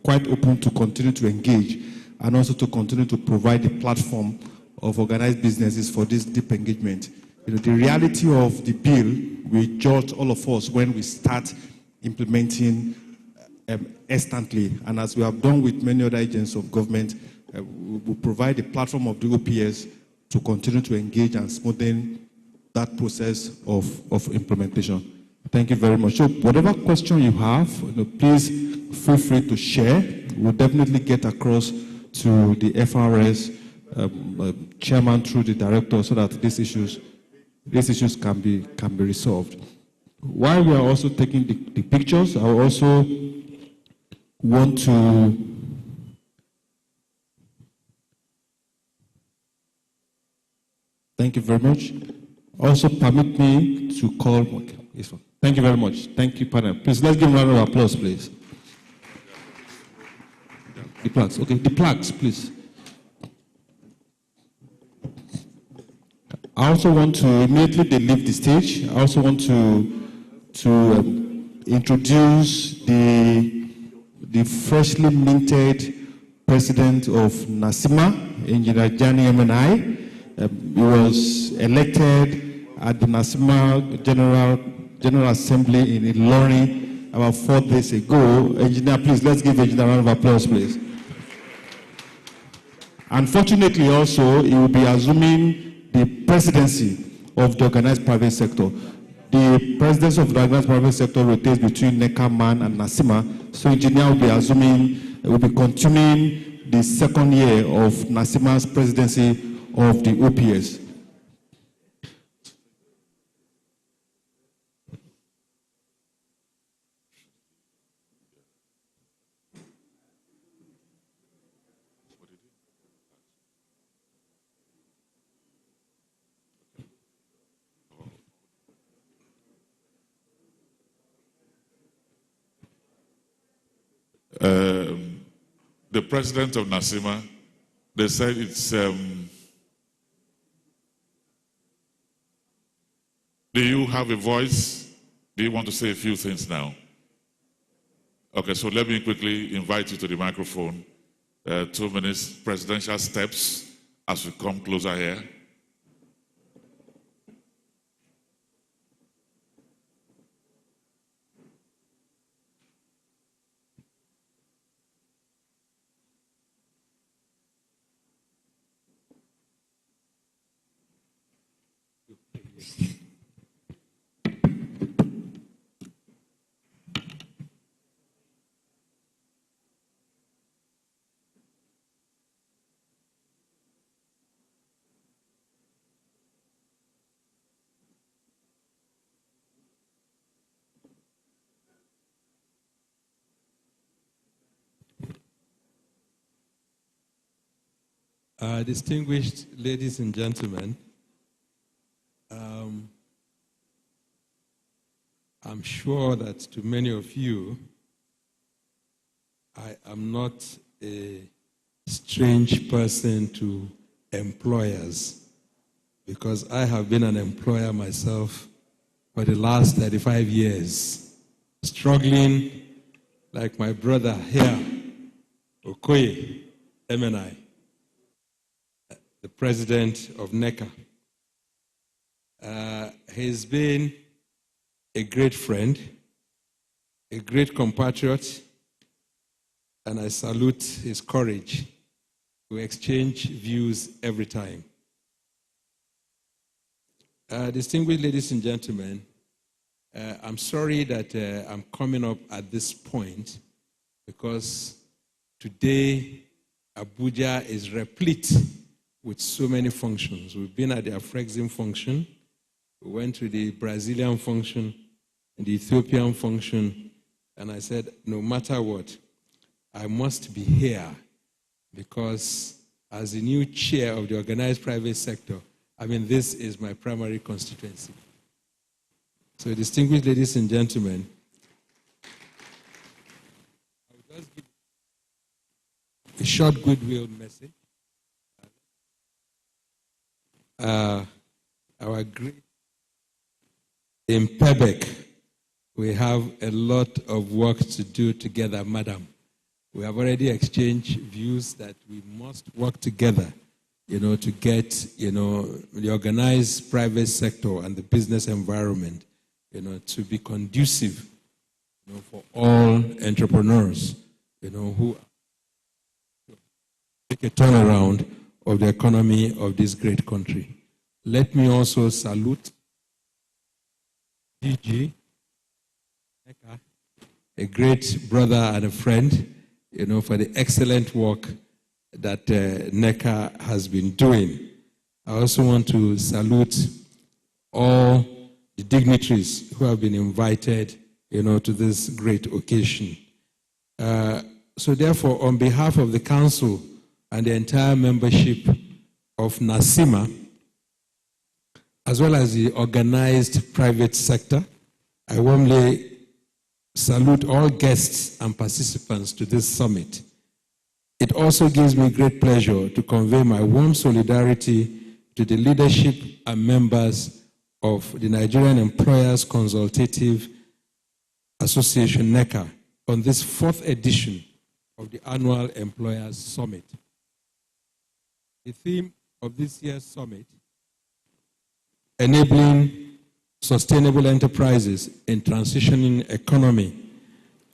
quite open to continue to engage and also to continue to provide the platform of organized businesses for this deep engagement. The reality of the bill will judge all of us when we start implementing instantly. And as we have done with many other agents of government, we will provide a platform of the OPS to continue to engage and smoothen that process of implementation. Thank you very much. So whatever question you have, please feel free to share. We'll definitely get across to the FRS chairman through the director, so that these issues can be resolved. While we are also taking the pictures, I also want to thank you very much. Also permit me to call. Thank you very much. Thank you, panel. Please let's give a round of applause, please. plaques. Okay, the plaques, please. I also want to, immediately they leave the stage, I also want to introduce the freshly minted president of NASIMA, Engineer Jani MNI. He was elected at the NASIMA General Assembly in Ilorin about 4 days ago. Engineer, please, let's give Engineer a round of applause, please. Unfortunately, also, he will be assuming the presidency of the organized private sector. The presidency of the organized private sector rotates between Neca, MAN, and NASIMA. So engineer will be assuming, will be continuing the second year of NASIMA's presidency of the OPS. The president of NASIMA, they said it's, do you have a voice? Do you want to say a few things now? Okay, so let me quickly invite you to the microphone. 2 minutes, presidential steps as we come closer here. Distinguished ladies and gentlemen, I'm sure that to many of you, I am not a strange person to employers, because I have been an employer myself for the last 35 years, struggling like my brother here, Okoye MNI, the president of Neca. He's been a great friend, a great compatriot, and I salute his courage to exchange views every time. Distinguished ladies and gentlemen, I'm sorry that I'm coming up at this point, because today Abuja is replete with so many functions. We've been at the Afrexim function, we went to the Brazilian function, and the Ethiopian function, and I said, no matter what, I must be here, because as the new chair of the organized private sector, I mean, this is my primary constituency. So, distinguished ladies and gentlemen, I will just give a short goodwill message. Our great in Pebek, we have a lot of work to do together, madam. We have already exchanged views that we must work together, to get, the organized private sector and the business environment, to be conducive, for all entrepreneurs, who take a turnaround of the economy of this great country. Let me also salute DG, a great brother and a friend, for the excellent work that Neca has been doing. I also want to salute all the dignitaries who have been invited, to this great occasion. So therefore, on behalf of the council and the entire membership of NASIMA, as well as the organized private sector, I warmly salute all guests and participants to this summit. It also gives me great pleasure to convey my warm solidarity to the leadership and members of the Nigerian Employers Consultative Association, Neca, on this 4th edition of the Annual Employers Summit. The theme of this year's summit, enabling sustainable enterprises in transitioning economy,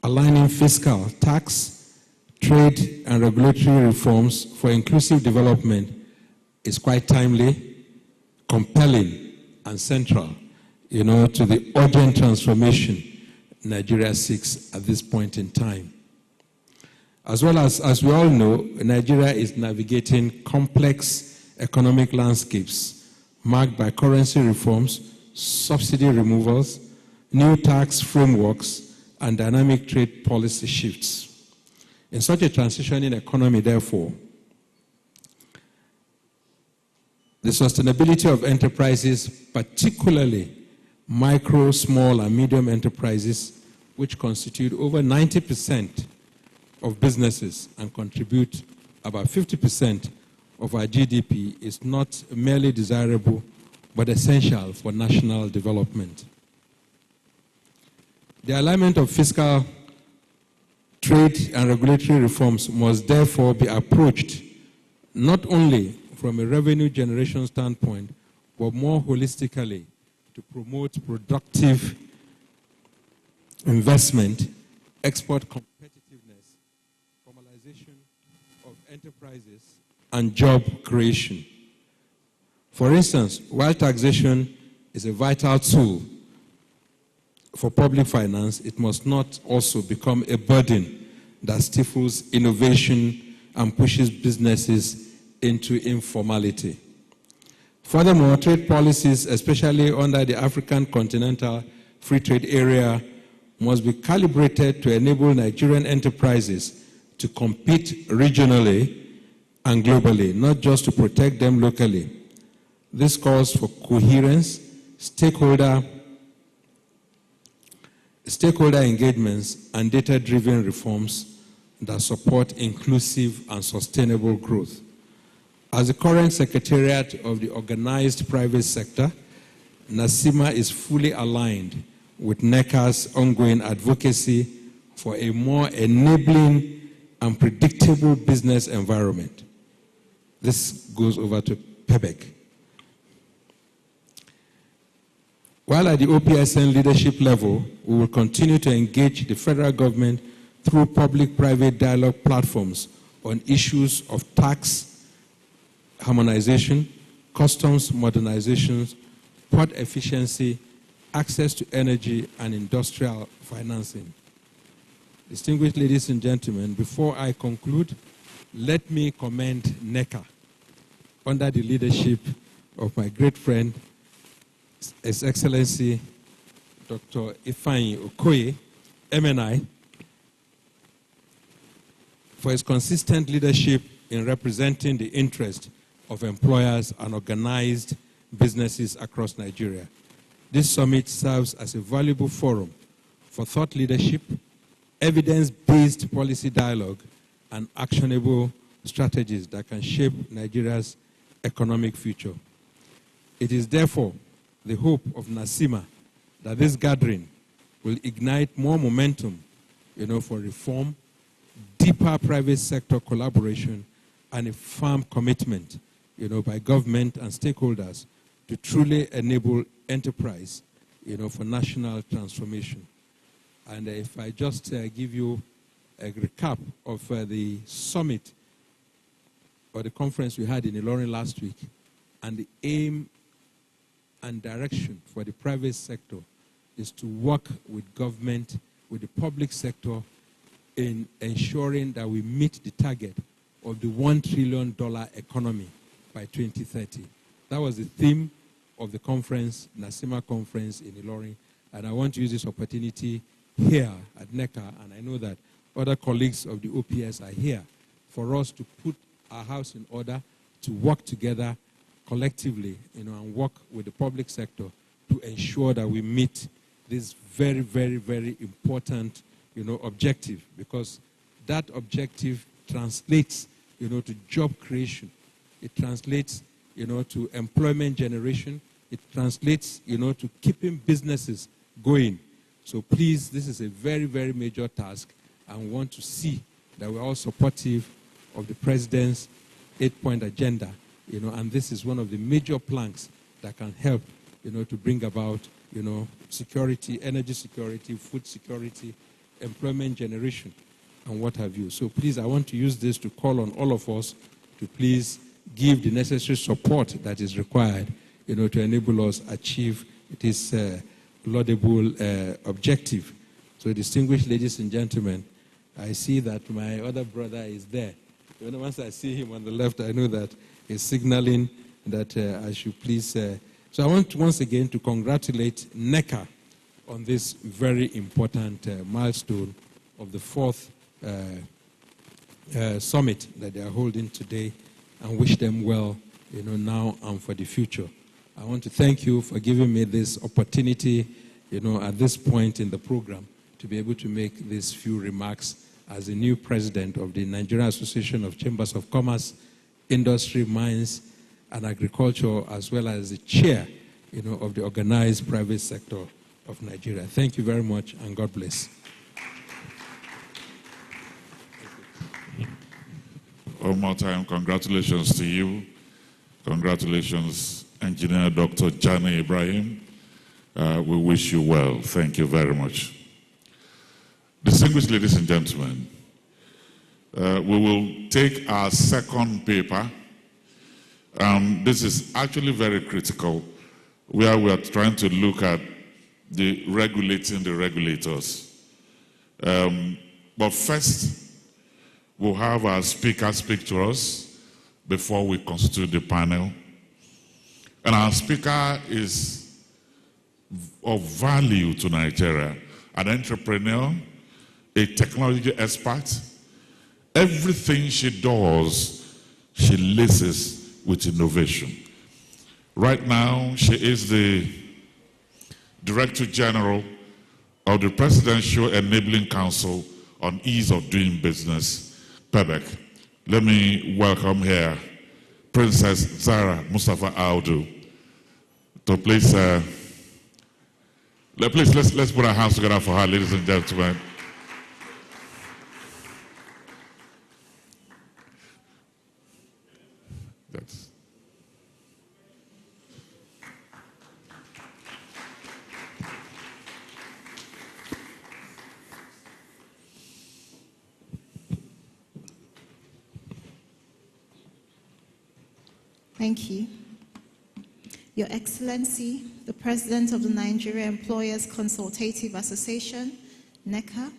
aligning fiscal, tax, trade, and regulatory reforms for inclusive development, is quite timely, compelling, and central, to the urgent transformation Nigeria seeks at this point in time. As well as we all know, Nigeria is navigating complex economic landscapes marked by currency reforms, subsidy removals, new tax frameworks, and dynamic trade policy shifts. In such a transitioning economy, therefore, the sustainability of enterprises, particularly micro, small, and medium enterprises, which constitute over 90% of businesses and contribute about 50% of our GDP, is not merely desirable, but essential for national development. The alignment of fiscal, trade, and regulatory reforms must therefore be approached not only from a revenue generation standpoint, but more holistically to promote productive investment, export competitiveness, formalization of enterprises, and job creation. For instance, while taxation is a vital tool for public finance, it must not also become a burden that stifles innovation and pushes businesses into informality. Furthermore, trade policies, especially under the African Continental Free Trade Area, must be calibrated to enable Nigerian enterprises to compete regionally and globally, not just to protect them locally. This calls for coherence, stakeholder engagements, and data-driven reforms that support inclusive and sustainable growth. As the current Secretariat of the Organized Private Sector, NACIMA is fully aligned with NECA's ongoing advocacy for a more enabling and predictable business environment. This goes over to PEBEC. While at the OPSN leadership level, we will continue to engage the federal government through public-private dialogue platforms on issues of tax harmonization, customs modernizations, port efficiency, access to energy, and industrial financing. Distinguished ladies and gentlemen, before I conclude, let me commend NECA under the leadership of my great friend, His Excellency Dr. Ifeanyi Okoye, MNI, for his consistent leadership in representing the interest of employers and organized businesses across Nigeria. This summit serves as a valuable forum for thought leadership, evidence-based policy dialogue, and actionable strategies that can shape Nigeria's economic future. It is therefore the hope of NACIMA that this gathering will ignite more momentum, for reform, deeper private sector collaboration, and a firm commitment, by government and stakeholders to truly enable enterprise, for national transformation. And if I just give you a recap of the summit or the conference we had in Ilorin last week, and the aim and direction for the private sector is to work with government, with the public sector, in ensuring that we meet the target of the $1 trillion economy by 2030. That was the theme of the conference, NACIMA conference in Ilorin, and I want to use this opportunity here at NECA, and I know that other colleagues of the OPS are here, for us to put our house in order, to work together collectively, and work with the public sector to ensure that we meet this very, very, very important, objective, because that objective translates, to job creation. It translates, to employment generation. It translates, to keeping businesses going. So please, this is a very, very major task, and we want to see that we're all supportive of the President's 8-point agenda, and this is one of the major planks that can help, to bring about, security, energy security, food security, employment generation, and what have you. So please, I want to use this to call on all of us to please give the necessary support that is required, to enable us achieve this laudable objective. So distinguished ladies and gentlemen, I see that my other brother is there. Once I see him on the left, I know that he's signaling that I should please. So I want once again to congratulate Neca on this very important milestone of the 4th summit that they are holding today, and wish them well, now and for the future. I want to thank you for giving me this opportunity, at this point in the program, to be able to make these few remarks as the new president of the Nigerian Association of Chambers of Commerce, Industry, Mines, and Agriculture, as well as the chair, of the organized private sector of Nigeria. Thank you very much, and God bless. One more time, congratulations to you. Congratulations, Engineer Dr. Jani Ibrahim. We wish you well. Thank you very much. Distinguished ladies and gentlemen, we will take our second paper. This is actually very critical, where we are trying to look at the regulating the regulators. But first, we'll have our speaker speak to us before we constitute the panel. And our speaker is of value to Nigeria, an entrepreneur, a technology expert. Everything she does, she laces with innovation. Right now, she is the Director General of the Presidential Enabling Council on Ease of Doing Business, PEBEC. Let me welcome here Princess Zara Mustafa Audu to please, let's put our hands together for her, ladies and gentlemen. That's Thank you. Your Excellency, the President of the Nigeria Employers Consultative Association, NECA,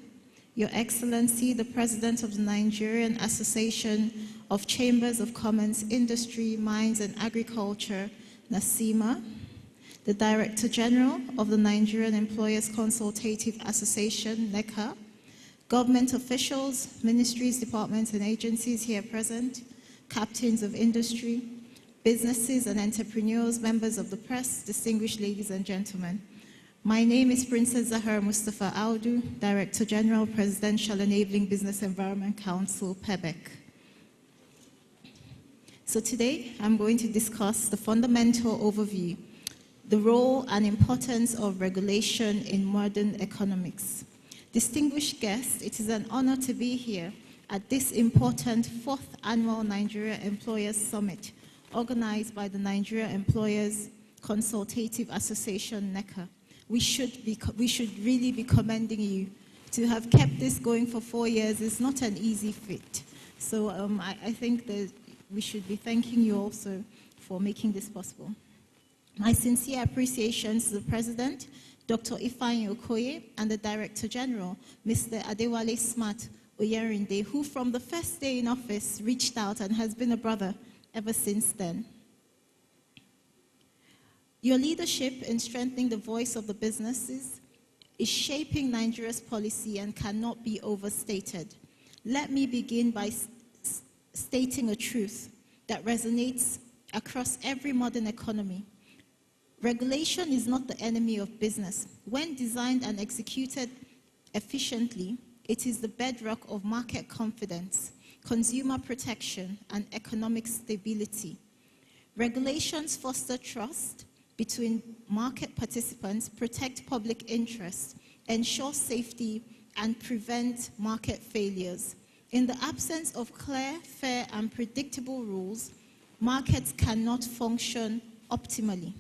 Your Excellency, the President of the Nigerian Association of Chambers of Commerce, Industry, Mines and Agriculture, NASIMA, the Director General of the Nigerian Employers Consultative Association, NECA, government officials, ministries, departments and agencies here present, captains of industry, businesses and entrepreneurs, members of the press, distinguished ladies and gentlemen. My name is Princess Zahra Mustafa Audu, Director General, Presidential Enabling Business Environment Council, PEBEC. So today, I'm going to discuss the fundamental overview, the role and importance of regulation in modern economics. Distinguished guests, it is an honor to be here at this important 4th Annual Nigeria Employers Summit, organized by the Nigeria Employers Consultative Association, NECA. We should really be commending you. To have kept this going for 4 years is not an easy feat. So I think that we should be thanking you also for making this possible. My sincere appreciation to the President, Dr. Ifeanyi Okoye, and the Director General, Mr. Adewale Smart Oyerinde, who from the first day in office reached out and has been a brother ever since then. Your leadership in strengthening the voice of the businesses is shaping Nigeria's policy and cannot be overstated. Let me begin by stating a truth that resonates across every modern economy. Regulation is not the enemy of business. When designed and executed efficiently, it is the bedrock of market confidence, consumer protection, and economic stability. Regulations foster trust between market participants, protect public interest, ensure safety, and prevent market failures. In the absence of clear, fair, and predictable rules, markets cannot function optimally.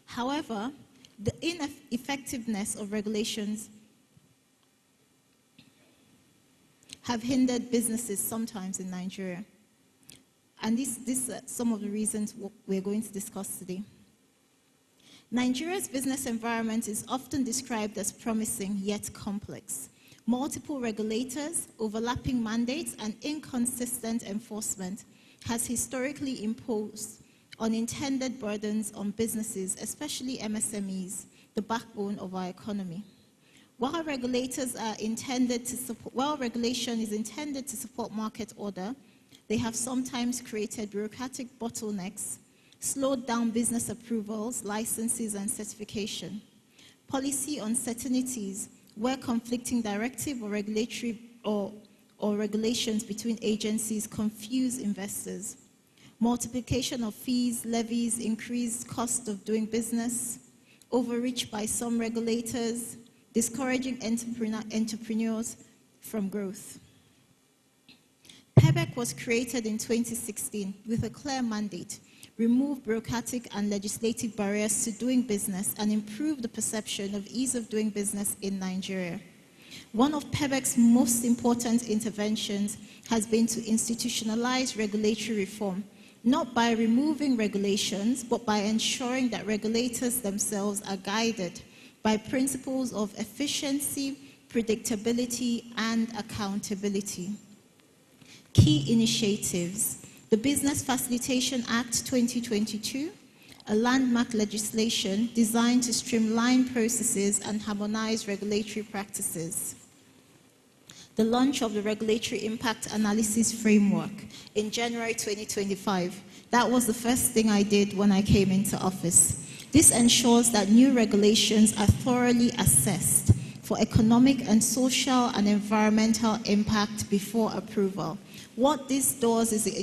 However, the ineffectiveness of regulations have hindered businesses sometimes in Nigeria. And these are some of the reasons we're going to discuss today. Nigeria's business environment is often described as promising yet complex. Multiple regulators, overlapping mandates, and inconsistent enforcement has historically imposed unintended burdens on businesses, especially MSMEs, the backbone of our economy. While regulation is intended to support market order, they have sometimes created bureaucratic bottlenecks, slowed down business approvals, licenses, and certification. Policy uncertainties, where conflicting directive or regulatory or regulations between agencies confuse investors. Multiplication of fees, levies, increased cost of doing business, overreach by some regulators, discouraging entrepreneurs from growth. PEBEC was created in 2016 with a clear mandate: remove bureaucratic and legislative barriers to doing business and improve the perception of ease of doing business in Nigeria. One of PEBEC's most important interventions has been to institutionalize regulatory reform, not by removing regulations, but by ensuring that regulators themselves are guided by principles of efficiency, predictability, and accountability. Key initiatives: the Business Facilitation Act 2022, a landmark legislation designed to streamline processes and harmonize regulatory practices. The launch of the Regulatory Impact Analysis Framework in January 2025. That was the first thing I did when I came into office. This ensures that new regulations are thoroughly assessed for economic and social and environmental impact before approval. What this does is it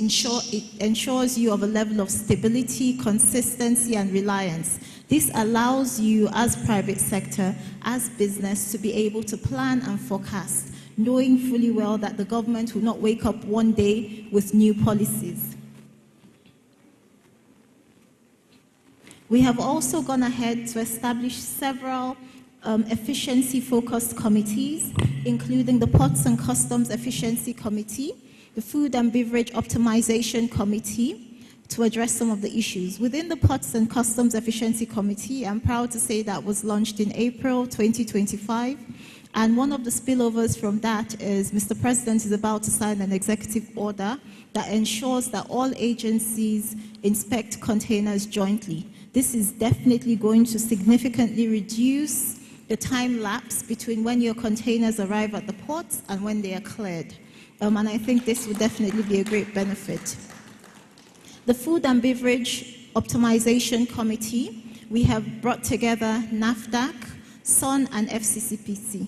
ensures you of a level of stability, consistency, and reliance. This allows you as private sector, as business, to be able to plan and forecast, knowing fully well that the government will not wake up one day with new policies. We have also gone ahead to establish several efficiency-focused committees, including the Ports and Customs Efficiency Committee, the Food and Beverage Optimization Committee, to address some of the issues. Within the Ports and Customs Efficiency Committee, I'm proud to say that was launched in April 2025. And one of the spillovers from that is Mr. President is about to sign an executive order that ensures that all agencies inspect containers jointly. This is definitely going to significantly reduce the time lapse between when your containers arrive at the ports and when they are cleared. And I think this would definitely be a great benefit. The Food and Beverage Optimization Committee, we have brought together NAFDAC, SON, and FCCPC.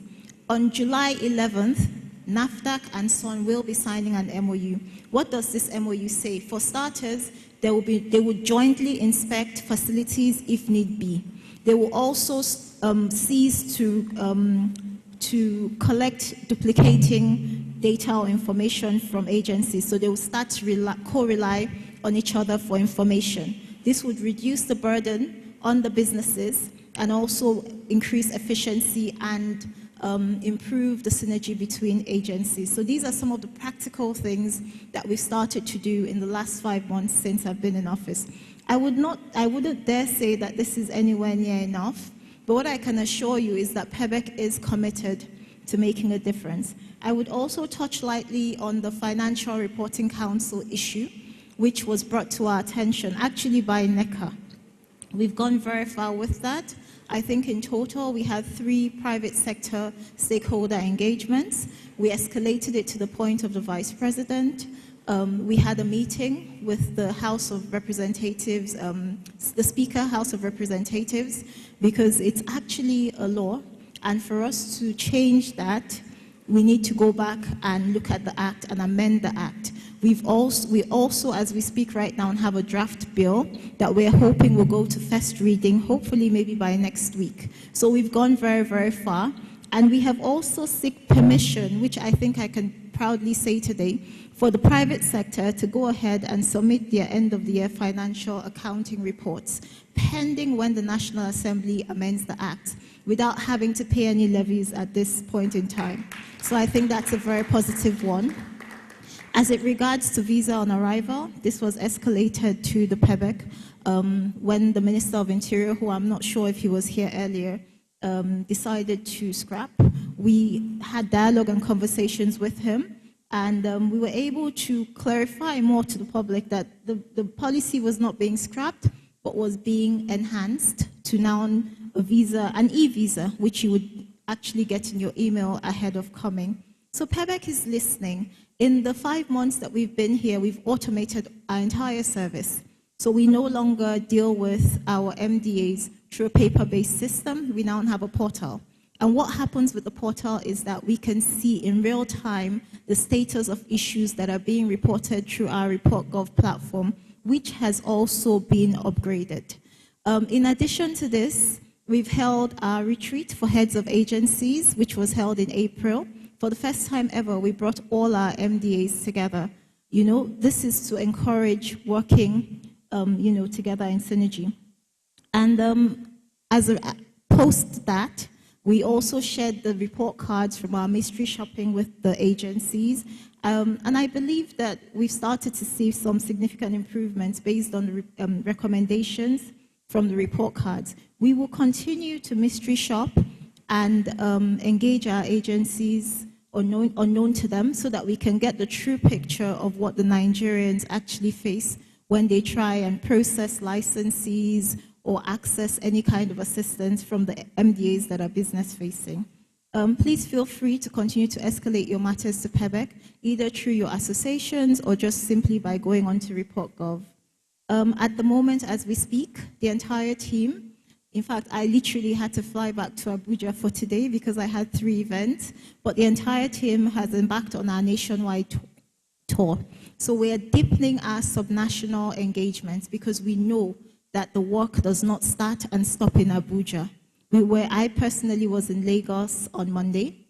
On July 11th, NAFDAC and SON will be signing an MOU. What does this MOU say? For starters, they will jointly inspect facilities if need be. They will also cease to collect duplicating data or information from agencies. So they will start to co-rely on each other for information. This would reduce the burden on the businesses and also increase efficiency and improve the synergy between agencies. So these are some of the practical things that we've started to do in the last 5 months since I've been in office. I wouldn't dare say that this is anywhere near enough, but what I can assure you is that PEBEC is committed to making a difference. I would also touch lightly on the Financial Reporting Council issue, which was brought to our attention actually by Neca. We've gone very far with that. I think in total we had 3 private sector stakeholder engagements. We escalated it to the point of the Vice President. We had a meeting with the House of Representatives, the Speaker, House of Representatives, because it's actually a law. And for us to change that, we need to go back and look at the Act and amend the Act. We also, as we speak right now, have a draft bill that we're hoping will go to first reading, hopefully maybe by next week. So we've gone very, very far. And we have also sought permission, which I think I can proudly say today, for the private sector to go ahead and submit their end-of-the-year financial accounting reports, pending when the National Assembly amends the Act, without having to pay any levies at this point in time. So I think that's a very positive one. As it regards to visa on arrival, this was escalated to the PEBEC when the Minister of Interior, who I'm not sure if he was here earlier, decided to scrap. We had dialogue and conversations with him, and we were able to clarify more to the public that the policy was not being scrapped, but was being enhanced to now an e-visa, which you would actually get in your email ahead of coming. So PEBEC is listening. In the 5 months that we've been here, we've automated our entire service. So we no longer deal with our MDAs through a paper-based system. We now have a portal. And what happens with the portal is that we can see in real time the status of issues that are being reported through our ReportGov platform, which has also been upgraded. In addition to this, we've held our retreat for heads of agencies, which was held in April. For the first time ever, we brought all our MDAs together. You know, this is to encourage working, together in synergy. And as a post that, we also shared the report cards from our mystery shopping with the agencies. And I believe that we've started to see some significant improvements based on the recommendations from the report cards. We will continue to mystery shop and engage our agencies unknown to them so that we can get the true picture of what the Nigerians actually face when they try and process licenses or access any kind of assistance from the MDAs that are business-facing. Please feel free to continue to escalate your matters to PEBEC, either through your associations or just simply by going on to ReportGov. At the moment, as we speak, the entire team, in fact, I literally had to fly back to Abuja for today because I had 3 events, but the entire team has embarked on our nationwide tour. So we are deepening our subnational engagements because we know that the work does not start and stop in Abuja. I personally was in Lagos on Monday,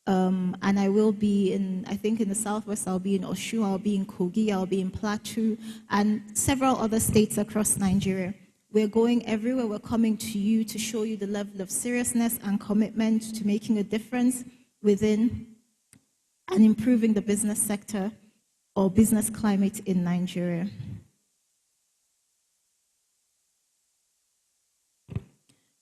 and I will be I think in the Southwest, I'll be in Osun, I'll be in Kogi, I'll be in Plateau, and several other states across Nigeria. We're going everywhere. We're coming to you to show you the level of seriousness and commitment to making a difference within and improving the business sector or business climate in Nigeria.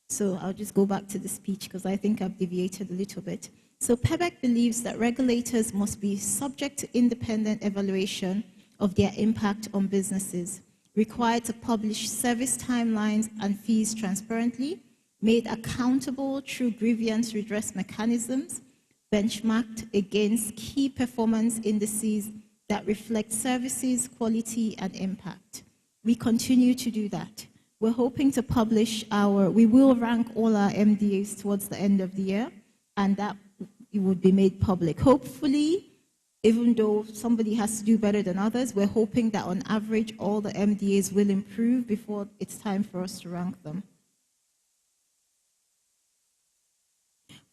So I'll just go back to the speech because I think I've deviated a little bit. So PEBEC believes that regulators must be subject to independent evaluation of their impact on businesses, required to publish service timelines and fees transparently, made accountable through grievance redress mechanisms, benchmarked against key performance indices that reflect services, quality, and impact. We continue to do that. We're hoping to publish we will rank all our MDAs towards the end of the year, and that it would be made public. Hopefully, even though somebody has to do better than others, we're hoping that on average, all the MDAs will improve before it's time for us to rank them.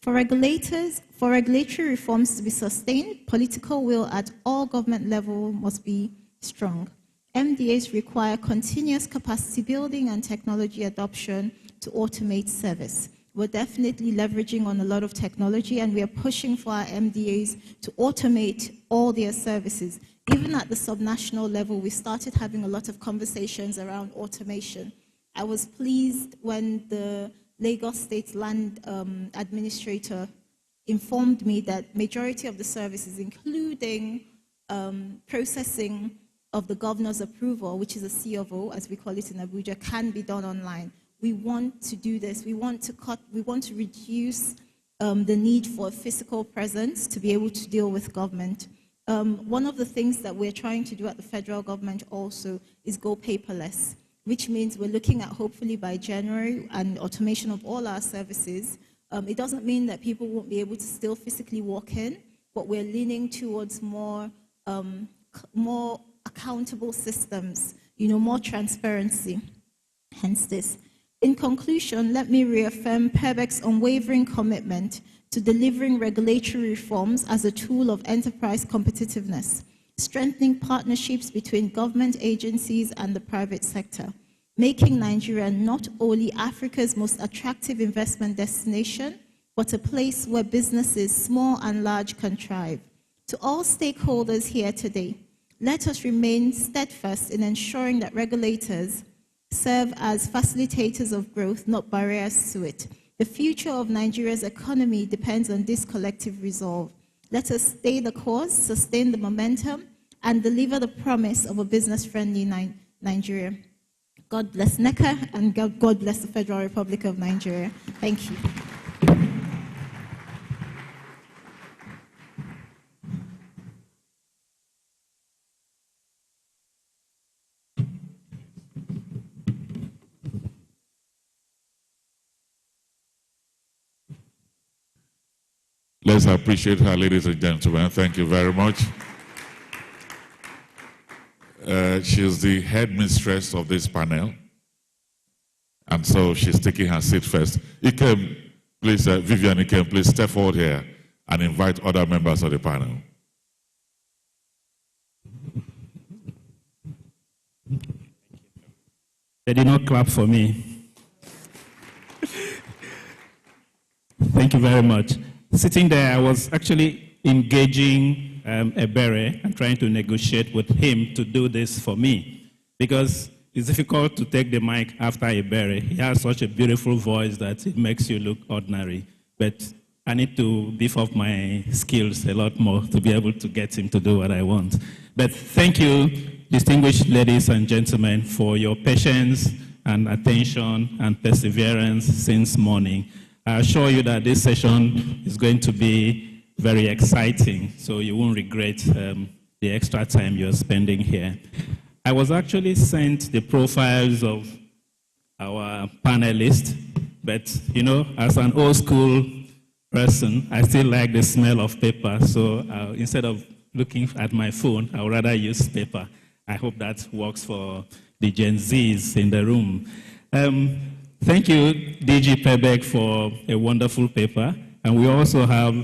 For regulatory reforms to be sustained, political will at all government levels must be strong. MDAs require continuous capacity building and technology adoption to automate service. We're definitely leveraging on a lot of technology, and we are pushing for our MDAs to automate all their services. Even at the subnational level, we started having a lot of conversations around automation. I was pleased when the Lagos State Land Administrator informed me that majority of the services, including processing of the governor's approval, which is a C of O, as we call it in Abuja, can be done online. We want to do this. We want to reduce the need for a physical presence to be able to deal with government. One of the things that we're trying to do at the federal government also is go paperless, which means we're looking at hopefully by January and automation of all our services. It doesn't mean that people won't be able to still physically walk in, but we're leaning towards more accountable systems, more transparency. Hence this. In conclusion, let me reaffirm PERBEC's unwavering commitment to delivering regulatory reforms as a tool of enterprise competitiveness, strengthening partnerships between government agencies and the private sector, making Nigeria not only Africa's most attractive investment destination, but a place where businesses, small and large, can thrive. To all stakeholders here today, let us remain steadfast in ensuring that regulators serve as facilitators of growth, not barriers to it. The future of Nigeria's economy depends on this collective resolve. Let us stay the course, sustain the momentum, and deliver the promise of a business-friendly Nigeria. God bless Neca, and God bless the Federal Republic of Nigeria. Thank you. Let's appreciate her, ladies and gentlemen. Thank you very much. She's the headmistress of this panel, and so she's taking her seat first. Ikem, please, Vivian Ikem, please step forward here and invite other members of the panel. They did not clap for me. Thank you very much. Sitting there, I was actually engaging Ebere and trying to negotiate with him to do this for me, because it's difficult to take the mic after Ebere. He has such a beautiful voice that it makes you look ordinary. But I need to beef up my skills a lot more to be able to get him to do what I want. But thank you, distinguished ladies and gentlemen, for your patience and attention and perseverance since morning. I assure you that this session is going to be very exciting, so you won't regret the extra time you're spending here. I was actually sent the profiles of our panelists, but as an old school person, I still like the smell of paper, so instead of looking at my phone, I would rather use paper. I hope that works for the Gen Zs in the room. Thank you, DG PERBEC, for a wonderful paper. And we also have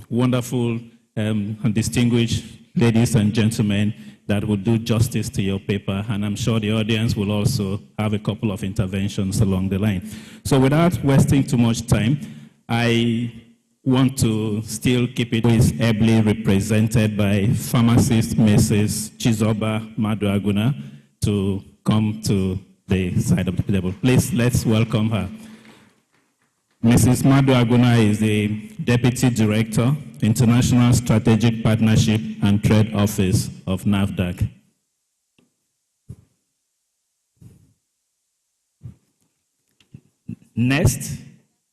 wonderful and distinguished ladies and gentlemen that will do justice to your paper. And I'm sure the audience will also have a couple of interventions along the line. So without wasting too much time, I want to still keep it ably represented by pharmacist Mrs. Chizoba Maduaguna to come to the side of the table. Please, let's welcome her. Mrs. Maduaguna is the Deputy Director, International Strategic Partnership and Trade Office of NAFDAC. Next,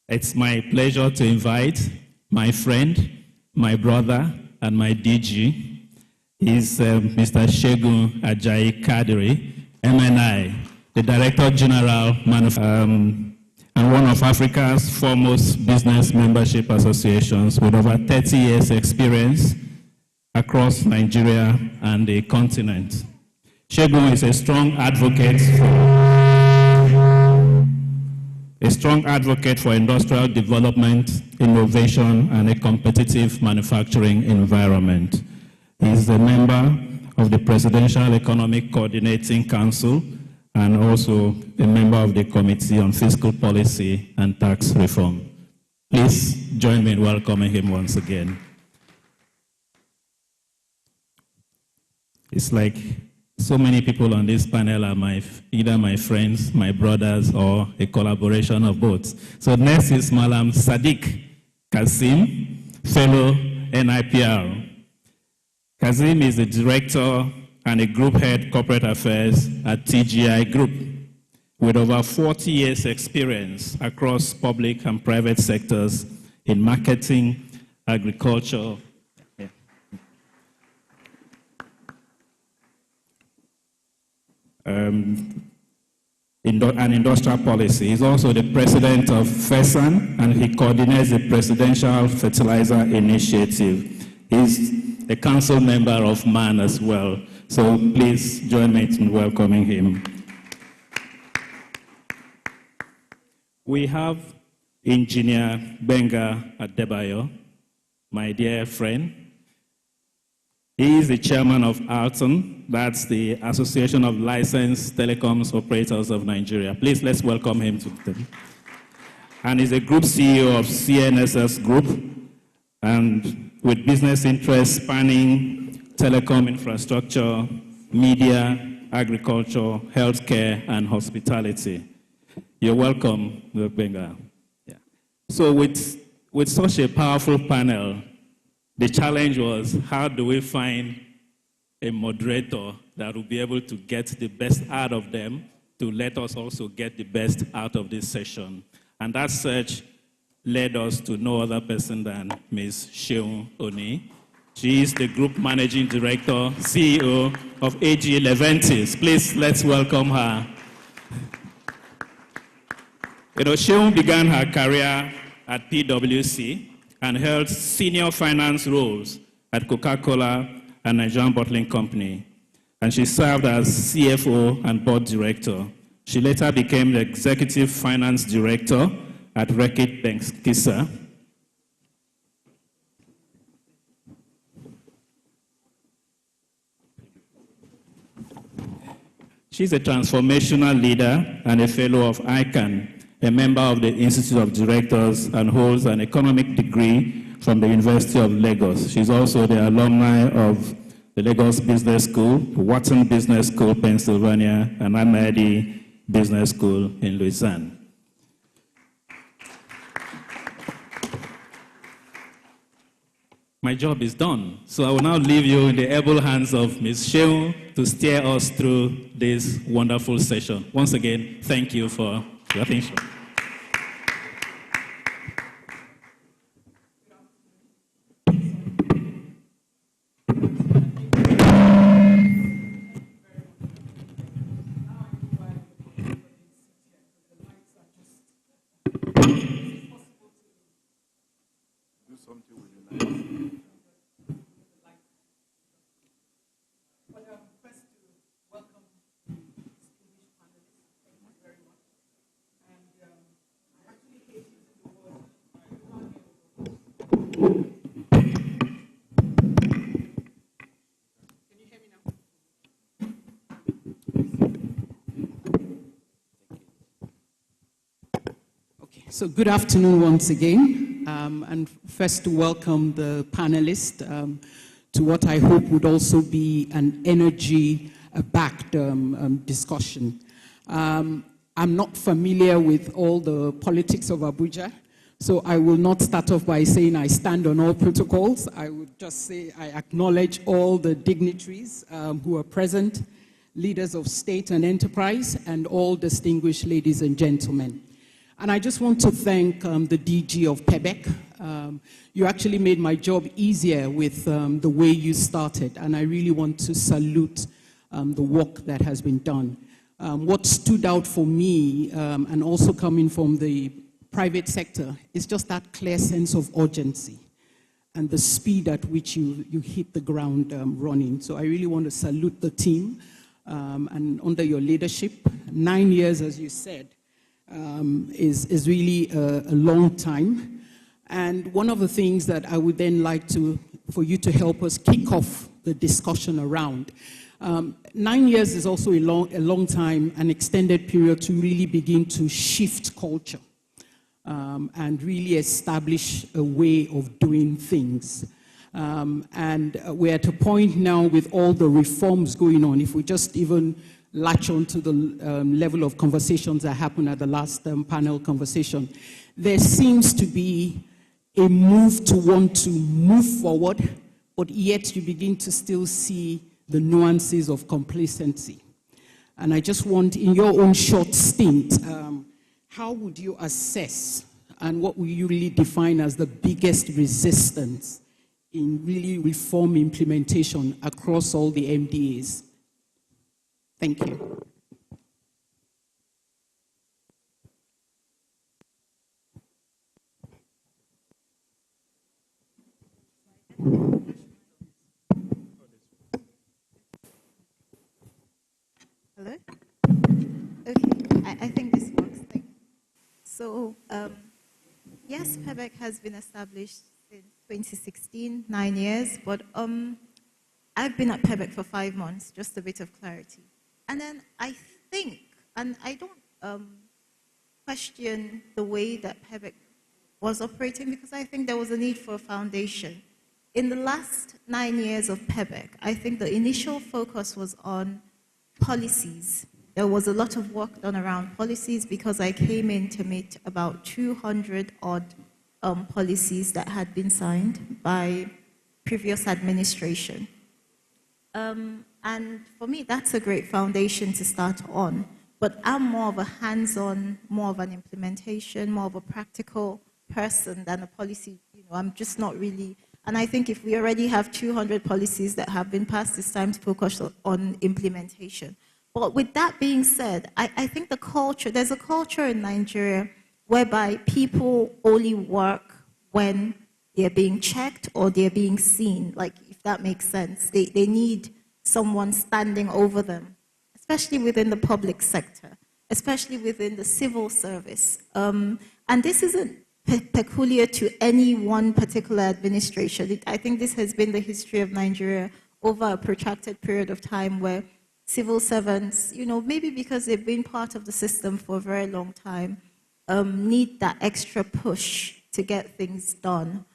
it's my pleasure to invite my friend, my brother, and my DG. He's Mr. Segun Ajayi Kadiri, MNI, the Director General and one of Africa's foremost business membership associations with over 30 years experience across Nigeria and the continent. Segun is a strong advocate for industrial development, innovation, and a competitive manufacturing environment. He is a member of the Presidential Economic Coordinating Council and also a member of the Committee on Fiscal Policy and Tax Reform. Please join me in welcoming him once again. It's like so many people on this panel are either my friends, my brothers, or a collaboration of both. So next is Malam Sadiq Kasim, fellow NIPR. Kasim is the director and a group head corporate affairs at TGI Group, with over 40 years experience across public and private sectors in marketing, agriculture, and industrial policy. He's also the president of FESAN, and he coordinates the Presidential Fertilizer Initiative. He's a council member of MAN as well. So please join me in welcoming him. We have Engineer Benga Adebayo, my dear friend. He is the chairman of ALTON, that's the Association of Licensed Telecoms Operators of Nigeria. Please, let's welcome him to them. And he's a group CEO of CNSS Group, and with business interests spanning telecom infrastructure, media, agriculture, healthcare, and hospitality. You're welcome, Benga. Yeah. So with such a powerful panel, the challenge was, how do we find a moderator that will be able to get the best out of them to let us also get the best out of this session? And that search led us to no other person than Ms. Seun Oni. She is the Group Managing Director, CEO of AG Leventis. Please, let's welcome her. Seun began her career at PwC and held senior finance roles at Coca-Cola and Nigerian Bottling Company. And she served as CFO and board director. She later became the executive finance director at Reckitt Benckiser. She's a transformational leader and a fellow of ICANN, a member of the Institute of Directors, and holds an economic degree from the University of Lagos. She's also the alumni of the Lagos Business School, Wharton Business School, Pennsylvania, and Amadi Business School in Lausanne. My job is done, so I will now leave you in the able hands of Ms. Seun to steer us through this wonderful session. Once again, thank you for your attention. So good afternoon once again, and first to welcome the panelists to what I hope would also be an energy-backed discussion. I'm not familiar with all the politics of Abuja, so I will not start off by saying I stand on all protocols. I would just say I acknowledge all the dignitaries who are present, leaders of state and enterprise, and all distinguished ladies and gentlemen. And I just want to thank the DG of PEBEC. You actually made my job easier with the way you started, and I really want to salute the work that has been done. What stood out for me, and also coming from the private sector, is just that clear sense of urgency and the speed at which you hit the ground running. So I really want to salute the team, and under your leadership, 9 years, as you said, is really a long time. And one of the things that I would then like for you to help us kick off the discussion around. 9 years is also a long time, an extended period to really begin to shift culture and really establish a way of doing things. And we're at a point now with all the reforms going on. If we just even latch on to the level of conversations that happened at the last panel conversation, there seems to be a move to want to move forward, but yet you begin to still see the nuances of complacency. And I just want, in your own short stint, how would you assess and what will you really define as the biggest resistance in really reform implementation across all the MDAs? Thank you. Okay, I think this works. Thank you. So, yes, PEBEC has been established since 2016, 9 years, but I've been at PEBEC for 5 months, just a bit of clarity. And then I think, and I don't question the way that PEBEC was operating, because I think there was a need for a foundation. In the last 9 years of PEBEC, I think the initial focus was on policies. There was a lot of work done around policies because I came in to meet about 200 odd policies that had been signed by previous administration. And for me, that's a great foundation to start on. But I'm more of a hands-on, more of an implementation, more of a practical person than a policy. I'm just not really. And I think if we already have 200 policies that have been passed, it's time to focus on implementation. But with that being said, I think the culture, there's a culture in Nigeria whereby people only work when they're being checked or they're being seen, like, if that makes sense. They need someone standing over them, especially within the public sector, especially within the civil service. And this isn't peculiar to any one particular administration. I think this has been the history of Nigeria over a protracted period of time where civil servants, maybe because they've been part of the system for a very long time, need that extra push to get things done.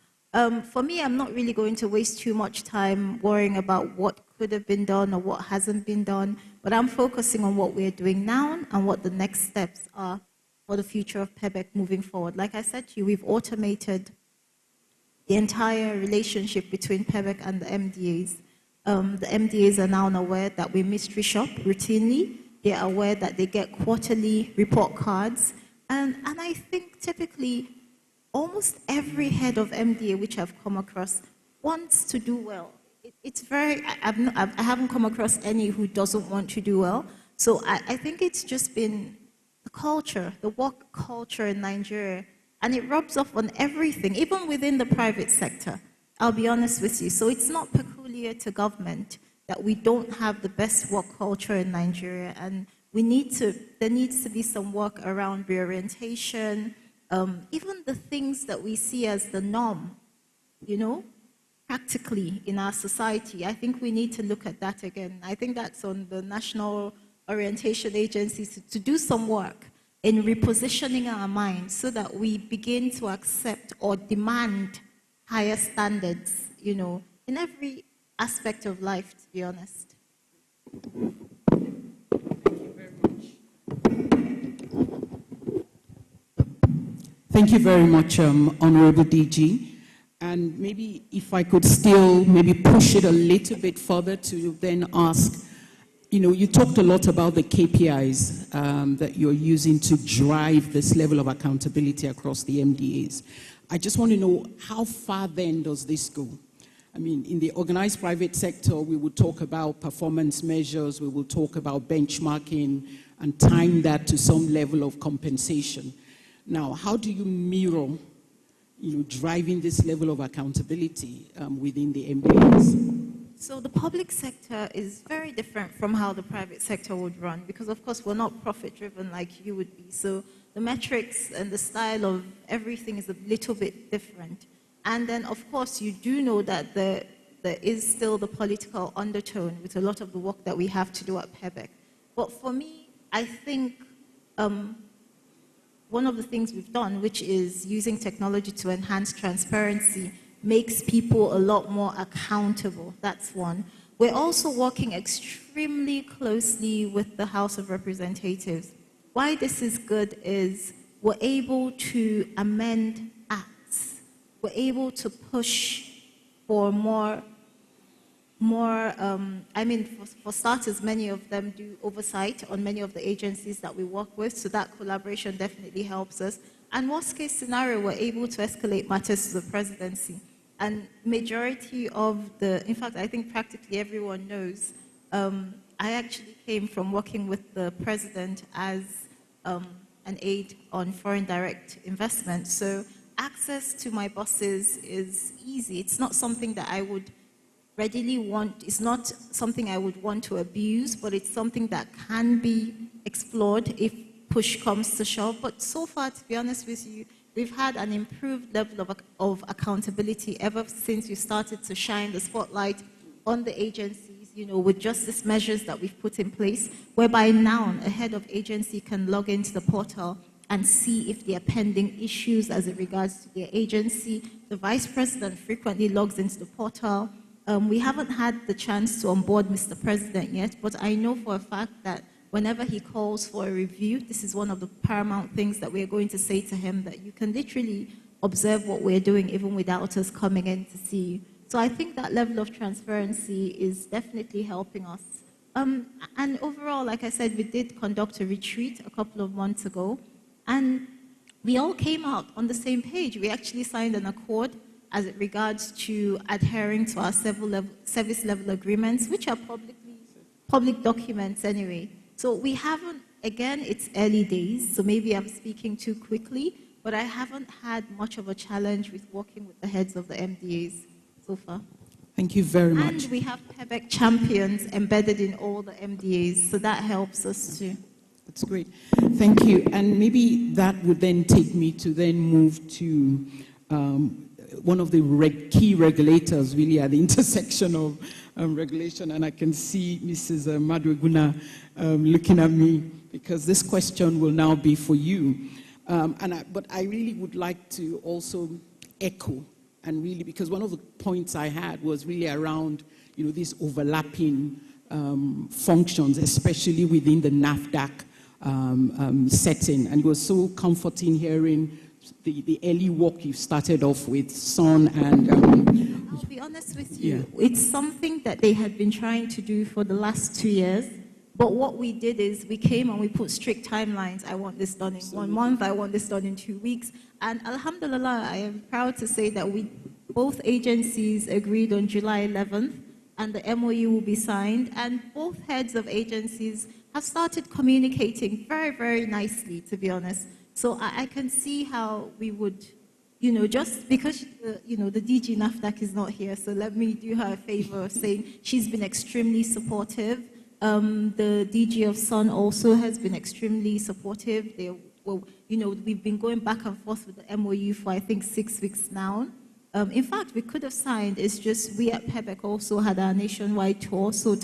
For me, I'm not really going to waste too much time worrying about what could have been done or what hasn't been done, but I'm focusing on what we're doing now and what the next steps are for the future of PEBEC moving forward. Like I said to you, we've automated the entire relationship between PEBEC and the MDAs. The MDAs are now aware that we mystery shop routinely. They are aware that they get quarterly report cards. And I think typically almost every head of MDA which I've come across wants to do well. It's very, I haven't come across any who doesn't want to do well. So I think it's just been the culture, the work culture in Nigeria, and it rubs off on everything, even within the private sector. I'll be honest with you. So it's not peculiar to government that we don't have the best work culture in Nigeria, and there needs to be some work around reorientation, even the things that we see as the norm, practically in our society. I think we need to look at that again. I think that's on the National Orientation Agencies to do some work in repositioning our minds so that we begin to accept or demand higher standards, in every aspect of life, to be honest. Thank you very much, Honorable DG. And maybe if I could still maybe push it a little bit further to then ask, you talked a lot about the KPIs that you're using to drive this level of accountability across the MDAs. I just want to know, how far then does this go? I mean, in the organized private sector, we would talk about performance measures, we will talk about benchmarking and tying that to some level of compensation. Now, how do you mirror, driving this level of accountability within the MDAs? So the public sector is very different from how the private sector would run, because of course we're not profit-driven like you would be. So the metrics and the style of everything is a little bit different. And then of course you do know that there is still the political undertone with a lot of the work that we have to do at PEBEC. But for me, I think one of the things we've done, which is using technology to enhance transparency, makes people a lot more accountable. That's one. We're also working extremely closely with the House of Representatives. Why this is good is we're able to amend acts. We're able to push for for starters, many of them do oversight on many of the agencies that we work with, so that collaboration definitely helps us. And worst case scenario, we're able to escalate matters to the presidency. And majority of in fact, I think practically everyone knows, I actually came from working with the president as an aide on foreign direct investment. So access to my bosses is easy. It's not something that I would readily want, it's not something I would want to abuse, but it's something that can be explored if push comes to shove. But so far, to be honest with you, we've had an improved level of accountability ever since we started to shine the spotlight on the agencies, with justice measures that we've put in place, whereby now a head of agency can log into the portal and see if there are pending issues as it regards to their agency. The vice president frequently logs into the portal. We haven't had the chance to onboard Mr. President yet, but I know for a fact that whenever he calls for a review, this is one of the paramount things that we're going to say to him, that you can literally observe what we're doing even without us coming in to see you. So I think that level of transparency is definitely helping us. And overall, like I said, we did conduct a retreat a couple of months ago, and we all came out on the same page. We actually signed an accord as it regards to adhering to our service level agreements, which are public documents anyway. So we haven't, again, it's early days, so maybe I'm speaking too quickly, but I haven't had much of a challenge with working with the heads of the MDAs so far. Thank you very much. And we have PEBEC champions embedded in all the MDAs, so that helps us too. That's great. Thank you. And maybe that would then take me to then move to one of the key regulators really at the intersection of regulation. And I can see Mrs. Madweguna looking at me, because this question will now be for you. But I really would like to also echo, and really, because one of the points I had was really around, these overlapping functions, especially within the NAFDAC setting. And it was so comforting hearing the early work you've started off with, Son and... I'll be honest with you, it's something that they had been trying to do for the last 2 years. But what we did is we came and we put strict timelines. I want this done in 1 month, I want this done in 2 weeks. And alhamdulillah, I am proud to say that both agencies agreed on July 11th, and the MOU will be signed. And both heads of agencies have started communicating very, very nicely, to be honest. So I can see how we would, just because, the DG NAFDAC is not here, so let me do her a favor of saying she's been extremely supportive. The DG of Sun also has been extremely supportive. We've been going back and forth with the MOU for, I think, 6 weeks now. In fact, we could have signed, it's just we at PEBEC also had our nationwide tour, so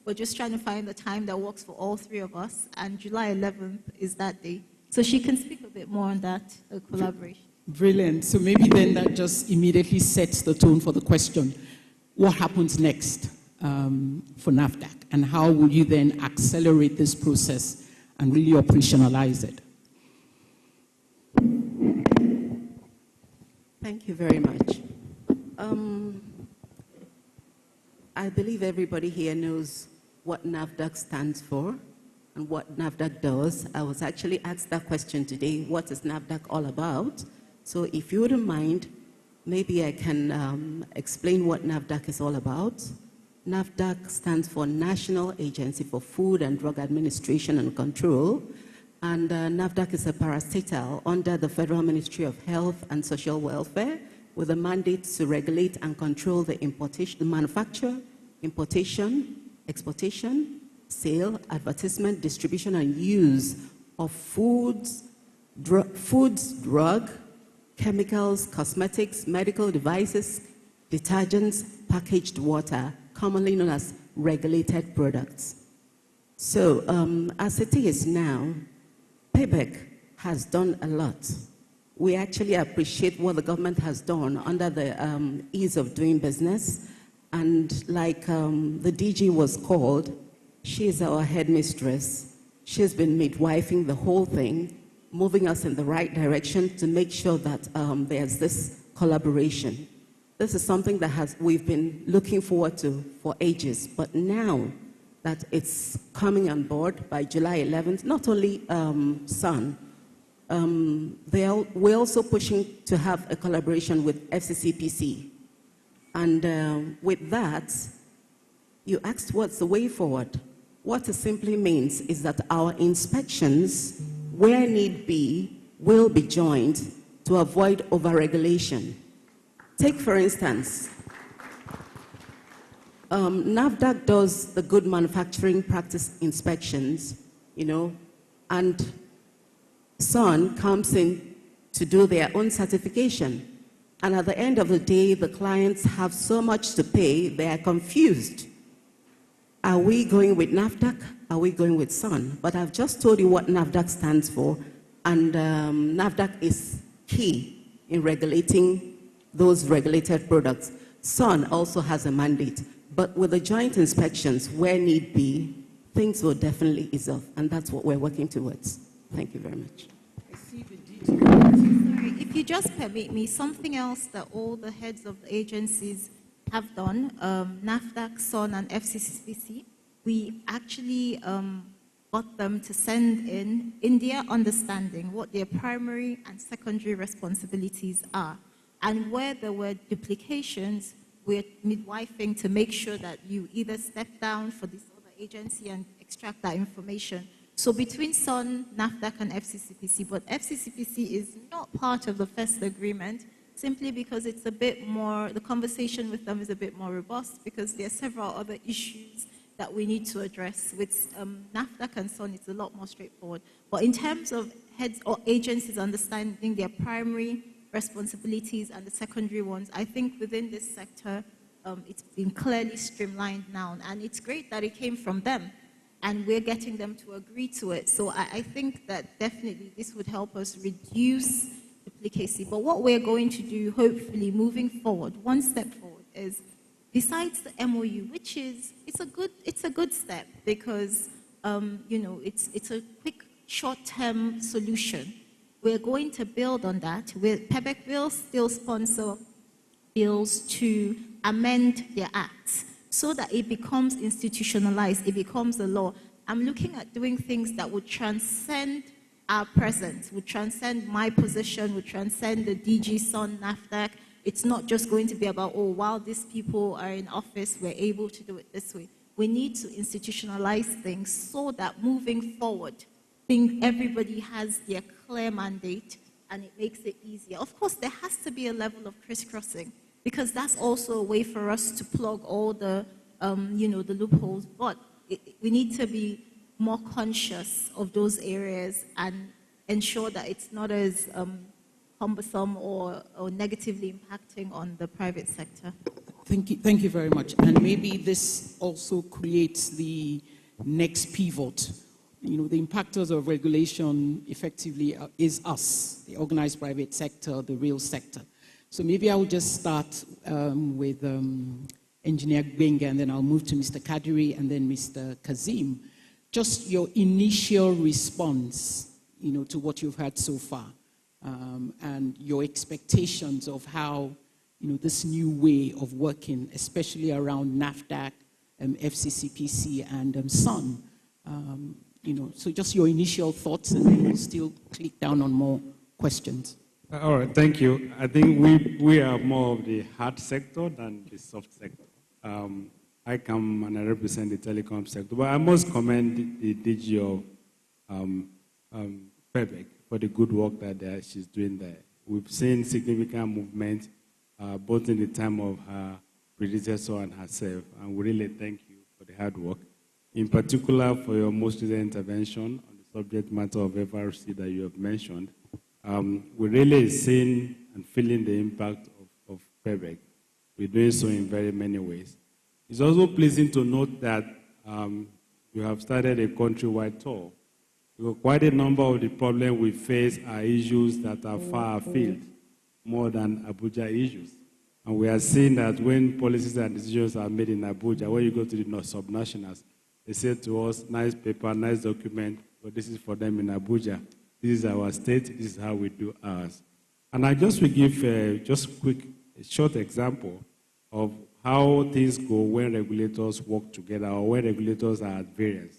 we're just trying to find the time that works for all three of us, and July 11th is that day. So she can speak a bit more on that collaboration. Brilliant. So maybe then that just immediately sets the tone for the question. What happens next for NAFDAC, and how will you then accelerate this process and really operationalize it? Thank you very much. I believe everybody here knows what NAFDAC stands for and what NAFDAC does. I was actually asked that question today, what is NAFDAC all about? So if you wouldn't mind, maybe I can explain what NAFDAC is all about. NAFDAC stands for National Agency for Food and Drug Administration and Control. And NAFDAC is a parastatal under the Federal Ministry of Health and Social Welfare, with a mandate to regulate and control the manufacture, importation, exportation, sale, advertisement, distribution, and use of foods, drug, chemicals, cosmetics, medical devices, detergents, packaged water, commonly known as regulated products. So as it is now, PEBEC has done a lot. We actually appreciate what the government has done under the ease of doing business. And like the DG was called, she is our headmistress. She's been midwifing the whole thing, moving us in the right direction to make sure that there's this collaboration. This is something that we've been looking forward to for ages, but now that it's coming on board by July 11th, not only Sun, we're also pushing to have a collaboration with FCCPC. And with that, you asked what's the way forward. What it simply means is that our inspections, where need be, will be joined to avoid overregulation. Take, for instance, NAFDAC does the good manufacturing practice inspections and Sun comes in to do their own certification. And at the end of the day, the clients have so much to pay, they are confused. Are we going with NAFDAC? Are we going with Sun? But I've just told you what NAFDAC stands for, and NAFDAC is key in regulating those regulated products. Sun also has a mandate, but with the joint inspections, where need be, things will definitely ease off, and that's what we're working towards. Thank you very much. Sorry, if you just permit me, something else that all the heads of the agencies have done, NAFDAC, SON, and FCCPC, we actually got them to send in their understanding what their primary and secondary responsibilities are. And where there were duplications, we're midwifing to make sure that you either step down for this other agency and extract that information. So between SON, NAFDAC, and FCCPC, but FCCPC is not part of the first agreement, simply because it's a bit more, the conversation with them is a bit more robust, because there are several other issues that we need to address. With NAFDAC and SON, it's a lot more straightforward. But in terms of heads or agencies understanding their primary responsibilities and the secondary ones, I think within this sector, it's been clearly streamlined now. And it's great that it came from them, and we're getting them to agree to it. So I think that definitely this would help us reduce duplicacy. But what we're going to do, hopefully moving forward, one step forward, is besides the MOU, which is, it's a good step, because it's a quick short-term solution. We're going to build on that. PEBEC will still sponsor bills to amend their acts so that it becomes institutionalized, it becomes a law. I'm looking at doing things that would transcend our presence, would transcend my position, would transcend the DG, SON, NAFDAC. It's not just going to be about, oh, while these people are in office, we're able to do it this way. We need to institutionalize things so that moving forward, everybody has their clear mandate and it makes it easier. Of course, there has to be a level of crisscrossing, because that's also a way for us to plug all the, the loopholes. But we need to be more conscious of those areas and ensure that it's not as cumbersome or negatively impacting on the private sector. Thank you very much. And maybe this also creates the next pivot. The impactors of regulation effectively is us, the organized private sector, the real sector. So maybe I'll just start with Engineer Gbenga, and then I'll move to Mr. Kadiri and then Mr. Kazim. Just your initial response, to what you've heard so far, and your expectations of how, this new way of working, especially around NAFDAC, FCCPC, and SON. So just your initial thoughts, and then we'll still click down on more questions. All right, thank you. I think we are more of the hard sector than the soft sector. I come and I represent the telecom sector, but I must commend the DG of PEBEC for the good work that she's doing there. We've seen significant movement, both in the time of her predecessor and herself, and we really thank you for the hard work. In particular, for your most recent intervention on the subject matter of FRC that you have mentioned. We're really seeing and feeling the impact of PEBEC. We're doing so in very many ways. It's also pleasing to note that you have started a countrywide tour. Because quite a number of the problems we face are issues that are far afield, more than Abuja issues. And we are seeing that when policies and decisions are made in Abuja, when you go to the subnationals, they say to us, nice paper, nice document, but this is for them in Abuja. This is our state, this is how we do ours. And I just will give just a short example of how things go when regulators work together or when regulators are at variance.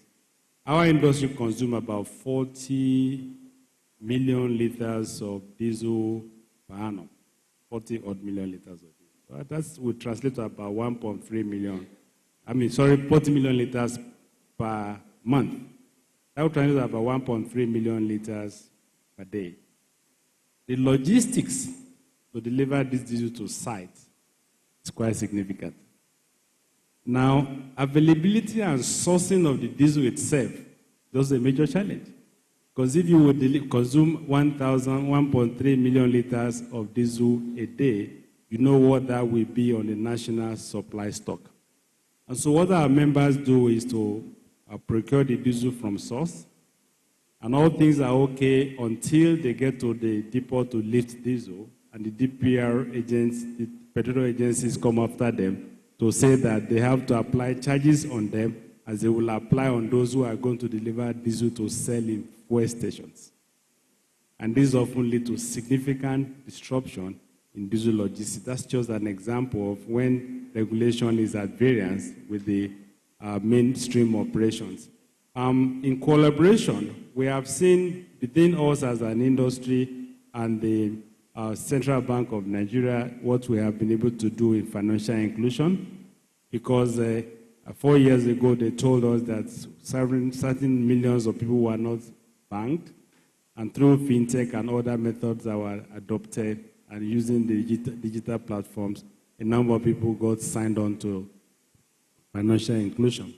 Our industry consumes about 40 million liters of diesel per annum, 40-odd million liters of diesel. So that would translate to about 40 million liters per month. That would translate to about 1.3 million liters per day. The logistics to deliver this diesel to site is quite significant. Now, availability and sourcing of the diesel itself That's a major challenge. Because if you would consume 1.3 million liters of diesel a day, you know what that will be on the national supply stock. And so what our members do is to procure the diesel from source, and all things are okay until they get to the depot to lift diesel, and the DPR agents, the petroleum agencies come after them to say that they have to apply charges on them as they will apply on those who are going to deliver diesel to sell in fuel stations. And this often leads to significant disruption in diesel logistics. That's just an example of when regulation is at variance with the mainstream operations. In collaboration, we have seen between us as an industry and the Central Bank of Nigeria what we have been able to do in financial inclusion, because 4 years ago they told us that certain millions of people were not banked, and through fintech and other methods that were adopted and using the digital platforms, a number of people got signed on to financial inclusion.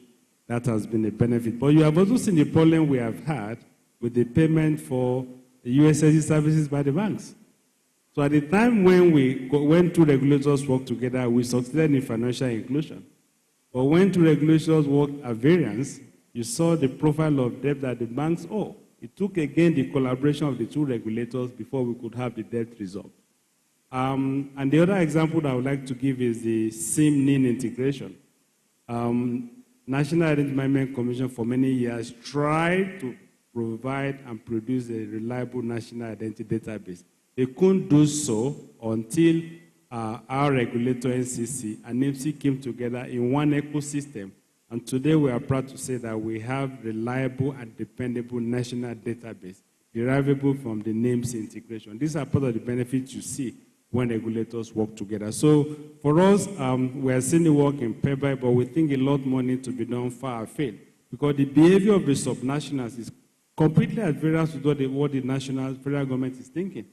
That has been a benefit. But you have also seen the problem we have had with the payment for the USSD services by the banks. So at the time when two regulators worked together, we succeeded in financial inclusion. But when two regulators worked at variance, you saw the profile of debt that the banks owe. It took again the collaboration of the two regulators before we could have the debt resolved. And the other example that I would like to give is the SIM-NIN integration. National Identity Management Commission for many years tried to provide and produce a reliable national identity database. They couldn't do so until our regulator, NCC, and NIMC came together in one ecosystem. And today we are proud to say that we have reliable and dependable national database derivable from the NIMC integration. These are part of the benefits you see when regulators work together. So for us, we are seeing the work in PEBA, but we think a lot more needs to be done far afield, because the behavior of the subnationals is completely at variance with what the national federal government is thinking.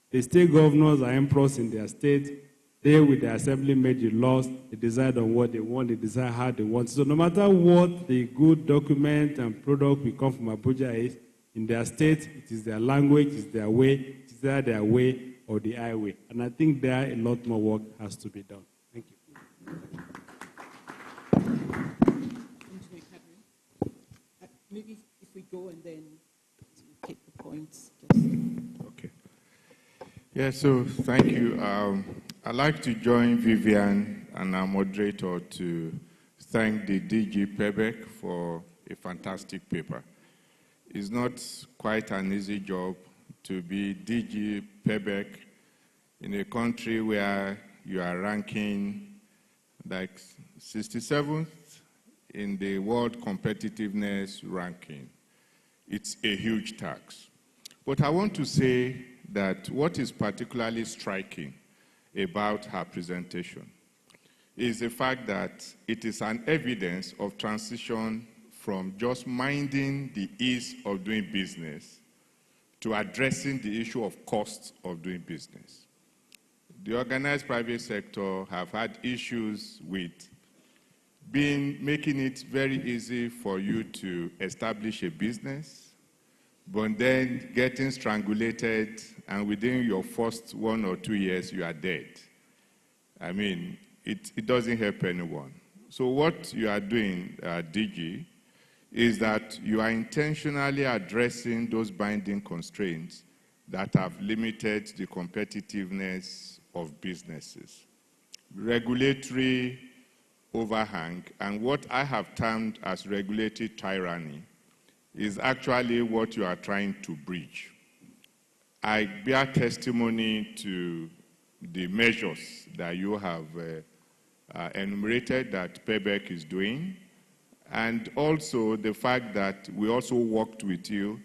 The state governors are emperors in their state. They, with the assembly, made the laws. They decide on what they want. They decide how they want. So no matter what the good document and product will come from Abuja is, in their state, it is their language, it is their way, it is either their way or the highway. And I think there a lot more work has to be done. Thank you. Maybe if we go and then take the points. Okay. Yeah, so thank you. I'd like to join Vivian and our moderator to thank the DG PEBEC for a fantastic paper. It's not quite an easy job to be DG PEBEC in a country where you are ranking like 67th in the World Competitiveness Ranking. It's a huge task. But I want to say that what is particularly striking about her presentation is the fact that it is an evidence of transition from just minding the ease of doing business to addressing the issue of costs of doing business. The organized private sector have had issues with making it very easy for you to establish a business, but then getting strangulated, and within your first 1 or 2 years, you are dead. I mean, it doesn't help anyone. So what you are doing, DG, is that you are intentionally addressing those binding constraints that have limited the competitiveness of businesses. Regulatory overhang, and what I have termed as regulatory tyranny, is actually what you are trying to bridge. I bear testimony to the measures that you have enumerated that PEBEC is doing, and also the fact that we also worked with you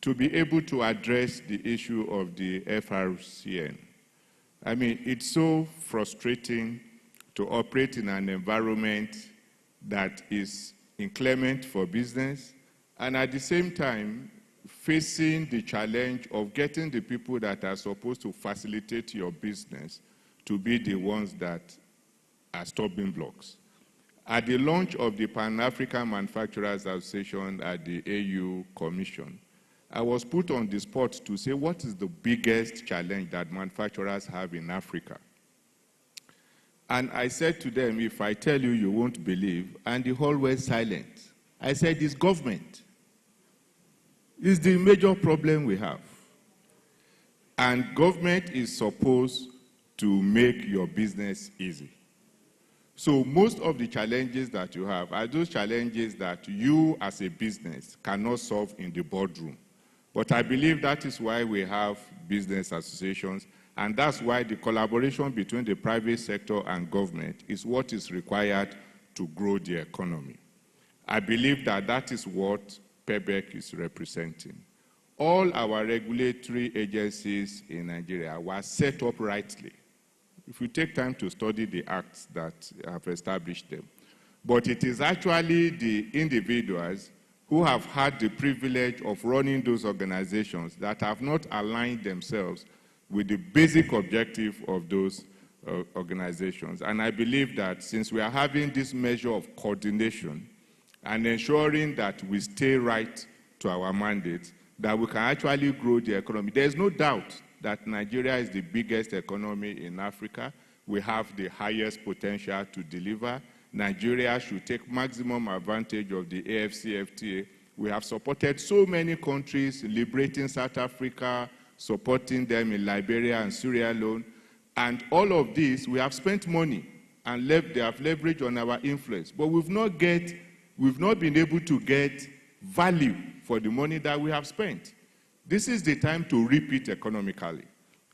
to be able to address the issue of the FRCN. I mean, it's so frustrating to operate in an environment that is inclement for business, and at the same time, facing the challenge of getting the people that are supposed to facilitate your business to be the ones that are stumbling blocks. At the launch of the Pan-African Manufacturers Association at the AU Commission, I was put on the spot to say, what is the biggest challenge that manufacturers have in Africa? And I said to them, if I tell you, you won't believe, and the whole were silent. I said, it's government. It's the major problem we have. And government is supposed to make your business easy. So most of the challenges that you have are those challenges that you as a business cannot solve in the boardroom. But I believe that is why we have business associations, and that's why the collaboration between the private sector and government is what is required to grow the economy. I believe that that is what PEBEC is representing. All our regulatory agencies in Nigeria were set up rightly. If you take time to study the acts that have established them. But it is actually the individuals who have had the privilege of running those organizations that have not aligned themselves with the basic objective of those organizations. And I believe that since we are having this measure of coordination and ensuring that we stay right to our mandate, that we can actually grow the economy. There's no doubt that Nigeria is the biggest economy in Africa. We have the highest potential to deliver. Nigeria should take maximum advantage of the AFCFTA. We have supported so many countries, liberating South Africa, supporting them in Liberia and Sierra Leone. And all of this, we have spent money and they have leveraged on our influence. But we've not been able to get value for the money that we have spent. This is the time to reap it economically.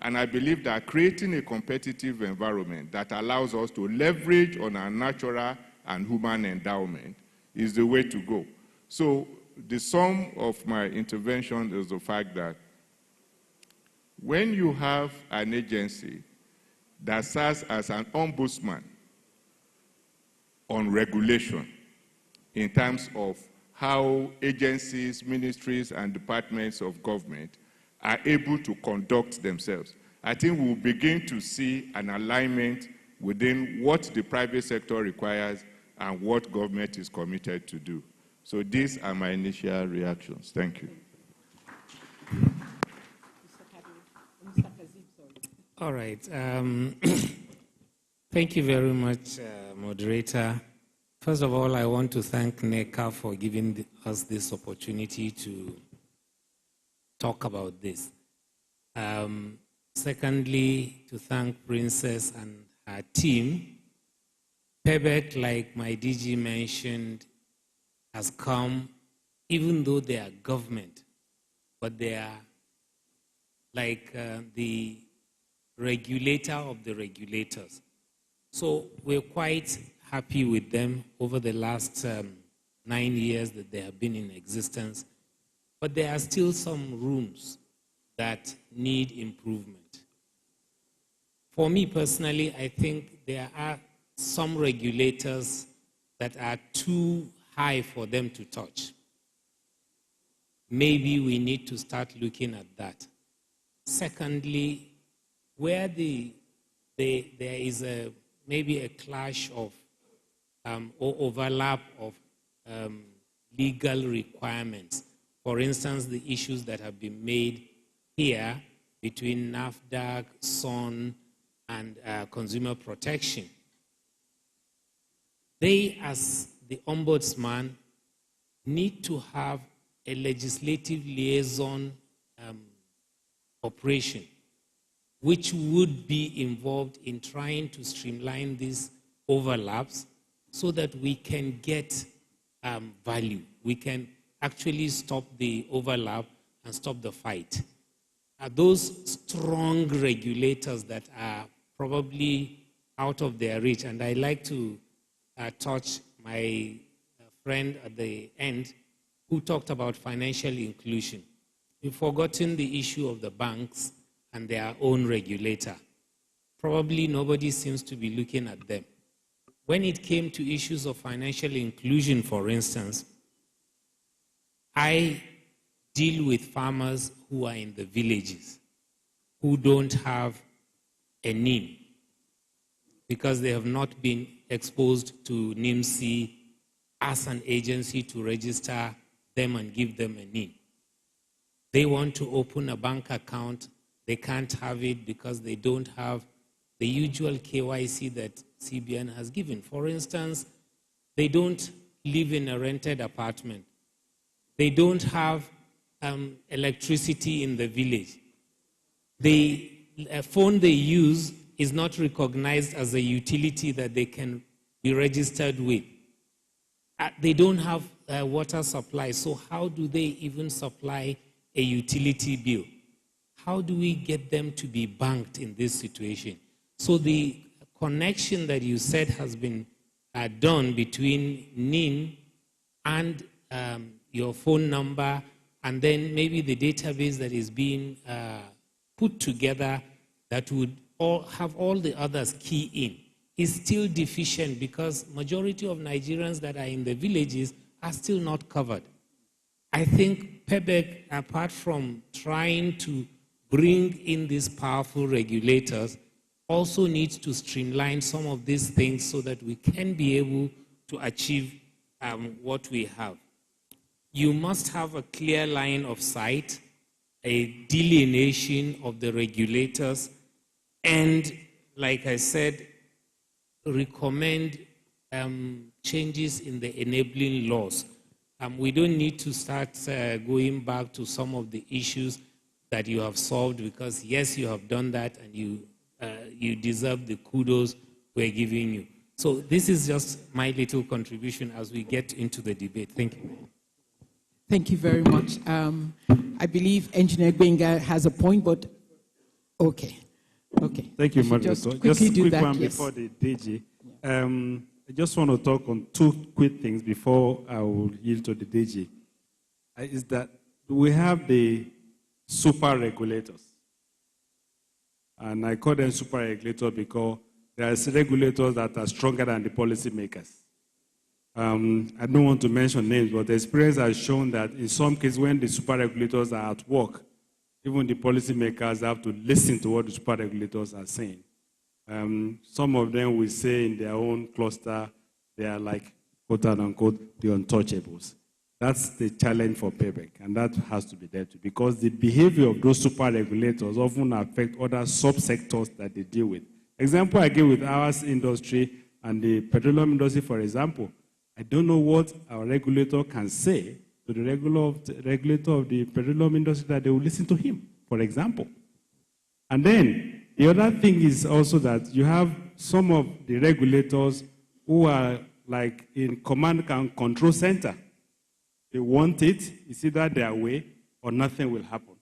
And I believe that creating a competitive environment that allows us to leverage on our natural and human endowment is the way to go. So the sum of my intervention is the fact that when you have an agency that serves as an ombudsman on regulation in terms of how agencies, ministries, and departments of government are able to conduct themselves, I think we'll begin to see an alignment within what the private sector requires and what government is committed to do. So these are my initial reactions. Thank you. All right. Thank you very much, moderator. First of all, I want to thank Neca for giving us this opportunity to talk about this. Secondly, to thank Princess and her team. PEBEC, like my DG mentioned, has come, even though they are government, but they are like the regulator of the regulators. So we're quite happy with them over the last 9 years that they have been in existence. But there are still some rooms that need improvement. For me personally, I think there are some regulators that are too high for them to touch. Maybe we need to start looking at that. Secondly, where there is maybe a clash of or overlap of legal requirements. For instance, the issues that have been made here between NAFDAC, SON, and consumer protection. They, as the ombudsman, need to have a legislative liaison operation, which would be involved in trying to streamline these overlaps so that we can get value. We can actually stop the overlap and stop the fight. Those strong regulators that are probably out of their reach, and I like to touch my friend at the end who talked about financial inclusion. We've forgotten the issue of the banks and their own regulator. Probably nobody seems to be looking at them. When it came to issues of financial inclusion, for instance, I deal with farmers who are in the villages, who don't have a NIM because they have not been exposed to NIMC as an agency to register them and give them a NIN. They want to open a bank account. They can't have it because they don't have the usual KYC that CBN has given. For instance, they don't live in a rented apartment. They don't have electricity in the village. The phone they use is not recognized as a utility that they can be registered with. They don't have water supply, so how do they even supply a utility bill? How do we get them to be banked in this situation? So the connection that you said has been done between NIN and your phone number, and then maybe the database that is being put together that would have all the others key in, is still deficient because majority of Nigerians that are in the villages are still not covered. I think PEBEC, apart from trying to bring in these powerful regulators, also needs to streamline some of these things so that we can be able to achieve what we have. You must have a clear line of sight, a delineation of the regulators, and, like I said, recommend changes in the enabling laws. We don't need to start going back to some of the issues that you have solved because, yes, you have done that and you deserve the kudos we're giving you. So this is just my little contribution as we get into the debate. Thank you. Thank you very much. I believe Engineer Gbenga has a point, but okay. Okay. Thank you, Madam. Just quickly do quick that, one yes. before the DG. I just want to talk on two quick things before I will yield to the DG. Is that we have the super regulators. And I call them super regulators because there are regulators that are stronger than the policymakers. I don't want to mention names, but the experience has shown that in some cases when the super regulators are at work, even the policymakers have to listen to what the super regulators are saying. Some of them will say in their own cluster, they are like, quote unquote, the untouchables. That's the challenge for PEBEC, and that has to be there too, because the behavior of those super regulators often affect other subsectors that they deal with. Example I give with our industry and the petroleum industry, for example. I don't know what our regulator can say to the regulator of the petroleum industry that they will listen to him, for example. And then the other thing is also that you have some of the regulators who are like in command and control center. They want it, it's either their way or nothing will happen.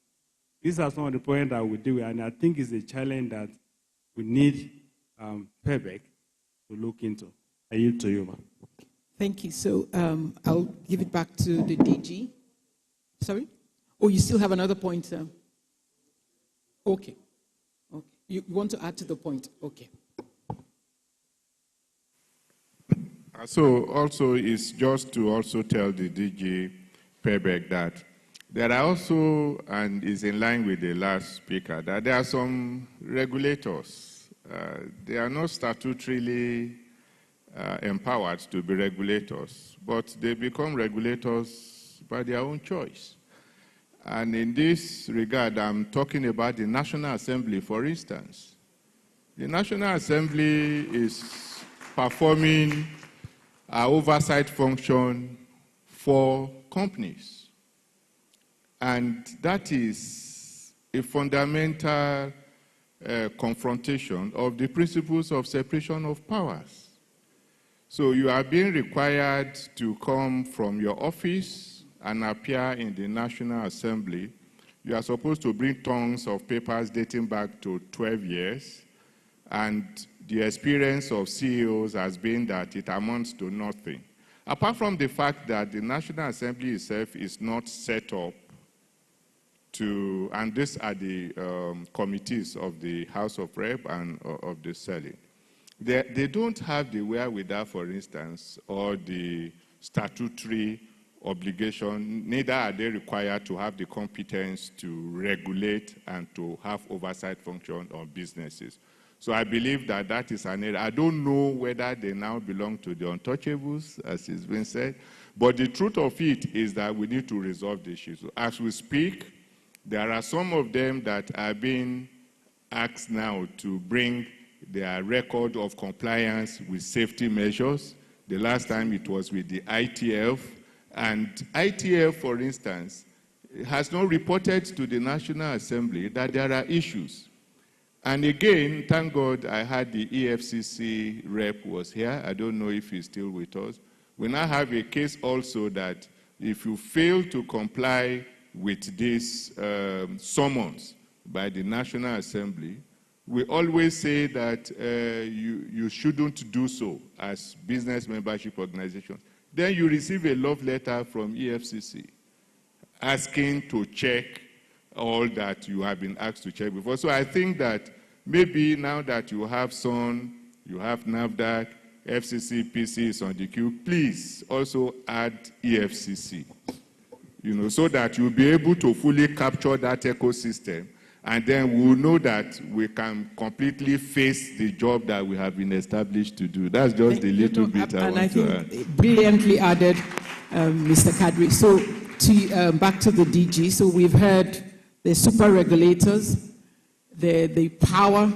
These are some of the points that we deal with, and I think it's a challenge that we need PEBEC to look into. I yield to you, ma'am. Thank you. So I'll give it back to the DG. Sorry? Oh, you still have another point? Okay. Okay. You want to add to the point? Okay. So also it's just to also tell the DG PEBEC that there are also, and is in line with the last speaker, that there are some regulators. They are not statutorily empowered to be regulators, but they become regulators by their own choice. And in this regard, I'm talking about the National Assembly, for instance. The National Assembly is performing an oversight function for companies. And that is a fundamental confrontation of the principles of separation of powers. So you are being required to come from your office and appear in the National Assembly. You are supposed to bring tons of papers dating back to 12 years. And the experience of CEOs has been that it amounts to nothing. Apart from the fact that the National Assembly itself is not set up to, and these are the committees of the House of Rep and of the Senate. They don't have the wherewithal, for instance, or the statutory obligation, neither are they required to have the competence to regulate and to have oversight function on businesses. So I believe that that is an area. I don't know whether they now belong to the untouchables, as it's been said, but the truth of it is that we need to resolve the issue. So as we speak, there are some of them that are being asked now to bring their record of compliance with safety measures. The last time it was with the ITF, and ITF, for instance, has not reported to the National Assembly that there are issues. And again, thank God I had the EFCC rep was here. I don't know if he's still with us. We now have a case also that if you fail to comply with this summons by the National Assembly, we always say that you shouldn't do so as business membership organizations. Then you receive a love letter from EFCC asking to check all that you have been asked to check before. So I think that maybe now that you have SON, you have NAFDAC, FCC, PC is on the queue, please also add EFCC, so that you'll be able to fully capture that ecosystem, and then we'll know that we can completely face the job that we have been established to do. That's just a little bit I want to add. Brilliantly added, Mr. Kadri. So back to the DG. So we've heard the super regulators, the power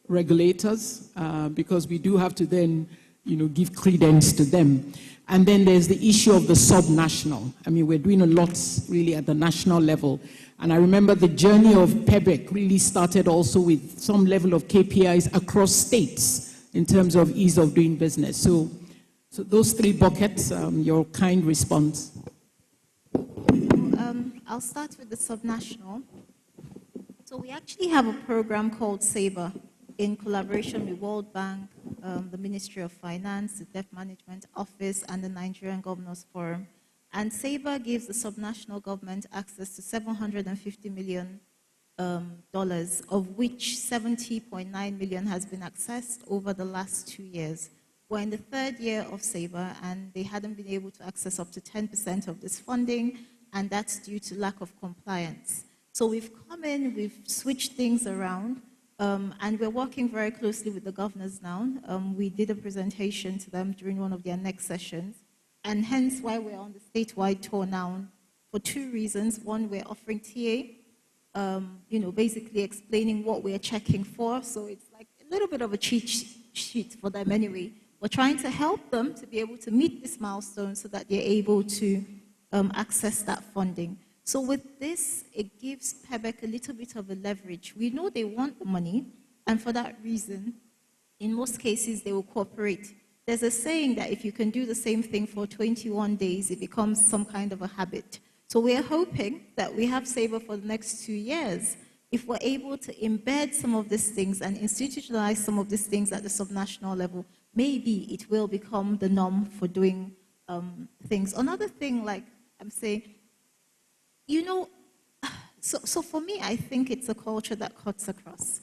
regulators, because we do have to then, give credence to them. And then there's the issue of the subnational. I mean, we're doing a lot really at the national level. And I remember the journey of PEBEC really started also with some level of KPIs across states in terms of ease of doing business. So those three buckets, your kind response. I'll start with the subnational. So we actually have a program called SABRE in collaboration with World Bank, the Ministry of Finance, the Debt Management Office, and the Nigerian Governors Forum. And SABRE gives the subnational government access to $750 million, of which $70.9 million has been accessed over the last 2 years. We're in the third year of SABRE, and they hadn't been able to access up to 10% of this funding, and that's due to lack of compliance. So we've come in, we've switched things around, and we're working very closely with the governors now. We did a presentation to them during one of their next sessions, and hence why we're on the statewide tour now for two reasons. One, we're offering TA, basically explaining what we're checking for. So it's like a little bit of a cheat sheet for them anyway. We're trying to help them to be able to meet this milestone so that they're able to access that funding. So with this, it gives PEBEC a little bit of a leverage. We know they want the money, and for that reason, in most cases, they will cooperate. There's a saying that if you can do the same thing for 21 days, it becomes some kind of a habit. So we're hoping that we have SABRE for the next 2 years. If we're able to embed some of these things and institutionalize some of these things at the subnational level, maybe it will become the norm for doing things. Another thing, like I'm saying, so for me, I think it's a culture that cuts across.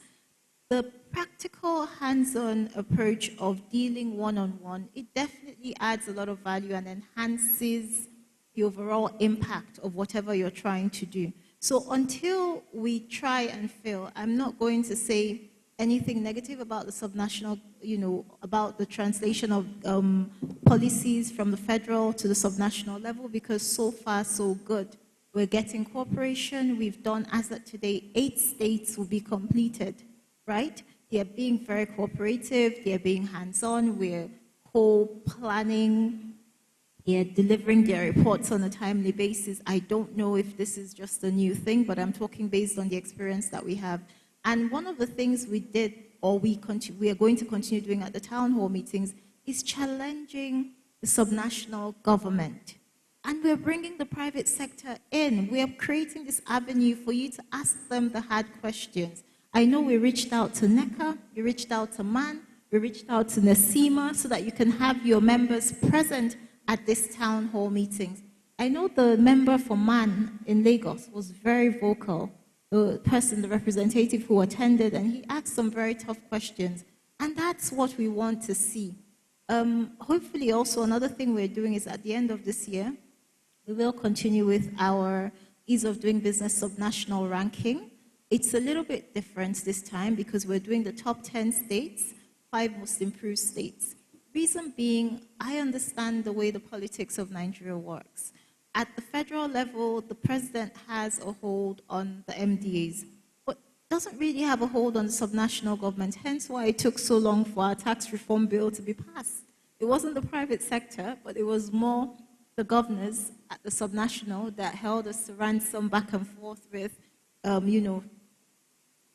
The practical, hands-on approach of dealing one-on-one, it definitely adds a lot of value and enhances the overall impact of whatever you're trying to do. So until we try and fail, I'm not going to say anything negative about the subnational, about the translation of policies from the federal to the subnational level, because so far, so good. We're getting cooperation. We've done, as of today, 8 states will be completed, right? They're being very cooperative. They're being hands-on. We're co-planning. They're delivering their reports on a timely basis. I don't know if this is just a new thing, but I'm talking based on the experience that we have. And one of the things we did, or we are going to continue doing at the town hall meetings, is challenging the subnational government. And we're bringing the private sector in. We're creating this avenue for you to ask them the hard questions. I know we reached out to Neca, we reached out to MAN, we reached out to NACIMA so that you can have your members present at this town hall meetings. I know the member for MAN in Lagos was very vocal, the representative who attended, and he asked some very tough questions. And that's what we want to see. Hopefully also another thing we're doing is at the end of this year, we will continue with our ease of doing business subnational ranking. It's a little bit different this time because we're doing the top 10 states, 5 most improved states. Reason being, I understand the way the politics of Nigeria works. At the federal level, the president has a hold on the MDAs, but doesn't really have a hold on the subnational government, hence why it took so long for our tax reform bill to be passed. It wasn't the private sector, but it was more the governors at the subnational that held us to ransom back and forth with,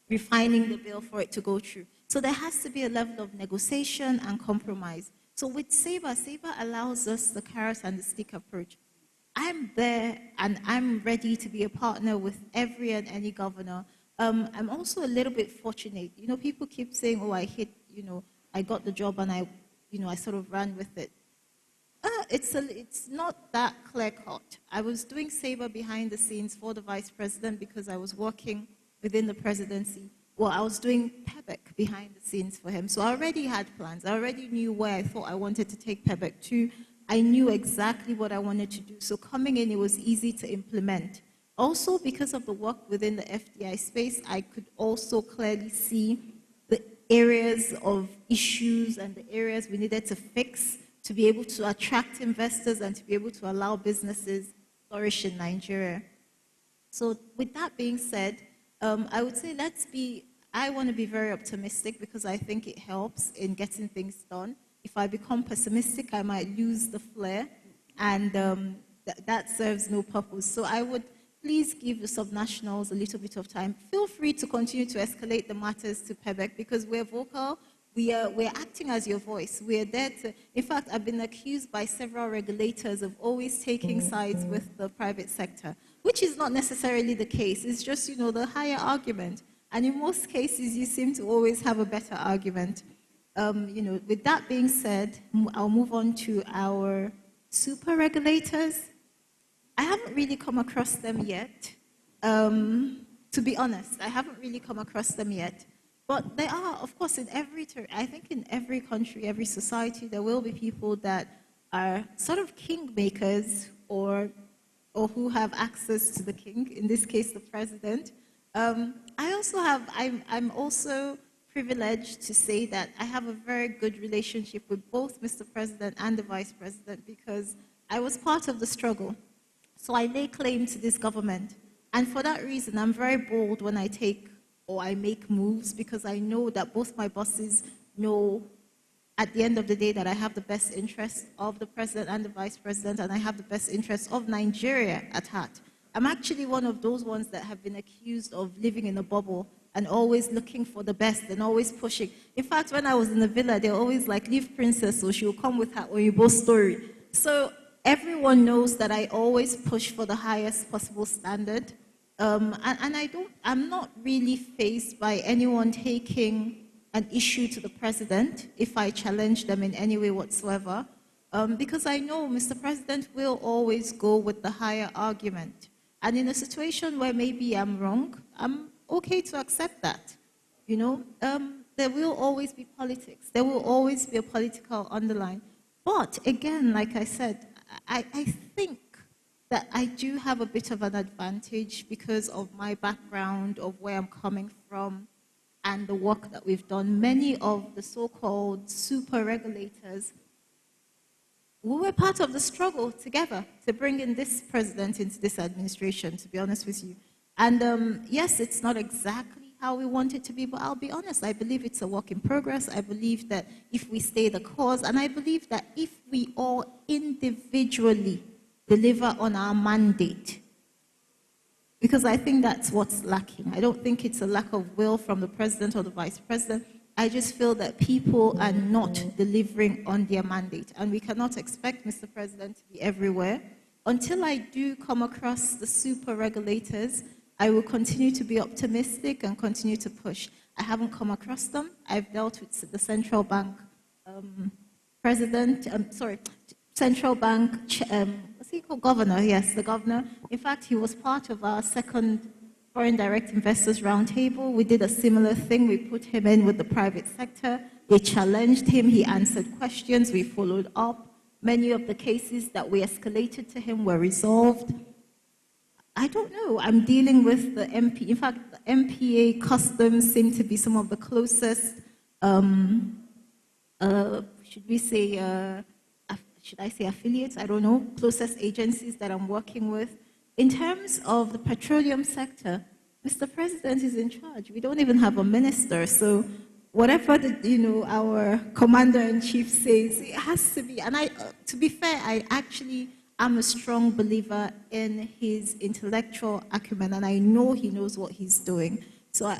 refining the bill for it to go through. So there has to be a level of negotiation and compromise. So with SABRE, SABRE allows us the carrot and the stick approach. I'm there and I'm ready to be a partner with every and any governor. I'm also a little bit fortunate. People keep saying, oh, I got the job and I sort of ran with it. It's not that clear-cut. I was doing SABRE behind the scenes for the vice president because I was working within the presidency. Well, I was doing PEBEC behind the scenes for him. So I already had plans. I already knew where I thought I wanted to take PEBEC to. I knew exactly what I wanted to do. So coming in, it was easy to implement. Also, because of the work within the FDI space, I could also clearly see the areas of issues and the areas we needed to fix to be able to attract investors and to be able to allow businesses to flourish in Nigeria. So with that being said, I would say I want to be very optimistic because I think it helps in getting things done. If I become pessimistic, I might lose the flair, and that serves no purpose. So I would please give the subnationals a little bit of time. Feel free to continue to escalate the matters to PEBEC because we're vocal. We're acting as your voice. We're there to, in fact, I've been accused by several regulators of always taking sides with the private sector, which is not necessarily the case. It's just, the higher argument. And in most cases, you seem to always have a better argument. With that being said, I'll move on to our super regulators. I haven't really come across them yet. To be honest, I haven't really come across them yet. But there are, of course, I think in every country, every society, there will be people that are sort of kingmakers or who have access to the king, in this case, the president. I'm also privileged to say that I have a very good relationship with both Mr. President and the Vice President because I was part of the struggle. So I lay claim to this government. And for that reason, I'm very bold when I make moves because I know that both my bosses know at the end of the day that I have the best interest of the president and the vice president, and I have the best interest of Nigeria at heart. I'm actually one of those ones that have been accused of living in a bubble and always looking for the best and always pushing. In fact, when I was in the villa, they're always like, leave princess, so she'll come with her Oyibo story. So everyone knows that I always push for the highest possible standard. I'm not really faced by anyone taking an issue to the president if I challenge them in any way whatsoever, because I know Mr. President will always go with the higher argument. And in a situation where maybe I'm wrong, I'm okay to accept that. There will always be politics. There will always be a political underline. But again, like I said, I think that I do have a bit of an advantage because of my background, of where I'm coming from, and the work that we've done. Many of the so-called super regulators, we were part of the struggle together to bring in this president into this administration, to be honest with you. And yes, it's not exactly how we want it to be, but I'll be honest, I believe it's a work in progress. I believe that if we stay the course, and I believe that if we all individually deliver on our mandate, because I think that's what's lacking. I don't think it's a lack of will from the president or the vice president. I just feel that people are not delivering on their mandate, and we cannot expect Mr. President to be everywhere. Until I do come across the super regulators, I will continue to be optimistic and continue to push. I haven't come across them. I've dealt with the central bank central bank, what's he called? Governor, yes, the governor. In fact, he was part of our second Foreign Direct Investors Roundtable. We did a similar thing. We put him in with the private sector. We challenged him. He answered questions. We followed up. Many of the cases that we escalated to him were resolved. I don't know. I'm dealing with the MP. In fact, the MPA customs seem to be some of the closest, should we say, should I say affiliates? I don't know, closest agencies that I'm working with. In terms of the petroleum sector, Mr. President is in charge. We don't even have a minister, so whatever our commander-in-chief says, it has to be. And to be fair, I actually am a strong believer in his intellectual acumen, and I know he knows what he's doing. So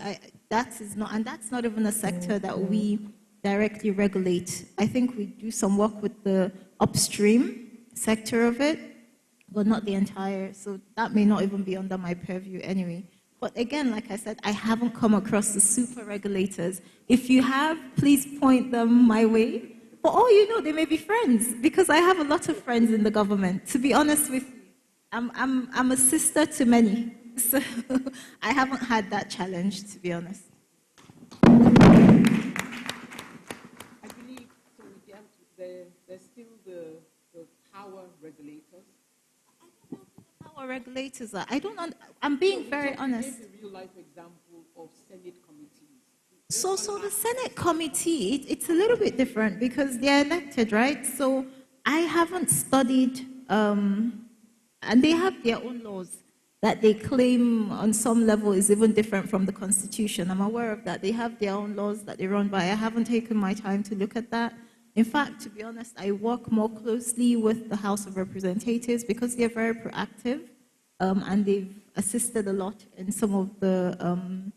that's not even a sector that we directly regulate. I think we do some work with the upstream sector of it, but not the entire. So that may not even be under my purview anyway. But again, like I said, I haven't come across the super regulators. If you have, please point them my way. For all you know, they may be friends, because I have a lot of friends in the government. To be honest with you, I'm a sister to many. So I haven't had that challenge, to be honest. I believe there's still the power regulators. Power regulators are. I'm being very honest. Here's a real-life example of Senate committees. So the Senate committee, it's a little bit different because they're elected, right? So I haven't studied, and they have their own laws that they claim on some level is even different from the Constitution. I'm aware of that. They have their own laws that they run by. I haven't taken my time to look at that. In fact, to be honest, I work more closely with the House of Representatives because they're very proactive, and they've assisted a lot in some of the,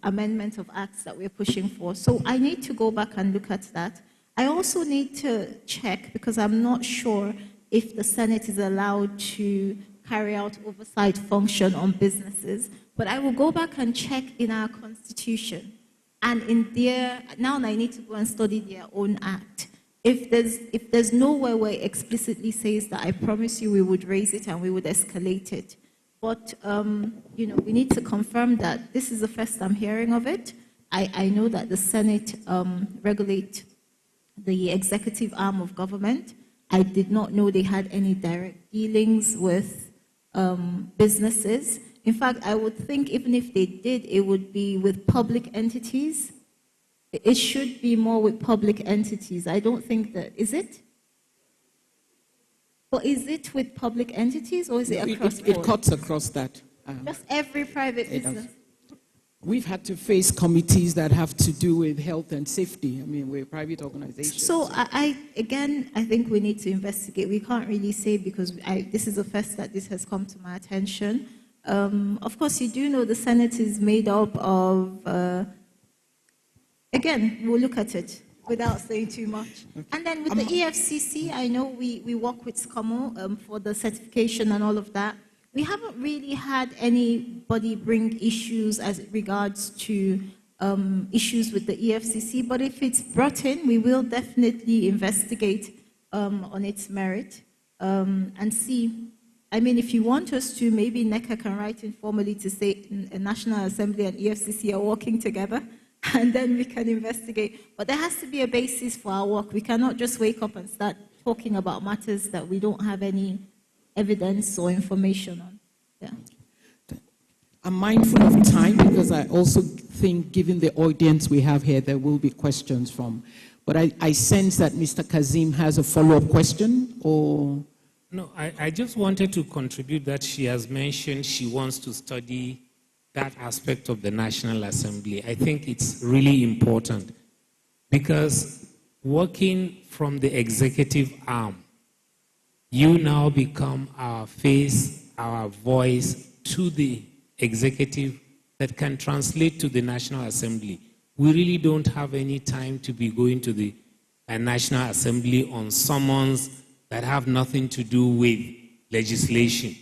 amendment of acts that we're pushing for. So I need to go back and look at that. I also need to check, because I'm not sure if the Senate is allowed to carry out oversight function on businesses, but I will go back and check in our Constitution. And now I need to go and study their own act. If there's nowhere where it explicitly says that, I promise you we would raise it and we would escalate it. But, we need to confirm that. This is the first I'm hearing of it. I know that the Senate regulate the executive arm of government. I did not know they had any direct dealings with businesses. In fact, I would think even if they did, it would be with public entities. It should be more with public entities. I don't think that, is it? Or is it with public entities, or is it across It cuts across that. Just every private business? We've had to face committees that have to do with health and safety. I mean, we're a private organization. So I think we need to investigate. We can't really say, because this is the first that this has come to my attention. Of course, you do know the Senate is made up of, again, we'll look at it without saying too much. And then with the EFCC, I know we work with SCOMO for the certification and all of that. We haven't really had anybody bring issues as it regards to issues with the EFCC, but if it's brought in, we will definitely investigate on its merit and see. I mean, if you want us to, maybe Neca can write informally to say a National Assembly and EFCC are working together, and then we can investigate. But there has to be a basis for our work. We cannot just wake up and start talking about matters that we don't have any evidence or information on. Yeah. I'm mindful of time, because I also think, given the audience we have here, there will be questions from. But I sense that Mr. Kazim has a follow-up question, or... No, I just wanted to contribute that she has mentioned she wants to study that aspect of the National Assembly. I think it's really important, because working from the executive arm, you now become our face, our voice to the executive that can translate to the National Assembly. We really don't have any time to be going to the National Assembly on summons that have nothing to do with legislation.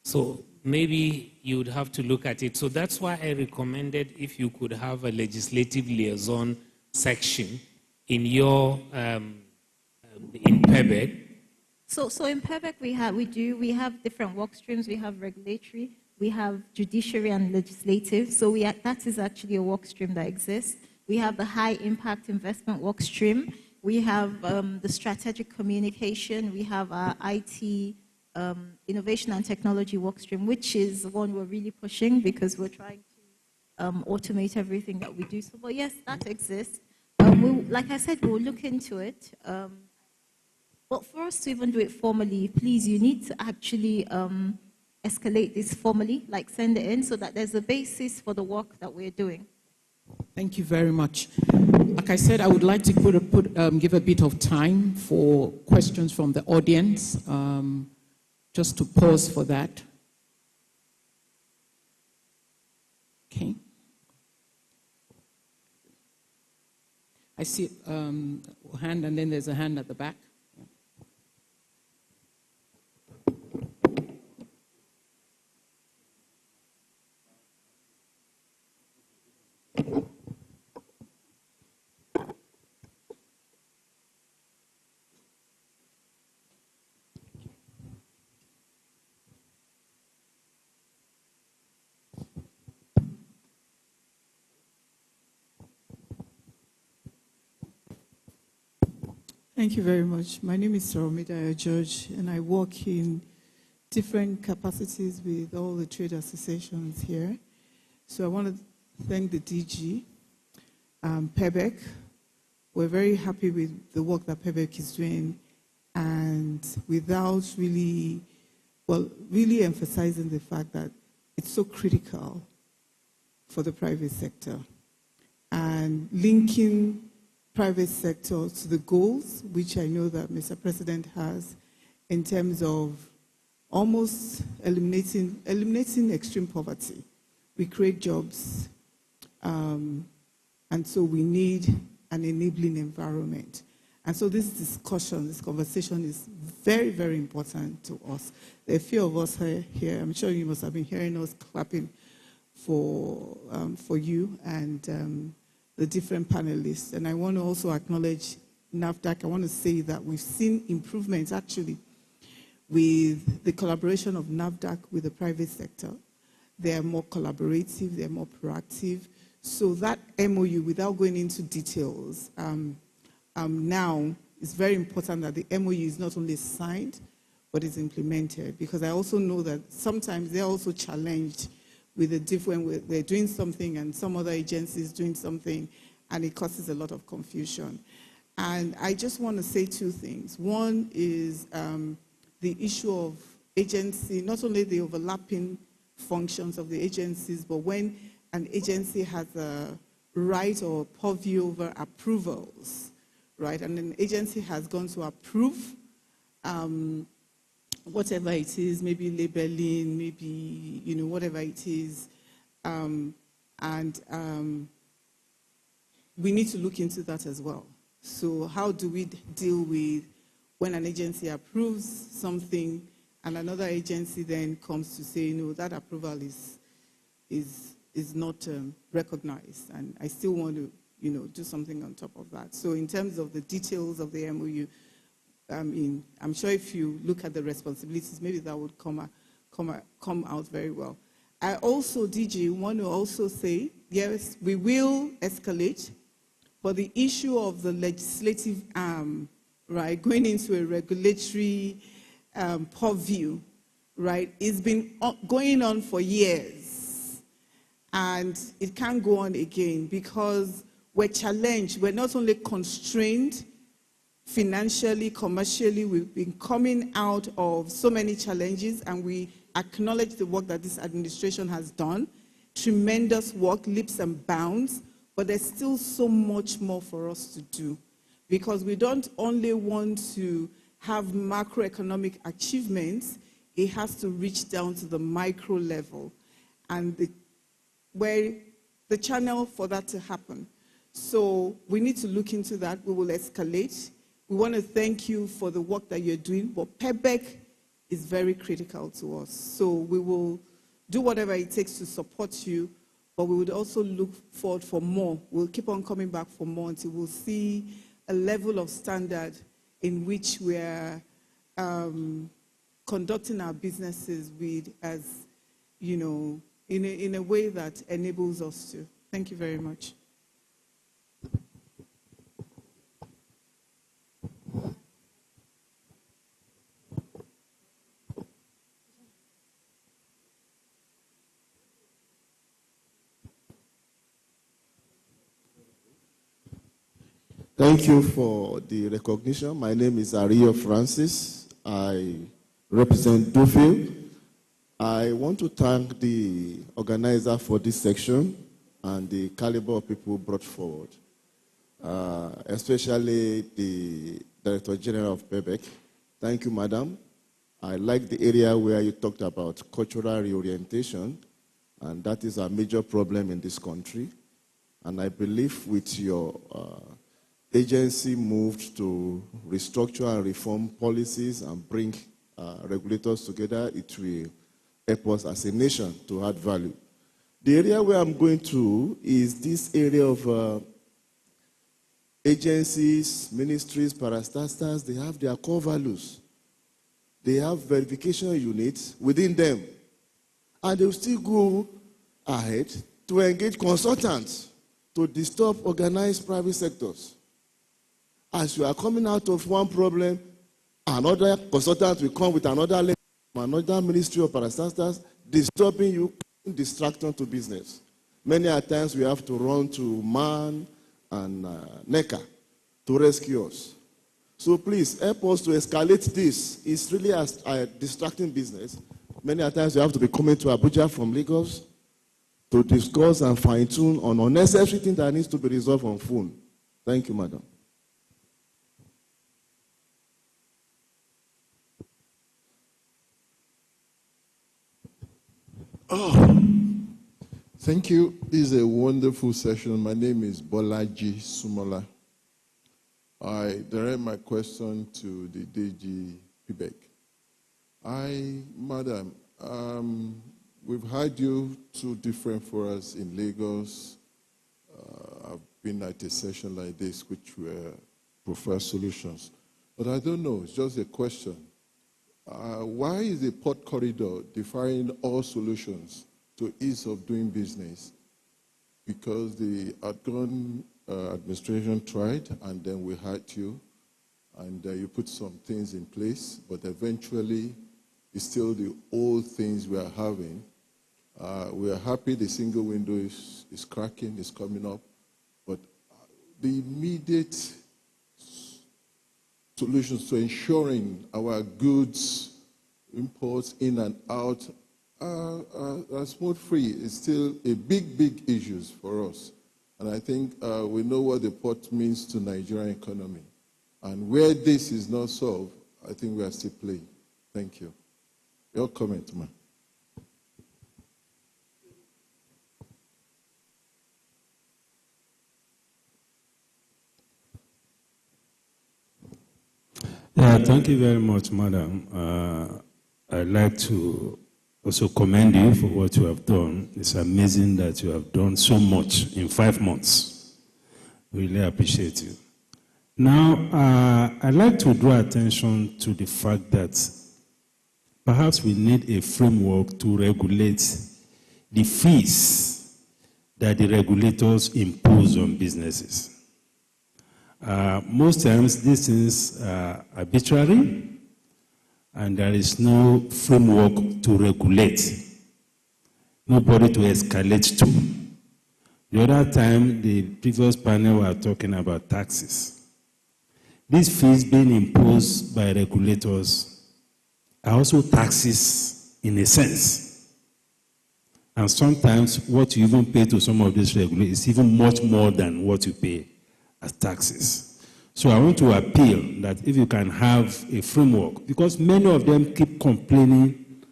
So maybe you would have to look at it. So that's why I recommended if you could have a legislative liaison section in your, in PEBEC. So in PEBEC we have different work streams. We have regulatory, we have judiciary and legislative. So that is actually a work stream that exists. We have the high impact investment work stream. We have the strategic communication. We have our IT Innovation and Technology Workstream, which is one we're really pushing because we're trying to automate everything that we do. So, but yes, that exists. Like I said, we'll look into it. But for us to even do it formally, please, you need to actually escalate this formally, like send it in so that there's a basis for the work that we're doing. Thank you very much. Like I said, I would like to give a bit of time for questions from the audience, just to pause for that. Okay. I see a hand, and then there's a hand at the back. Thank you very much. My name is Saromida George, and I work in different capacities with all the trade associations here. So I want to thank the DG, PEBEC. We're very happy with the work that PEBEC is doing, and without really emphasizing the fact that it's so critical for the private sector, and linking private sector to the goals, which I know that Mr. President has, in terms of almost eliminating extreme poverty. We create jobs, and so we need an enabling environment. And so this discussion, this conversation is very, very important to us. There are a few of us here, I'm sure you must have been hearing us clapping for you and the different panelists. And I want to also acknowledge NAFDAC. I want to say that we've seen improvements actually with the collaboration of NAFDAC with the private sector. They are more collaborative, they're more proactive. So that MOU, without going into details, now it's very important that the MOU is not only signed, but is implemented. Because I also know that sometimes they're also challenged with the different, they're doing something and some other agencies doing something, and it causes a lot of confusion. And I just want to say two things. One is the issue of agency, not only the overlapping functions of the agencies, but when an agency has a right or purview over approvals, right? And an agency has gone to approve whatever it is, maybe labeling, maybe, whatever it is. We need to look into that as well. So how do we deal with when an agency approves something and another agency then comes to say, no, that approval is not recognized, and I still want to, do something on top of that. So in terms of the details of the MOU, I'm sure if you look at the responsibilities, maybe that would come out very well. I also, DG, want to also say, yes, we will escalate, but the issue of the legislative arm, right, going into a regulatory purview, right, it's been going on for years, and it can't go on again because we're challenged. We're not only constrained financially, commercially, we've been coming out of so many challenges, and we acknowledge the work that this administration has done. Tremendous work, leaps and bounds, but there's still so much more for us to do, because we don't only want to have macroeconomic achievements, it has to reach down to the micro level, and where the channel for that to happen. So we need to look into that. We will escalate. We want to thank you for the work that you're doing, but PEBEC is very critical to us. So we will do whatever it takes to support you, but we would also look forward for more. We'll keep on coming back for more until we'll see a level of standard in which we're conducting our businesses with, as, in a way that enables us to. Thank you very much. Thank you for the recognition. My name is Ario Francis. I represent Goodwill. I want to thank the organizer for this section and the caliber of people brought forward, especially the Director General of PEBEC. Thank you, Madam. I like the area where you talked about cultural reorientation, and that is a major problem in this country. And I believe with your agency moved to restructure and reform policies and bring regulators together, it will help us as a nation to add value. The area where I'm going to is this area of agencies, ministries, parastatals. They have their core values. They have verification units within them. And they will still go ahead to engage consultants to disturb organized private sectors. As you are coming out of one problem, another consultant will come with another letter from another ministry or parastatals, disturbing you, distraction to business. Many a times we have to run to MAN and Neca to rescue us. So please help us to escalate this. It's really a distracting business. Many a times we have to be coming to Abuja from Lagos to discuss and fine-tune on unnecessary things that needs to be resolved on phone. Thank you, Madam. Oh, thank you. This is a wonderful session. My name is Bolaji Sumola. I direct my question to the DG PBEC. Madam, we've had you two different forums in Lagos. I've been at a session like this, which were preferred solutions. But I don't know, it's just a question. Why is the port corridor defining all solutions to ease of doing business? Because the outgoing administration tried, and then we had you, and you put some things in place, but eventually it's still the old things we are having. We are happy the single window is cracking, is coming up, but the immediate solutions to ensuring our goods, imports in and out, are smooth free is still a big issue for us. And I think we know what the port means to Nigerian economy. And where this is not solved, I think we are still playing. Thank you. Your comment, ma'am. Yeah, thank you very much, Madam. I'd like to also commend you for what you have done. It's amazing that you have done so much in 5 months. Really appreciate you. Now, I'd like to draw attention to the fact that perhaps we need a framework to regulate the fees that the regulators impose on businesses. Most times, these things are arbitrary, and there is no framework to regulate, nobody to escalate to. The other time, the previous panel were talking about taxes. These fees being imposed by regulators are also taxes in a sense. And sometimes what you even pay to some of these regulators is even much more than what you pay as taxes. So I want to appeal that if you can have a framework, because many of them keep complaining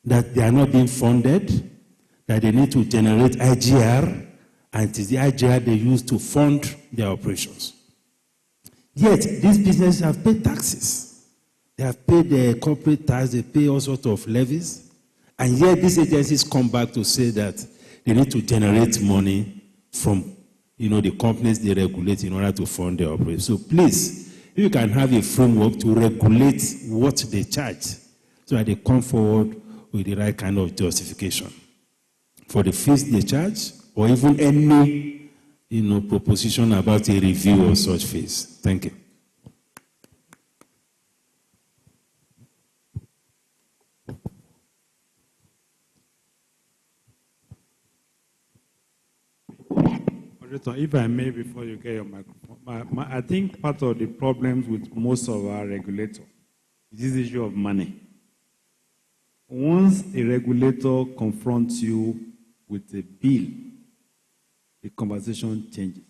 that they are not being funded, that they need to generate IGR, and it is the IGR they use to fund their operations. Yet, these businesses have paid taxes. They have paid their corporate tax, they pay all sorts of levies, and yet these agencies come back to say that they need to generate money from the companies they regulate in order to fund their operations. So please, if you can have a framework to regulate what they charge so that they come forward with the right kind of justification for the fees they charge, or even any proposition about a review of such fees. Thank you. If I may, before you get your microphone. I think part of the problems with most of our regulators is this issue of money. Once a regulator confronts you with a bill, the conversation changes.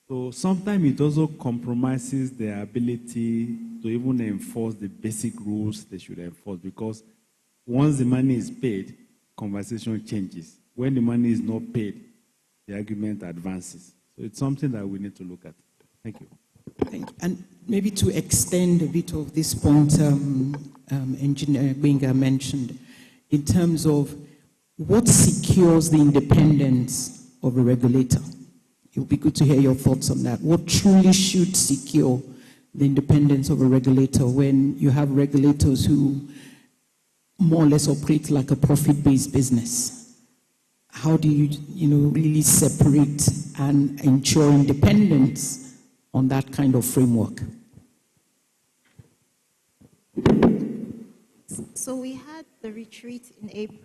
So sometimes it also compromises their ability to even enforce the basic rules they should enforce, because once the money is paid, conversation changes. When the money is not paid, the argument advances. So it's something that we need to look at. Thank you. Thank you. And maybe to extend a bit of this point Engineer Gbenga mentioned, in terms of what secures the independence of a regulator. It would be good to hear your thoughts on that. What truly should secure the independence of a regulator when you have regulators who more or less operate like a profit-based business? How do you, really separate and ensure independence on that kind of framework? So we had the retreat in April,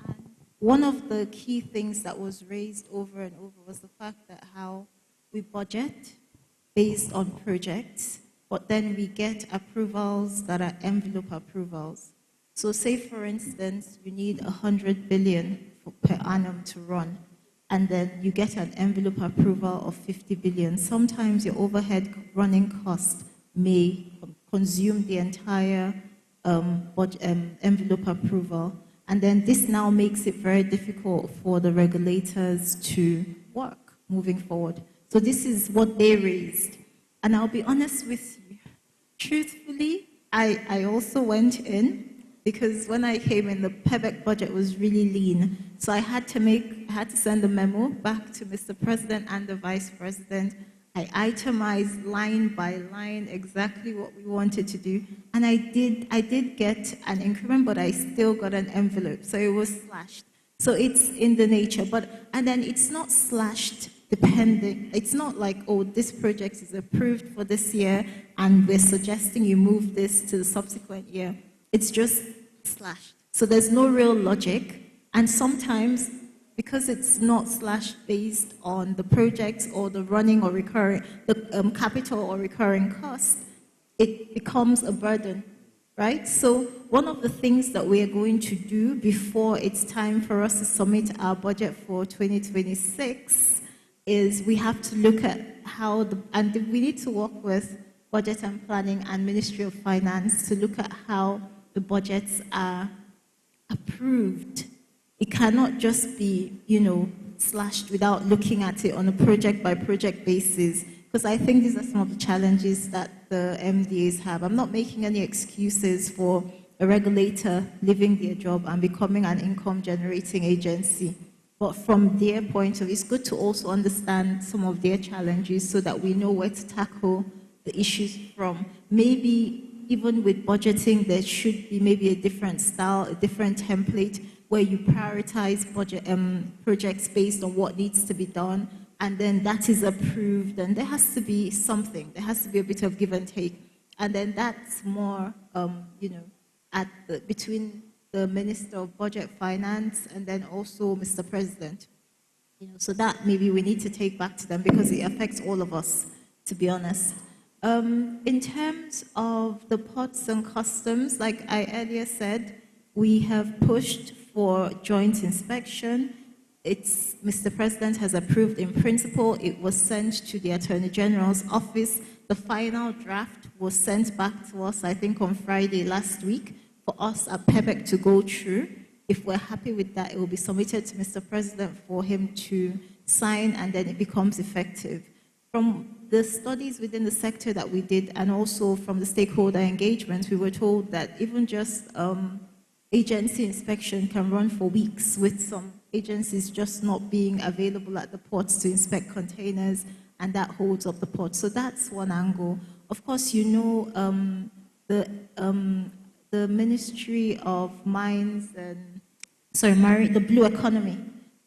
and one of the key things that was raised over and over was the fact that how we budget based on projects, but then we get approvals that are envelope approvals. So say, for instance, we need 100 billion per annum to run, and then you get an envelope approval of 50 billion. Sometimes your overhead running cost may consume the entire envelope approval, and then this now makes it very difficult for the regulators to work moving forward. So this is what they raised. And I'll be honest with you, truthfully, I also went in, because when I came in, the PEBEC budget was really lean. So I had to send a memo back to Mr. President and the Vice President. I itemized line by line exactly what we wanted to do. And I did get an increment, but I still got an envelope. So it was slashed. So it's in the nature. And then it's not slashed depending. It's not like, oh, this project is approved for this year and we're suggesting you move this to the subsequent year. It's just slashed. So there's no real logic. And sometimes, because it's not slashed based on the projects or the running or recurring, the capital or recurring cost, it becomes a burden, right? So one of the things that we are going to do before it's time for us to submit our budget for 2026 is we have to look at how, and we need to work with Budget and Planning and Ministry of Finance to look at how the budgets are approved. It cannot just be, slashed without looking at it on a project-by-project basis, because I think these are some of the challenges that the MDAs have. I'm not making any excuses for a regulator leaving their job and becoming an income-generating agency. But from their point of view, it's good to also understand some of their challenges so that we know where to tackle the issues from. Maybe even with budgeting, there should be maybe a different style, a different template where you prioritize budget projects based on what needs to be done, and then that is approved, and there has to be something. There has to be a bit of give and take. And then that's more, between the Minister of Budget Finance and then also Mr. President. So that maybe we need to take back to them because it affects all of us, to be honest. In terms of the ports and customs, like I earlier said, we have pushed for joint inspection. Mr. President has approved in principle. It was sent to the Attorney General's office. The final draft was sent back to us, I think, on Friday last week for us at PEBEC to go through. If we're happy with that, it will be submitted to Mr. President for him to sign, and then it becomes effective. From the studies within the sector that we did, and also from the stakeholder engagement, we were told that even just agency inspection can run for weeks, with some agencies just not being available at the ports to inspect containers, and that holds up the port. So that's one angle. Of course, the Ministry of Mines and, the Blue Economy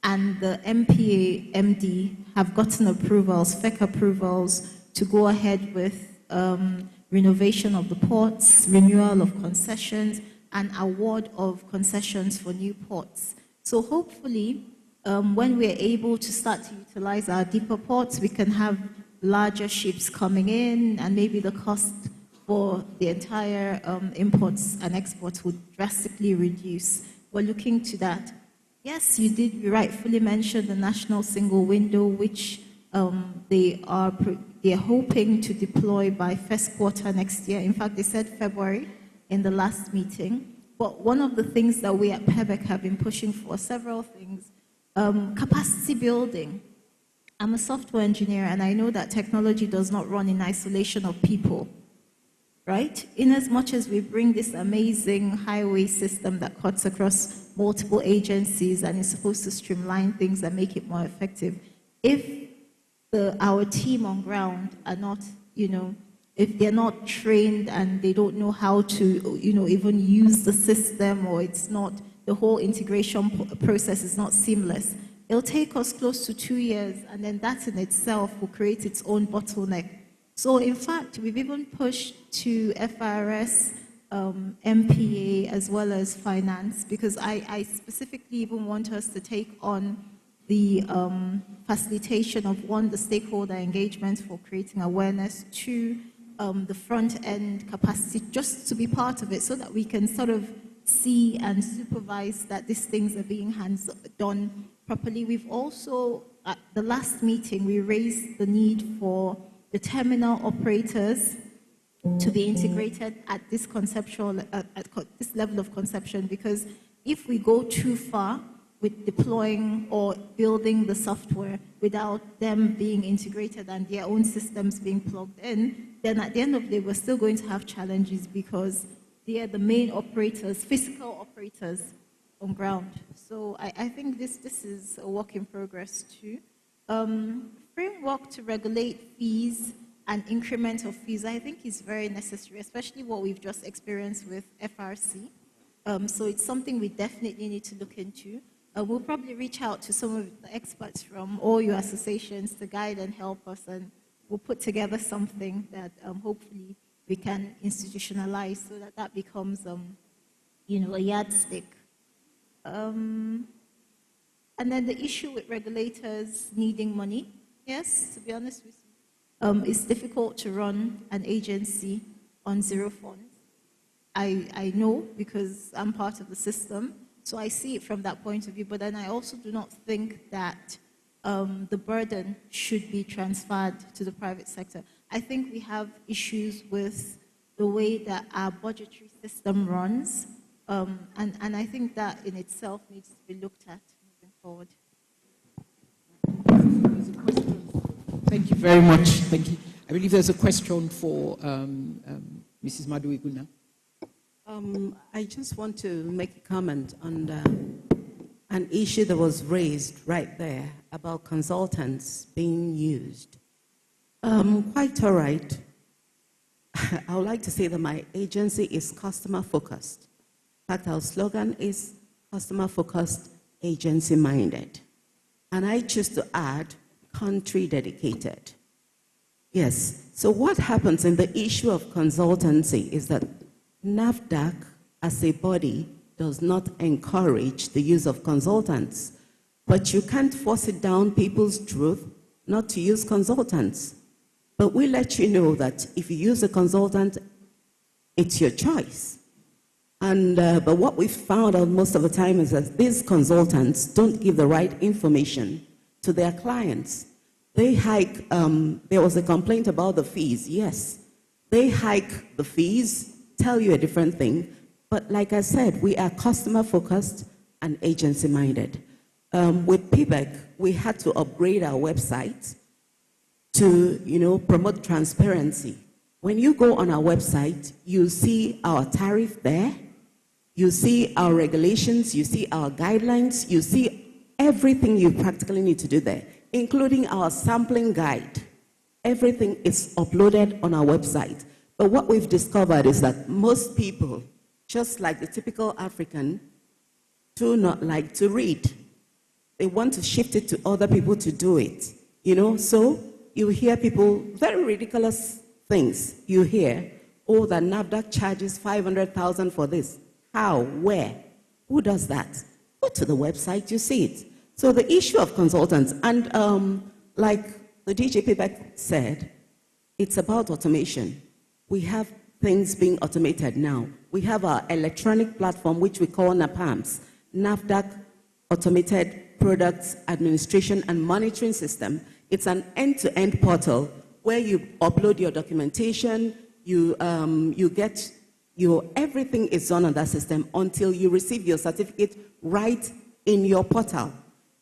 and the MPA MD have gotten approvals, FEC approvals, to go ahead with renovation of the ports, renewal of concessions, and award of concessions for new ports. So hopefully, when we're able to start to utilize our deeper ports, we can have larger ships coming in, and maybe the cost for the entire imports and exports would drastically reduce. We're looking to that. Yes, you rightfully mention the national single window, which they are hoping to deploy by first quarter next year. In fact, they said February in the last meeting. But one of the things that we at PEBEC have been pushing for, several things, capacity building. I'm a software engineer, and I know that technology does not run in isolation of people, right? In as much as we bring this amazing highway system that cuts across multiple agencies and is supposed to streamline things and make it more effective, if our team on ground are not, if they're not trained and they don't know how to, even use the system, or it's not, the whole integration process is not seamless, it'll take us close to 2 years, and then that in itself will create its own bottleneck. So in fact, we've even pushed to FRS, MPA, as well as finance, because I specifically even want us to take on the facilitation of, one, the stakeholder engagement for creating awareness, two, the front-end capacity, just to be part of it so that we can sort of see and supervise that these things are being done properly. We've also, at the last meeting, we raised the need for the terminal operators to be integrated at this conceptual, at this level of conception, because if we go too far with deploying or building the software without them being integrated and their own systems being plugged in, then at the end of the day, we're still going to have challenges because they are the main operators, physical operators on ground. So I think this is a work in progress too. Framework to regulate fees and increment of fees, I think is very necessary, especially what we've just experienced with FRC. So it's something we definitely need to look into. We'll probably reach out to some of the experts from all your associations to guide and help us, and we'll put together something that hopefully we can institutionalize so that that becomes, a yardstick. And then the issue with regulators needing money. Yes, to be honest with you, it's difficult to run an agency on zero funds. I know because I'm part of the system, so I see it from that point of view, but then I also do not think that the burden should be transferred to the private sector. I think we have issues with the way that our budgetary system runs, and I think that in itself needs to be looked at moving forward. Thank you very much. Thank you. I believe there's a question for Mrs. Maduiguna. I just want to make a comment on an issue that was raised right there about consultants being used. Quite all right. I would like to say that my agency is customer-focused. In fact, our slogan is customer-focused, agency-minded. And I choose to add country-dedicated. Yes. So what happens in the issue of consultancy is that NAFDAC, as a body, does not encourage the use of consultants. But you can't force it down people's throat not to use consultants. But we let you know that if you use a consultant, it's your choice. And but what we found out most of the time is that these consultants don't give the right information to their clients. They hike, there was a complaint about the fees. Yes, they hike the fees, tell you a different thing. But like I said, we are customer-focused and agency-minded. With PBEC, we had to upgrade our website to, promote transparency. When you go on our website, you see our tariff there, you see our regulations, you see our guidelines, you see everything you practically need to do there, including our sampling guide. Everything is uploaded on our website. But what we've discovered is that most people, just like the typical African, do not like to read. They want to shift it to other people to do it. So you hear people, very ridiculous things. You hear, oh, that NAFDAC charges 500,000 for this. How? Where? Who does that? Go to the website, you see it. So the issue of consultants, and like the DJ Payback said, it's about automation. We have things being automated now. We have our electronic platform, which we call NAPAMS, NAFDAC Automated Products Administration and Monitoring System. It's an end-to-end portal where you upload your documentation, you get your, everything is done on that system until you receive your certificate right in your portal.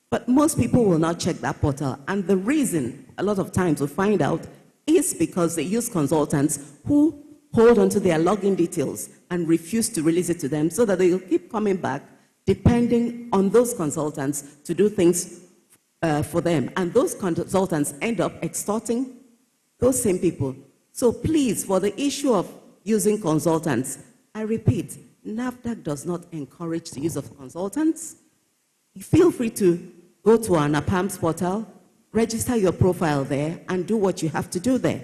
But most people will not check that portal. And the reason, a lot of times we find out, is because they use consultants who hold onto their login details and refuse to release it to them, so that they'll keep coming back depending on those consultants to do things for them. And those consultants end up extorting those same people. So please, for the issue of using consultants, I repeat, NAFDAC does not encourage the use of consultants. Feel free to go to our NAPAMS portal, register your profile there, and do what you have to do there.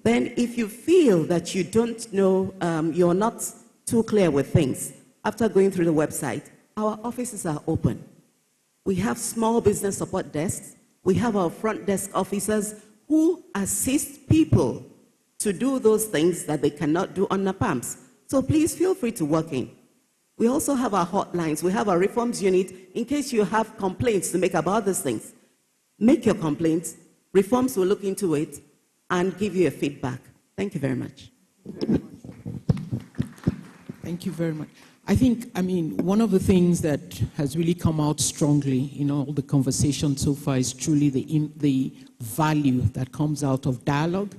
Then if you feel that you don't know, you're not too clear with things, after going through the website, our offices are open. We have small business support desks. We have our front desk officers who assist people to do those things that they cannot do on NAPAMS. So please feel free to walk in. We also have our hotlines. We have our reforms unit in case you have complaints to make about these things. Make your complaints. Reforms will look into it and give you a feedback. Thank you very much. Thank you very much. I think, one of the things that has really come out strongly in all the conversation so far is truly the value that comes out of dialogue.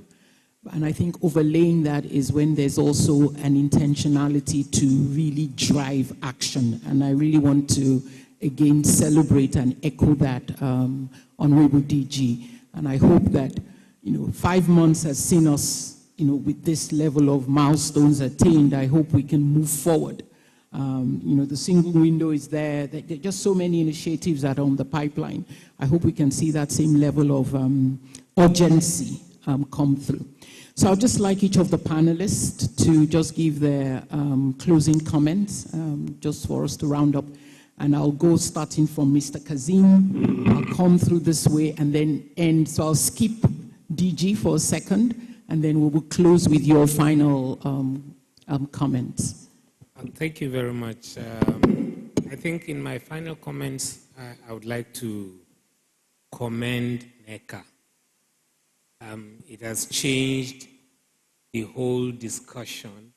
And I think overlaying that is when there's also an intentionality to really drive action. And I really want to, again, celebrate and echo that, Honorable DG. And I hope that, 5 months has seen us, with this level of milestones attained. I hope we can move forward. The single window is there. There are just so many initiatives that are on the pipeline. I hope we can see that same level of urgency come through. So I'd just like each of the panelists to just give their closing comments, just for us to round up. And I'll go starting from Mr. Kazim. I'll come through this way and then end. So I'll skip DG for a second, and then we will close with your final comments. Thank you very much. I think in my final comments, I would like to commend Neca. It has changed the whole discussion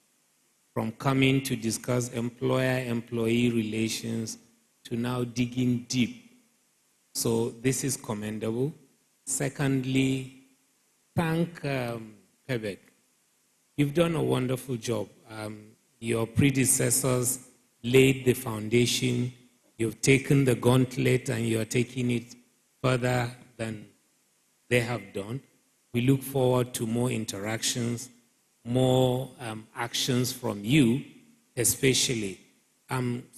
from coming to discuss employer-employee relations to now digging deep. So this is commendable. Secondly, thank Pebek. You've done a wonderful job. Your predecessors laid the foundation. You've taken the gauntlet and you're taking it further than they have done. We look forward to more interactions, more actions from you, especially.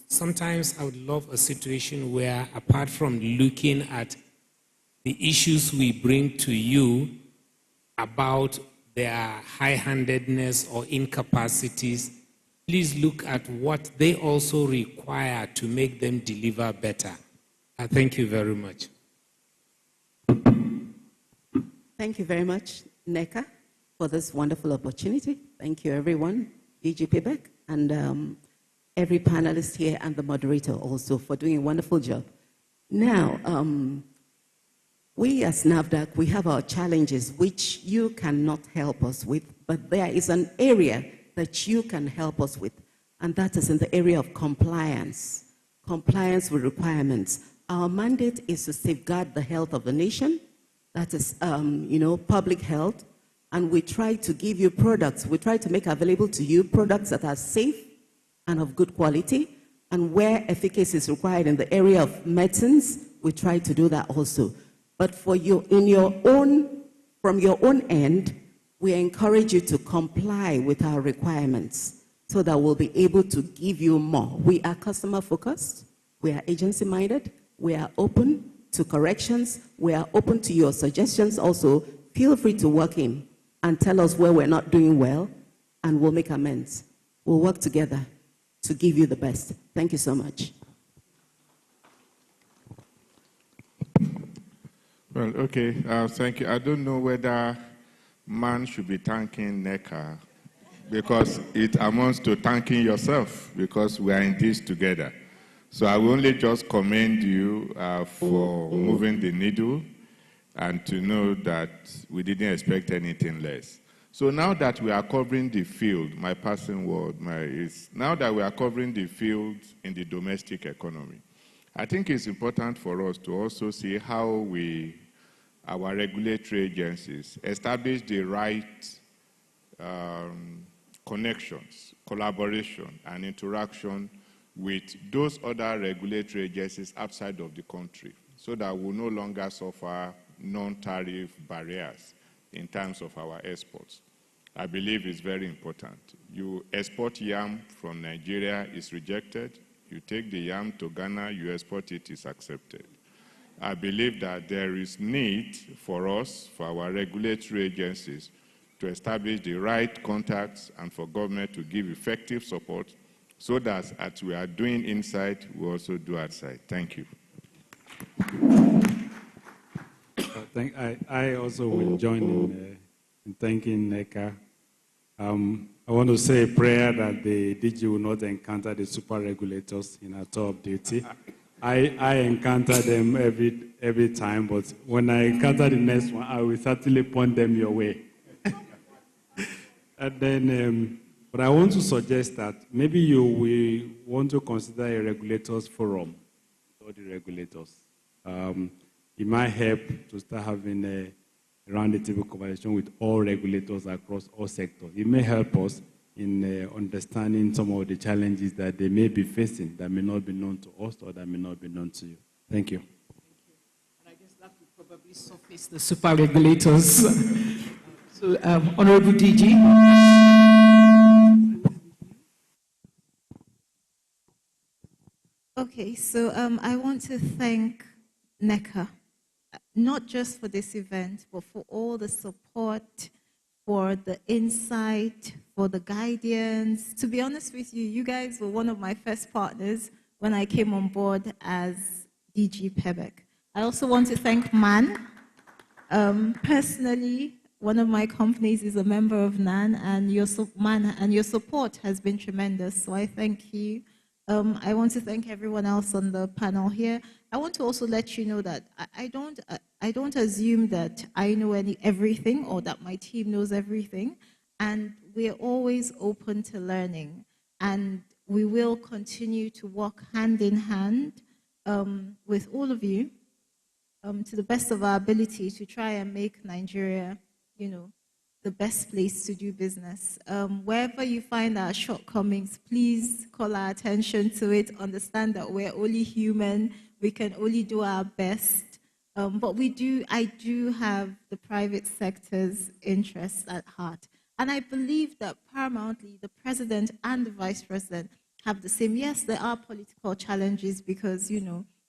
Sometimes I would love a situation where, apart from looking at the issues we bring to you about their high-handedness or incapacities, please look at what they also require to make them deliver better. Thank you very much. Thank you very much, Neca, for this wonderful opportunity. Thank you, everyone, DG Payback, and every panelist here and the moderator also for doing a wonderful job. Now, we as NAFDAC, we have our challenges which you cannot help us with, but there is an area that you can help us with, and that is in the area of compliance with requirements. Our mandate is to safeguard the health of the nation. That is, public health, and we try to give you products. We try to make available to you products that are safe and of good quality, and where efficacy is required in the area of medicines, we try to do that also. But from your own end, we encourage you to comply with our requirements so that we'll be able to give you more. We are customer-focused. We are agency-minded. We are open to corrections. We are open to your suggestions also. Feel free to work in and tell us where we're not doing well, and we'll make amends. We'll work together to give you the best. Thank you so much. Well, okay, thank you. I don't know whether man should be thanking Neca because it amounts to thanking yourself because we are in this together. So I will only just commend you for moving the needle and to know that we didn't expect anything less. So now that we are covering the field, my passing word is, now that we are covering the field in the domestic economy, I think it's important for us to also see how our regulatory agencies establish the right connections, collaboration, and interaction with those other regulatory agencies outside of the country so that we'll no longer suffer non-tariff barriers in terms of our exports. I believe it's very important. You export yam from Nigeria, is rejected. You take the yam to Ghana, you export it, is accepted. I believe that there is need for us, for our regulatory agencies, to establish the right contacts and for government to give effective support so that as we are doing inside, we also do outside. Thank you. I also will join in thanking Neca. I want to say a prayer that the DG will not encounter the super regulators in our tour of duty. I encounter them every time, but when I encounter the next one, I will certainly point them your way. And then, but I want to suggest that maybe you will want to consider a regulators forum with all the regulators. It might help to start having a round-the-table conversation with all regulators across all sectors. It may help us in understanding some of the challenges that they may be facing that may not be known to us or that may not be known to you. Thank you. And I guess that would probably surface the super regulators. So, Honorable DG. Okay, so I want to thank Neca, not just for this event, but for all the support, for the insight, for the guidance. To be honest with you, you guys were one of my first partners when I came on board as DG PEBEC. I also want to thank MAN. Personally, one of my companies is a member of MAN, and your support has been tremendous, so I thank you. I want to thank everyone else on the panel here. I want to also let you know that I don't assume that I know everything or that my team knows everything, and we're always open to learning, and we will continue to work hand in hand with all of you to the best of our ability to try and make Nigeria, the best place to do business. Wherever you find our shortcomings, please call our attention to it. Understand that we're only human. We can only do our best. But I do have the private sector's interests at heart. And I believe that paramountly, the president and the vice president have the same. Yes, there are political challenges because,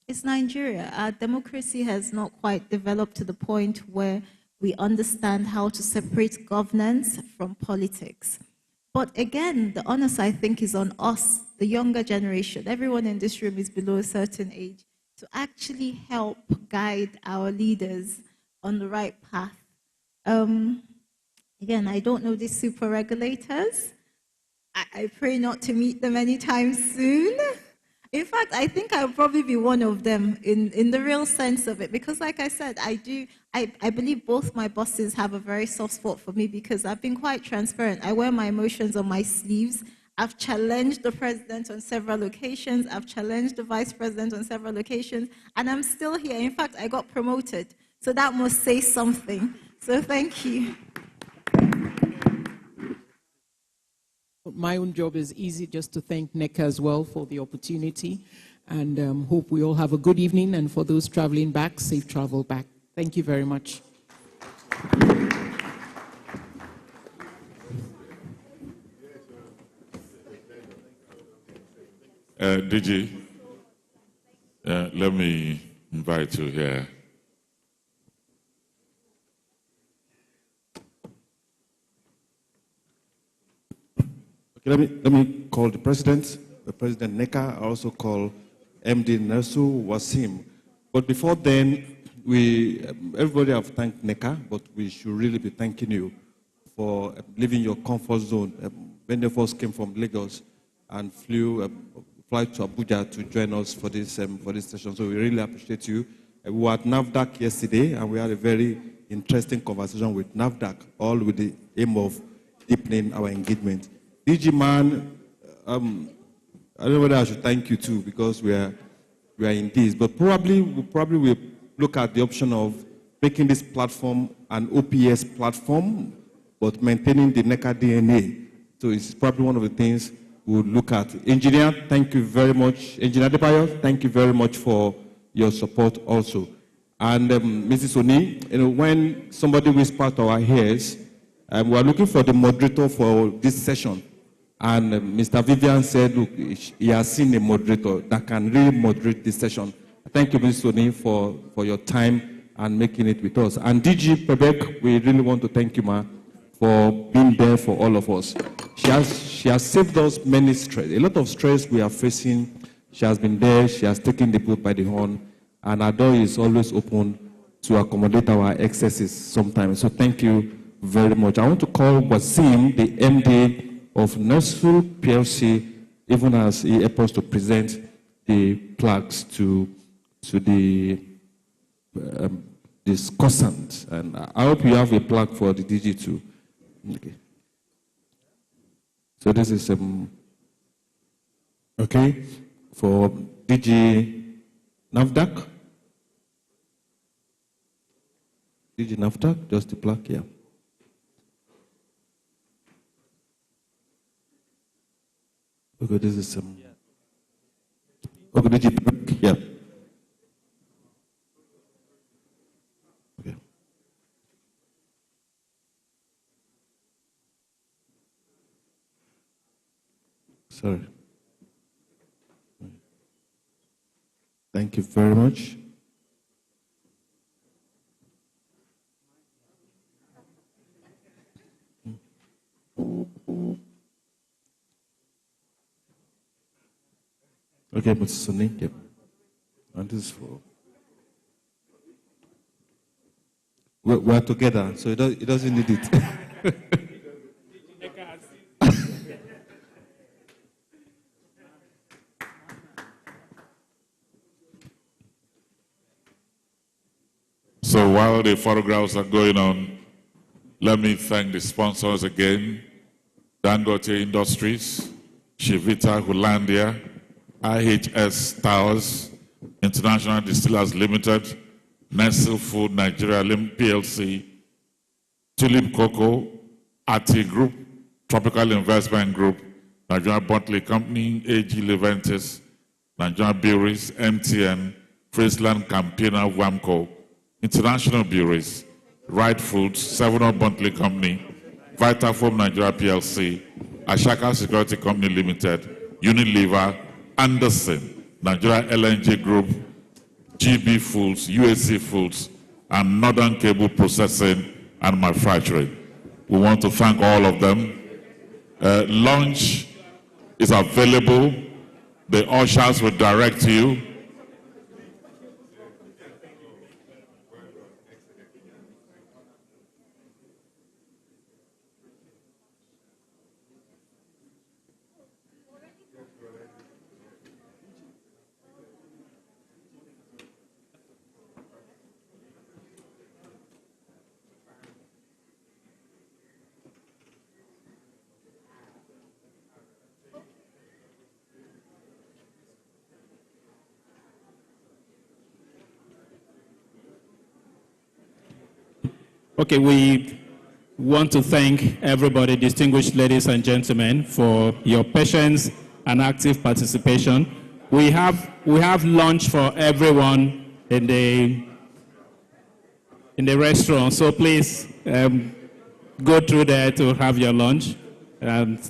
it's Nigeria. Our democracy has not quite developed to the point where we understand how to separate governance from politics. But again, the onus, I think, is on us, the younger generation. Everyone in this room is below a certain age, to actually help guide our leaders on the right path. Again, I don't know these super regulators. I pray not to meet them anytime soon. In fact, I think I'll probably be one of them in the real sense of it, because like I said, I believe both my bosses have a very soft spot for me because I've been quite transparent. I wear my emotions on my sleeves. I've challenged the president on several occasions. I've challenged the vice president on several occasions, and I'm still here. In fact, I got promoted, so that must say something. So thank you. My own job is easy, just to thank Neca as well for the opportunity, and hope we all have a good evening, and for those traveling back, safe travel back. Thank you very much. DG, let me invite you here. Okay, let me call the President Neca. I also call MD Nersu Wasim. But before then, everybody have thanked Neca, but we should really be thanking you for leaving your comfort zone. Many of us came from Lagos and fly to Abuja to join us for this session. So we really appreciate you. We were at NAFDAC yesterday, and we had a very interesting conversation with NAFDAC, all with the aim of deepening our engagement. DG Man, I don't know whether I should thank you too, because we are in this, but probably we'll look at the option of making this platform an OPS platform, but maintaining the Neca DNA. So it's probably one of the things we'll look at. Engineer, thank you very much. Engineer Adebayo, thank you very much for your support also. And Mrs. Oni, when somebody whispers to our ears, we are looking for the moderator for this session. And Mr. Vivian said, look, he has seen a moderator that can really moderate this session. Thank you, Mrs. Oni, for your time and making it with us. And DG Pebek, we really want to thank you, ma, for being there for all of us. She has saved us many stress. A lot of stress we are facing. She has been there. She has taken the bull by the horn. And our door is always open to accommodate our excesses sometimes. So thank you very much. I want to call Wasim, the MD of Nursery PLC, even as he helps us to present the plaques to the discussant. And I hope you have a plaque for the DG too. Okay. So this is okay for DG NAFDAC. DG NAFDAC, just the plaque here. Okay, this is okay, DG, yeah. Okay. Sorry. Thank you very much. Okay, Mr. Sunny, yep. And this is for... We're together, so it doesn't need it. So while the photographs are going on, let me thank the sponsors again. Dangote Industries, Chivita Hollandia, IHS Towers, International Distillers Limited, Nestle Food Nigeria PLC, Tulip Cocoa, AT Group, Tropical Investment Group, Nigeria Bentley Company, AG Leventis, Nigeria Breweries, MTN, Friesland Campina Wamco, International Breweries, Right Foods, 7-Up Bentley Company, Vitafoam Nigeria PLC, Ashaka Security Company Limited, Unilever, Anderson, Nigeria LNG Group, GB Foods, UAC Foods, and Northern Cable Processing and Manufacturing. We want to thank all of them. Lunch is available. The ushers will direct you. Okay, we want to thank everybody, distinguished ladies and gentlemen, for your patience and active participation. We have lunch for everyone in the restaurant, so please go through there to have your lunch.